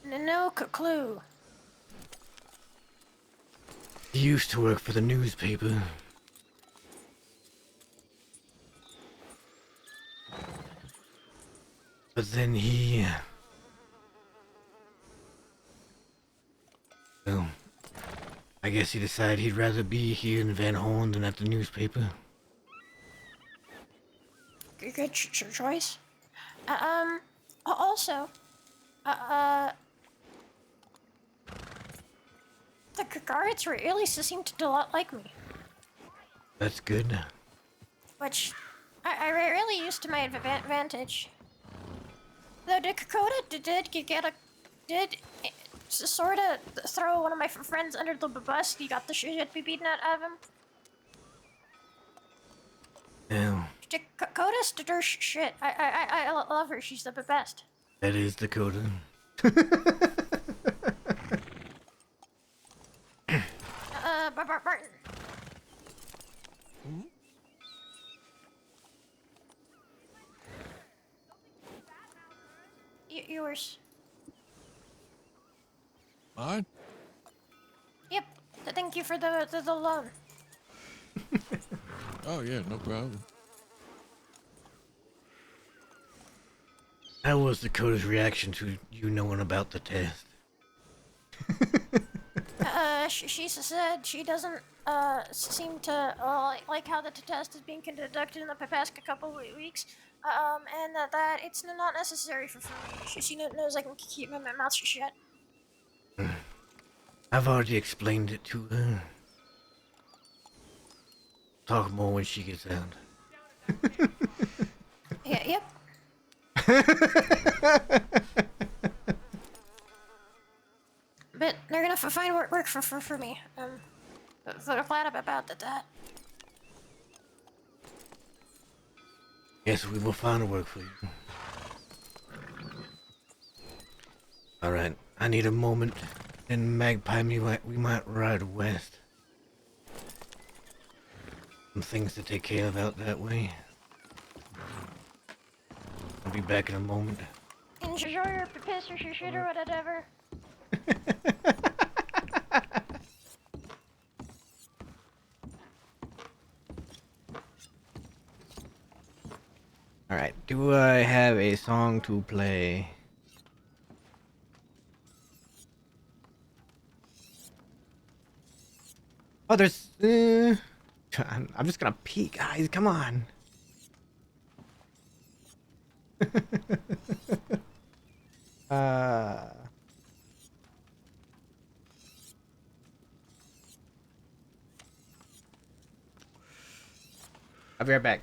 No clue. He used to work for the newspaper. But then he... Well, I guess he decided he'd rather be here in Van Horn than at the newspaper. Good choice. Also, the guards really seem to do a lot like me. That's good. Which, I really used to my advantage. Though Dakota did sort of throw one of my friends under the bus. He got the shit beaten out of him. Yeah. Dakota's the shit. I love her. She's the best. That is Dakota. Barton. Yours. Mine? Yep. Thank you for the loan. Oh yeah, no problem. How was Dakota's reaction to you knowing about the test? She said she doesn't seem to like how the test is being conducted in the past couple of weeks, and that it's not necessary for me. She knows I can keep my mouth shut. I've already explained it to her. Talk more when she gets out. Yep. But they're gonna find work for me. So they're glad about that. Yes, we will find work for you. Alright, I need a moment. Then Magpie, we might ride west. Some things to take care of out that way. I'll be back in a moment. Enjoy your piss or shit or whatever. Alright, do I have a song to play? Oh, there's... I'm just gonna peek, guys, come on. I'll be right back.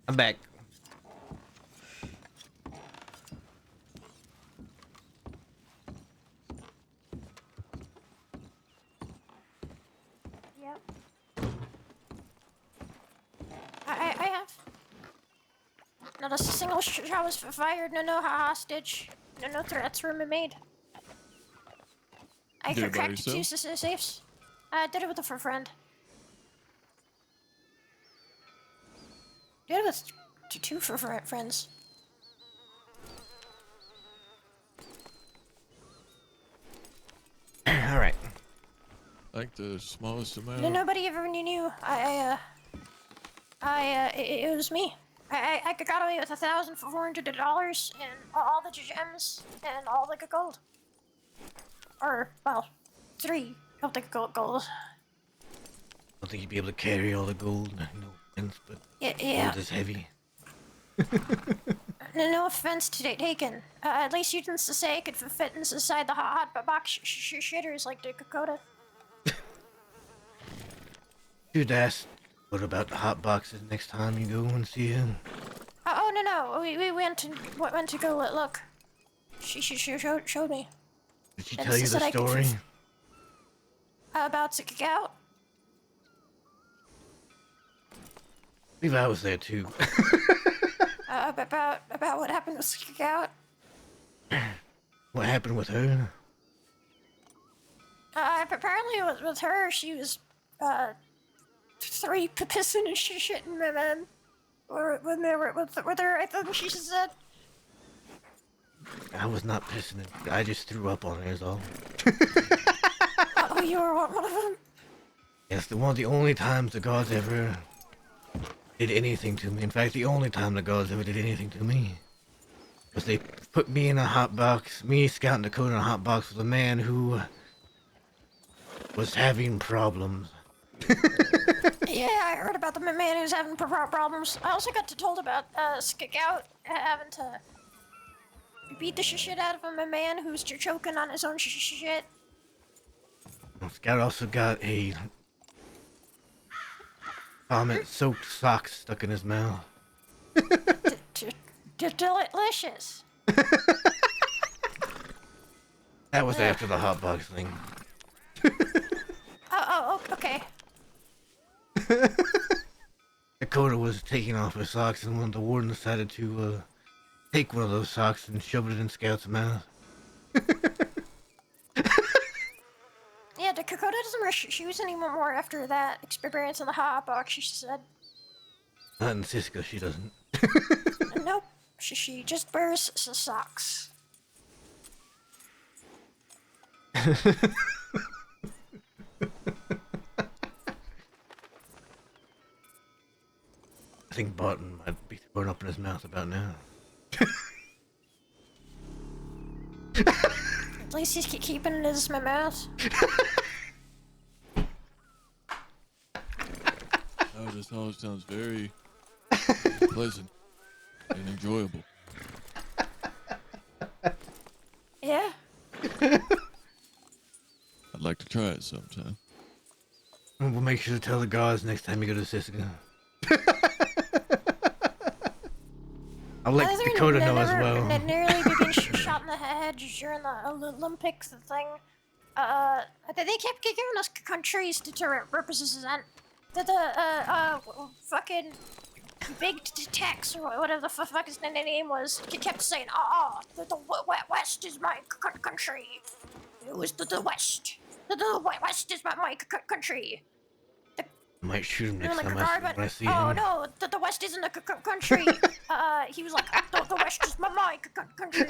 I'm back. Yep. I have. Not a single shot was fired. No hostage. No threats were made. I Did it by cracked two yourself? safes. I did it with a friend. Did it with two friends. Alright. Like the smallest amount. Nobody ever knew. It was me. I got away with $1,400 and all the gems and all the gold. Or, well, 3 of the gold. I don't think you'd be able to carry all the gold. No offense, but Yeah. gold is heavy. No offense taken. At least you didn't say it could fit inside the hot box shitters like the Dakota. You'd ask what about the hot boxes next time you go and see him. Oh no. We went to go look. She showed me. Did she And tell you said the I could story? About to kick out. I believe I was there too. About what happened with kick out. What happened with her? Apparently with her, she was, three pissing and shitting men. Or when they were with her, I think she said. I was not pissing it. I just threw up on her is all. Oh, you were one of them? Yes, one of the only times the gods ever did anything to me. In fact, the only time the gods ever did anything to me was they put me in a hot box, me, Scout, and Dakota in a hot box with a man who was having problems. Yeah, I heard about the man who's having problems. I also got told about Scout having to beat the shit out of a man who's choking on his own shit. Scout also got a vomit-soaked sock stuck in his mouth. Delicious. That was after the hot box thing. Oh, okay. Dakota was taking off her socks, and when the warden decided to take one of those socks and shove it in Scout's mouth. Yeah, Dakota doesn't wear shoes anymore after that experience in the hot box, she said. Not in Cisco, she doesn't. Nope, she just wears socks. I think Barton might be thrown up in his mouth about now. At least he's keeping it in his mouth. Oh, this all sounds very pleasant and enjoyable. Yeah. I'd like to try it sometime. We'll make sure to tell the gods next time you go to Cisco. I'll let Dakota know as well. Nearly being shot in the head during the Olympics thing. They kept giving us countries to represent. The fucking big Tex or whatever the fuck his name was kept saying, the West is my country. It was the West. The West is my country. I might shoot him next like, time when I see him. Oh no, the West isn't a country. He was like, the West is my country.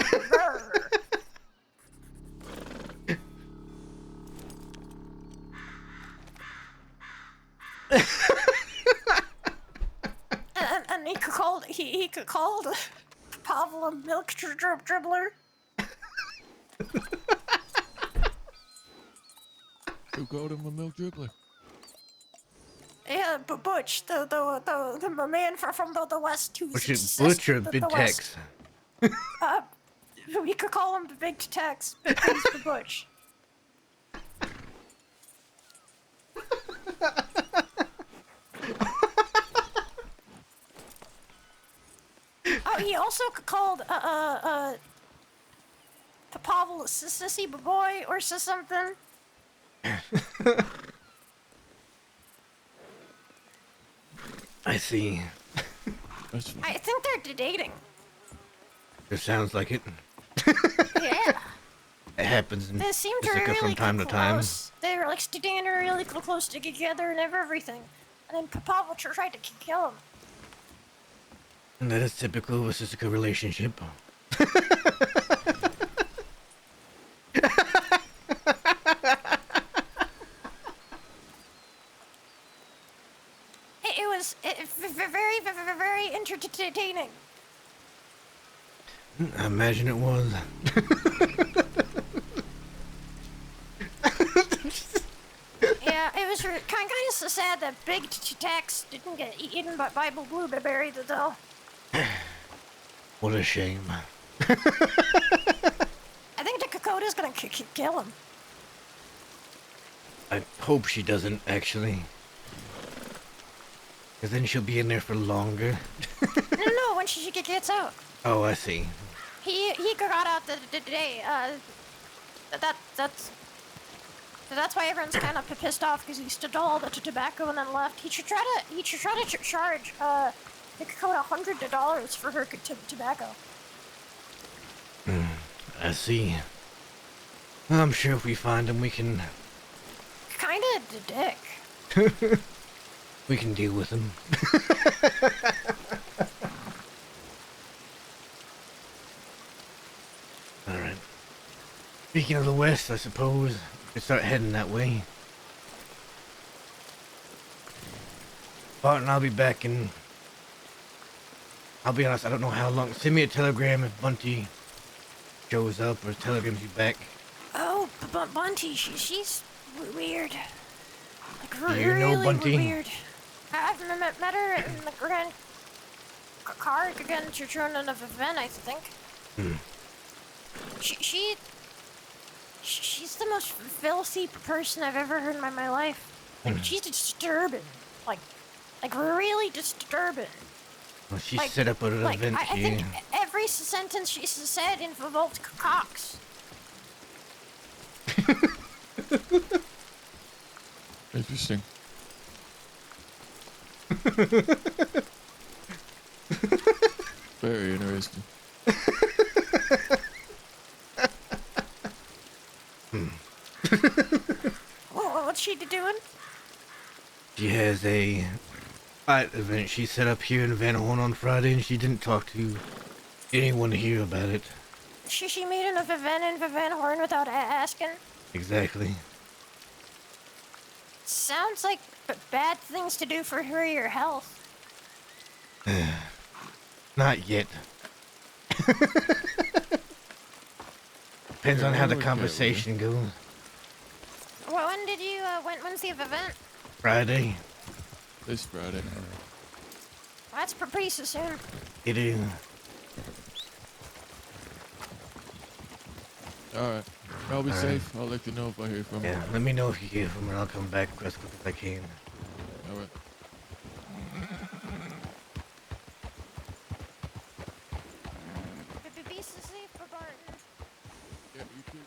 and he called Pavel a milk dribbler. Who called him a milk dribbler? Yeah, but Butch, the man from the West who's Which is Butch or Big Tex? We could call him the Big Tex, but he's the Butch. Oh, he also called Pavel a sissy boy or something. I see. I think they're dating. It sounds like it. Yeah. It happens in They seem to Cisco really from time to time. close. They were like standing really close together and everything. And then Pavel tried to kill him. And that is typical of a Cisco relationship. It was very entertaining. I imagine it was. Yeah, it was kind of sad that Big Tex didn't get eaten by Bible Blueberry though. What a shame. I think the Dakota's gonna kill him. I hope she doesn't, actually. Because then she'll be in there for longer. No, when she gets out. Oh, I see. He got out the day. That's why everyone's kind of pissed off because he stole all the tobacco and then left. He should try to charge Dakota $100 for her tobacco. I see. I'm sure if we find him, we can... Kinda a dick. we can deal with him. Alright. Speaking of the west, I suppose we could start heading that way. Barton, I'll be back in... I'll be honest, I don't know how long. Send me a telegram if Bunty shows up or telegrams you back. Oh, Bunty, she's weird. Like, Do you know really Bunty? weird. I've met her in the Grand car again to return an event, I think. She's the most filthy person I've ever heard in my life. Like, she's disturbing. Like really disturbing. Well, she set up an event I here. think every sentence she said involved cocks. Interesting. Very interesting. What's she doing? She has a fight event she set up here in Van Horn on Friday, and she didn't talk to anyone here about it. She made an event in Van Horn without asking? Exactly. Sounds like bad things to do for your health. Not yet. Depends on how the conversation goes. Well, when did you, when's the event? Friday. This Friday. That's pretty soon. It is. Alright. I'll be safe. I'll let you know if I hear from her. Yeah, let me know if you hear from her, and I'll come back as quick as I can. Alright. Be safe, Barton. Yeah, you too.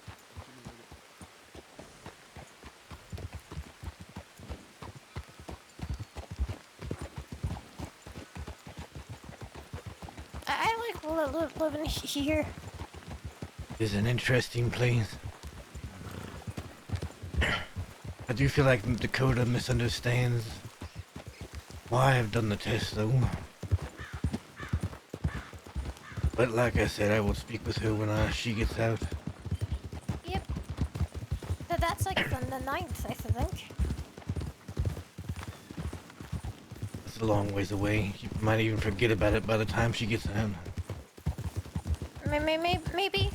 I like living here. It's an interesting place. I do feel like Dakota misunderstands why I've done the test, though. But like I said, I will speak with her when she gets out. Yep. That's like the 9th, I think. It's a long ways away. She might even forget about it by the time she gets out. Maybe.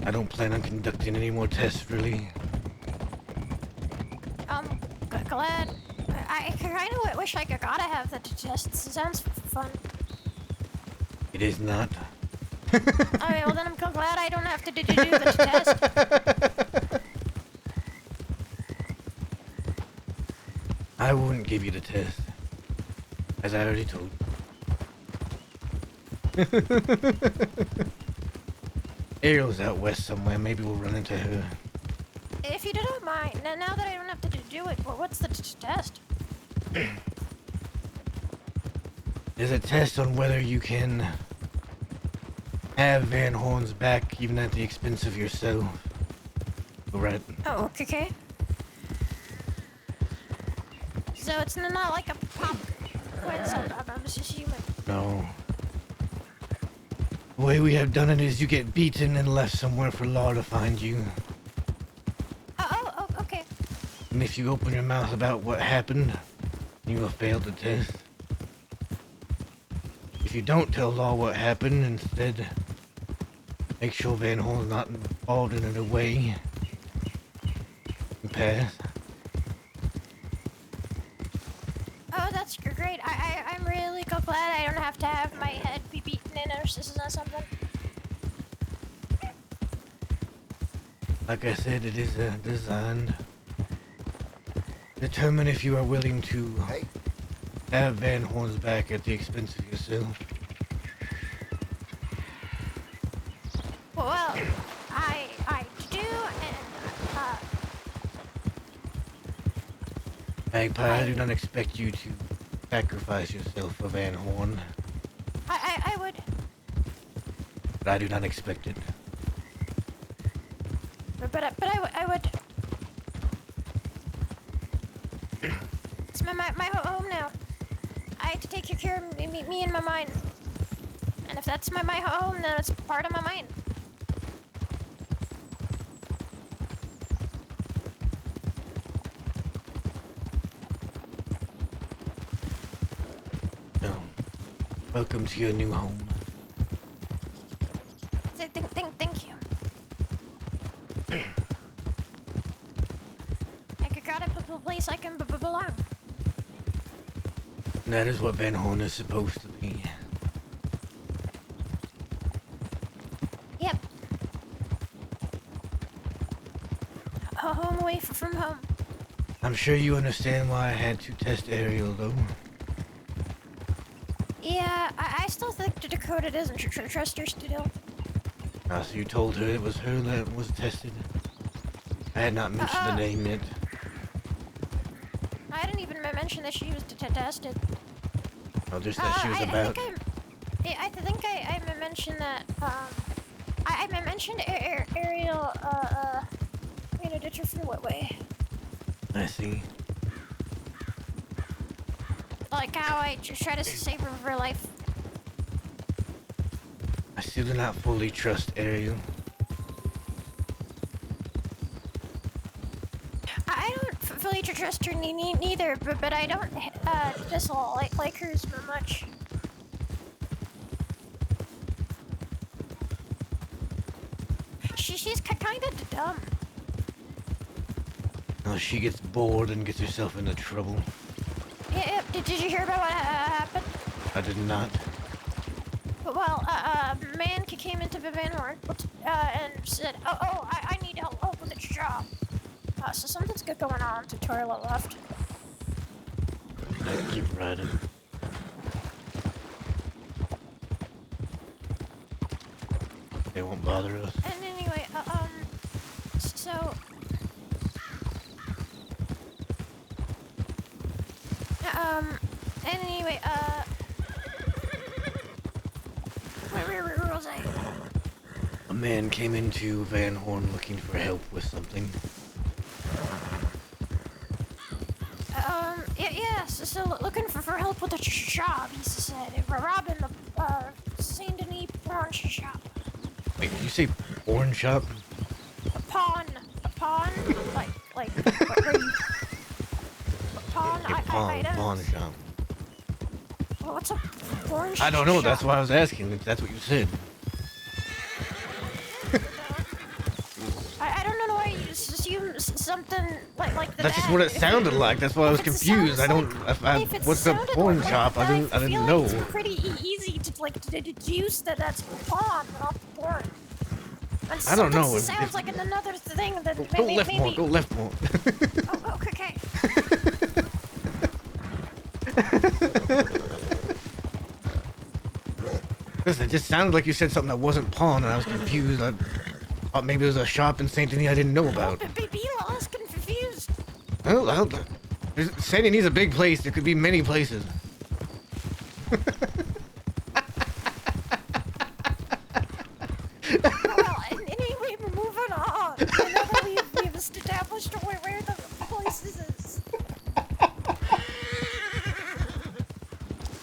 I don't plan on conducting any more tests, really. Glad. I kind of wish I gotta have the test. It sounds fun. It is not. Okay, well then I'm glad I don't have to do the test. I wouldn't give you the test, as I already told you. Ariel's out west somewhere. Maybe we'll run into her. If you don't mind, now that I don't have to do it, what's the test? There's a test on whether you can have Van Horn's back, even at the expense of yourself. Right. Oh, okay. So it's not like a pop quiz. I'm just assuming. No. The way we have done it is you get beaten and left somewhere for law to find you. Oh, okay. And if you open your mouth about what happened, you will fail the test. If you don't tell law what happened, instead make sure Van Horn's not involved in it away, you pass. Oh, that's great. I'm really glad I don't have to have my head be beaten in or something. Like I said, it is designed to determine if you are willing to have Van Horn's back at the expense of yourself. Well, I do, and Magpie, I do not expect you to sacrifice yourself for Van Horn, I would. but I do not expect it. I would. It's my home now. I have to take care of me and my mind. And if that's my home, then it's part of my mind. Welcome to your new home. Thank you. I got a place I can belong. That is what Van Horn is supposed to be. Yep. A home away from home. I'm sure you understand why I had to test Ariel, though. Yeah, I still think Dakota doesn't trust her still. Ah, so you told her it was her that was tested? I had not mentioned the name yet. I didn't even mention that she was tested. Oh, just that she was about. I think I mentioned that, I mentioned Ariel, in a different way. I see. Like how I just try to save her life. I still do not fully trust Ariel. I don't fully trust her neither, but I don't dislike like her as much. She's kind of dumb. Oh, she gets bored and gets herself into trouble. Yeah, did you hear about what happened? I did not. Well, a man came into the Van Horn and said, I need help with a job. So something's good going on to our left. I can keep riding. They won't bother us. And anyway, so... and anyway, where was I? A man came into Van Horn looking for help with something. So looking for help with a job, he said. Robbing the, Saint Denis pawn shop. Wait, did you say pawn shop? A pawn? Like, where you... A pawn? Pawn shop. Well, what's a pawn shop? I don't know, that's why I was asking if that's what you said. I don't know why you just assume something like that. That's just what it sounded like. That's why I was confused. I don't. What's the pawn shop? I didn't know. It's pretty easy to deduce that that's pawn, not porn. And I don't know. It sounds like another thing that Go maybe. left more. Go left more. Oh, okay. Listen, it just sounded like you said something that wasn't pawn, and I was confused. I thought maybe it was a shop in Saint Denis I didn't know about. Be lost and confused. Well, Saint Denis is a big place. There could be many places. Well, anyway, we're moving on. I know that we've established where the places is.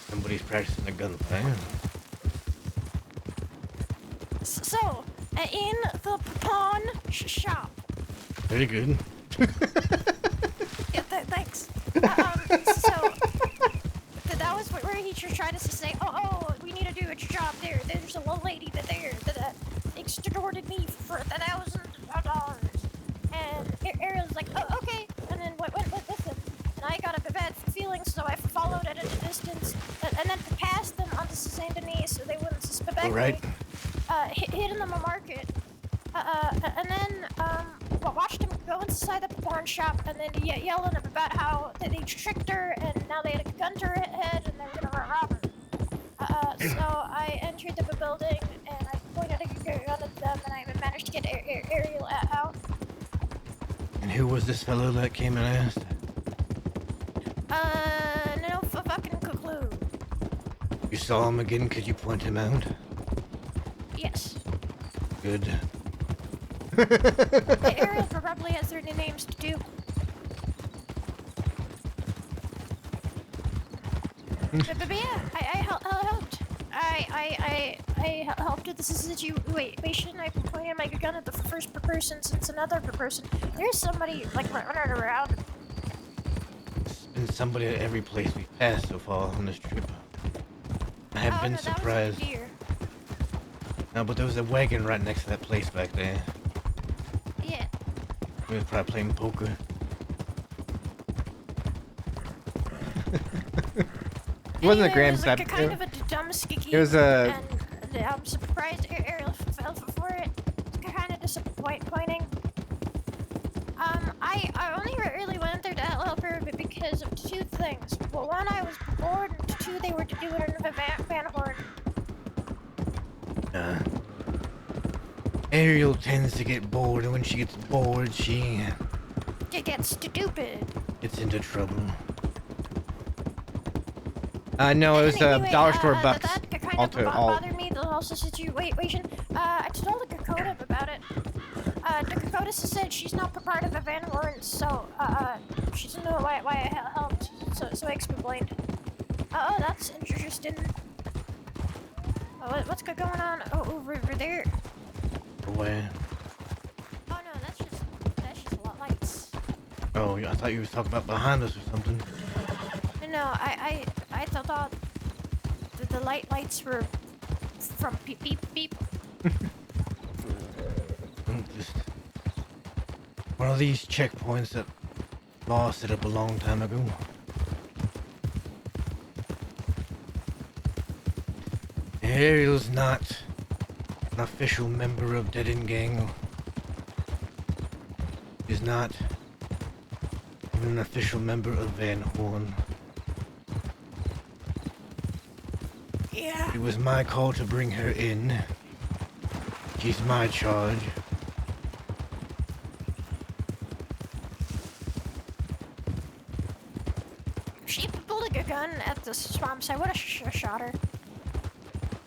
Somebody's practicing a gunfire. So, in the pawn shop. Very good. Yeah, thanks. So, that was where he tried to say, we need to do a job there. There's a little lady that extorted me for $1,000. And Ariel's like, okay. And then went with him. And I got a bad feeling, so I followed at a distance. And then passed them onto Saint Denis so they wouldn't suspect me. Hid them in the market. And then, watched him go inside the pawn shop and then yelling about how they tricked her and now they had a gun to her head and they were gonna rob her. So I entered the building and I pointed a gun at them and I managed to get Ariel out. And who was this fellow that came and asked? No fucking clue. You saw him again? Could you point him out? Yes. Good. Ariel probably has 30 names to do. But yeah, I helped. I helped with the situation. I pointed my gun at the first person since another person. There's somebody like running around. There's been somebody at every place we passed so far on this trip. I have been surprised. That was a deer. No, but there was a wagon right next to that place back there. Yeah. We were probably playing poker. It wasn't a It grand was like slap. a kind of a dumb skiki. It was a. And I'm surprised Ariel fell for it. It's kind of disappointing. I only really went there to help her because of two things. Well, one, I was bored, and two, they were doing it in a Van Horn. Ariel tends to get bored, and when she gets bored, she Gets stupid. gets into trouble. No, it was Anyway, dollar store bucks. That kind All of to all. bothered me. There's also situation. I told the Dakota about it. The Dakota said she's not part of the Van Horn, so she doesn't know why I helped. So I explained. Oh, that's interesting. What's going on over there? Where? Oh no, that's just lights. Oh, I thought you were talking about behind us or something. No, I thought that the lights were from people. Just one of these checkpoints that Law set up a long time ago. Ariel's not an official member of Dead End Gang. She's not even an official member of Van Horn. Yeah. It was my call to bring her in. She's my charge. She pulled a gun at the swamp, so I would have shot her.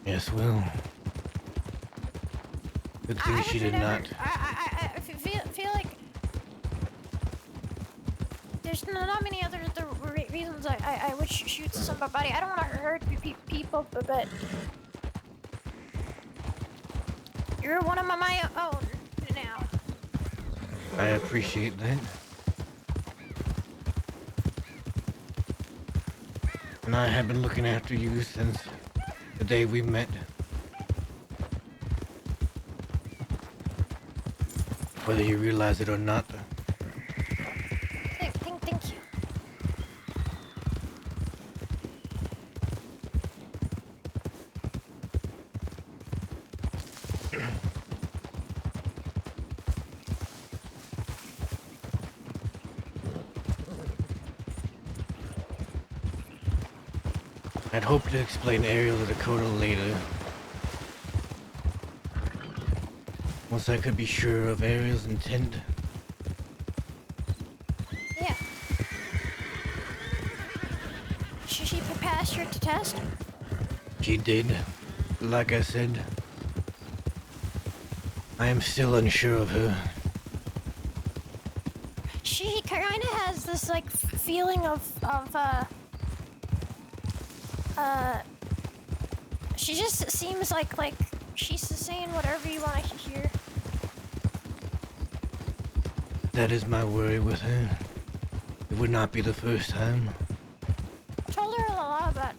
Yes, well. Good thing she did not. I feel like there's not many other reasons I would shoot somebody. I don't want to hurt people, but you're one of my own now. I appreciate that. And I have been looking after you since the day we met. Whether you realize it or not. Thank you. I'd hoped to explain Ariel to Dakota later. Once I could be sure of Ariel's intent. Yeah. She passed your test? She did. Like I said, I am still unsure of her. She kind of has this like feeling of she just seems like she's saying whatever you want to hear. That is my worry with her. It would not be the first time. I told her a lot about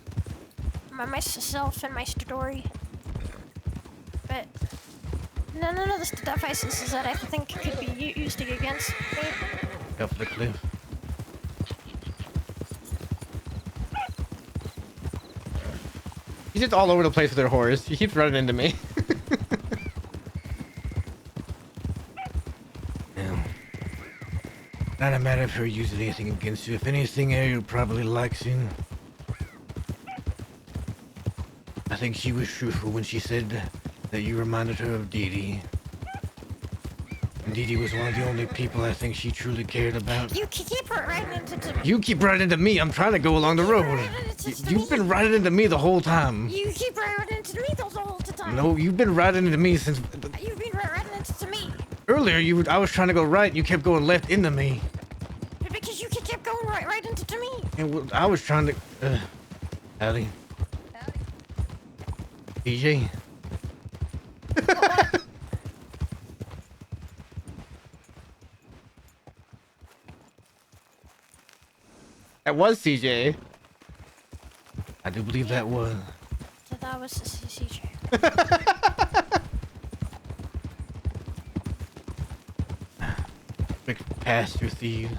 myself and my story, but none of the stuff I said I think could be used against me. Up the cliff. He's just all over the place with her horse. He keeps running into me. Not a matter of her using anything against you. If anything, Ariel probably likes you. I think she was truthful when she said that you reminded her of Dee Dee. And Dee Dee was one of the only people I think she truly cared about. You keep running into me. You keep running into me. I'm trying to go along the road. You've been running into me the whole time. You keep running into me the whole time. No, you've been running into me since... You've been running into me. Earlier, I was trying to go right, and you kept going left into me. Because you kept going right into me. And I was trying to. Howdy. DJ. That was CJ. I do believe that was. So that was CJ. Big pass-through thief.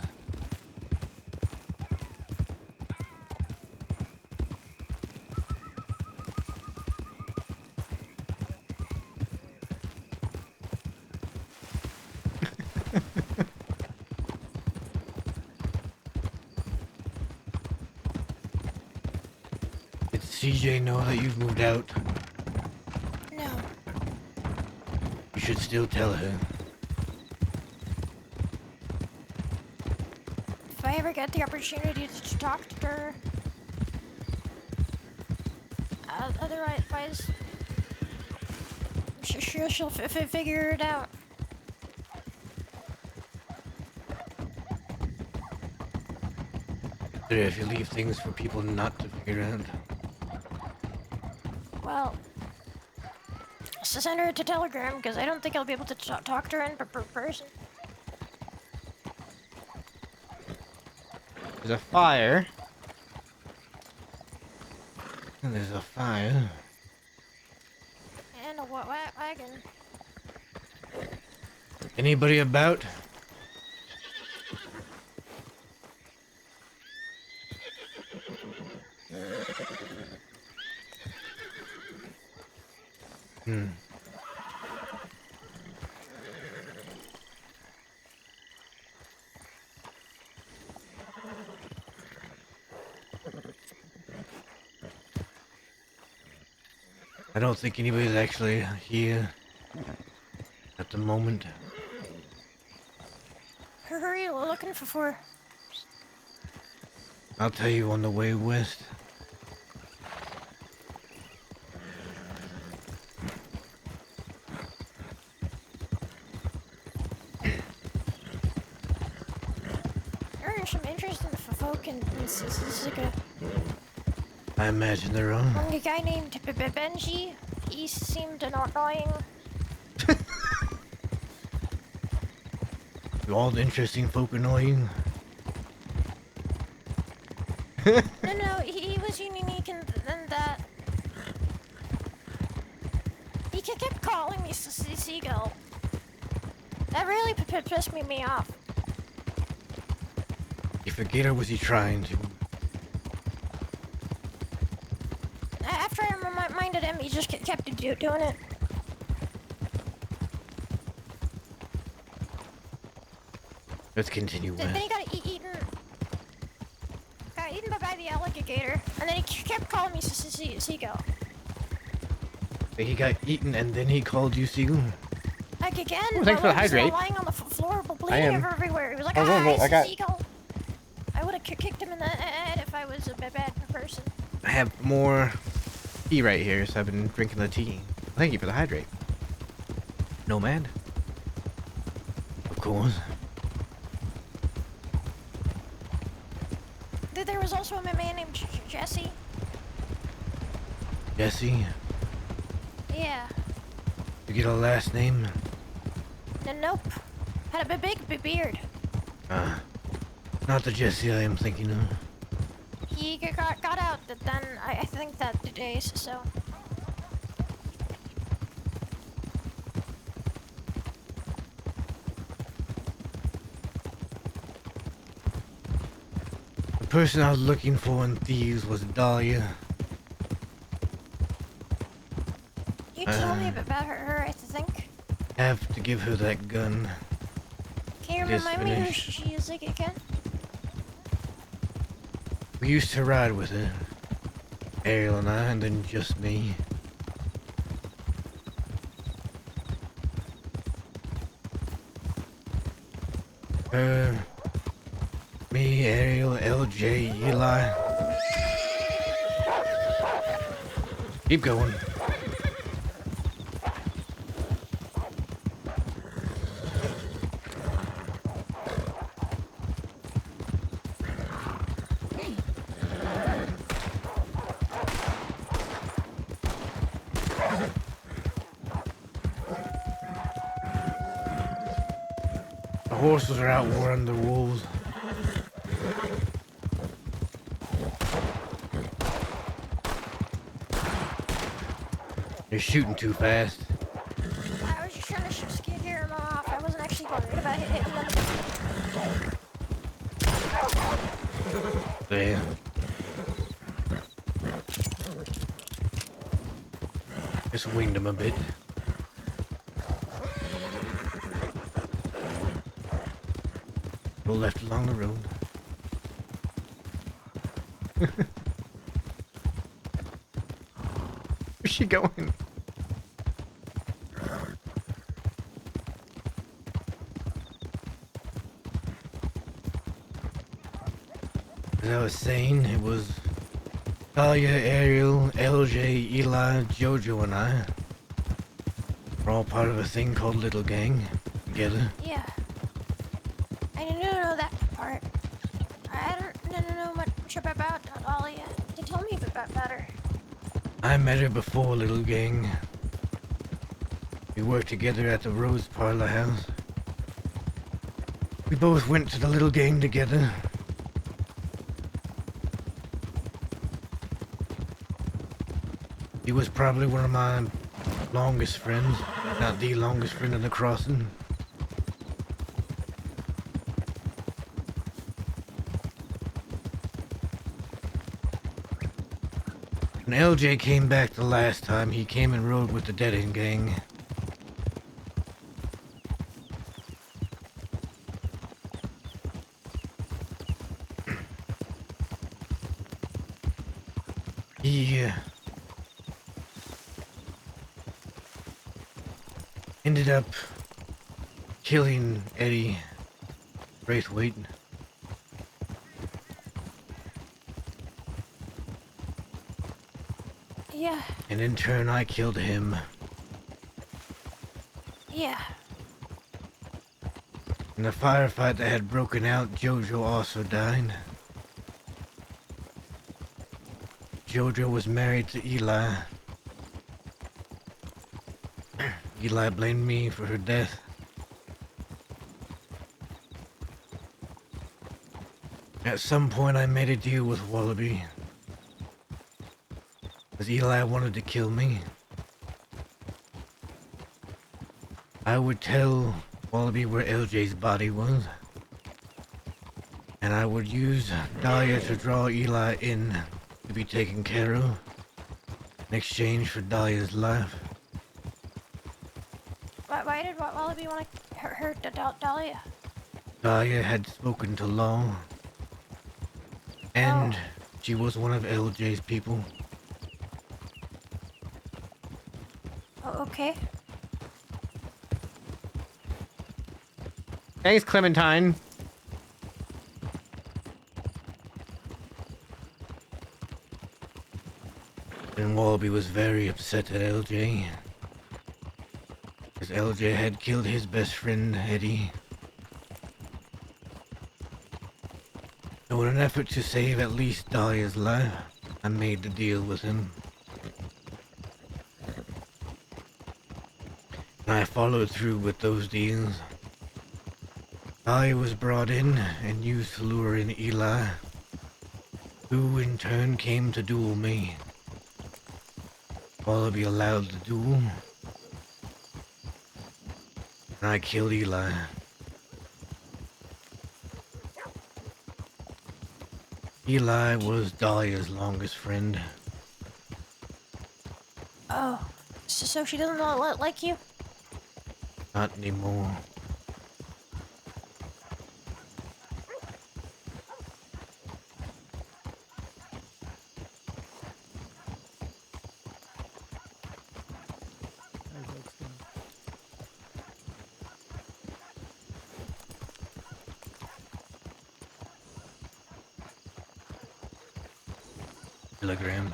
Did CJ know that you've moved out? No. You should still tell her. If I ever get the opportunity to talk to her, otherwise, she'll figure it out. If you leave things for people not to figure out. Well, send her to Telegram because I don't think I'll be able to talk to her in person. There's a fire. And there's a fire. And a wagon. Anybody about? I don't think anybody's actually here at the moment. Who are you looking for? I'll tell you on the way west. There are some interesting folk in Sisika. I imagine they're on. A guy named Benji. He seemed annoying. Do all the interesting folk annoy you? No, he was unique in that. He kept calling me Seagull. That really pissed me off. You forget, or was he trying to? After I reminded him, he just kept doing it. Let's continue Then west. he got eaten by the alligator, and then he kept calling me Seagull. He got eaten and then he called you Seagull? Like again, Oh, thanks for the hydrate. lying on the floor, I bleeding am. everywhere. He was like, Oh, no, he's I a got- seagull. I would have kicked him in the head if I was a bad person. I have more tea right here, so I've been drinking the tea. Thank you for the hydrate. Nomad? Of course. There was also a man named Jesse. Jesse? Yeah. You get a last name? Nope. Had a big beard. Not the Jesse I am thinking of. He got out, but then I think that today, so. The person I was looking for in Thieves was Dahlia. You told me about her, I think. Have to give her that gun. Can you It is remind me who finished. she is again? We used to ride with her. Ariel and I, and then just me. Me, Ariel, LJ, Eli. Keep going. The horses are out warring the wolves. They're shooting too fast. I was just trying to scare them off. I wasn't actually worried about hitting them. There. Just winged him a bit. Go left along the road. Where's she going? As I was saying, it was Talia, Ariel, LJ, Eli, Jojo, and I. We're all part of a thing called Little Gang together. Yeah. I didn't know that part. I don't know much about Dahlia. Tell me about her. I met her before Little Gang. We worked together at the Rose Parlor House. We both went to the Little Gang together. He was probably one of my longest friends, not the longest friend in the crossing. When LJ came back the last time, he came and rode with the Dead End Gang. He ended up killing Eddie Braithwaite. Yeah. And in turn, I killed him. Yeah. In the firefight that had broken out, Jojo also died. Jojo was married to Eli. Eli blamed me for her death. At some point, I made a deal with Wallaby. Because Eli wanted to kill me. I would tell Wallaby where LJ's body was. And I would use Dahlia to draw Eli in to be taken care of. In exchange for Dahlia's life. Why did Wallaby want to hurt Dahlia? Dahlia had spoken to Law. And she was one of LJ's people. Oh, okay. Thanks, Clementine. And Wallaby was very upset at LJ. Because LJ had killed his best friend, Eddie. So in an effort to save at least Dahlia's life, I made the deal with him. And I followed through with those deals. Dahlia was brought in and used to lure in Eli, who in turn came to duel me. Wallaby allowed the duel, and I killed Eli. Eli was Dahlia's longest friend. Oh, so she doesn't like you? Not anymore. Telegram.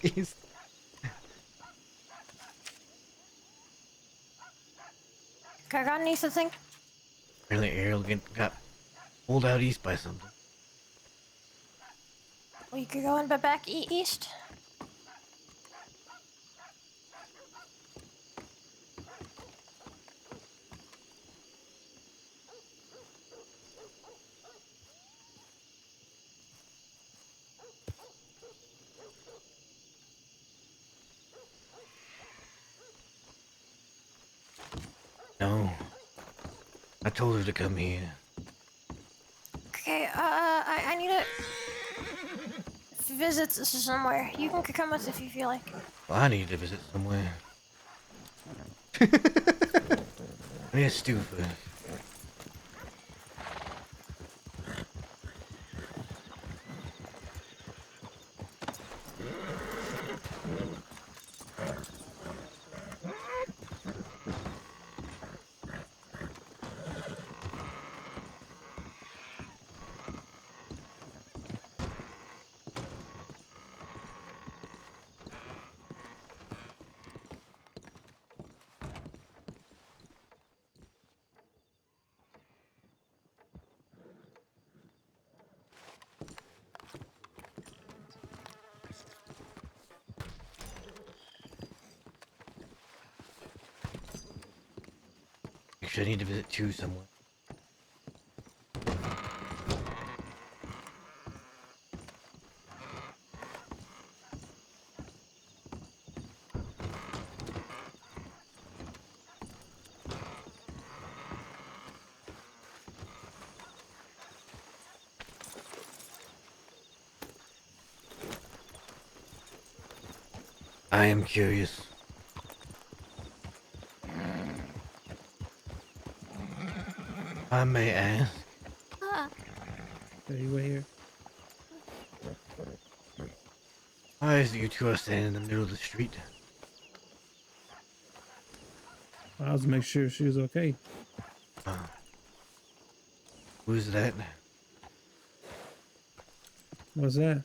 east. Okay, I got anything? Apparently Ariel got pulled out east by something. We could go in back east. No. I told her to come here. Okay, I need to visit somewhere. You can come with if you feel like. Well, I need to visit somewhere. I need a stew first. Actually, I need to visit two somewhere. I am curious. I may ask. Hey, you wait here. Why is it you two are standing in the middle of the street? I was to make sure she was okay. Who's that? What's that?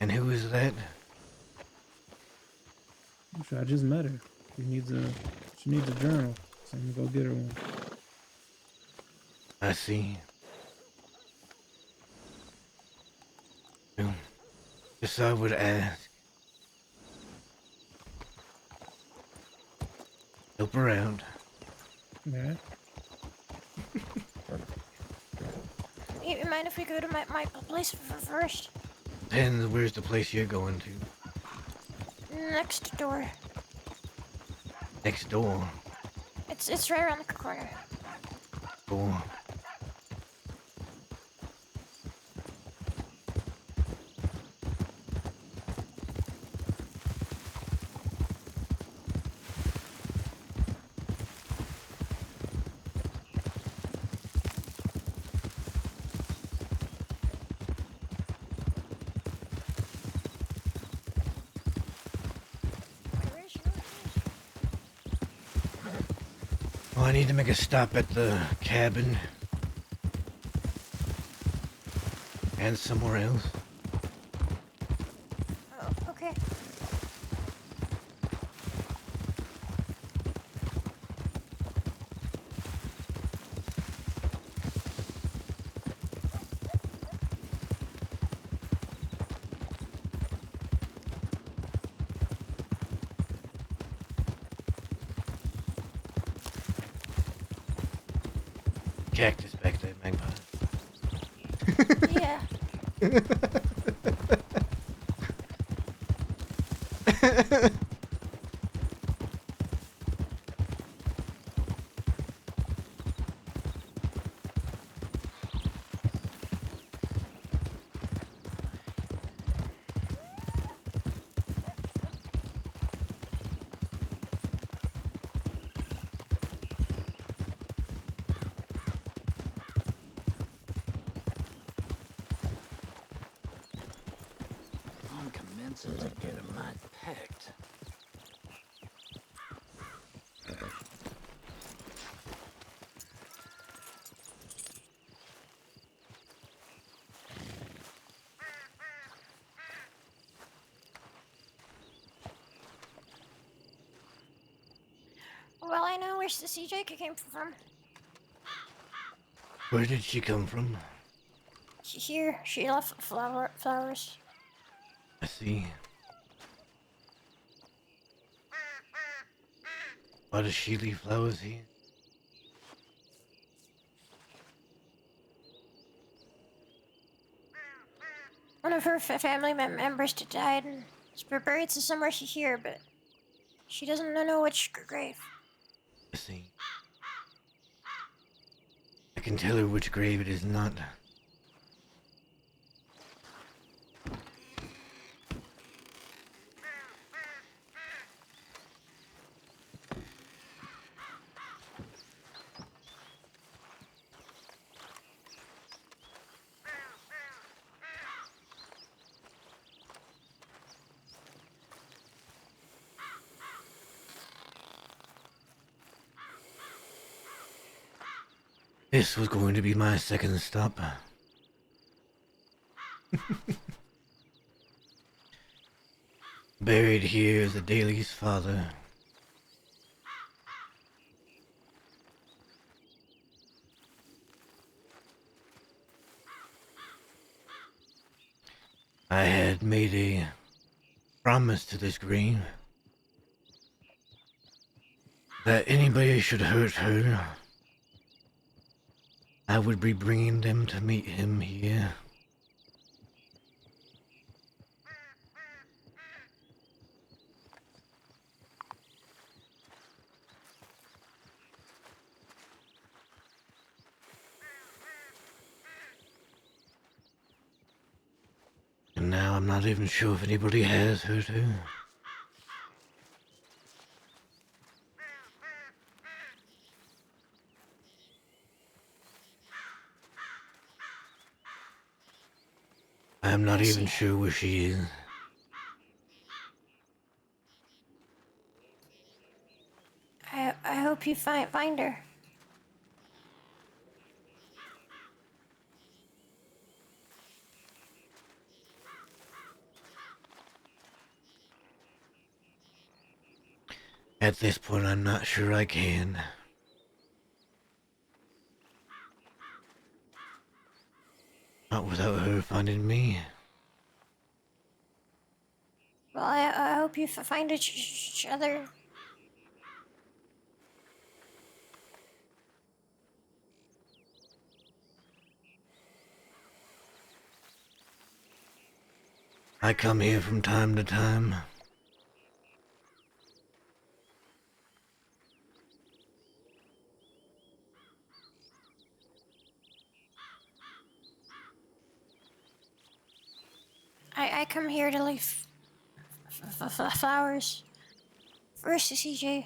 And who is that? I just met her. She needs a journal, so I'm gonna go get her one. I see. Well, just I would ask. Help around. Yeah. You mind if we go to my place first? Depends, where's the place you're going to? Next door. Next door. It's right around the corner. Door. Well, I need to make a stop at the cabin. And somewhere else. Oh, okay. Cactus back there, Magpie. Yeah. I'm commencing to get a mite pecked. First, the CJ came from. Where did she come from? Here, she left flowers. I see. Why does she leave flowers here? One of her family members died and is buried somewhere here, but she doesn't know which grave. I see. I can tell her which grave it is not. This was going to be my second stop. Buried here is the Daly's father. I had made a promise to this grave that anybody should hurt her, I would be bringing them to meet him here. And now I'm not even sure if anybody has hurt her. I'm not even sure where she is. I hope you find her. At this point, I'm not sure I can. Not without her finding me. Well, I hope you find each other. I come here from time to time. I come here to leave flowers. First, CJ.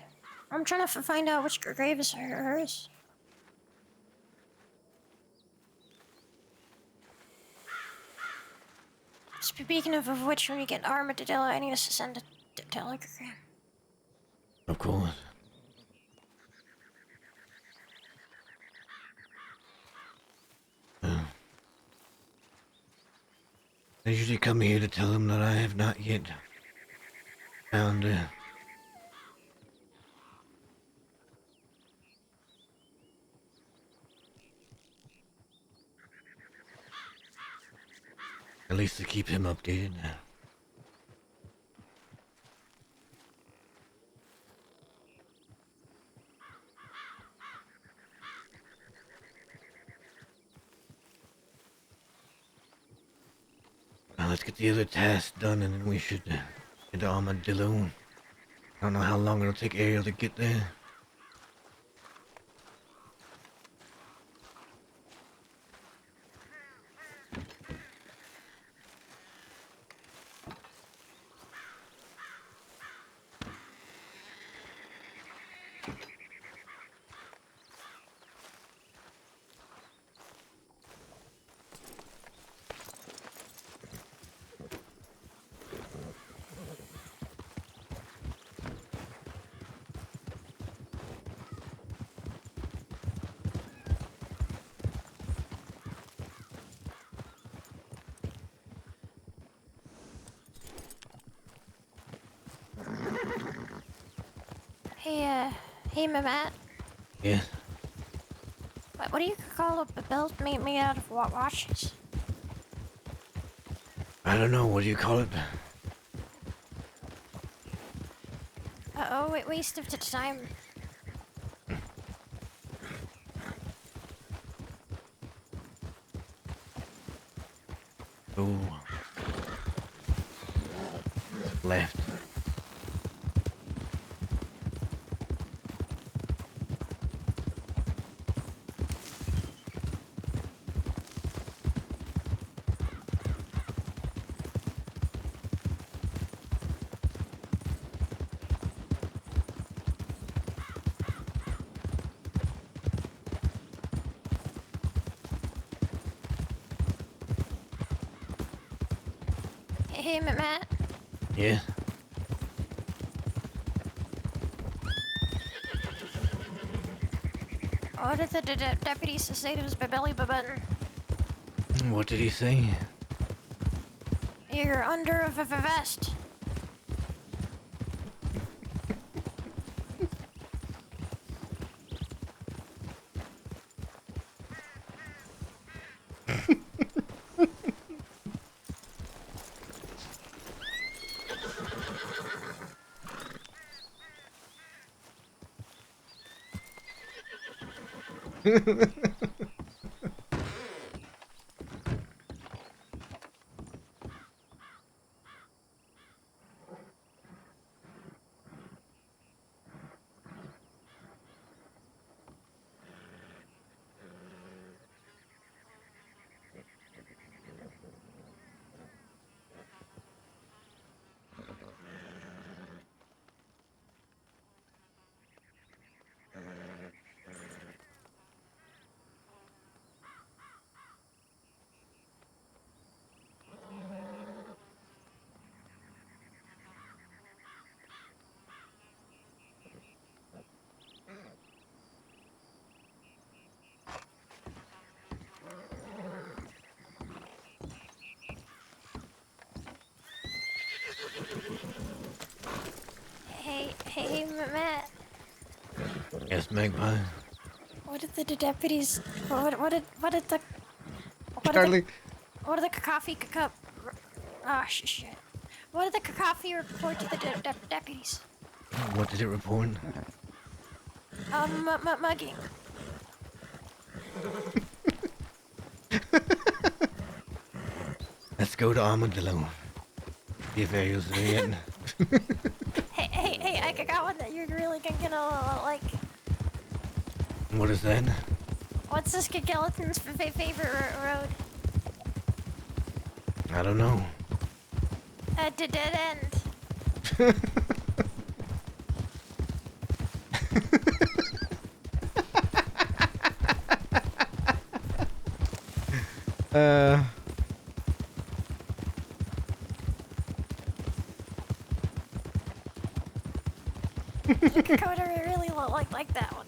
I'm trying to find out which grave is hers. Speaking of which, when we get Armadillo, I need us to send a telegram. Of course. I usually come here to tell them that I have not yet found her. At least to keep him updated. Now let's get the other task done and then we should get to Armadillo. I don't know how long it'll take Ariel to get there. Hey, Matt. Yeah. What do you call a belt made out of watches? I don't know. What do you call it? Wait, waste of time. Oh. Left. Hey, Matt. Yeah. What did the deputy say to his belly button? What did he say? You're under a vest. Hey, Matt. Yes, Magpie. What did the deputies? What did the? Charlie. What did the coffee cup? Ah, shit. What did the coffee report to the deputies? What did it report? Mugging. Let's go to Armadillo. See if Ariel's there yet. Hey, I got one that you're really gonna like. What is that? What's this skeleton's favorite road? I don't know. Dead end. Dakota really like that one.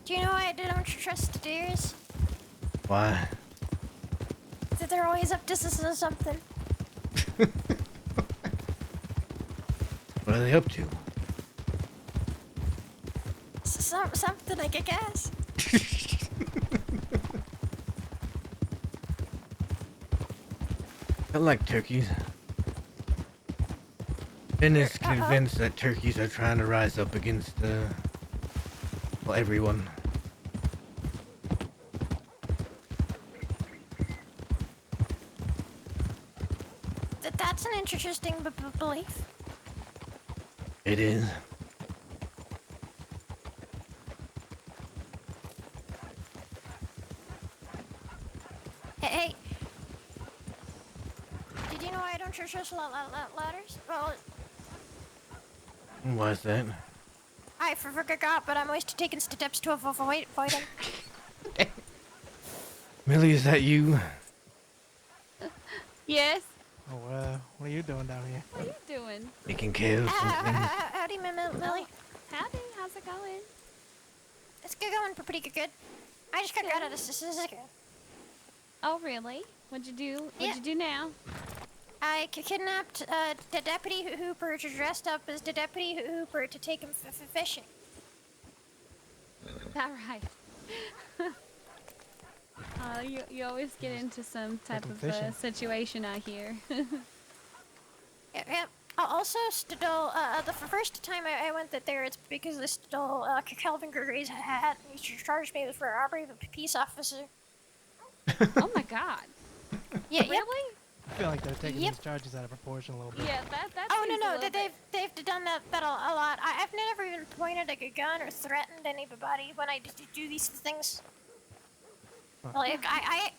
Do you know why I don't trust deers? Why? That they're always up to something. What are they up to? Something, I guess. I like turkeys. Ben is convinced that turkeys are trying to rise up against well, everyone. That's an interesting belief. It is. Hey. Did you know I don't trust ladders? Well, Why is that? I forgot, but I'm always taking steps to avoid them. Millie, is that you? Yes. Oh, what are you doing down here? What are you doing? Taking care of something. Howdy, Millie. Howdy, how's it going? It's going pretty good. I just got out of the Sissica. Oh, really? What'd you do? What'd you do now? I kidnapped the Deputy Hooper, dressed up as the Deputy Hooper to take him fishing. That right. You always get into some type of situation out here. Yeah. Also, still, the first time I went there, it's because this still Calvin Gray's hat. He charged me for robbery of a peace officer. Oh my God. Yeah. Really? I feel like they're taking these charges out of proportion a little bit. Yeah, that. Oh no, they've done that a lot. I've never even pointed a gun or threatened anybody when I do these things. Like I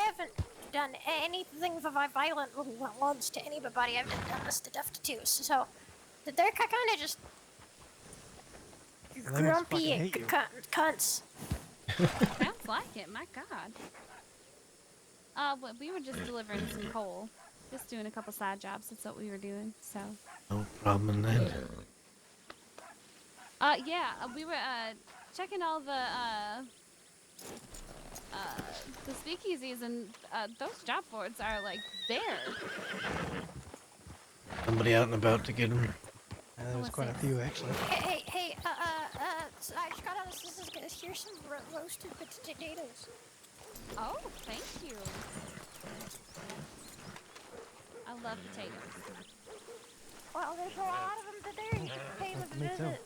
haven't done anything violent once to anybody. I've done this stuff to too. So they're kind of just grumpy cunts. Sounds like it. My God. We were just delivering some coal. Just doing a couple side jobs. That's what we were doing. So. No problem then. Yeah, we were checking all the speakeasies, and those job boards are like there. Somebody out and about to get them. There was quite a few actually. Hey, so I just got on this. Here's some roasted potatoes. Oh, thank you. I love potatoes. Well, there's a lot of them today. You should pay them a Me too. visit.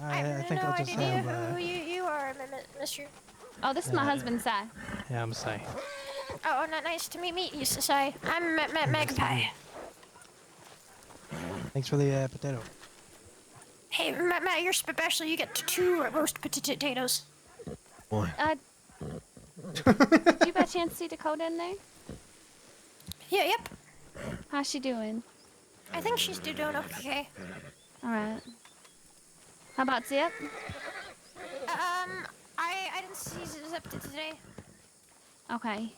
I think no I'll just idea have. who you are, Mr. Oh, this is my husband, Si. Yeah, I'm Si. Oh, nice to meet you, Si. I'm Magpie. Thanks for the potato. Hey, Matt, you're special. You get 2 roast potatoes. Boy. Did you by chance see Dakota in there? Yeah, yep. How's she doing? I think she's doing okay. All right. How about Zip? I didn't see Zip today. Okay.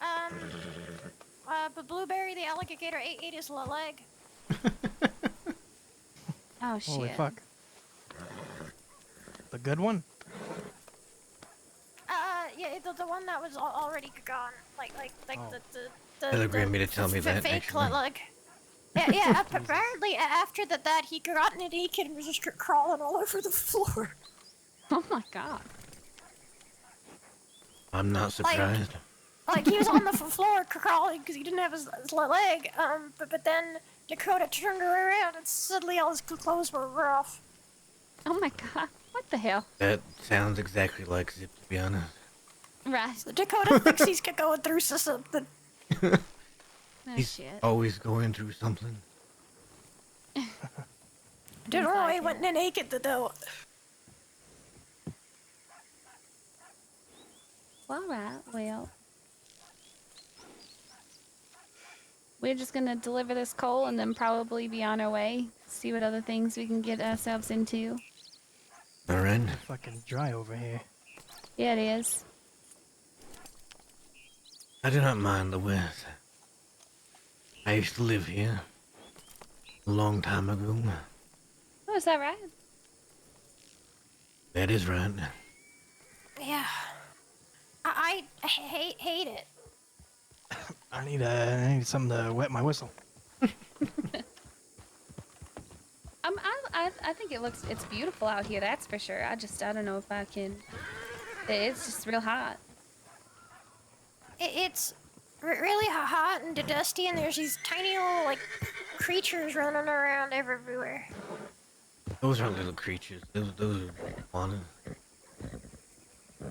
But Blueberry the alligator ate his leg. Oh shit. Holy fuck. The good one? Yeah, the one that was already gone. Like the Telegram me to tell me that, fake actually. leg. Yeah. Apparently, after that, he got naked and was just crawling all over the floor. Oh my God. I'm not surprised. Like he was on the floor crawling because he didn't have his leg. But then Dakota turned her around and suddenly all his clothes were off. Oh my God. What the hell? That sounds exactly like Zip, to be honest. Right. So Dakota thinks he's going through something. Oh, He's shit. always going through something. Don't know why he went naked though. All right. Well, we're just gonna deliver this coal and then probably be on our way. See what other things we can get ourselves into. All right. Fucking dry over here. Yeah, it is. I do not mind the weather. I used to live here a long time ago. Oh, is that right? That is right. Yeah. I hate it. I need something to wet my whistle. I think it's beautiful out here. That's for sure. I don't know if I can. It's just real hot. It's really hot and dusty, and there's these tiny little creatures running around everywhere. Those aren't little creatures. Those are iguanas.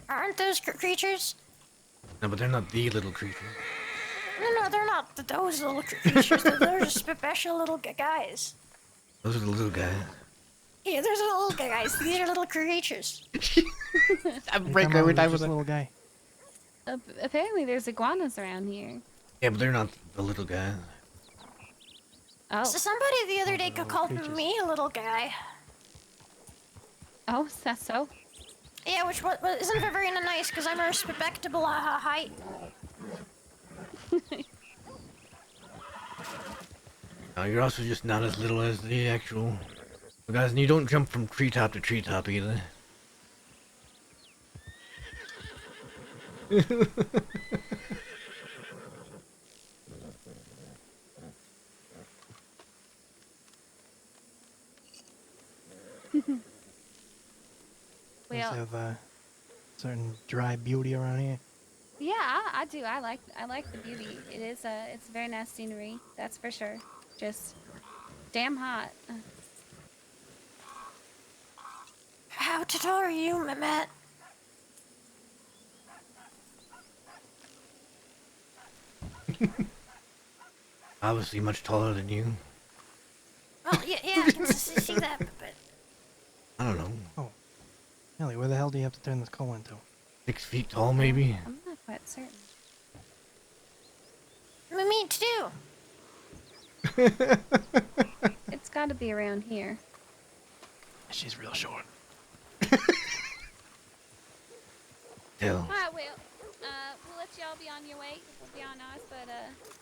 Aren't those creatures? No, but they're not the little creatures. No, they're not those little creatures. They're just special little guys. Those are the little guys. Yeah, there's little guys. These are little creatures. I'm breaking every time with a little guy. Apparently, there's iguanas around here. Yeah, but they're not the little guys. Oh. So somebody the other day called me a little guy. Oh, is that so? Yeah, which isn't very nice because I'm a respectable height. No, you're also just not as little as the actual guys, and you don't jump from treetop to treetop either. Does Well, have a certain dry beauty around here. yeah, I do. I like the beauty. It's very nice scenery. That's for sure. Just damn hot. How tall are you, Matt? Obviously much taller than you. Well, yeah, I can see that, but I don't know. Oh, Ellie, where the hell do you have to turn this coal into? 6 feet tall, maybe? I'm not quite certain. me too. It's got to be around here. She's real short. Still. Alright, well, we'll let y'all be on your way. We'll be on us, but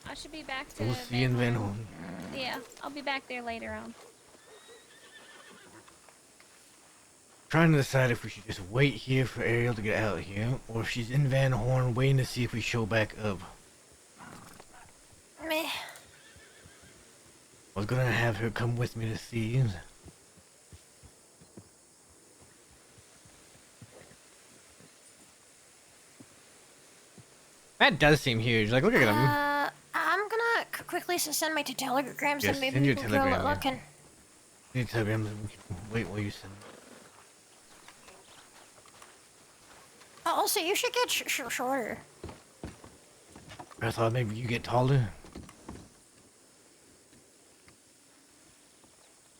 I should be back to. We'll see you in Van Horn. Yeah, I'll be back there later on. Trying to decide if we should just wait here for Ariel to get out here, or if she's in Van Horn waiting to see if we show back up. Meh. I was gonna have her come with me to see. That does seem huge. Like, look at him. I'm gonna quickly send my 2 telegrams Yes, and maybe send we your can go telegram, yeah. looking. You tell me, wait while you send. Also, you should get shorter. I thought maybe you get taller.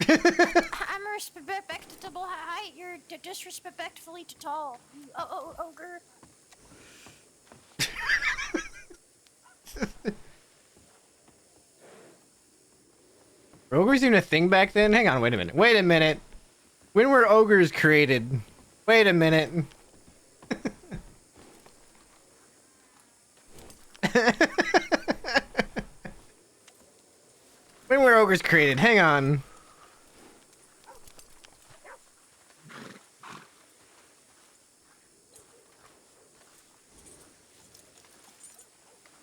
I'm respectable height. You're disrespectfully too tall. You ogre. Were ogres even a thing back then? Hang on, wait a minute. Wait a minute. When were ogres created? Wait a minute. When were ogres created? Hang on.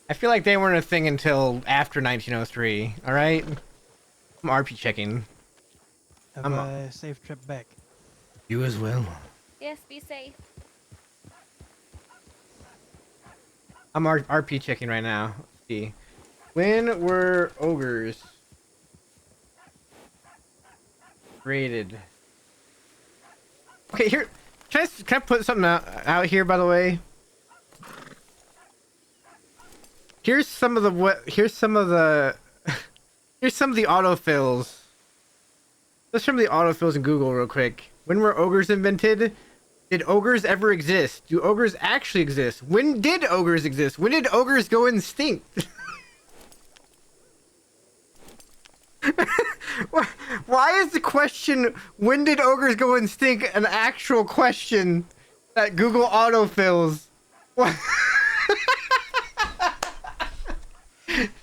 I feel like they weren't a thing until after 1903, alright? I'm RP checking. Have a safe trip back. You as well. Yes, be safe. I'm RP checking right now. Let's see. When were ogres created? Okay, here. Can I put something out here, by the way? Here's some of the here's some of the autofills. Let's from the autofills in Google real quick. When were ogres invented? Did ogres ever exist? Do ogres actually exist? When did ogres exist? When did ogres go extinct? Why is the question, when did ogres go extinct, an actual question that Google autofills?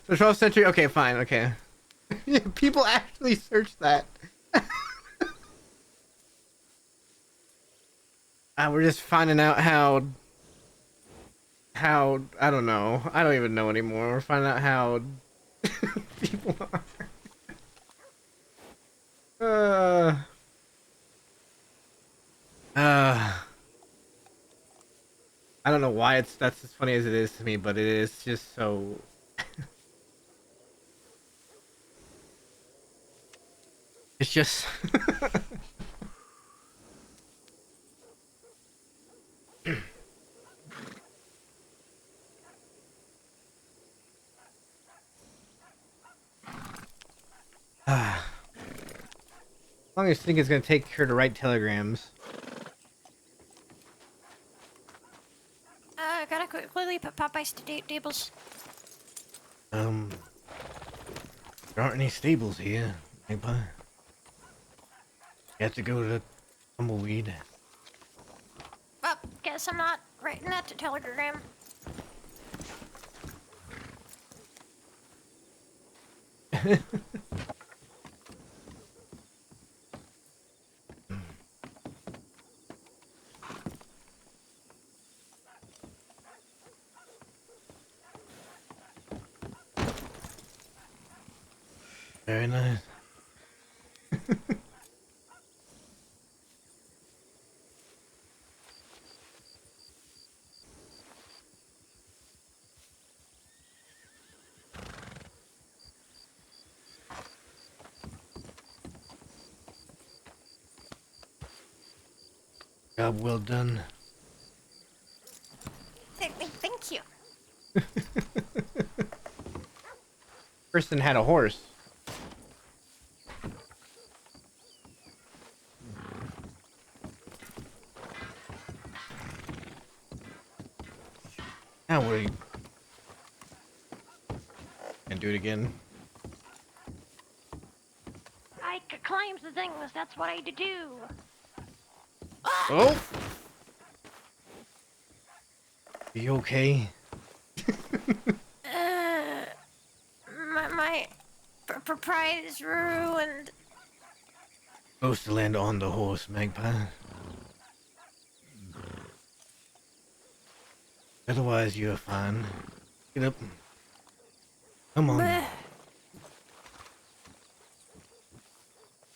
The 12th century? Okay, fine, okay. Yeah, people actually search that. We're just finding out how, I don't know. I don't even know anymore. We're finding out how people are. I don't know why that's as funny as it is to me, but it is just so. It's just. As long as you think it's gonna take her to write telegrams. Gotta quickly put Popeye's tables. There aren't any stables here, Magpie. You have to go to Tumbleweed. Well, guess I'm not writing that to telegram. Very nice. Job well done. Thank you. Person had a horse. Now what are you? And do it again. I could climb the things. That's what I do. Oh! Are you okay? My pride is ruined. Supposed to land on the horse, Magpie. Otherwise, you're fine. Get up. Come on.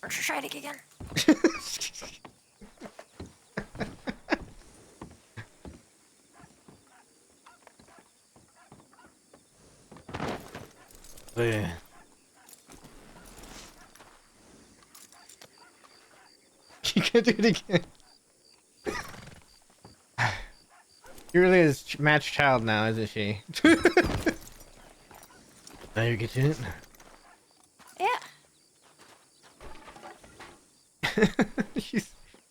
Or try it again. There. You can't do it again. She really is Matt's child now, isn't she? Now you get to it. Yeah.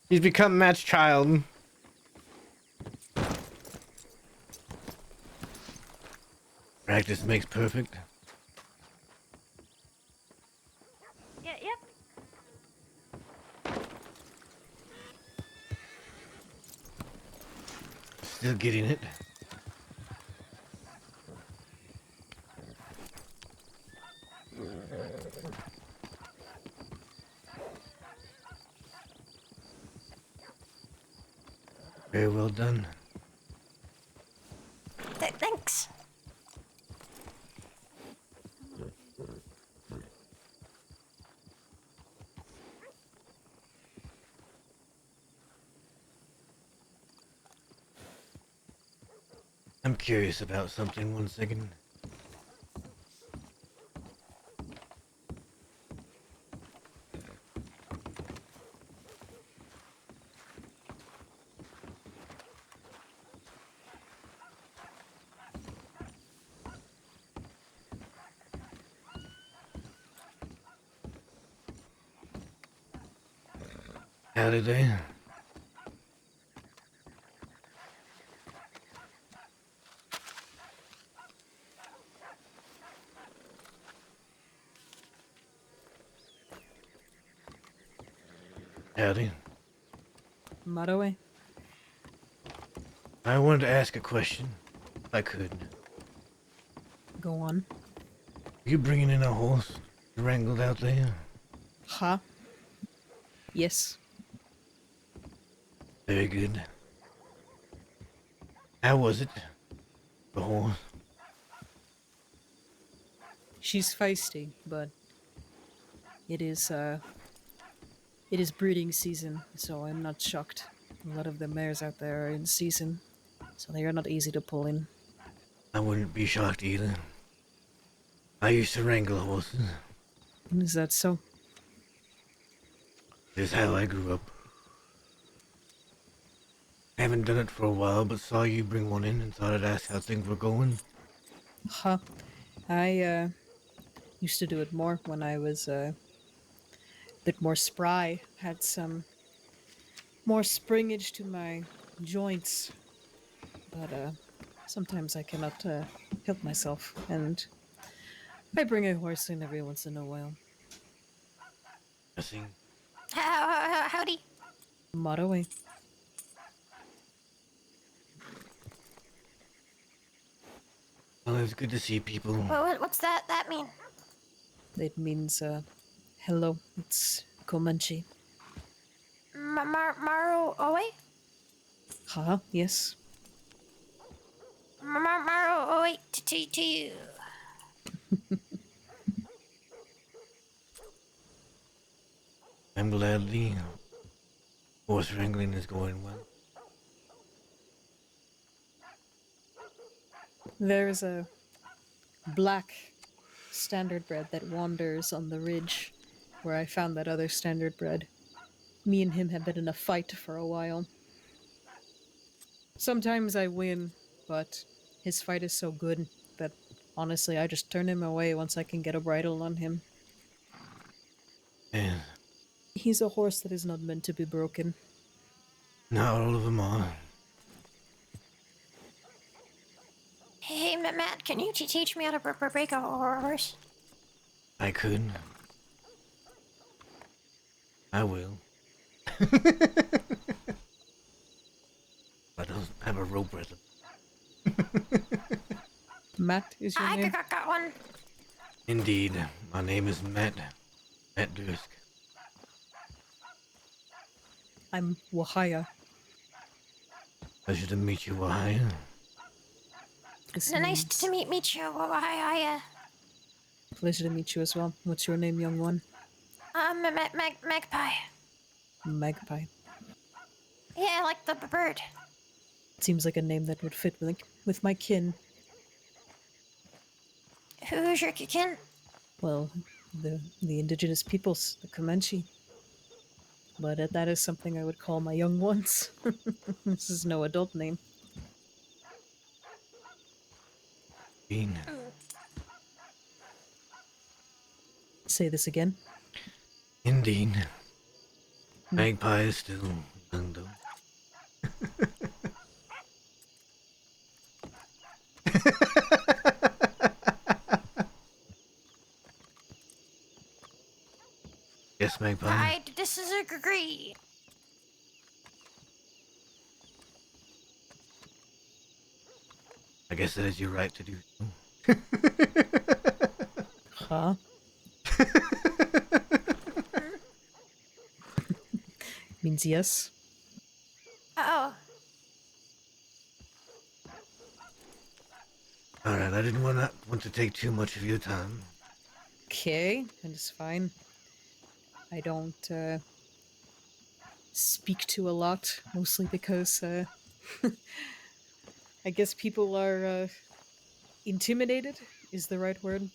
He's become Matt's child. Practice makes perfect. Yep. Still getting it. Very well done. Thanks. I'm curious about something. 1 second. Howdy there. Howdy. Maroe. I wanted to ask a question, if I could. Go on. Are you bringing in a horse wrangled out there? Huh? Yes. Very good. How was it? The horse? She's feisty, but it is breeding season, so I'm not shocked. A lot of the mares out there are in season, so they are not easy to pull in. I wouldn't be shocked either. I used to wrangle horses. Is that so? This is how I grew up. Haven't done it for a while, but saw you bring one in and thought I'd ask how things were going. Huh. I used to do it more when I was a bit more spry, had some more springage to my joints, but sometimes I cannot help myself, and I bring a horse in every once in a while. I see. Howdy. Maroe. Well, it's good to see people. What's that mean? It means hello. It's Comanche. Maro Owe? Huh? Yes. Maro Owe to you. I'm glad the horse wrangling is going well. There's a black standardbred that wanders on the ridge where I found that other standardbred. Me and him have been in a fight for a while. Sometimes I win, but his fight is so good that honestly I just turn him away once I can get a bridle on him. And He's a horse that is not meant to be broken. not all of them are. Hey, Matt, can you teach me how to break a horse? I could. I will. I don't have a rope with it. Matt is your I name? got one. Indeed, my name is Matt. Matt Dursk. I'm Wahaya. Pleasure to meet you, Wahaya. Nice to meet you. Hi. Pleasure to meet you as well. What's your name, young one? Magpie. Magpie. Yeah, I like the bird. Seems like a name that would fit with my kin. Who's your kin? Well, the indigenous peoples, the Comanche. But that is something I would call my young ones. This is no adult name. Bean. Say this again. Indeed. Magpie is still young, though. Yes, Magpie. I disagree. I guess that is your right to do so. Huh? Means yes. Oh. Alright, I didn't want to take too much of your time. Okay, that is fine. I don't speak to a lot, mostly because I guess people are intimidated is the right word.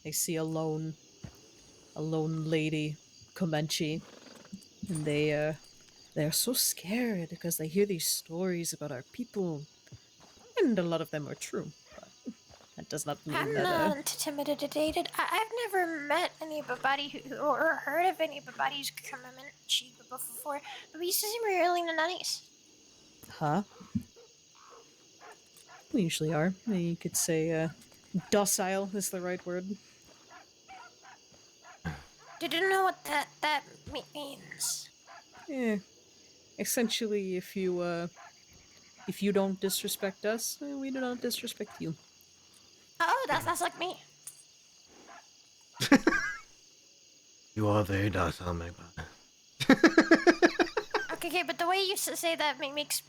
They see a lone lady, Comanche, and they're so scared because they hear these stories about our people, and a lot of them are true. But that does not mean I'm that. not intimidated. I've never met anybody or heard of anybody who's Comanche before, but we seem really nice. Huh? We usually are. You could say docile is the right word. Did you know what that means? Yeah. Essentially, if you don't disrespect us, we do not disrespect you. Oh, that's like me. You are very docile, Magpie. Okay, but the way you say that makes.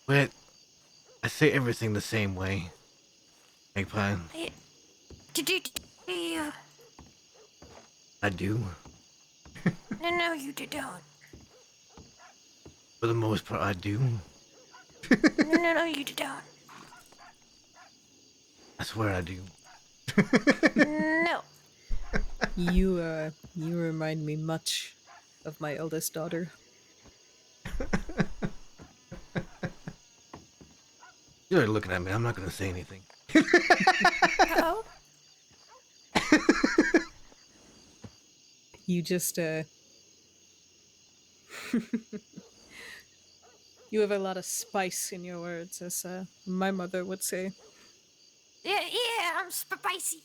Wait, I say everything the same way. Magpie. Do you? I do. No, you don't. For the most part, I do. No, you don't. I swear I do. No. You remind me much of my eldest daughter. You're looking at me. I'm not gonna say anything. Oh. You just you have a lot of spice in your words, as my mother would say. Yeah, I'm spicy.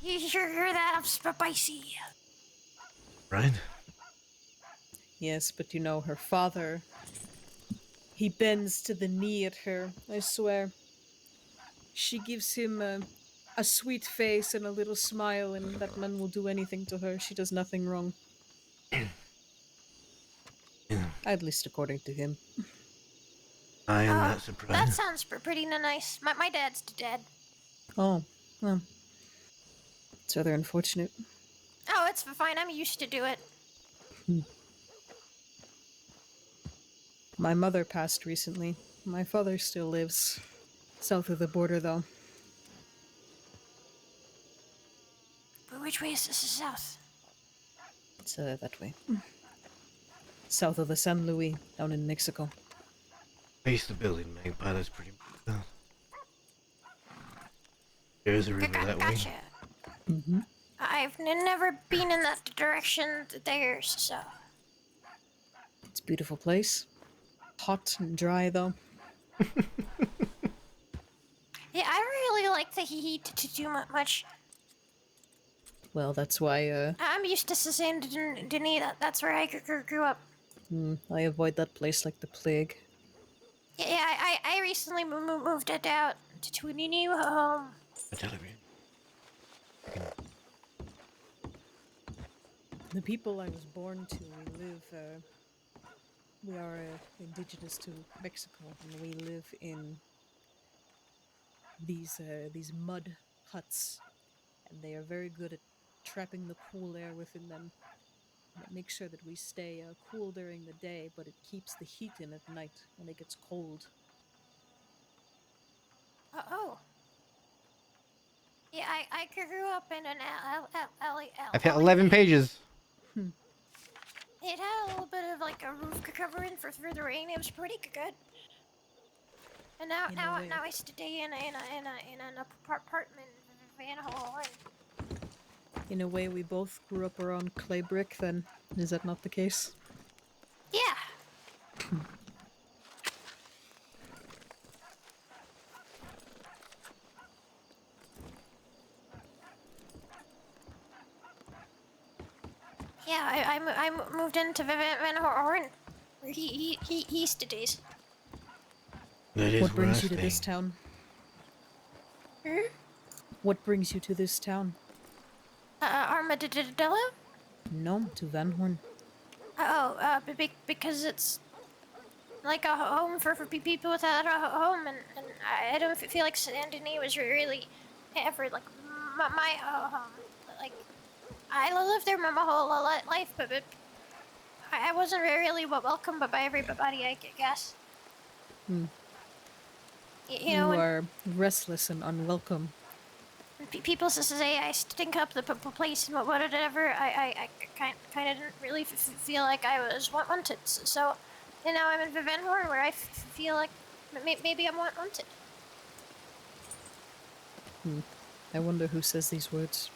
You hear that? I'm spicy. Right? Yes, but you know, her father, he bends to the knee at her, I swear. She gives him a sweet face and a little smile, and that man will do anything to her. She does nothing wrong. Yeah. At least according to him. I am not That surprised. sounds pretty nice. My dad's dead. Oh, well. It's rather unfortunate. Oh, it's fine. I'm used to do it. My mother passed recently. My father still lives south of the border, though. But which way is this south? It's that way. South of the San Luis, down in Mexico. Face the building, Magpie. That's pretty much south. There's a river that way. Gotcha. Mm-hmm. I've never been in that direction there, so. It's a beautiful place. Hot and dry, though. Yeah, I really like the heat too much. Well, that's why, I'm used to Saint Denis. That's where I grew up. I avoid that place like the plague. Yeah, I recently moved it out to a new home. A telegram. The people I was born to, we are indigenous to Mexico, and we live in these mud huts, and they are very good at trapping the cool air within them. And it makes sure that we stay cool during the day, but it keeps the heat in at night when it gets cold. Oh. Yeah, I grew up in an alley. I've hit 11 pages. It had a little bit of like a roof covering for the rain. It was pretty good. And now I stay in an apartment van hall. In a way, we both grew up around clay brick, then. Is that not the case? Yeah. Yeah, I moved into Van Horn, where he stays. What brings you to this town? Hmm? What brings you to this town? Armadillo? No, to Van Horn. Because it's like a home for people without a home, and I don't feel like Saint Denis was really ever like my home. Like, I lived there my whole life, but I wasn't really welcome by everybody, I guess. You know, You are restless and unwelcome. when people say I stink up the place and whatever, I kind of didn't really feel like I was wanted. So, and now I'm in Van Horn, where I feel like maybe I'm wanted. I wonder who says these words.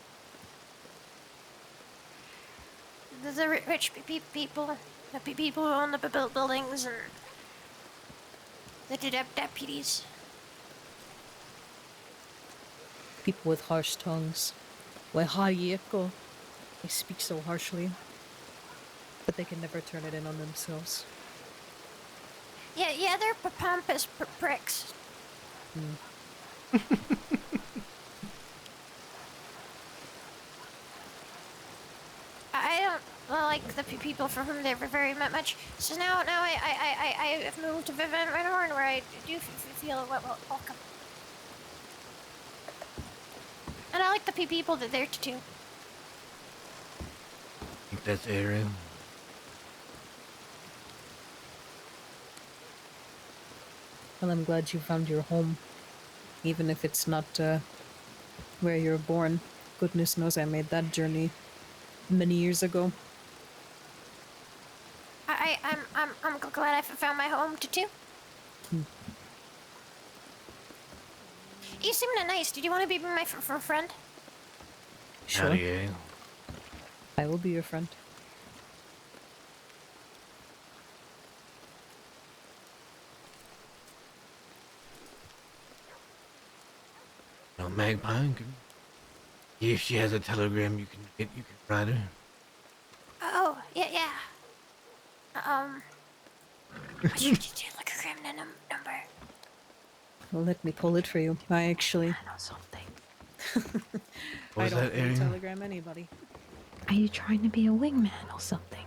The rich people, the people who own the buildings, and the deputies. People with harsh tongues. Wehayeko. They speak so harshly, but they can never turn it in on themselves. Yeah, they're pompous pricks. I don't like the people for whom they're very much. So now I have moved to Van Horn, where I do feel welcome. And I like the people that they're too. I think that's Ariel. Well, I'm glad you found your home, even if it's not where you're born. Goodness knows I made that journey many years ago. I'm glad I found my home too. You seem nice. Did you want to be my friend? Sure. Howdy, Ariel. I will be your friend. No, Magpie. If she has a telegram, you can write her. Oh, yeah. What's your telegram number? Well, let me pull it for you. I actually... I know something. What was I don't that, Ariel? telegram anybody. Are you trying to be a wingman or something?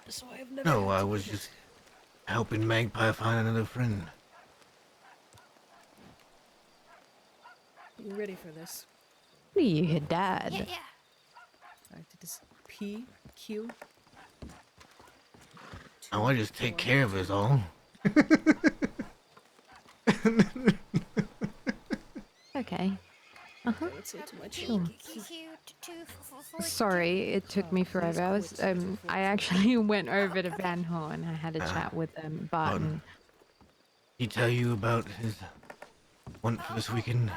So I've never No, I was just helping Magpie find another friend. You ready for this? What are you, her dad? Yeah. Alright, it is P, Q. I want to just take care of us all. Okay. Uh-huh. Don't say too much. Sure. Sorry, it took me forever. I actually went over to Van Horn. I had a chat with Barton. He tell you about his want for this weekend?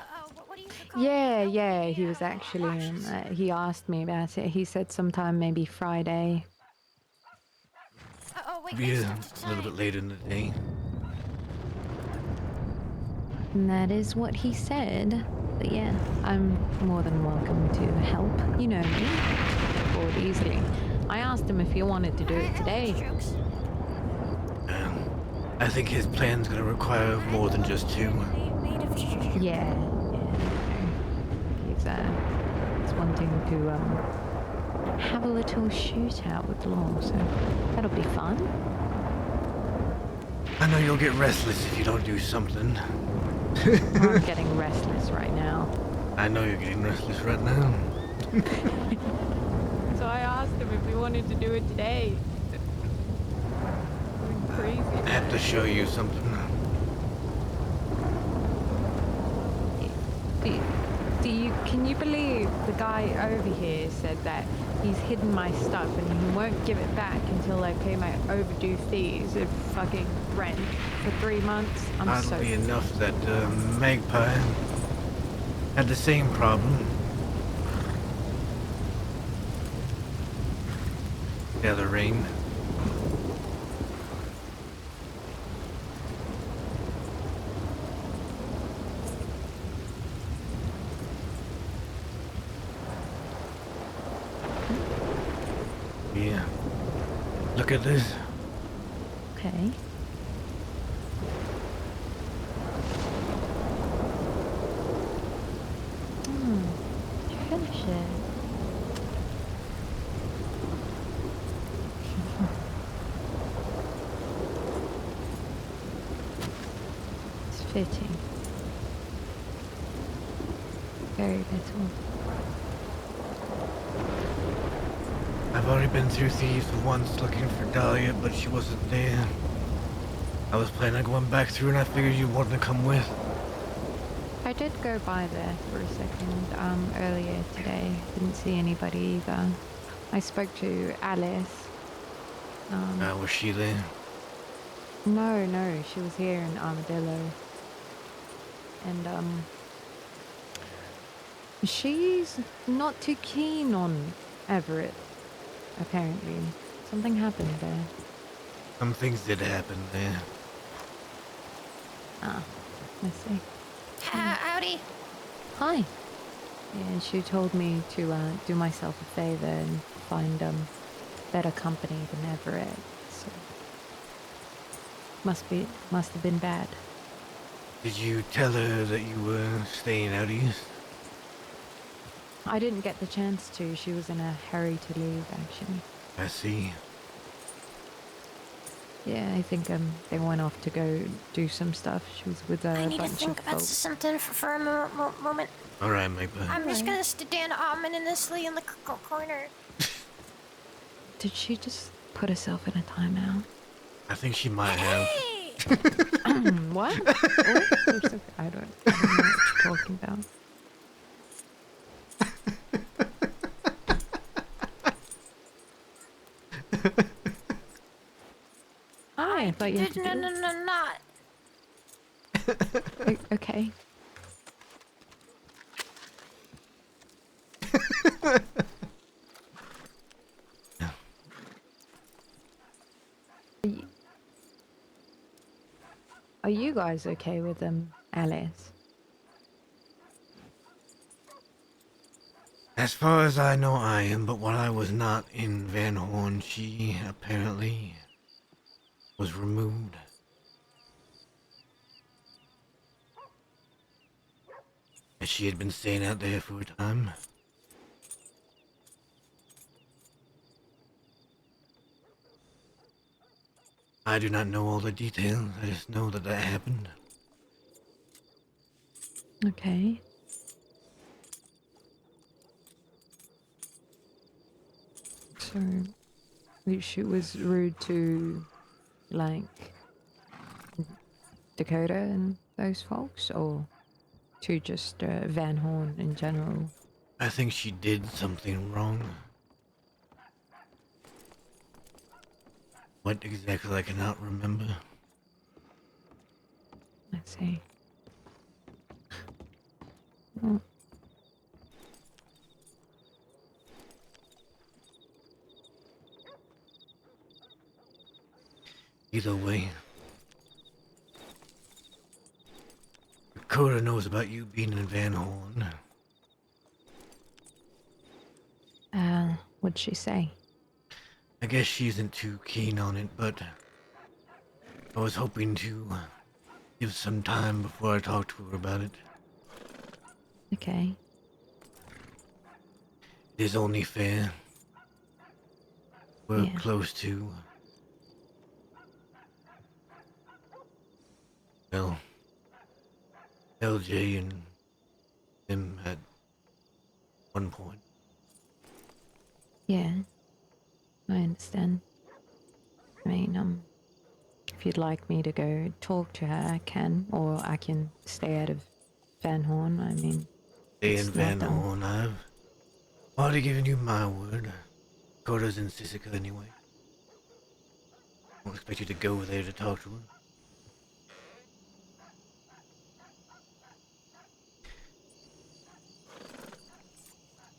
Yeah, he was actually, he asked me about it. He said sometime maybe Friday. Be a little bit later in the day. And that is what he said. But yeah, I'm more than welcome to help. You know me. Board easily. I asked him if he wanted to do it today. I think his plan's gonna require more than just two. Yeah. He's wanting to have a little shootout with Law, so that'll be fun. I know you'll get restless if you don't do something. I'm getting restless right now. I know you're getting restless right now. So I asked him if he wanted to do it today. Going crazy. I have to show you something. Can you believe the guy over here said that he's hidden my stuff and he won't give it back until I pay my overdue fees of fucking rent for 3 months? That'll be enough that Magpie had the same problem. Yeah, the rain. Yeah. Look at this. Okay. Finish it. It's fitting. Very little. I've already been through Thieves once looking for Dahlia, but she wasn't there. I was planning on going back through and I figured you wanted to come with. I did go by there for a second earlier today. Didn't see anybody either. I spoke to Alice. Was she there? No, she was here in Armadillo. And she's not too keen on Everett, apparently. Something happened there. Some things did happen there. Ah, I see. Howdy. Hi. Yeah, she told me to do myself a favor and find better company than Everett. So must have been bad. Did you tell her that you were staying out east? I didn't get the chance to. She was in a hurry to leave, actually. I see. Yeah, I think they went off to go do some stuff. She was with a I need to bunch think of about folks. something for a moment. All right, Magpie. I'm just gonna stand ominously in the corner. Did she just put herself in a timeout? I think she might have. What? I don't know what you're talking about. Hi, I thought you had to do No, not. Okay. Are you guys okay with Alice? As far as I know, I am, but while I was not in Van Horn, she apparently was removed. And she had been staying out there for a time. I do not know all the details, I just know that happened. Okay. So, she was rude to, like, Dakota and those folks, or to just Van Horn in general? I think she did something wrong. What exactly I cannot remember. Let's see. Well, either way, Dakota knows about you being in Van Horn. what'd she say? I guess she isn't too keen on it, but I was hoping to give some time before I talk to her about it. Okay. It is only fair. We're close to, well, LJ and them at one point. Yeah, I understand. I mean, if you'd like me to go talk to her, I can, or I can stay out of Van Horn. I mean, Stay it's in not Van done. Horn. I've already given you my word. Dakota's in Sisika anyway. I don't expect you to go there to talk to her.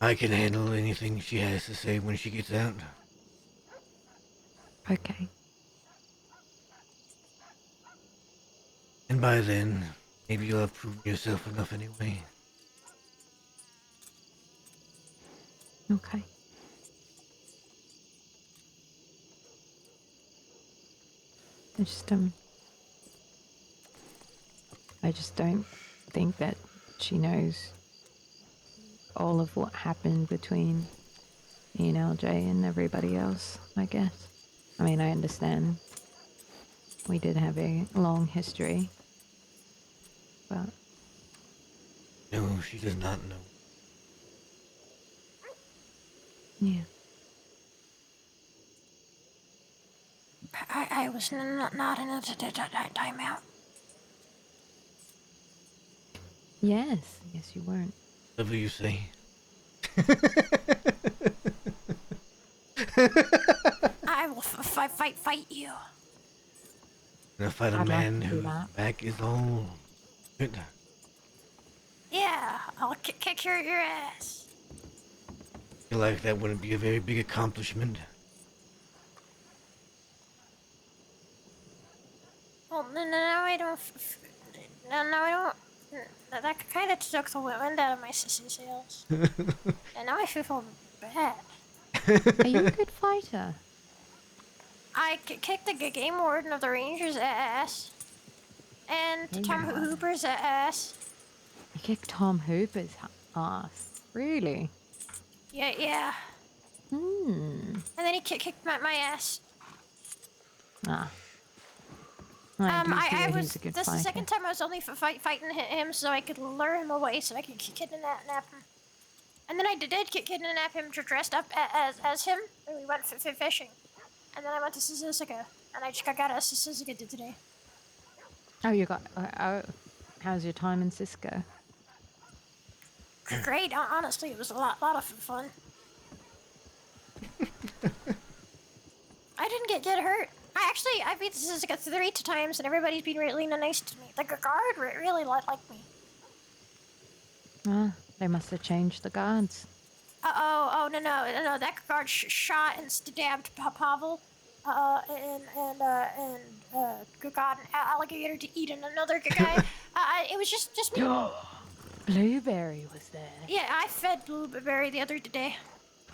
I can handle anything she has to say when she gets out. Okay. And by then, maybe you'll have proven yourself enough anyway. Okay. I just don't think that she knows all of what happened between me and LJ and everybody else, I guess. I mean, I understand we did have a long history, but... No, she does not know. Yeah. I was not in a timeout. Yes, you weren't. Whatever you say. I will fight you. Gonna fight a I'd like man to do whose that. back is all good. Yeah, I'll kick your ass. I feel like that wouldn't be a very big accomplishment. Well, no, I don't. No, I don't. That kind of took the wind out of my sissy sails. And now I feel bad. Are you a good fighter? I kicked the game warden of the Rangers' ass. And There Tom you are. Hooper's ass. You kicked Tom Hooper's ass. Really? Yeah. Hmm. And then he kicked my ass. Ah. I do see I that was. he's a good This is the fighter. second time I was only fighting him so I could lure him away so I could kidnap him. And then I did kidnap him dressed up as him. And we went fishing. And then I went to Sisika. And I just got out of Sisika today. Oh, you got... how's your time in Cisco? Great. Honestly, it was a lot of fun. I didn't get hurt. I beat Sisika 3 times, and everybody's been really nice to me. The guard really liked me. Ah, they must have changed the guards. Oh, no, that guard shot and stabbed Pavel, and got an alligator to eat another guy. It was just me. Blueberry was there. Yeah, I fed Blueberry the other day.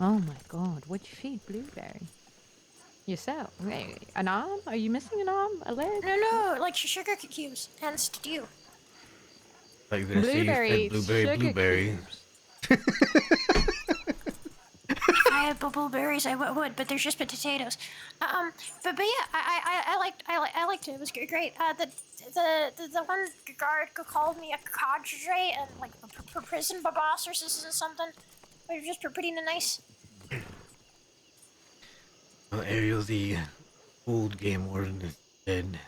Oh my god, what'd you feed Blueberry? Yourself? Wait, an arm? Are you missing an arm? A leg? No, like sugar cubes and stew. Thought you were gonna say you fed blueberry. If I had blueberries, I would, but there's just potatoes. But yeah, I liked it. It was great. The one guard called me a cadre and like a prison boss or something. But it was just pretty nice. Ariel, the old game warden, is dead.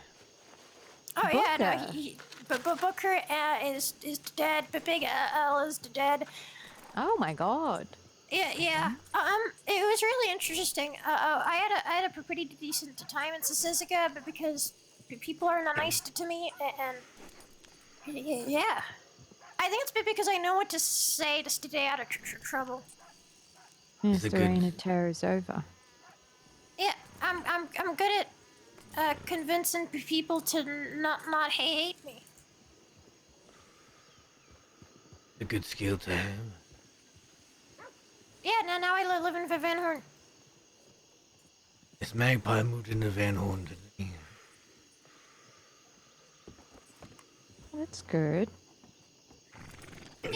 Oh yeah, no, but Booker is dead. But Big L is dead. Oh my god. Yeah. It was really interesting. I had a pretty decent time in Sisica, but because people are not nice to me, and yeah, I think it's because I know what to say to stay out of trouble. Yes, the reign of terror is over. Yeah, I'm good at convincing people to not hate me. A good skill to have. Yeah, now I live in Van Horn. This Magpie moved into Van Horn today. That's good. Yeah.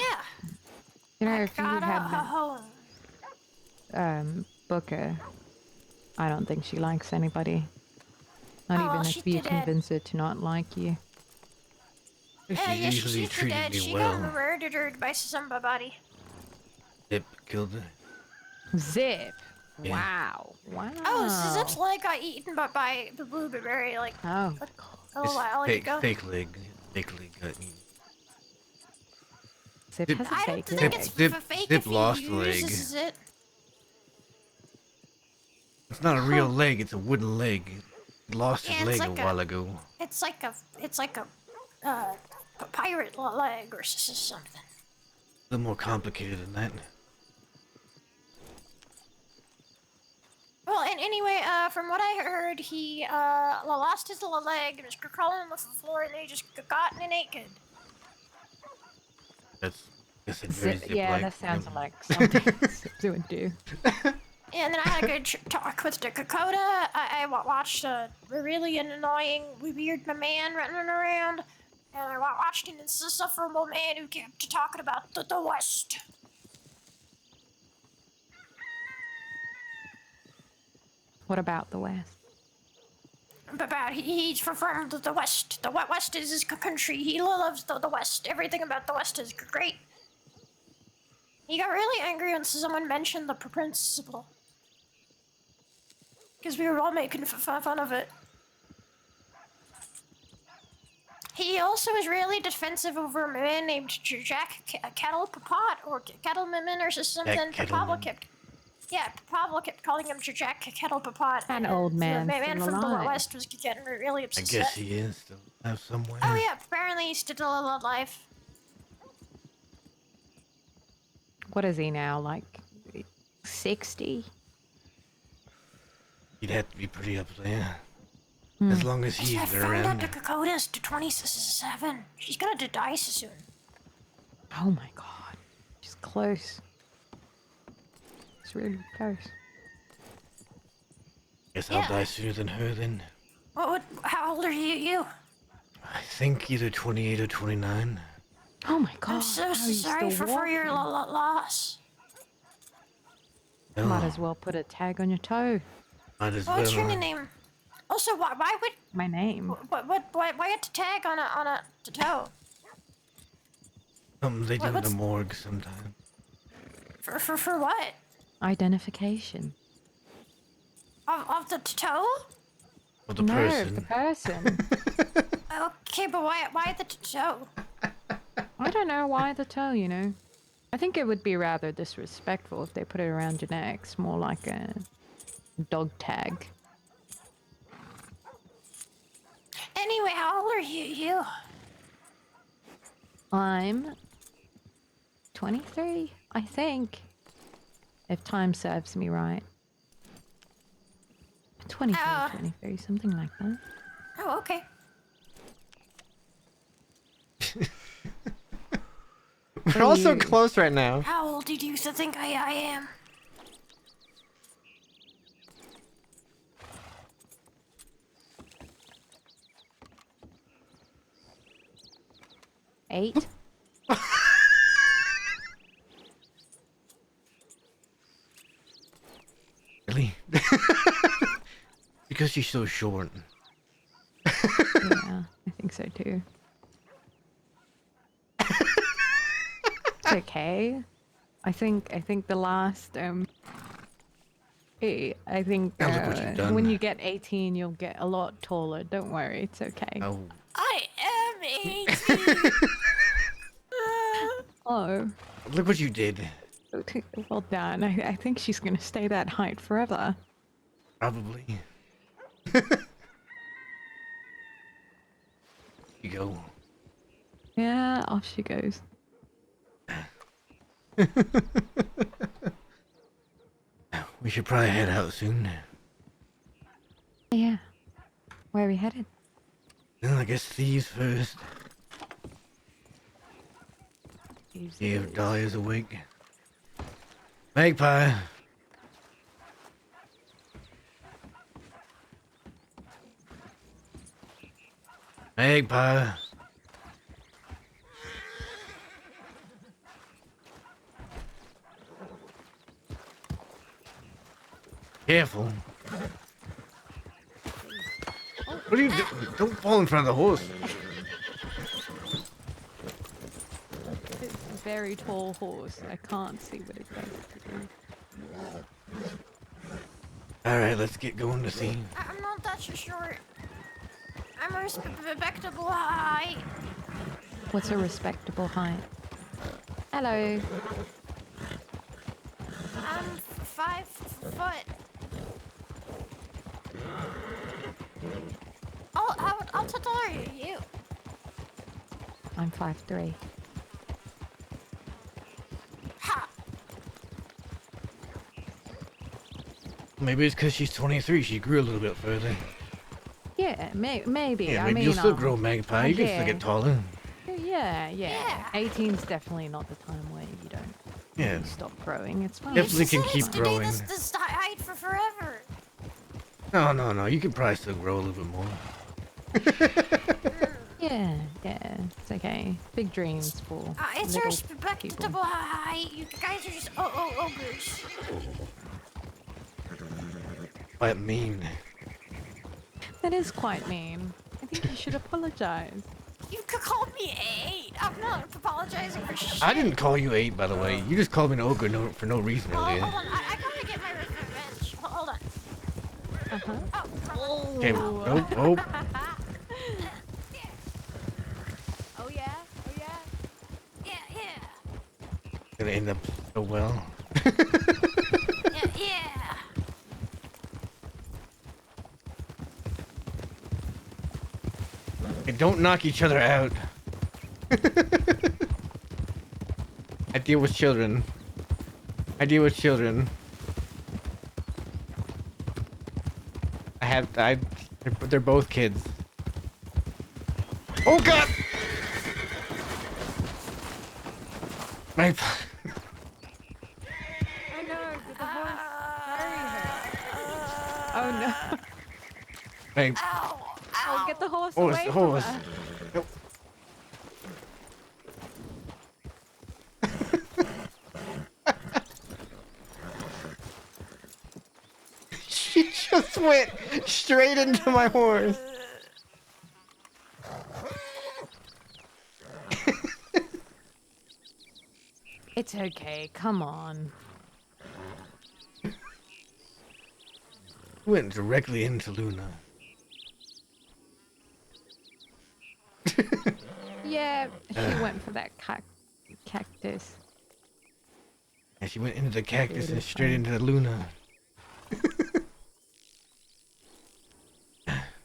You know, if you Got a had home. Booker, I don't think she likes anybody. Not even if you convince her to not like you. She usually treated dead. me She well. got murdered by somebody. Zip killed her. Zip. Yeah. Wow. Oh, Zip's leg got eaten by the blueberry like a while ago. Fake leg got eaten. Zip has a I fake don't leg. think it's fake Zip if he lost a leg. uses it. It's not a real leg, it's a wooden leg. He lost his Yeah, leg it's a like while ago. It's like a pirate leg or something. A little more complicated than that. Well, and anyway, from what I heard, he lost his little leg and was crawling on the floor, and they just got naked. That's very Zip, yeah, Zip-like. that sounds like something Zip would do. And then I had a good talk with Dakota. I watched a really annoying, weird man running around, and I watched an insufferable man who kept talking about the West. What about the West? About he's from the West. The West is his country. He loves the West. Everything about the West is great. He got really angry when someone mentioned the principal. Because we were all making fun of it. He also was really defensive over a man named Jack Kettlepot, or Kettleman, or something. Pablo kept calling him Jack Kettlepot. An old man. The man still from the alive. West was getting really I upset. guess he is still alive somewhere. Oh yeah, apparently he's still alive. What is he now? Like 60? He'd have to be pretty up there. As long as he's I found around. out Dakota's to 27. She's gonna die soon. Oh my god. She's close. It's really close. Guess I'll die sooner than her then. How old are you? I think either 28 or 29. Oh my god. I'm so how are you sorry still for your walking? loss. Might as well put a tag on your toe. Might as What's well. your name? Also, why would My name. why have to tag on a toe? Something they do in the What's- morgue sometimes. For what? Identification. Of the toe? Of the No, person. the person. Okay, but why the toe? I don't know why the toe, you know. I think it would be rather disrespectful if they put it around your neck. It's more like a dog tag. Anyway, how old are you? I'm 23, I think. If time serves me right. 22, 23, something like that. Oh, okay. We're all so close right now. How old do you think I am? Eight. Really? Because she's so short. Yeah, I think so too. It's okay. I think the last I think Now look what you've done. when you get 18, you'll get a lot taller. Don't worry, it's okay. Oh. I am 18. Oh. Look what you did. Well done. I think she's gonna stay that height forever. Probably. You go. Yeah, off she goes. We should probably head out soon. Yeah. Where are we headed? Well, I guess thieves first. See if Dahlia's awake. Magpie. Magpie. Careful. What are you doing? Don't fall in front of the horse. It's a very tall horse. I can't see what it does to do. Alright, let's get going to see. I'm not that short. I'm a respectable height. What's a respectable height? Hello. I'm 5 foot. How tall are you? I'm 5'3". Ha! Maybe it's because she's 23. She grew a little bit further. Yeah, maybe. Yeah, I maybe mean, you'll still grow, Magpie. You can still get taller. Yeah. 18's definitely not the time where you don't Yeah. stop growing. It's fine. Definitely can keep growing. This height for forever. No. You could probably still grow a little bit more. Yeah, it's okay. Big dreams for It's a little respectable people. height. You guys are just ogres. Quite mean. That is quite mean. I think you should apologize. You could call me 8. I'm not apologizing for shit. I didn't call you 8, by the way. You just called me an ogre for no reason Oh, earlier. hold on. I gotta get my revenge. Hold on. Oh. Okay. Oh. Oh yeah. Yeah. Gonna end up so well. Yeah. Hey, don't knock each other out. I deal with children. They're both kids. Oh God! Magpie. Oh no, did the horse carry her? Oh no. Magpie. Oh, get the horse Horse, away horse. from her. Nope. She just went straight into my horse. It's okay, come on. Went directly into Luna. Yeah, she went for that cactus. And she went into the cactus and straight into Luna.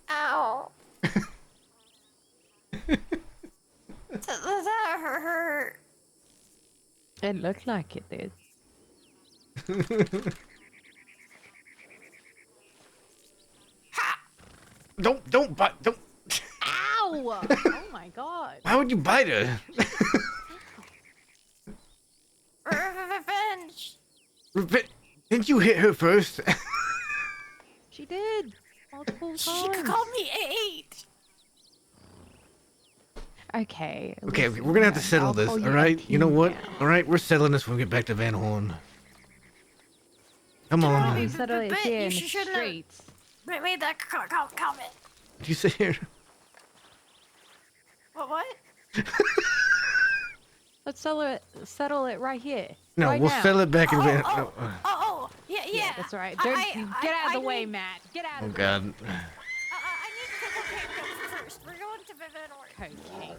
Ow. That hurt. It looked like it did. Don't bite. Don't. Ow! Oh my god. Why would you bite her? Revenge. Didn't you hit her first? She did. Multiple times. She could call me 8. Okay. Okay, listen, we're gonna have to man, settle I'll this, call you alright? You know 18 what? now. Alright, we're settling this when we get back to Van Horn. Come on. We settle it here in the You shouldn't streets. have made that comment. Did you sit here? What? Let's settle it right here. No, right we'll now. settle it back in Van. Oh, Yeah. That's all right. Don't get out of the way, Matt. Get out Oh of the God. way. I need cocaine first. We're going to Van Orn. Cocaine.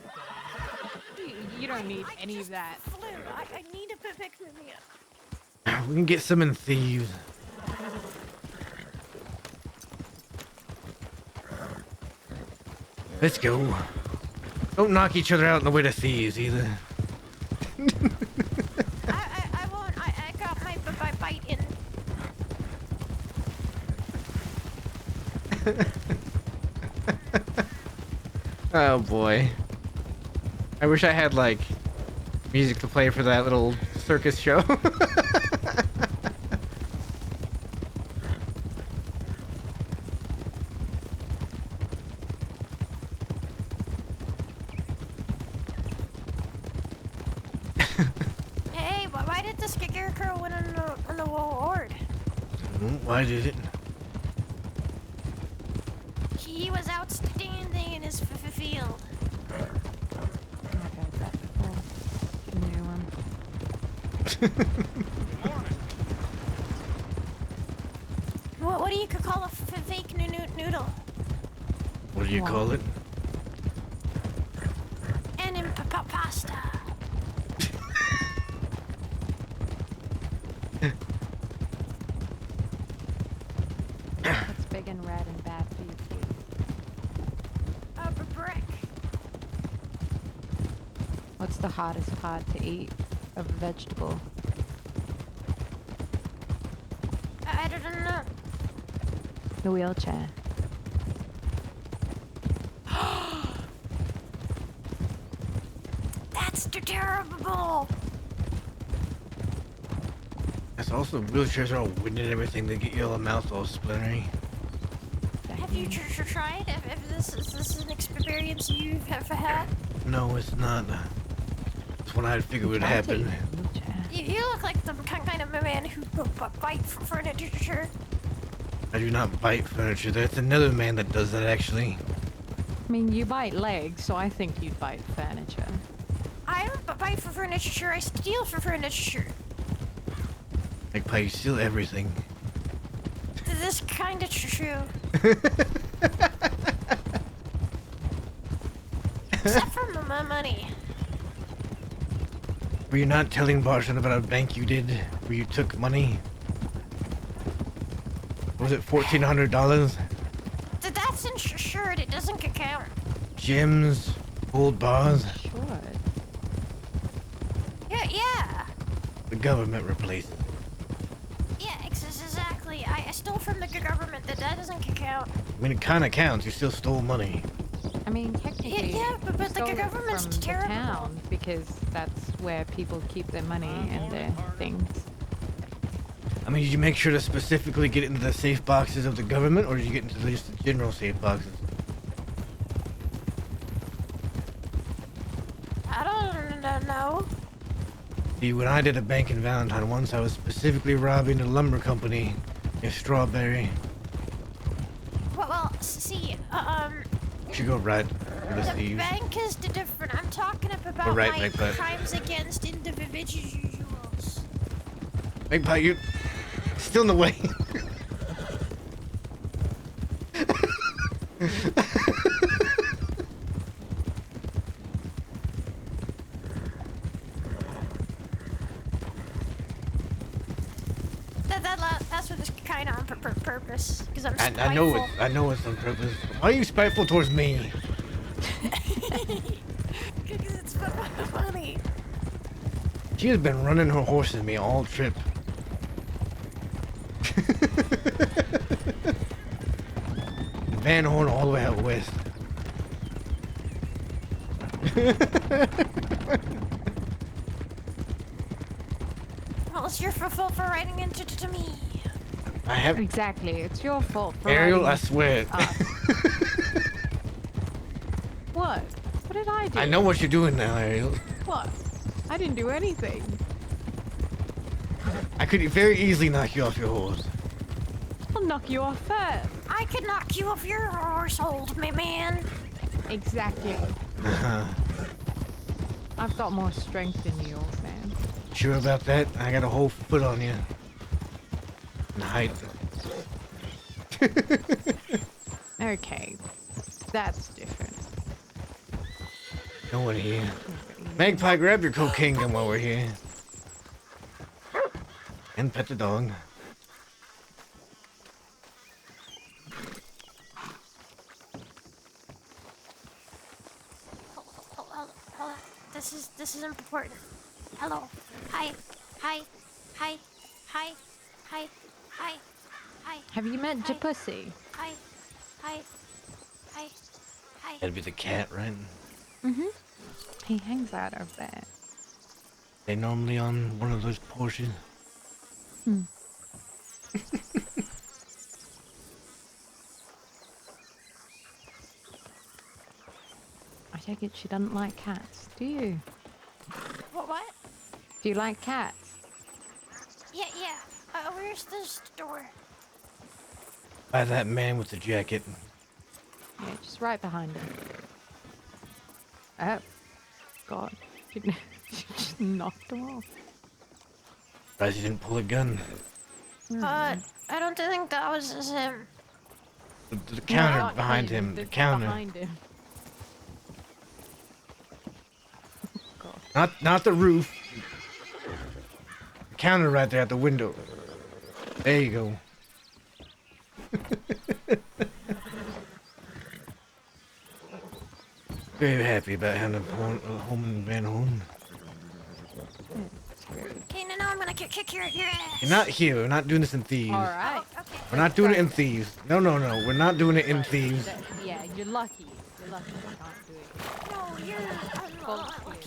You don't need any of that. Flu. I need to pick me up. We can get some in thieves. Let's go. Don't knock each other out on the way to thieves either. I won't. I got my bite in. Oh boy. I wish I had like music to play for that little circus show. Hey, why did the scarecrow win an award? Why did it? He was outstanding in his field. What do you call a fake noodle? What do you call it? An pasta. What's big and red and bad for you, too? A brick. What's the hardest part to eat of a vegetable? I don't know. The wheelchair. That's terrible. That's also wheelchairs are all winded and everything. They get your mouth all splintery. Have you tried? If this is an experience you've ever had? No, it's not. That's what I figured would happen. You look like the kind of man who bite for furniture. I do not bite furniture. That's another man that does that, actually. I mean, you bite legs, so I think you'd bite furniture. I don't bite for furniture. I steal for furniture. Magpie, you steal everything. This kind of true. Except for my money. Were you not telling Barson about a bank you did where you took money? Was it $1,400? That's insured. It doesn't count. Gyms, gold bars. Sure. Yeah. The government replaced. Yeah, exactly. I stole from the government. That doesn't count. I mean, it kind of counts. You still stole money. I mean, technically, Yeah, but the stole it government's from the terrible. town because that's where people keep their money and their things. I mean, did you make sure to specifically get into the safe boxes of the government, or did you get into just the general safe boxes? I don't know. See, when I did a bank in Valentine once, I was specifically robbing a lumber company in Strawberry. Well, see, You should go right for the the thieves. bank is different. I'm talking about Go right, like Magpie. crimes against individuals. Magpie, you still in the way. That's what it's kind of on purpose. Because I'm I spiteful. know it. I know it's on purpose. Why are you spiteful towards me? Because it's funny. She has been running her horse in me all trip. Van Horn all the way out west. Well, it's your fault for writing into to me. I have Exactly. It's your fault for Ariel, I writing swear. us. What? What did I do? I know what you're doing now, Ariel. What? I didn't do anything. I could very easily knock you off your horse. I'll knock you off first. I could knock you off your horse, old man. Exactly. I've got more strength than you, old man. Sure about that? I got a whole foot on you. in height. Okay, that's different. No one here. Magpie, grab your cocaine gun while we're here. And pet the dog. Hold on. This is important. Hello. Hi. Have you met Japussy? Hi. That'd be the cat, right? Mm-hmm. He hangs out over there. They normally on one of those Porsches. Hmm. I take it she doesn't like cats, do you? What? Do you like cats? Yeah. Where's the store? By that man with the jacket. Yeah, just right behind him. Oh, God. She just knocked him off. Surprised he didn't pull a gun. I don't think that was him. The counter behind him. The counter. Behind him. Not the roof. The counter right there at the window. There you go. Very happy about having a home in Van Horn. Okay, now I'm gonna kick your ass. You're not here. We're not doing this in Thieves. Alright. We're not doing it in Thieves. No. We're not doing it in Thieves. Yeah, you're lucky. You're lucky you can't do it. No, you're unlucky.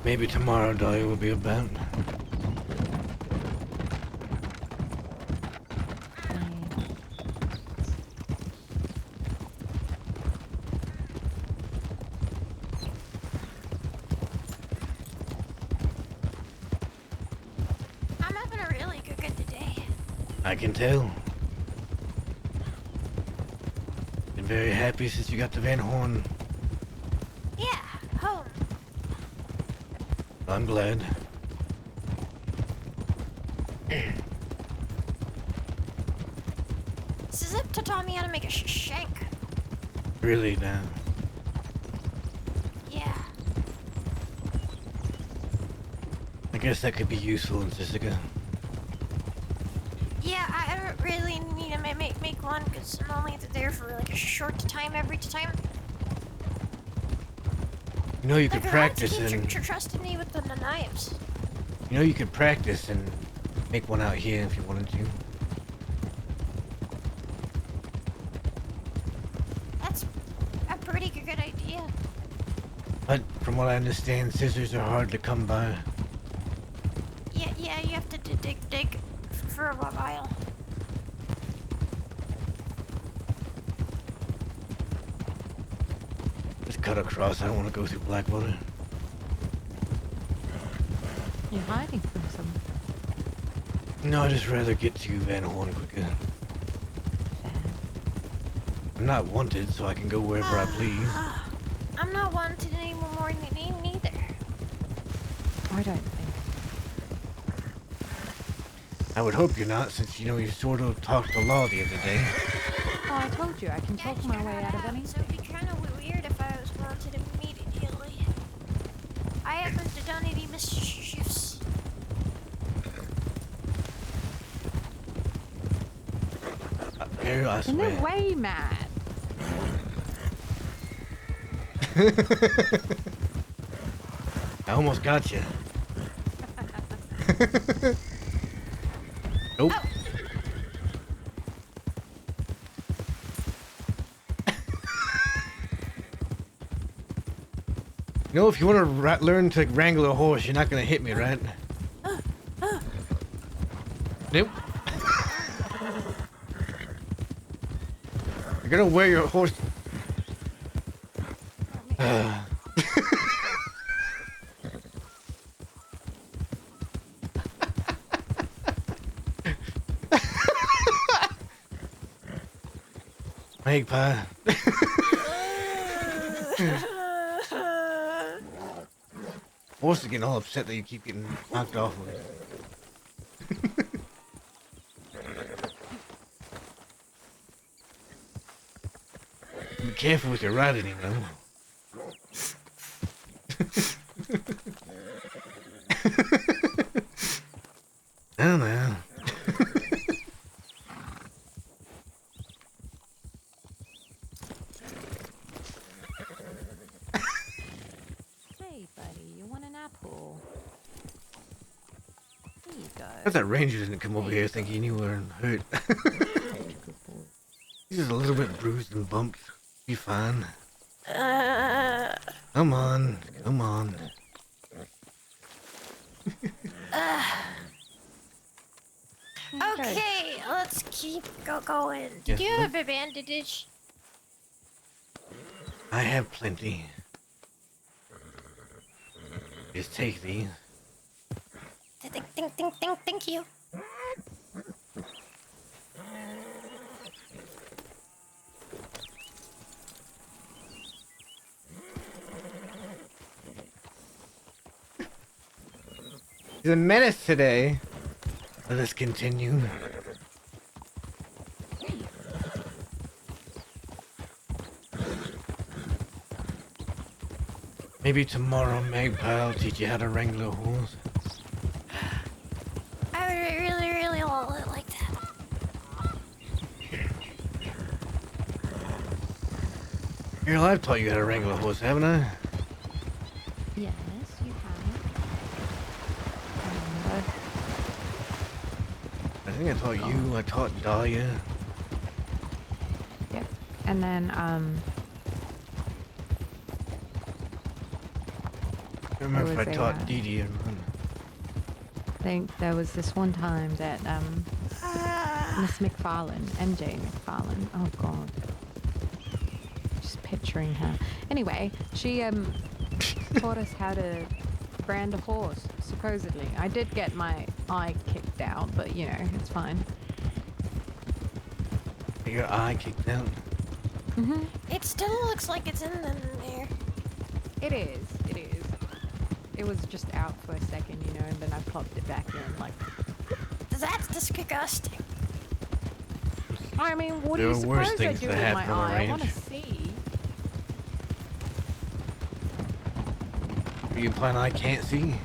Maybe tomorrow Dolly will be about. I'm having a really good day. I can tell. Been very happy since you got to Van Horn. Yeah, home. I'm glad. Zip taught me how to make a shank. Really now. Yeah. I guess that could be useful in Jessica. Yeah, I don't really need to make one because I'm only there for like a short time every time. You know you could Like, practice keep and trusting me with the knives. you know you could practice and make one out here if you wanted to. That's a pretty good idea. But from what I understand, scissors are hard to come by. Yeah, you have to dig for a while. Just cut across. I don't want to go through Blackwater. You're hiding from someone. No, I'd just rather get to Van Horn quicker. I'm not wanted, so I can go wherever I please. I'm not wanted anymore neither. I don't think. I would hope you're not, since you know you sort of talked the law the other day. Oh, I told you, I can talk my way out of anything. So it'd be kind of weird if I was wanted immediately. I haven't done any mischiefs. Here, I swear. No way, Matt. I almost got you. Nope. Oh. You know, if you want to learn to wrangle a horse, you're not going to hit me, right? Nope. You're gonna wear your horse. Magpie. Horse is getting all upset that you keep getting knocked off of it. Be careful with your riding, you know. I don't know. Hey, buddy, you want an apple? Here you go. That's that ranger didn't come over here thinking you were hurt. He's just a little bit bruised and bumped. Be fine. Come on, come on. Okay, let's keep going. Did Yes, you ma'am. have a bandage? I have plenty. Just take these. Thank you. He's a menace today. Let us continue. Maybe tomorrow, Magpie will teach you how to wrangle a horse. I really like that. Ariel, I've taught you how to wrangle a horse, haven't I? Yes, you have. I think I taught you, I taught Dahlia. Yep. And then, I don't remember if There I was taught a, Dee Dee or not. I think there was this one time that, Miss McFarlane, MJ McFarlane, oh god. Just picturing her. Anyway, she, taught us how to brand a horse, supposedly. I did get my eye kicked out, but you know, it's fine. Your eye kicked out? Mm-hmm. It still looks like it's in there. It is, it is. It was just out for a second, you know, and then I popped it back in, like... That's disgusting. I mean, what do There you are worse suppose I things do to with my happen on the eye? I want to range. see. Are you implying I can't see?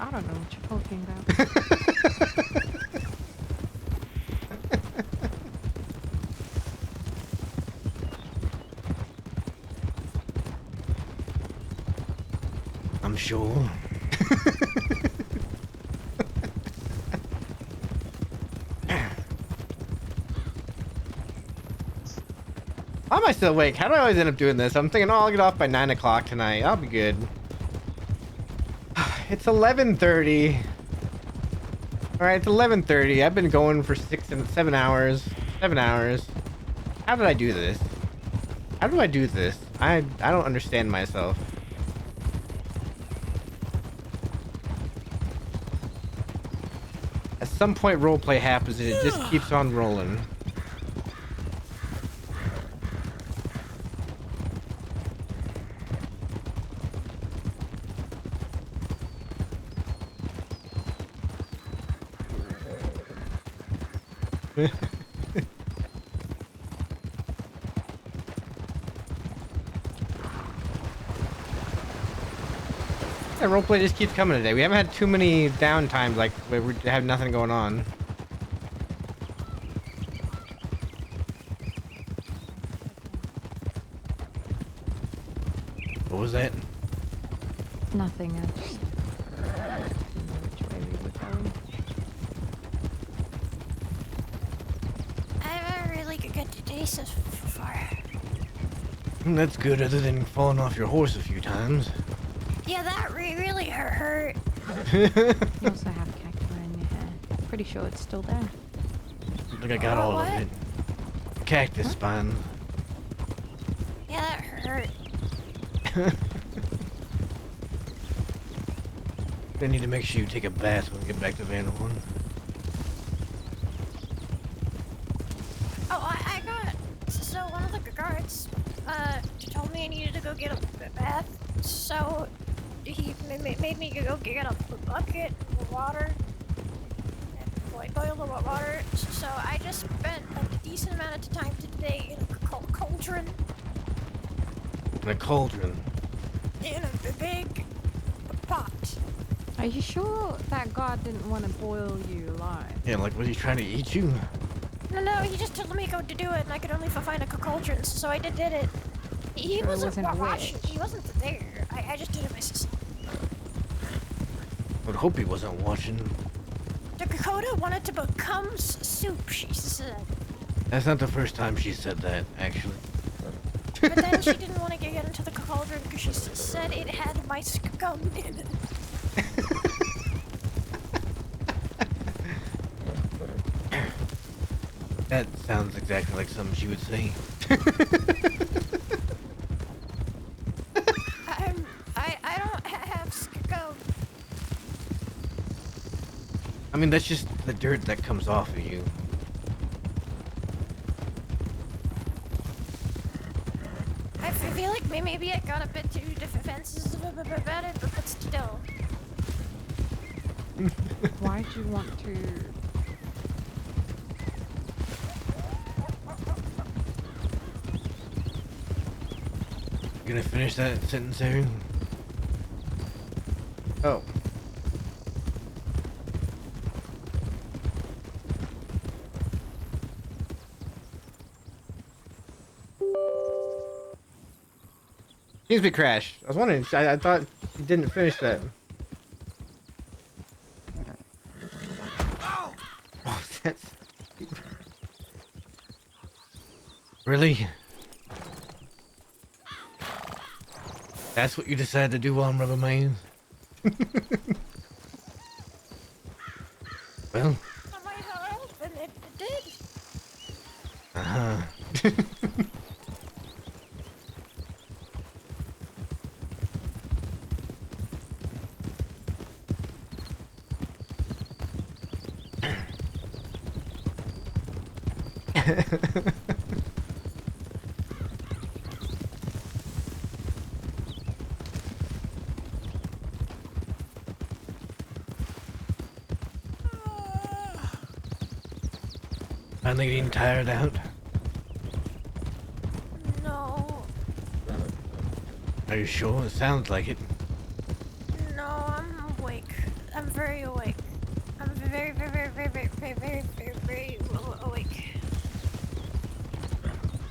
I don't know what you're talking about. I'm sure. Why am I still awake? How do I always end up doing this? I'm thinking, oh, I'll get off by 9 o'clock tonight. I'll be good. It's 11:30. Alright, it's 11:30. I've been going for 7 hours. 7 hours. How did I do this? How do I do this? I don't understand myself. At some point roleplay happens and it just keeps on rolling. Yeah, roleplay just keeps coming today. We haven't had too many downtimes like where we have nothing going on. What was that? Nothing, I just didn't know which way we were going. I have a really good day so far. That's good, other than falling off your horse a few times. Yeah, that really hurt. You also have cacti in your hair. pretty sure it's still there. Look, I got all of it. Cactus spine. Yeah, that hurt. I need to make sure you take a bath when we get back to Van Horn. Oh, I got. So one of the guards told me I needed to go get a bath. So he made me go get a bucket of water and boil the water. So I just spent a decent amount of time today in a cauldron. In a cauldron. In a big pot. Are you sure that guard didn't want to boil you alive? Yeah, like, was he trying to eat you? No, he just told me to do it, and I could only find a cauldron, so I did it. He So it wasn't wasn't a watching. witch. He wasn't there. I just did it myself. I would hope he wasn't watching. Dakota wanted to become soup, she said. That's not the first time she said that, actually. But then she didn't want to get into the cauldron because she said it had my scum in it. That sounds exactly like something she would say. I don't have scum. I mean, that's just the dirt that comes off of you. I feel like maybe I got a bit too defensive about it, but still. Why'd you want to? You gonna finish that sentence, Ariel? Oh. Seems to be crashed. I was wondering. I thought you didn't finish that. Oh, that's... Really? That's what you decided to do while I'm Rubber Man? Well. And it did. Uh-huh. Finally getting tired out? No, Are you sure? It sounds like it. no, I'm awake. I'm very awake. I'm very awake.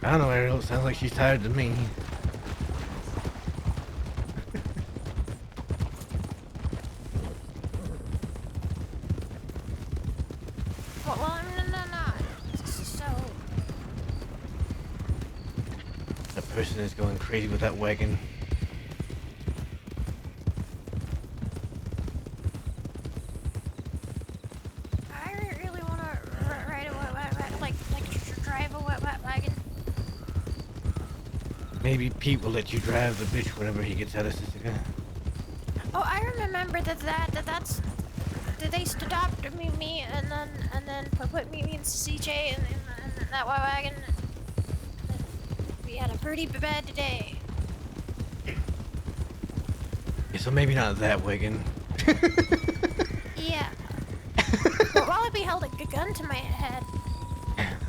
I don't know, Ariel. It sounds like she's tired to me. Well, I'm not. So, That person is going crazy with that wagon. I really want to ride a drive a wet wagon. Maybe Pete will let you drive the bitch whenever he gets out of Sisika. Oh, I remember that's. They stopped me and then put me in CJ in that white wagon. We had a pretty bad day. Yeah, so maybe not that wagon. Yeah. But Wallaby held a gun to my head.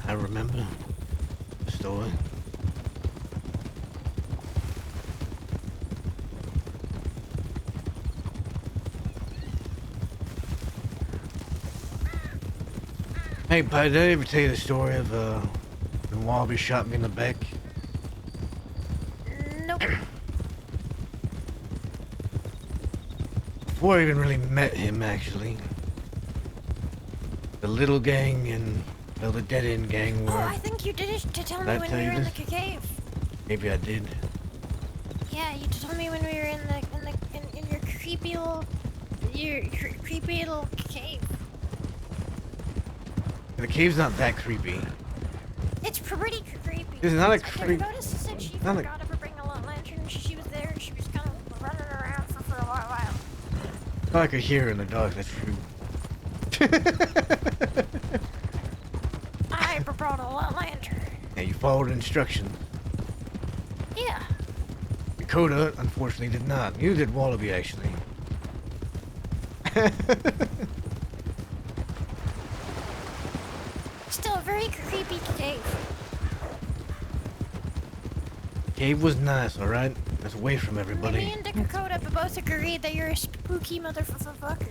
I remember the story. Hey, Pi, did I ever tell you the story of when Wallaby shot me in the back? Nope. Before I even really met him, actually. The little gang and, well, the dead end gang were... Oh, I think you did it to tell me when we were in the cave. Maybe I did. Yeah, you told me when we were in your creepy little cave. The cave's not that creepy. It's pretty creepy. It's not a creep. Notice said she not a- forgot to bring a lantern. She was there and she was kind of running around for a while. It's like I hear in the dark, that's true. I brought a lantern. Yeah, you followed instructions. Yeah. Dakota, unfortunately, did not. Neither did Wallaby, actually. Still a very creepy cave. Cave was nice, alright? That's away from Me everybody. and Dakota both agreed that you're a spooky motherfucker.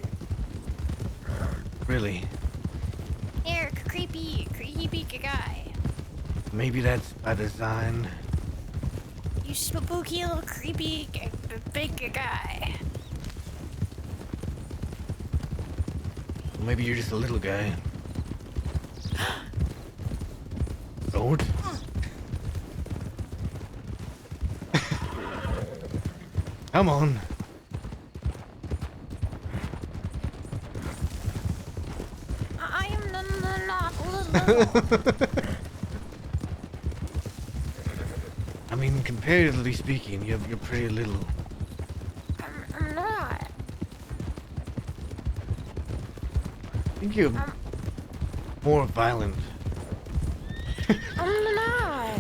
Really. You're a creepy guy. Maybe that's by design. You spooky little creepy big guy. Maybe you're just a little guy. Don't. Come on. I am not little. I mean, comparatively speaking, you're pretty little. I'm not. I think you're more violent. I'm not.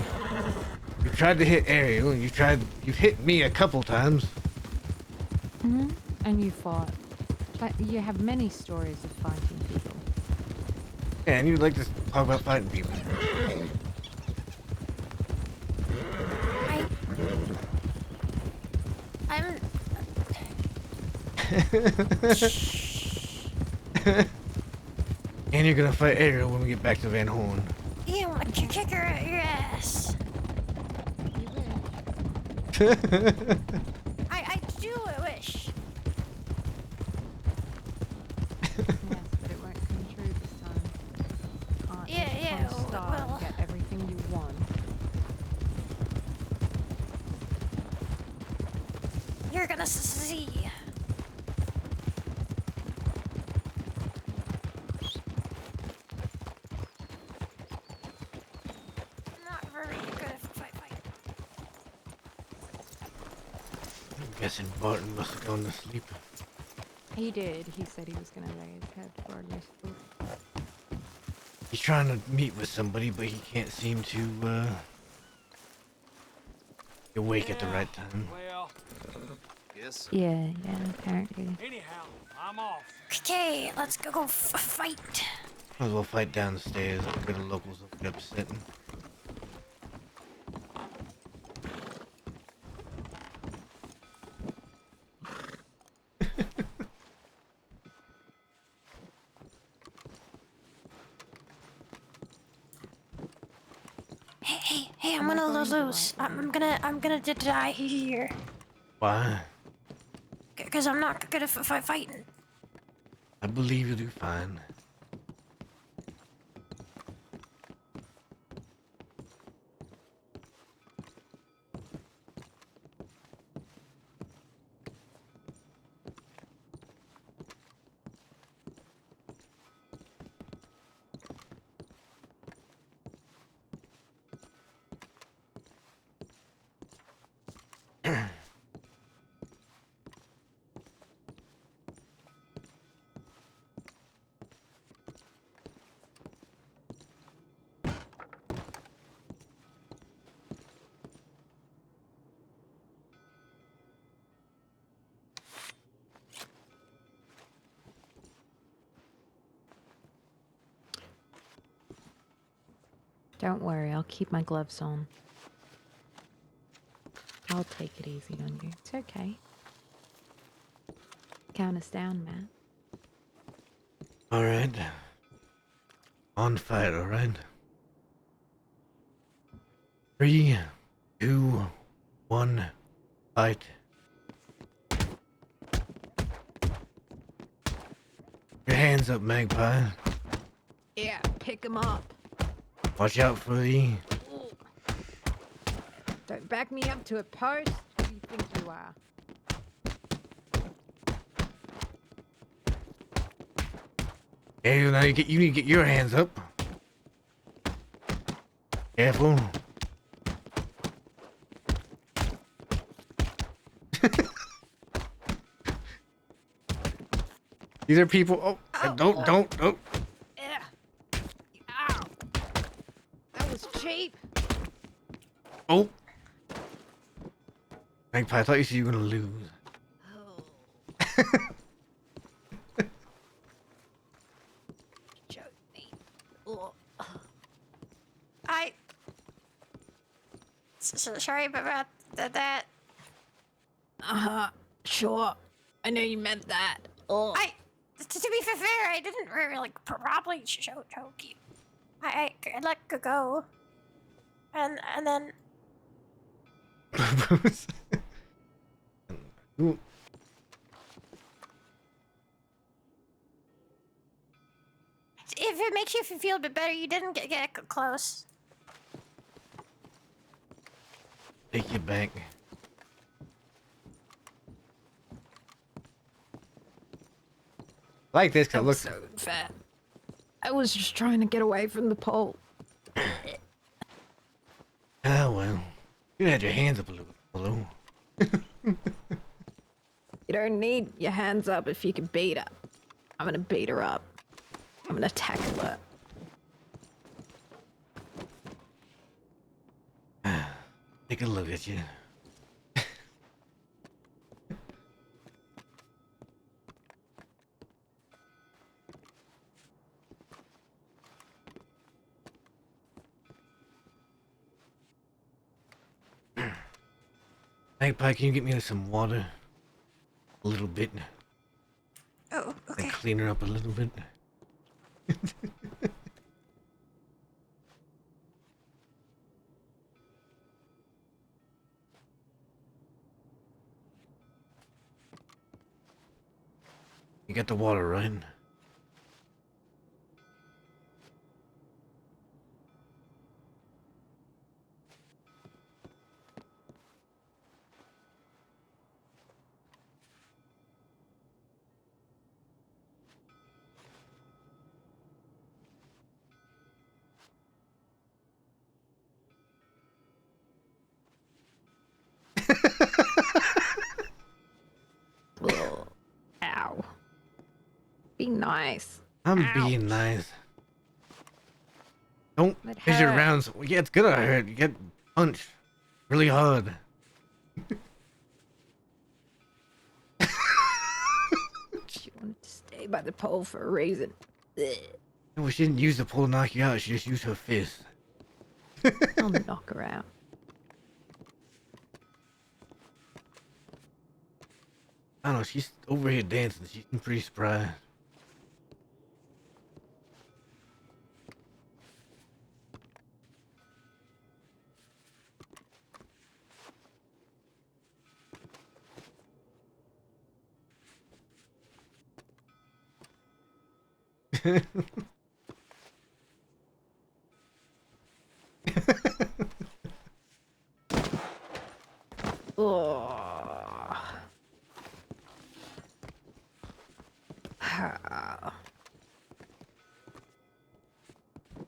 You tried to hit Ariel, and you've hit me a couple times. Mm-hmm. And you fought. But you have many stories of fighting people. Yeah, and you'd like to talk about fighting people. I'm. And you're gonna fight Ariel when we get back to Van Horn. You want to kick her out your ass. I do wish. Yes, but it won't come true this time. Can't Yeah, start well. and get everything you want. You're gonna see. Not very good at fight. I'm guessing Barton must have gone to sleep. He did. He said he was going to lay his head for a little. He's trying to meet with somebody, but he can't seem to be awake at the right time. Well, yes. Yeah, apparently. Anyhow, I'm off. Okay, let's go fight. Might as well fight downstairs. I'm sure the locals will be upsetting. Hey, I'm gonna lose. I'm gonna die here. Why? Because I'm not good at fighting. I believe you'll do fine. Don't worry, I'll keep my gloves on. I'll take it easy on you. It's okay. Count us down, Matt. Alright. On fire, alright? 3, 2, 1, fight. Your hands up, Magpie. Yeah, pick him up. Watch out for the... Don't back me up to a post. Who do you think you are? Hey, now you need to get your hands up. Careful. These are people. Oh, don't. Yeah. Ow. That was cheap. Oh. Magpie, I thought you said you were gonna lose. Sorry about that. Sure. I know you meant that. Oh. To be fair, I didn't really probably choke you. I let go, and then. Ooh. If it makes you feel a bit better, you didn't get close. Take you back. I like this because it looks so fat. I was just trying to get away from the pole. Oh well. You had your hands up a little below. You don't need your hands up if you can beat her. I'm gonna beat her up. I'm gonna tackle her. Take a look at you. Magpie, can you get me some water? A little bit. Oh, okay. And clean her up a little bit. You got the water, right? Ugh. Ow. Be nice. I'm Ouch. being nice. Don't It measure hurt. rounds. Yeah, it's good. I heard you get punched really hard. She wanted to stay by the pole for a reason. Ugh. Well, she didn't use the pole to knock you out. She just used her fist. I'll knock her out. I don't know. She's over here dancing. She's pretty spry. Ugh.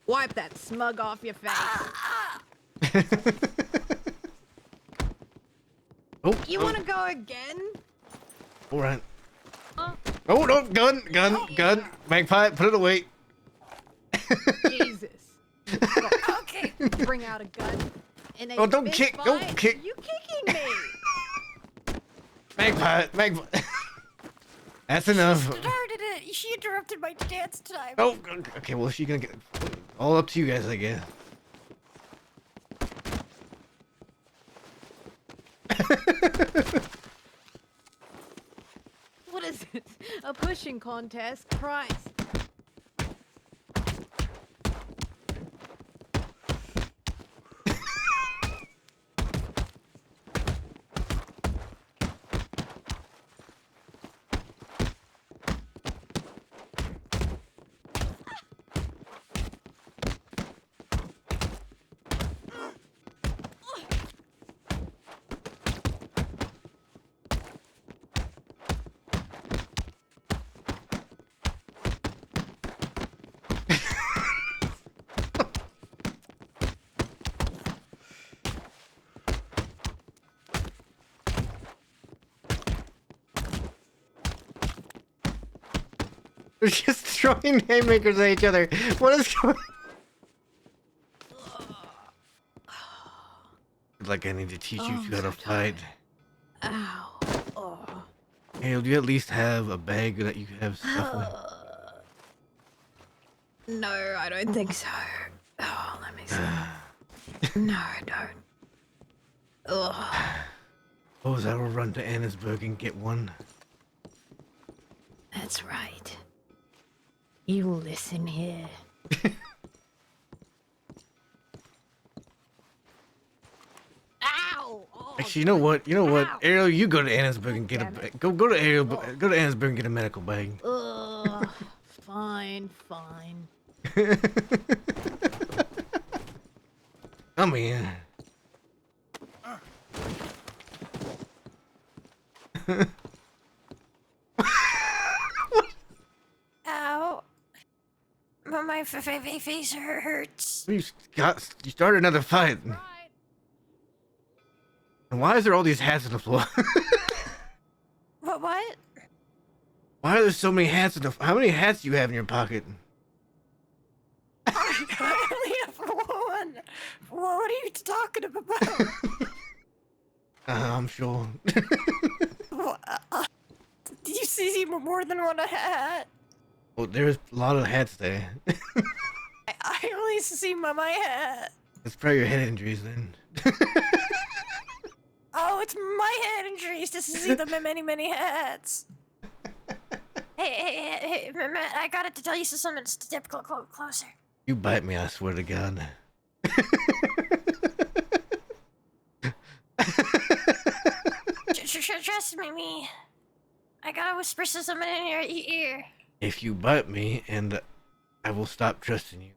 Wipe that smug off your face. Oh, You want to go again? all right. Oh no! Gun! Magpie, put it away. Jesus. Okay. Bring out a gun. In a Oh, don't fist kick! fight? Don't kick! You kicking me? Magpie! That's enough. Started it. She interrupted my dance time. Oh, okay. Well, she gonna get all up to you guys, I guess. What is it? A pushing contest? Christ. They're just throwing haymakers at each other. What is going? Like I need to teach you how to fight. Ow. Oh. Ariel, do you at least have a bag that you have stuff with? No, I don't think so. Oh, let me see. No, I don't. Ugh. Suppose I will run to Annesburg and get one. That's right. You listen here. Ow! Oh, Actually, you know what? Ariel, you go to Annesburg and get a bag. Go to Ariel. Go to Annesburg and get a medical bag. Ugh. Fine, fine. Come here. Ow. My face hurts. You started another fight. And why is there all these hats on the floor? What? Why are there so many hats in the? How many hats do you have in your pocket? I only have one. What are you talking about? I'm sure. Do you see more than one hat? Well, there's a lot of hats there. I only see my hat. It's probably your head injuries then. Oh, it's my head injuries to see the many hats. Hey, Matt, I got to tell you something. Step closer. You bite me, I swear to God. Trust me. I gotta whisper something in your ear. If you bite me, and I will stop trusting you.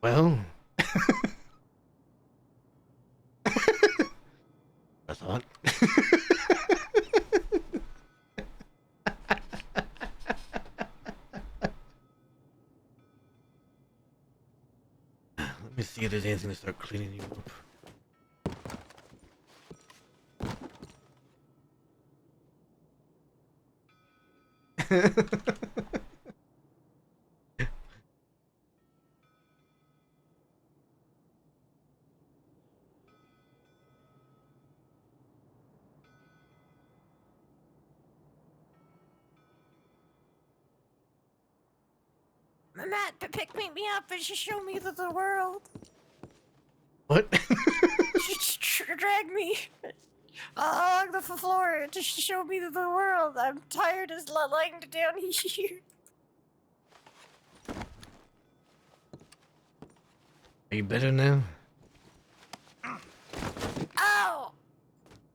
Well, I thought. Let me see if there's anything to start cleaning you up. Matt, pick me up and show me the world. What? Drag me along the floor to show me the world. I'm tired of lying down here. Are you better now? Ow!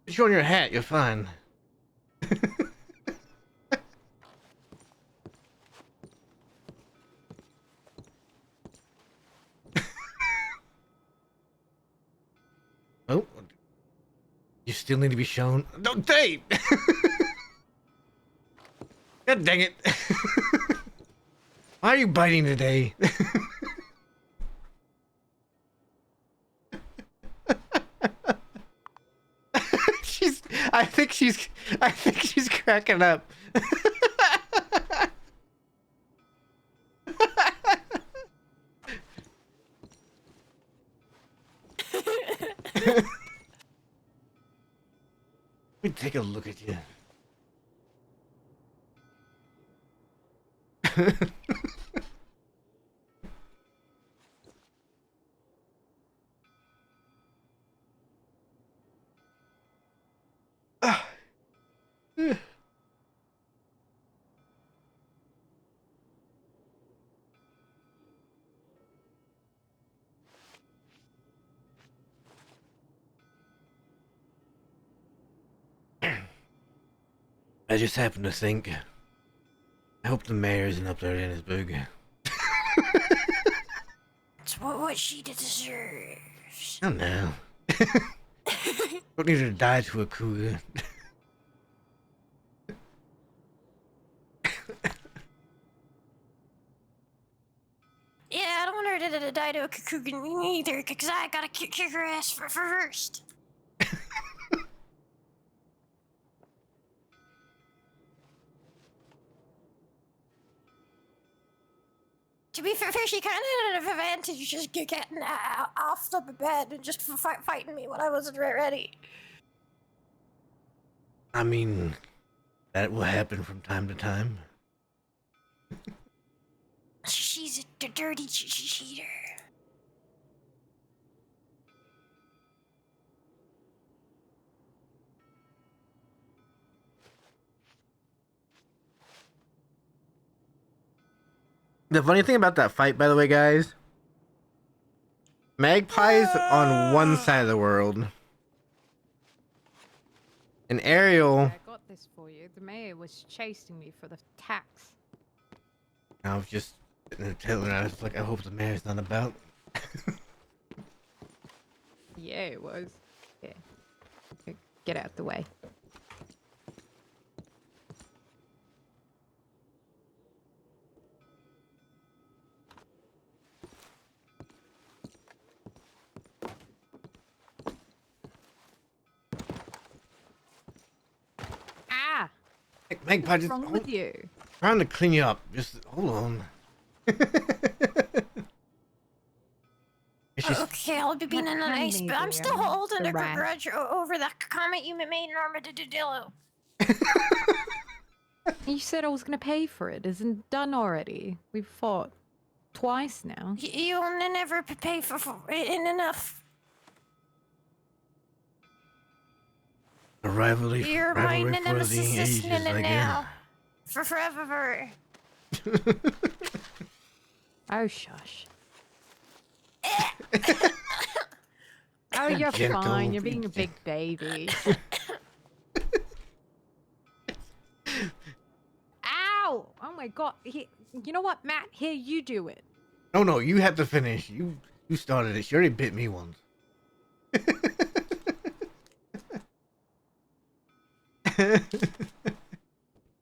Put you on your hat, you're fine. Oh, you still need to be shown. Don't tape! God dang it. Why are you biting today? I think she's cracking up. Let me take a look at you. I just happened to think. I hope the mayor isn't up there in his boogie. It's what she deserves. I don't know. Don't need her to die to a cougar. to die to a Kakugan either, because I gotta kick her ass first. To be fair, she kind of had an advantage just getting off the bed and just fighting me when I wasn't ready. I mean, that will happen from time to time. She's a dirty cheater. The funny thing about that fight, by the way, guys, Magpie's on one side of the world, and Ariel. I got this for you. The mayor was chasing me for the tax. I was just telling her, I was like, I hope the mayor's not about. Yeah, it was. Yeah. Get out the way. Ah! Magpie, What's just wrong with you? trying to clean you up. Just hold on. Okay, I'll be being in a nice, but I'm still holding a grudge over that comment you made in Armadillo. You said I was gonna pay for it. Isn't it done already? We've fought twice now. You only never pay for in enough. A rivalry You're my for the nemesis ages, I guess. now. For forever. Oh, shush. Oh, you're Gentle. fine. You're being a big baby. Ow! Oh my god. You know what, Matt? Here, you do it. No, you have to finish. You started it. She already bit me once.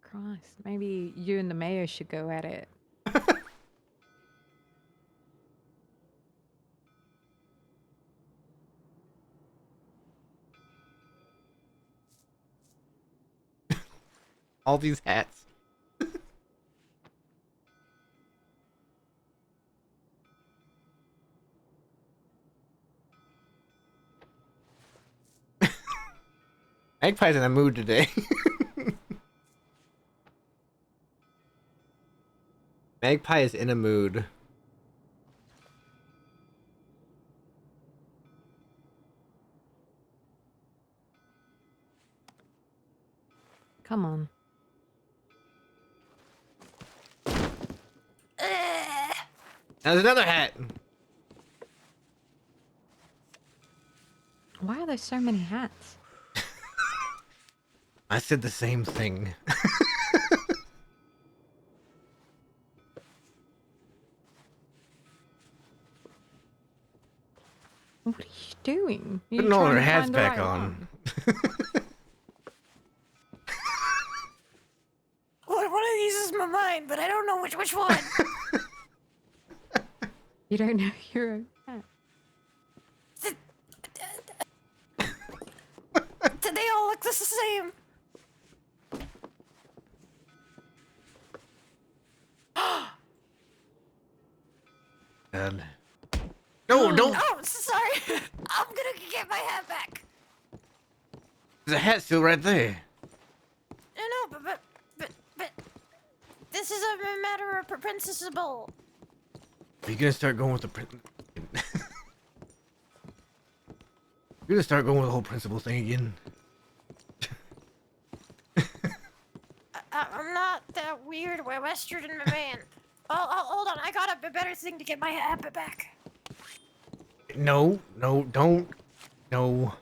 Christ, maybe you and the mayor should go at it. All these hats. Magpie's in a mood today. Magpie is in a mood. Come on. There's another hat. Why are there so many hats? I said the same thing. What are you doing? Are you Putting all trying her to hats find the back right on. one? One of these is mine, but I don't know which one. You don't know your own hat. They all look the same. God. No, don't. Oh, sorry. I'm gonna get my hat back. There's a hat still right there. No, but this is a matter of principle. Are you gonna start going with the You're gonna start going with the whole principal thing again. I'm not that weird Western man. Oh, hold on. I got a better thing to get my hat back. No, don't. No.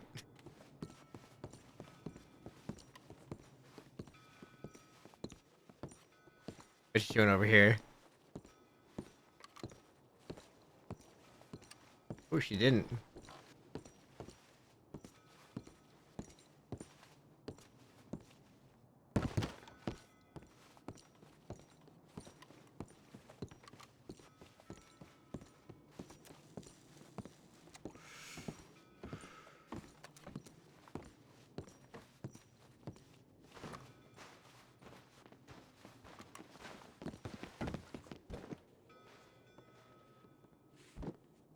What's she doing over here? Oh, she didn't.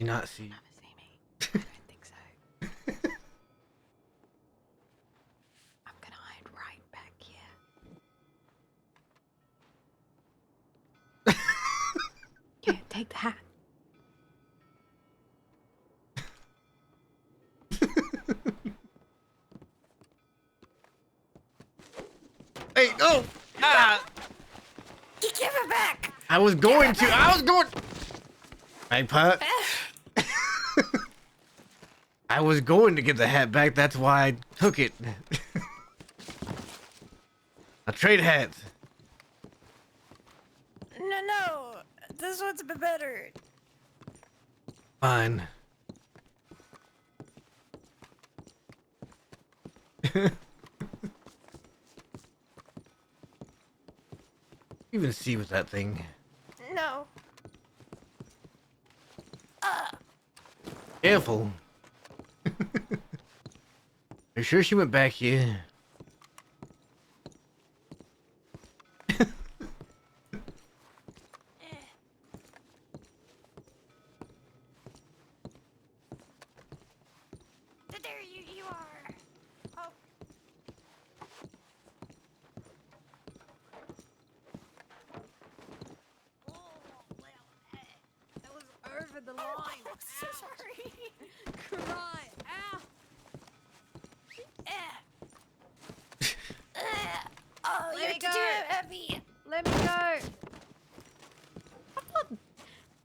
Not see. Never see me. I don't think so. I'm gonna hide right back here. Yeah, take the hat. Hey, no! Ah! You give it back! I was going to. I was going. Magpie. I was going to give the hat back. That's why I took it. I trade hats. No. This one's a bit better. Fine. Even see with that thing. No. Careful. Are you sure she went back here? There you are. Oh. That was over the line. I'm so sorry. Cry. Ow. Oh, Let you're me too go. heavy. Let me go.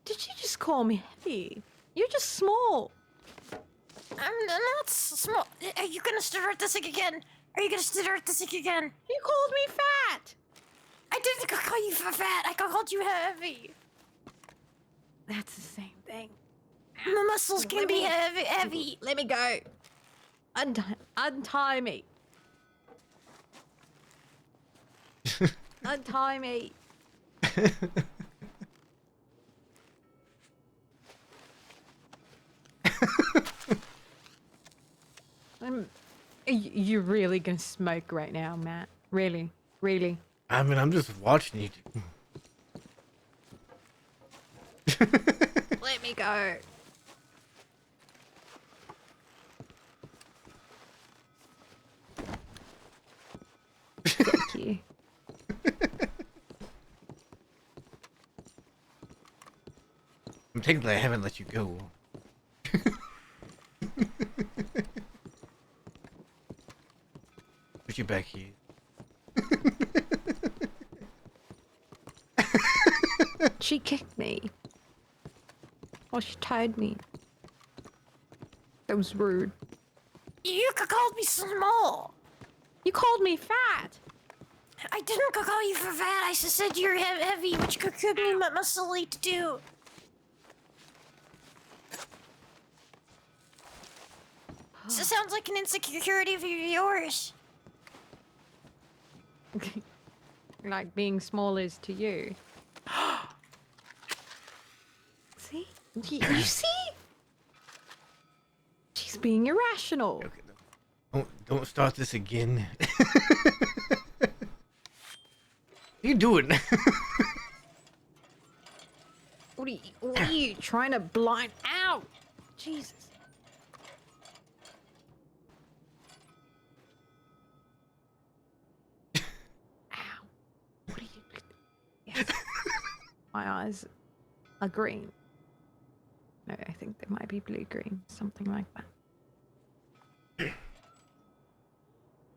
Did you just call me heavy? You're just small. I'm not small. Are you gonna start this again? Are you gonna start this again? You called me fat. I didn't call you fat. I called you heavy. That's the same thing. My muscles can Let be me- heavy. Let me go. Untie me. Untie me. You're really gonna smoke right now, Matt. Really? Really? I mean, I'm just watching you. Let me go. Thank you. Technically, I haven't let you go. Put you back here. She kicked me. Or she tied me. That was rude. You called me small. You called me fat. I didn't call you for fat. I just said you're heavy, which could be muscly to do. So sounds like an insecurity of yours. Like being small is to you. See? You see? She's being irrational. Don't start this again. What are you doing? What are you trying to blind out? Jesus. Ow. What are you? Yes. My eyes are green. No, I think they might be blue-green, something like that.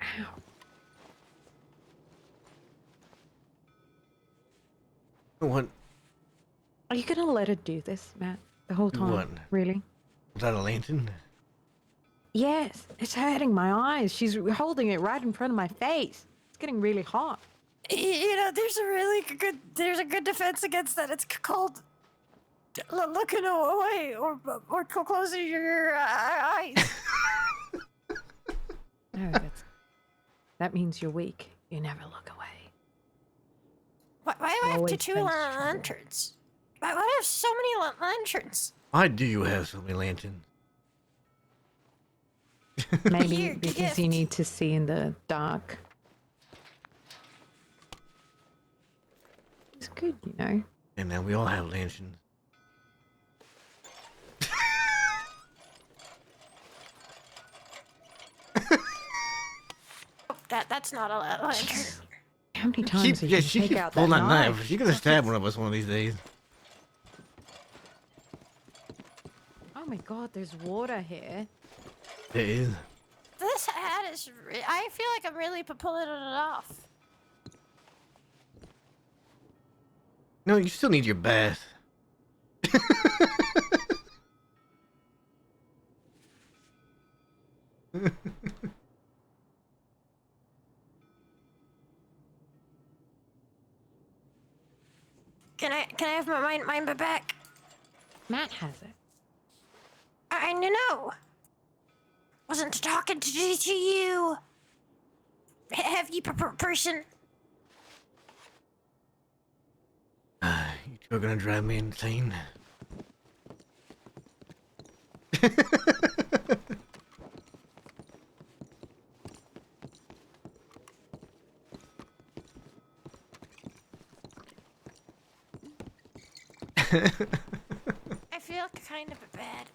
Ow. What? Are you gonna let her do this, Matt? The whole time? What? Really? Was that a lantern? Yes, it's hurting my eyes. She's holding it right in front of my face. It's getting really hot. You know, there's a good defense against that. It's called looking away or closing your eyes. No, that means you're weak. You never look away. Why do I have two lanterns? Why do I have so many lanterns? Why do you have so many lanterns? Maybe because you need to see in the dark. It's good, you know. And now we all have lanterns. That's not a lantern. How many times did Yeah, you she take keeps out that pulling that knife? knife. She's gonna stab one of us one of these days. Oh my god, there's water here. It is. This hat is. I feel like I'm really pulling it off. No, you still need your bath. Can I have mine back? Matt has it. I know. Wasn't talking to you. Heavy person. You two are gonna drive me insane. I feel kind of bad.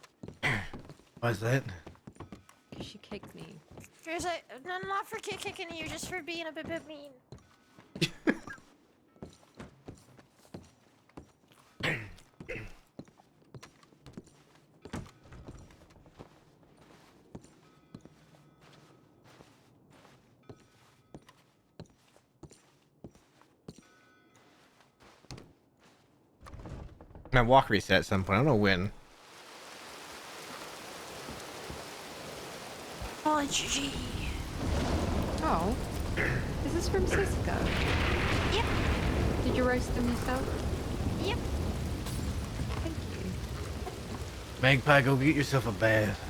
Why's that? Because she kicked me. There's not for kicking you, just for being a bit mean. My walk reset at some point. I don't know when. Oh, GG. Oh. Is this from Cisco? Yep. Did you roast them yourself? Yep. Thank you. Magpie, go get yourself a bath.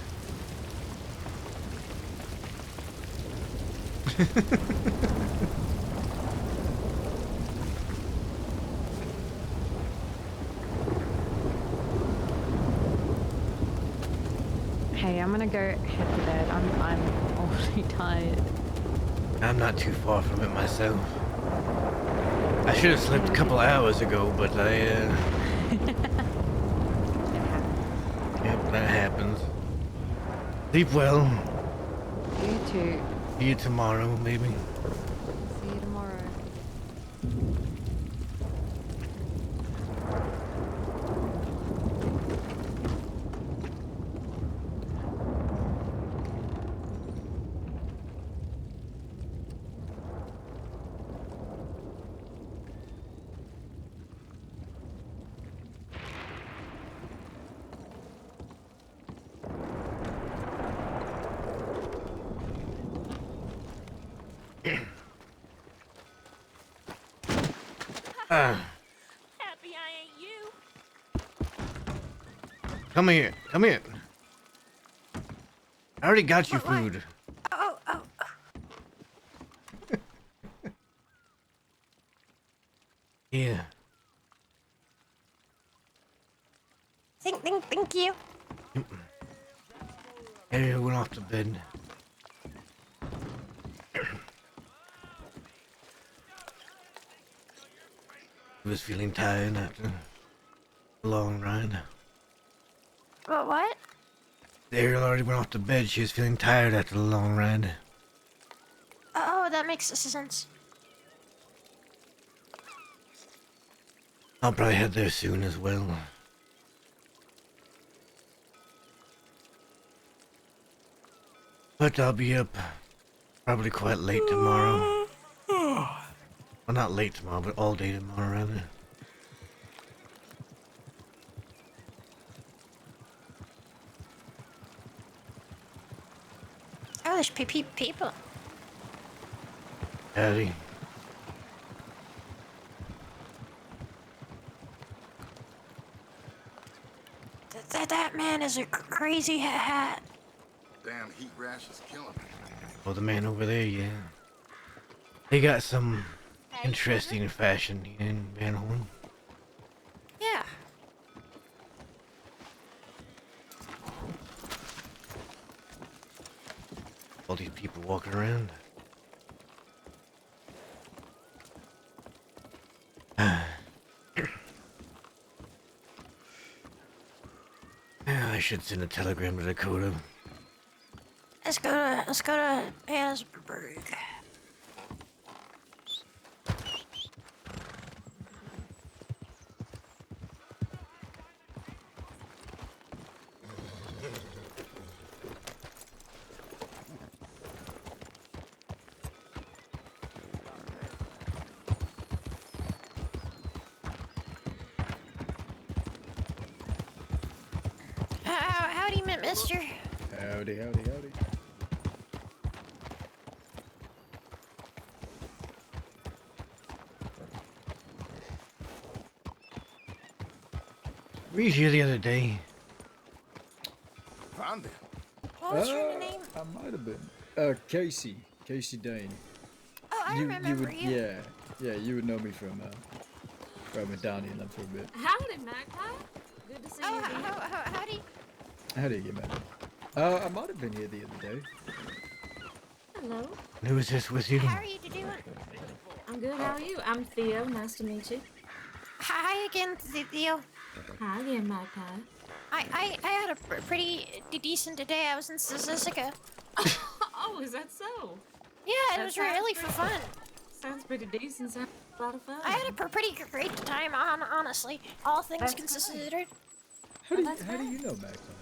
Hey, I'm gonna go head to bed. I'm awfully tired. I'm not too far from it myself. I should have slept a couple hours ago, but Yep, that happens. Sleep well. You too. See you tomorrow, maybe. See you tomorrow. Happy I ain't you. Come here. Come here. I already got you food. Oh. Yeah. Thank you. Ariel went off to bed. He was feeling tired after a long ride. What? Ariel already went off to bed. She was feeling tired after the long ride. Oh, that makes sense. I'll probably head there soon as well. But I'll be up probably quite late tomorrow. Well, not late tomorrow, but all day tomorrow, rather. Oh, there's people. Howdy. That man is a crazy hat. Damn heat rash is killing me. Oh, the man over there, yeah. They got some interesting fashion in Van Horn. Yeah. All these people walking around. I should send a telegram to Dakota. Let's go to Harrisburg. mister. Howdy, howdy, howdy. Were you here the other day? Found it. What was your name? I might have been. Casey. Casey Dane. Oh, I remember you. Yeah, you would know me from Donnie and them for a bit. Howdy, Magpie. Good to see you. Howdy. How do you get mad? I might have been here the other day. Hello. Who is this with you? How are you doing? I'm good. How are you? I'm Theo. Nice to meet you. Hi again, Theo. Hi again, Magpie. I had a pretty decent day. I was in Sisika. Oh, is that so? Yeah, it was really fun. Sounds pretty decent. Sounds a lot of fun. I had a pretty great time, honestly. All things considered. How do you know Magpie?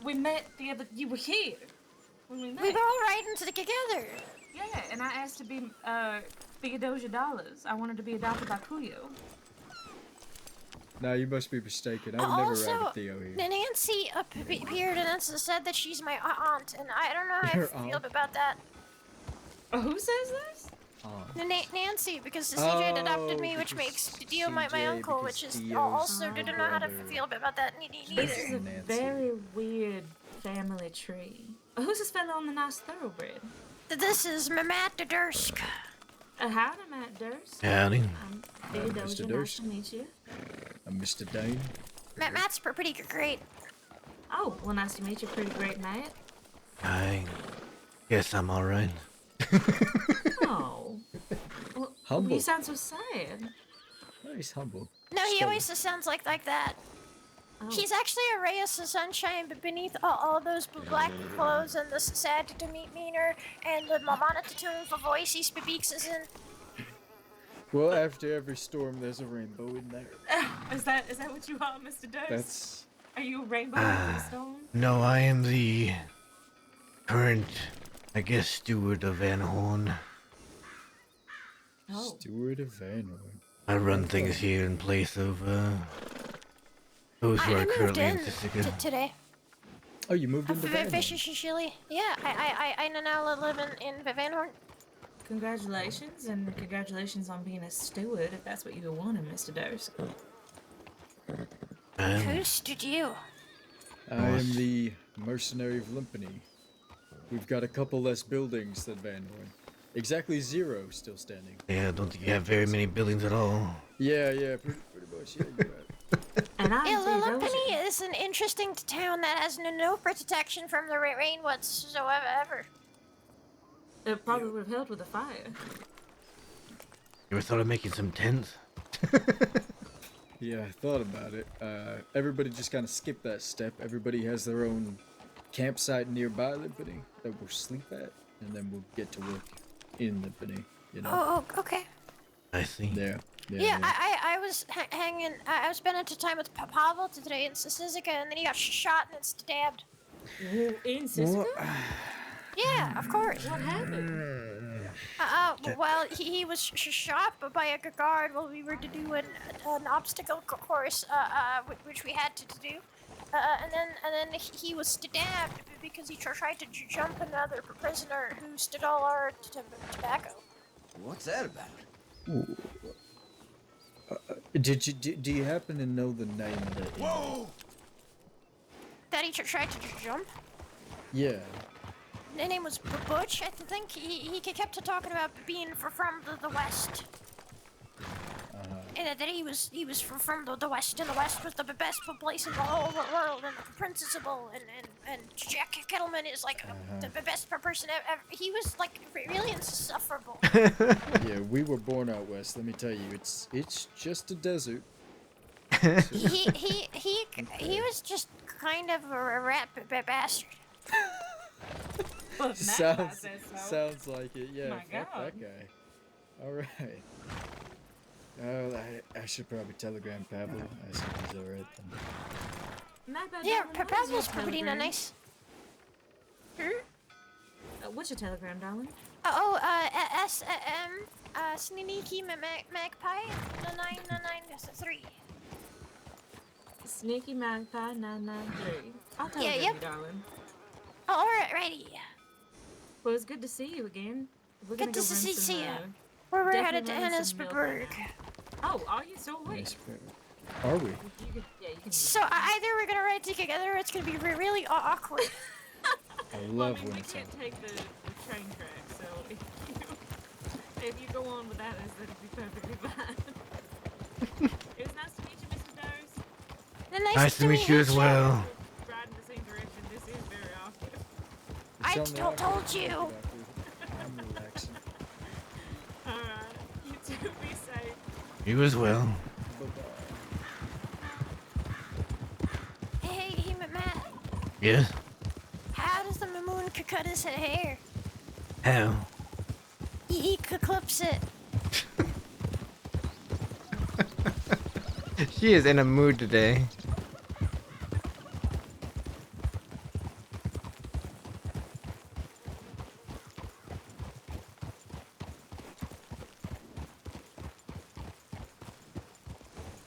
We met the other. You were here when we met. We were all riding together. Yeah, and I asked to be $1,000. I wanted to be adopted by Puyo. No, you must be mistaken. I would never ride with Theo here. Nancy appeared and said that she's my aunt, and I don't know how I feel about that. Who says this? Nancy, because CJ adopted me, which makes Theo my uncle, which is also didn't know how to feel about that neither. This is a very weird family tree. Who's this fellow on the nice thoroughbred? This is Matt Dursk. Howdy, Matt Durst. Howdy. I'm Theodosia. Nice to meet you. I'm Mr. Dane. Matt's pretty great. Oh, well, nice to meet you. Pretty great, Matt. I guess I'm alright. Oh. Well, Humble. you sound so sad. Oh, he's humble. No, he always just sounds like that. Oh. He's actually a ray of sunshine, but beneath all those black clothes and the sad demeanor and the monotone voice he speaks is in. Well, after every storm, there's a rainbow in there. Is that what you are, Mr. Durst? That's... Are you a rainbow in the storm? No, I am the current, I guess, steward of Van Horn. Oh. Steward of Van Horn. I run things here in place of those who are currently in Sisika. Today. Oh, you moved into Van Horn? Officially, yeah. I now live in Van Horn. Congratulations, and congratulations on being a steward, if that's what you wanted, Mr. Durst. Who stood you? I am the mercenary of Limpany. We've got a couple less buildings than Van Horn. Exactly 0 still standing. Yeah, I don't think you have very many buildings at all. Yeah, pretty much. Yeah, you're right. And Limpany is an interesting town that has no protection from the rain whatsoever. It probably would have helped with a fire. You ever thought of making some tents? Yeah, I thought about it. Everybody just kind of skipped that step. Everybody has their own campsite nearby Limpany that we'll sleep at, and then we'll get to work in Limpany, you know? Oh, okay. I see. Yeah. I was hanging. I was spending time with Pavel today in Sisika, and then he got shot and stabbed. In Sisika? Yeah, of course. What happened? Well, he was shot by a guard while we were to do an obstacle course, which we had to do. And then he was stabbed because he tried to jump another prisoner who stole all our tobacco. What's that about? Ooh. Do you happen to know the name of the inmate? Whoa! That he tried to jump? Yeah. His name was Butch, I think. He kept talking about being from the West. And that he was from the West, and the West was the best place in the whole world, and the principal, and Jack Kettleman is like the best person ever. He was like really insufferable. Yeah, we were born out west. Let me tell you, it's just a desert. He was just kind of a rat bastard. Well, sounds like it. Yeah, My fuck God. that guy. All right. I should probably telegram Pablo. I assume he's all right then. Yeah, Pablo's pretty nice. What's your telegram, darling? Sneaky Magpie 9993. Sneaky Magpie 993. I'll tell Yeah, you, yep. darling. Oh, alrighty. Well, it's good to see you again. We're Good gonna to go run see some, you. We're headed to definitely run some milk right Ennisburg. now. Oh, are you so wait? Nice. Are we? Yeah, you can. So either we're gonna ride together or it's gonna be really awkward. I Well, love I mean, when we it's can't take the train track, so if you go on with that, that'd be perfectly fine. It was nice to meet you, Mr. Dose. Nice to meet you as well. Riding the same direction. This is very awkward. I told you. I'm relaxing. Alright, you two be safe. You as well. Hey, Matt. Yes? How does the Mamoon cut his hair? How? He clips it. She is in a mood today.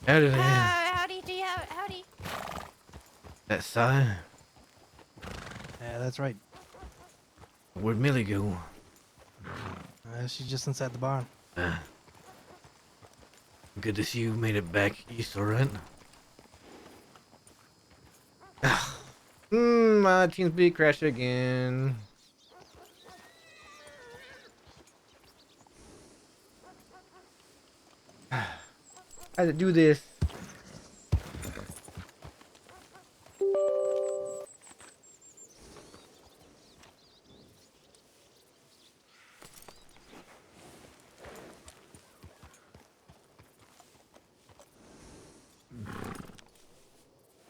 Howdy there. Howdy, howdy. That sign? Yeah, that's right. Where'd Millie go? She's just inside the barn. Good to see you made it back east, alright? My TeamSpeak crashed again. How to do this?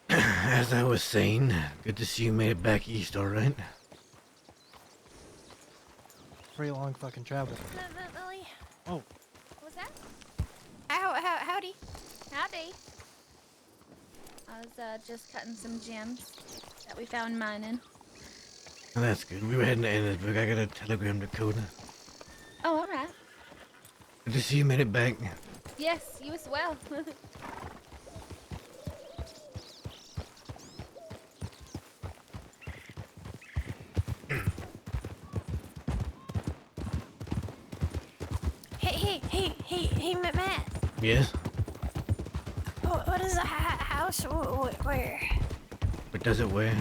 As I was saying, good to see you made it back east, alright? Pretty long fucking travel. Lily. Oh. What was that? Howdy. Howdy. I was just cutting some gems that we found mining. Well, that's good. We were heading to Ennisburg. I got a telegram to Coda. Oh, alright. Good to see you made it back. Yes, you as well. Hey, Matt. Yes? What is a house? Where? What does it wear?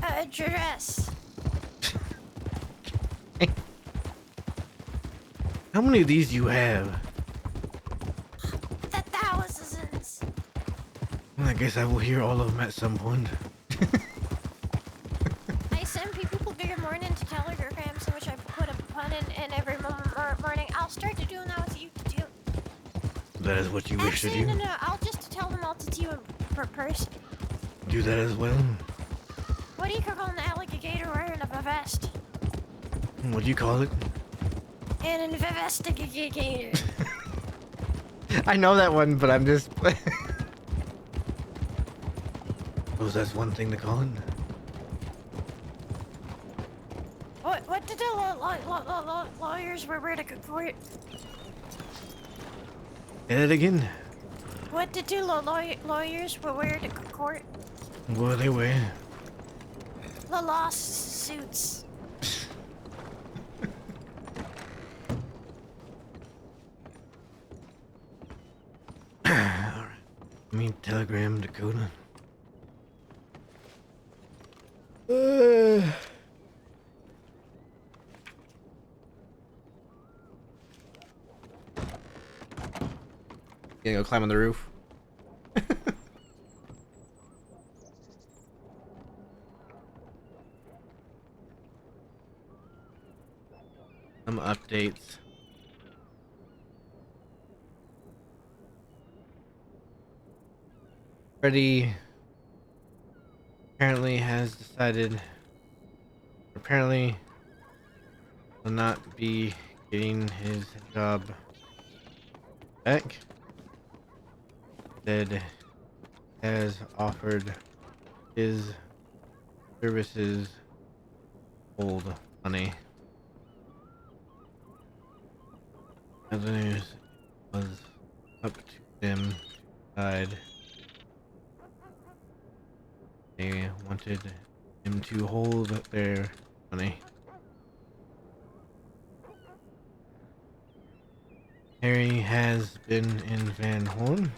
A dress. How many of these do you have? The thousands. Well, I guess I will hear all of them at some point. I send people good morning to telegrams in which I put a pun in every morning. I'll start to do that with you too. That is what you wish to Actually, do? no. I'll just tell them all to you in person. Do that as well? What do you call an alligator wearing a vest? What do you call it? An investigator. I know that one, but I'm just. Suppose that's one thing to call it. What did the lawyers wear to court? Say that again. What did the lawyers wear to court? What do they wear? The lawsuits. Alright. I mean, telegram, Dakota. Gonna go climb on the roof. Some updates. Freddy apparently has decided, apparently will not be getting his job back. Instead, has offered his services old money. Others was up to them to decide They wanted him to hold their money. Harry has been in Van Horn.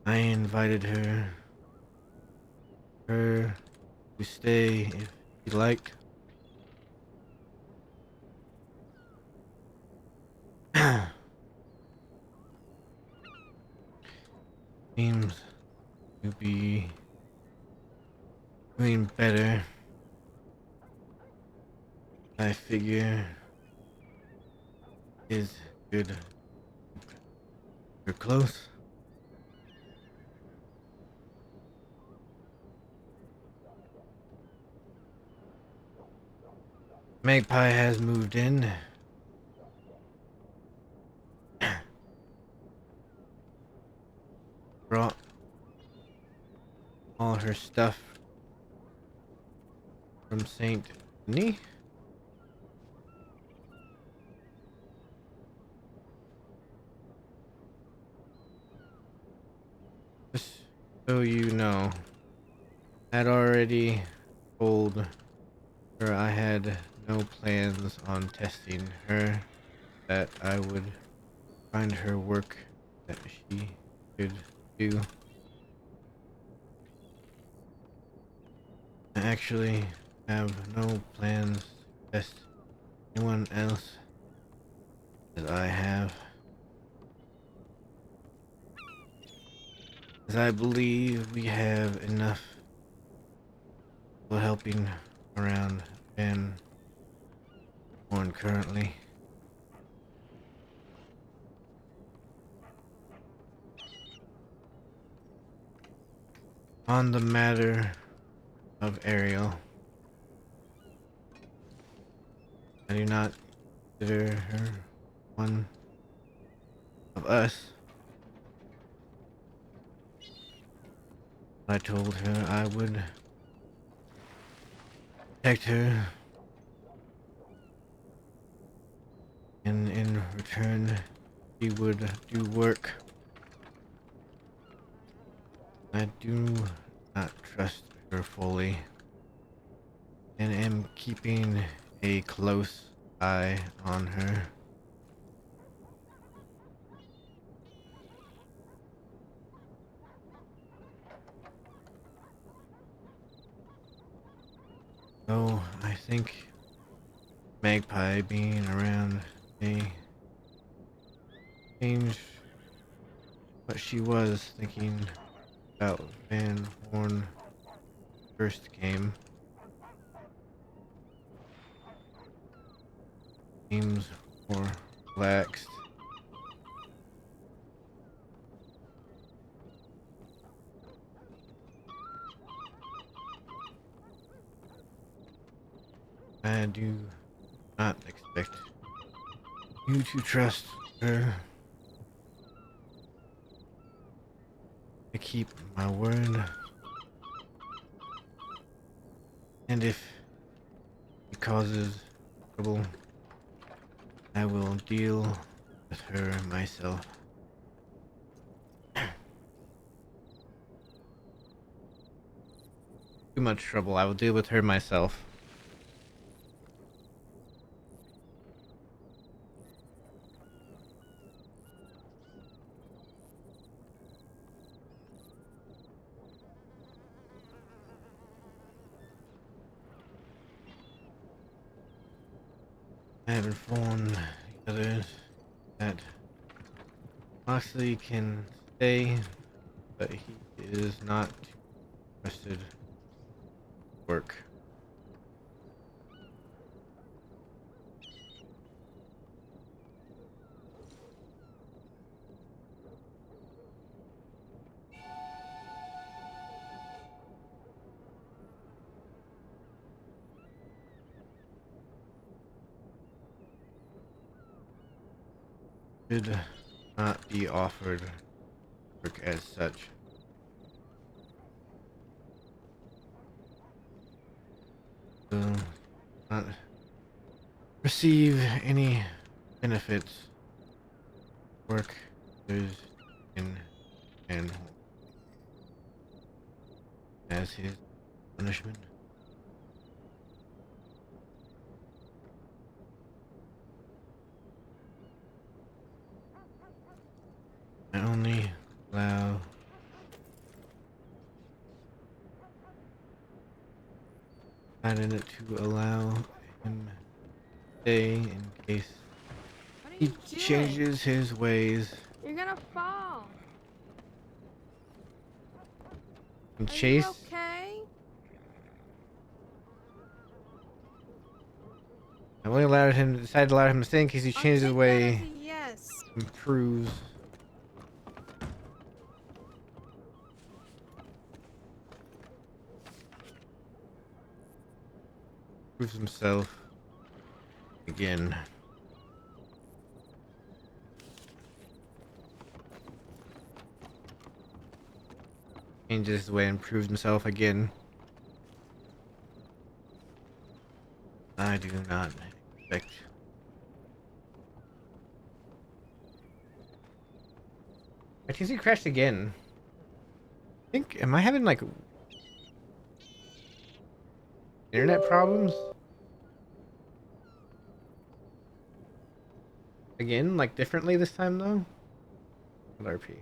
I invited her to stay if she liked. Seems to be doing better. I figure is good. You're close. Magpie has moved in. Brought all her stuff from Saint Denis. Just so you know, I'd already told her I had no plans on testing her, that I would find her work that she could do. I actually have no plans to test anyone else that I have, as I believe we have enough for helping around Van Horn currently. On the matter of Ariel, I do not consider her one of us. I told her I would protect her, and in return she would do work. I do not trust her fully, and am keeping a close eye on her. So I think Magpie being around may change what she was thinking about Van Horn first came. Seems more relaxed. I do not expect you to trust her. I keep my word. And if it causes trouble, I will deal with her myself. Too much trouble, I will deal with her myself. I have informed the others that Moxley can stay, but he is not trusted work. Should not be offered work as such. Will not receive any benefits. Work is in and as his punishment. I only allow added it to allow him stay in case he changes his ways You're gonna fall. and Are chase. you okay? I only decided to allow him to stay in case he changes his way, Yes. improves. Proves himself again. Changes his way and proves himself again. I do not expect. I think he crashed again. I think, am I having like internet problems? Again, like differently this time though? What RP?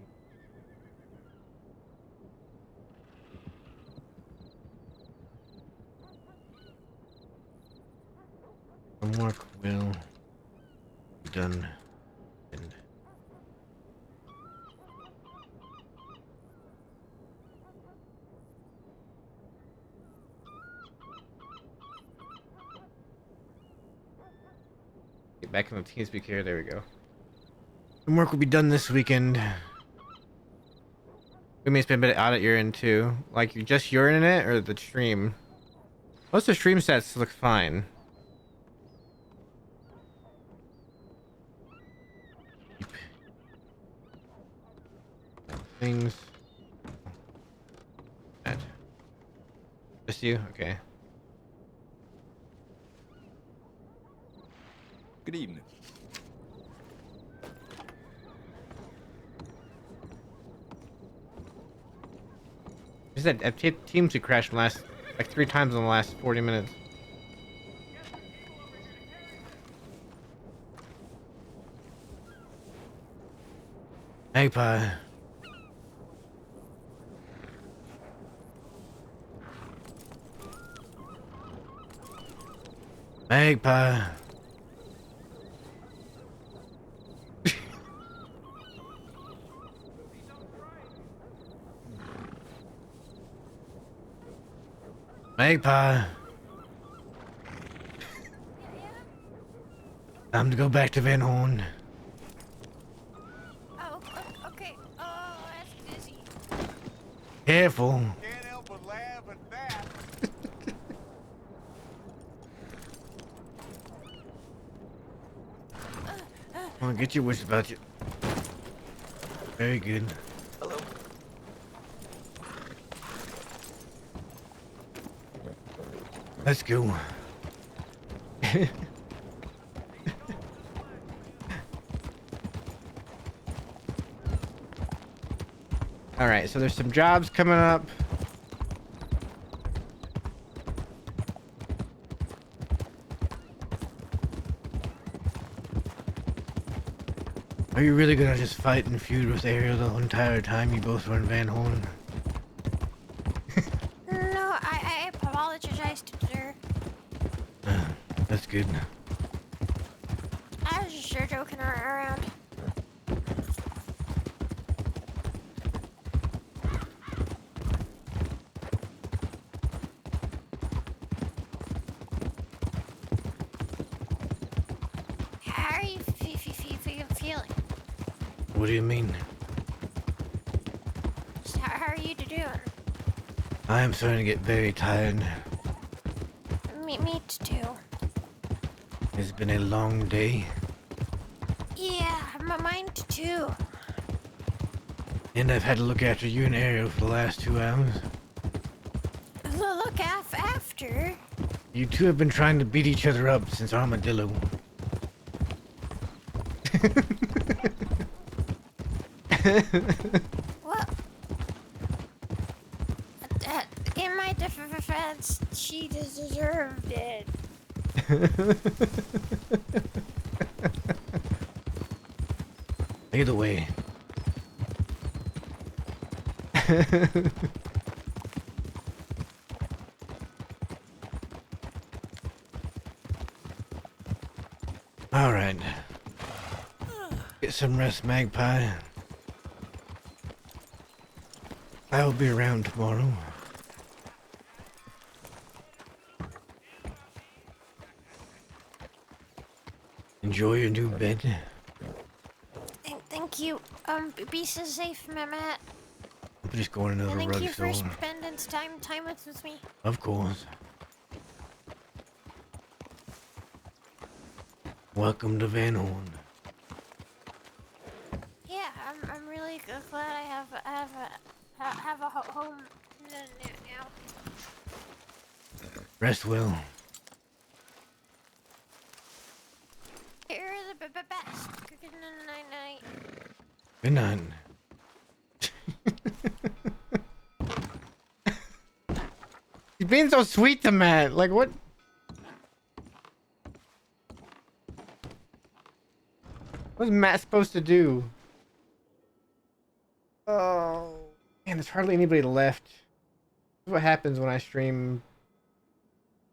Homework will be done. And get back in the TeamSpeak here. There we go. Homework will be done this weekend. We may spend a bit out at your end too. Like you just your internet or the stream? Most of the stream stats look fine. Things. That. Just you? Okay. Good evening. Just that teams who crashed like 3 times in the last 40 minutes. Magpie. Magpie. Magpie. Time to go back to Van Horn. Oh, okay. Oh, that's dizzy. Careful. Can't help but laugh at that. Come on, get your wish about you. Very good. Hello. Let's go. All right, so there's some jobs coming up. Are you really gonna just fight and feud with Ariel the entire time you both run Van Horn? No, I apologize to her. That's good. I was just sure joking around. How are you feeling? What do you mean? Just how are you doing? I am starting to get very tired. Me too. It's been a long day, Yeah, mine too. and I've had to look after you and Ariel for the last 2 hours. Look after. You two have been trying to beat each other up since Armadillo. What? offense. She deserved it. Either way. All right. Get some rest, Magpie. I will be around tomorrow. Enjoy your new bed. Thank you. Be so safe, Matt. I'm just going to another Thank rug you for store. spending time with me. Of course. Welcome to Van Horn. Yeah, I'm really glad I have a home now. Rest well. You're the best. Good night. Good night. He's being so sweet to Matt. Like, what? What's Matt supposed to do? Oh, man, there's hardly anybody left. This is what happens when I stream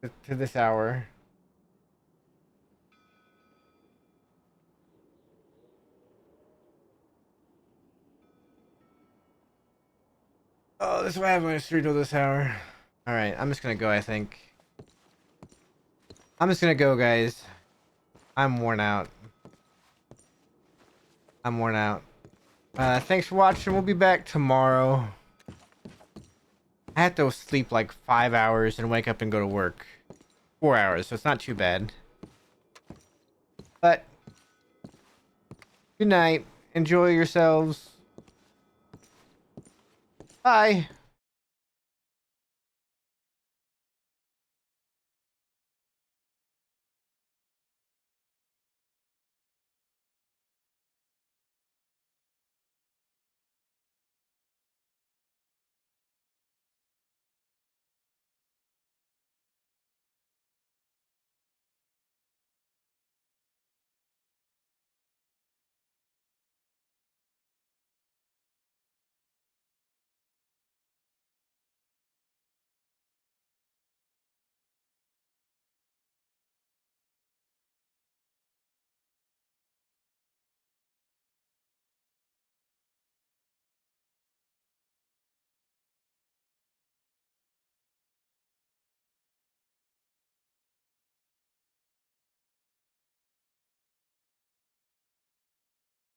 to this hour. Oh, this is what happens when I stream till this hour. Alright, I'm just gonna go, I think. I'm just gonna go, guys. I'm worn out. Thanks for watching. We'll be back tomorrow. I have to sleep like 5 hours and wake up and go to work. 4 hours, so it's not too bad. But, good night. Enjoy yourselves. Bye.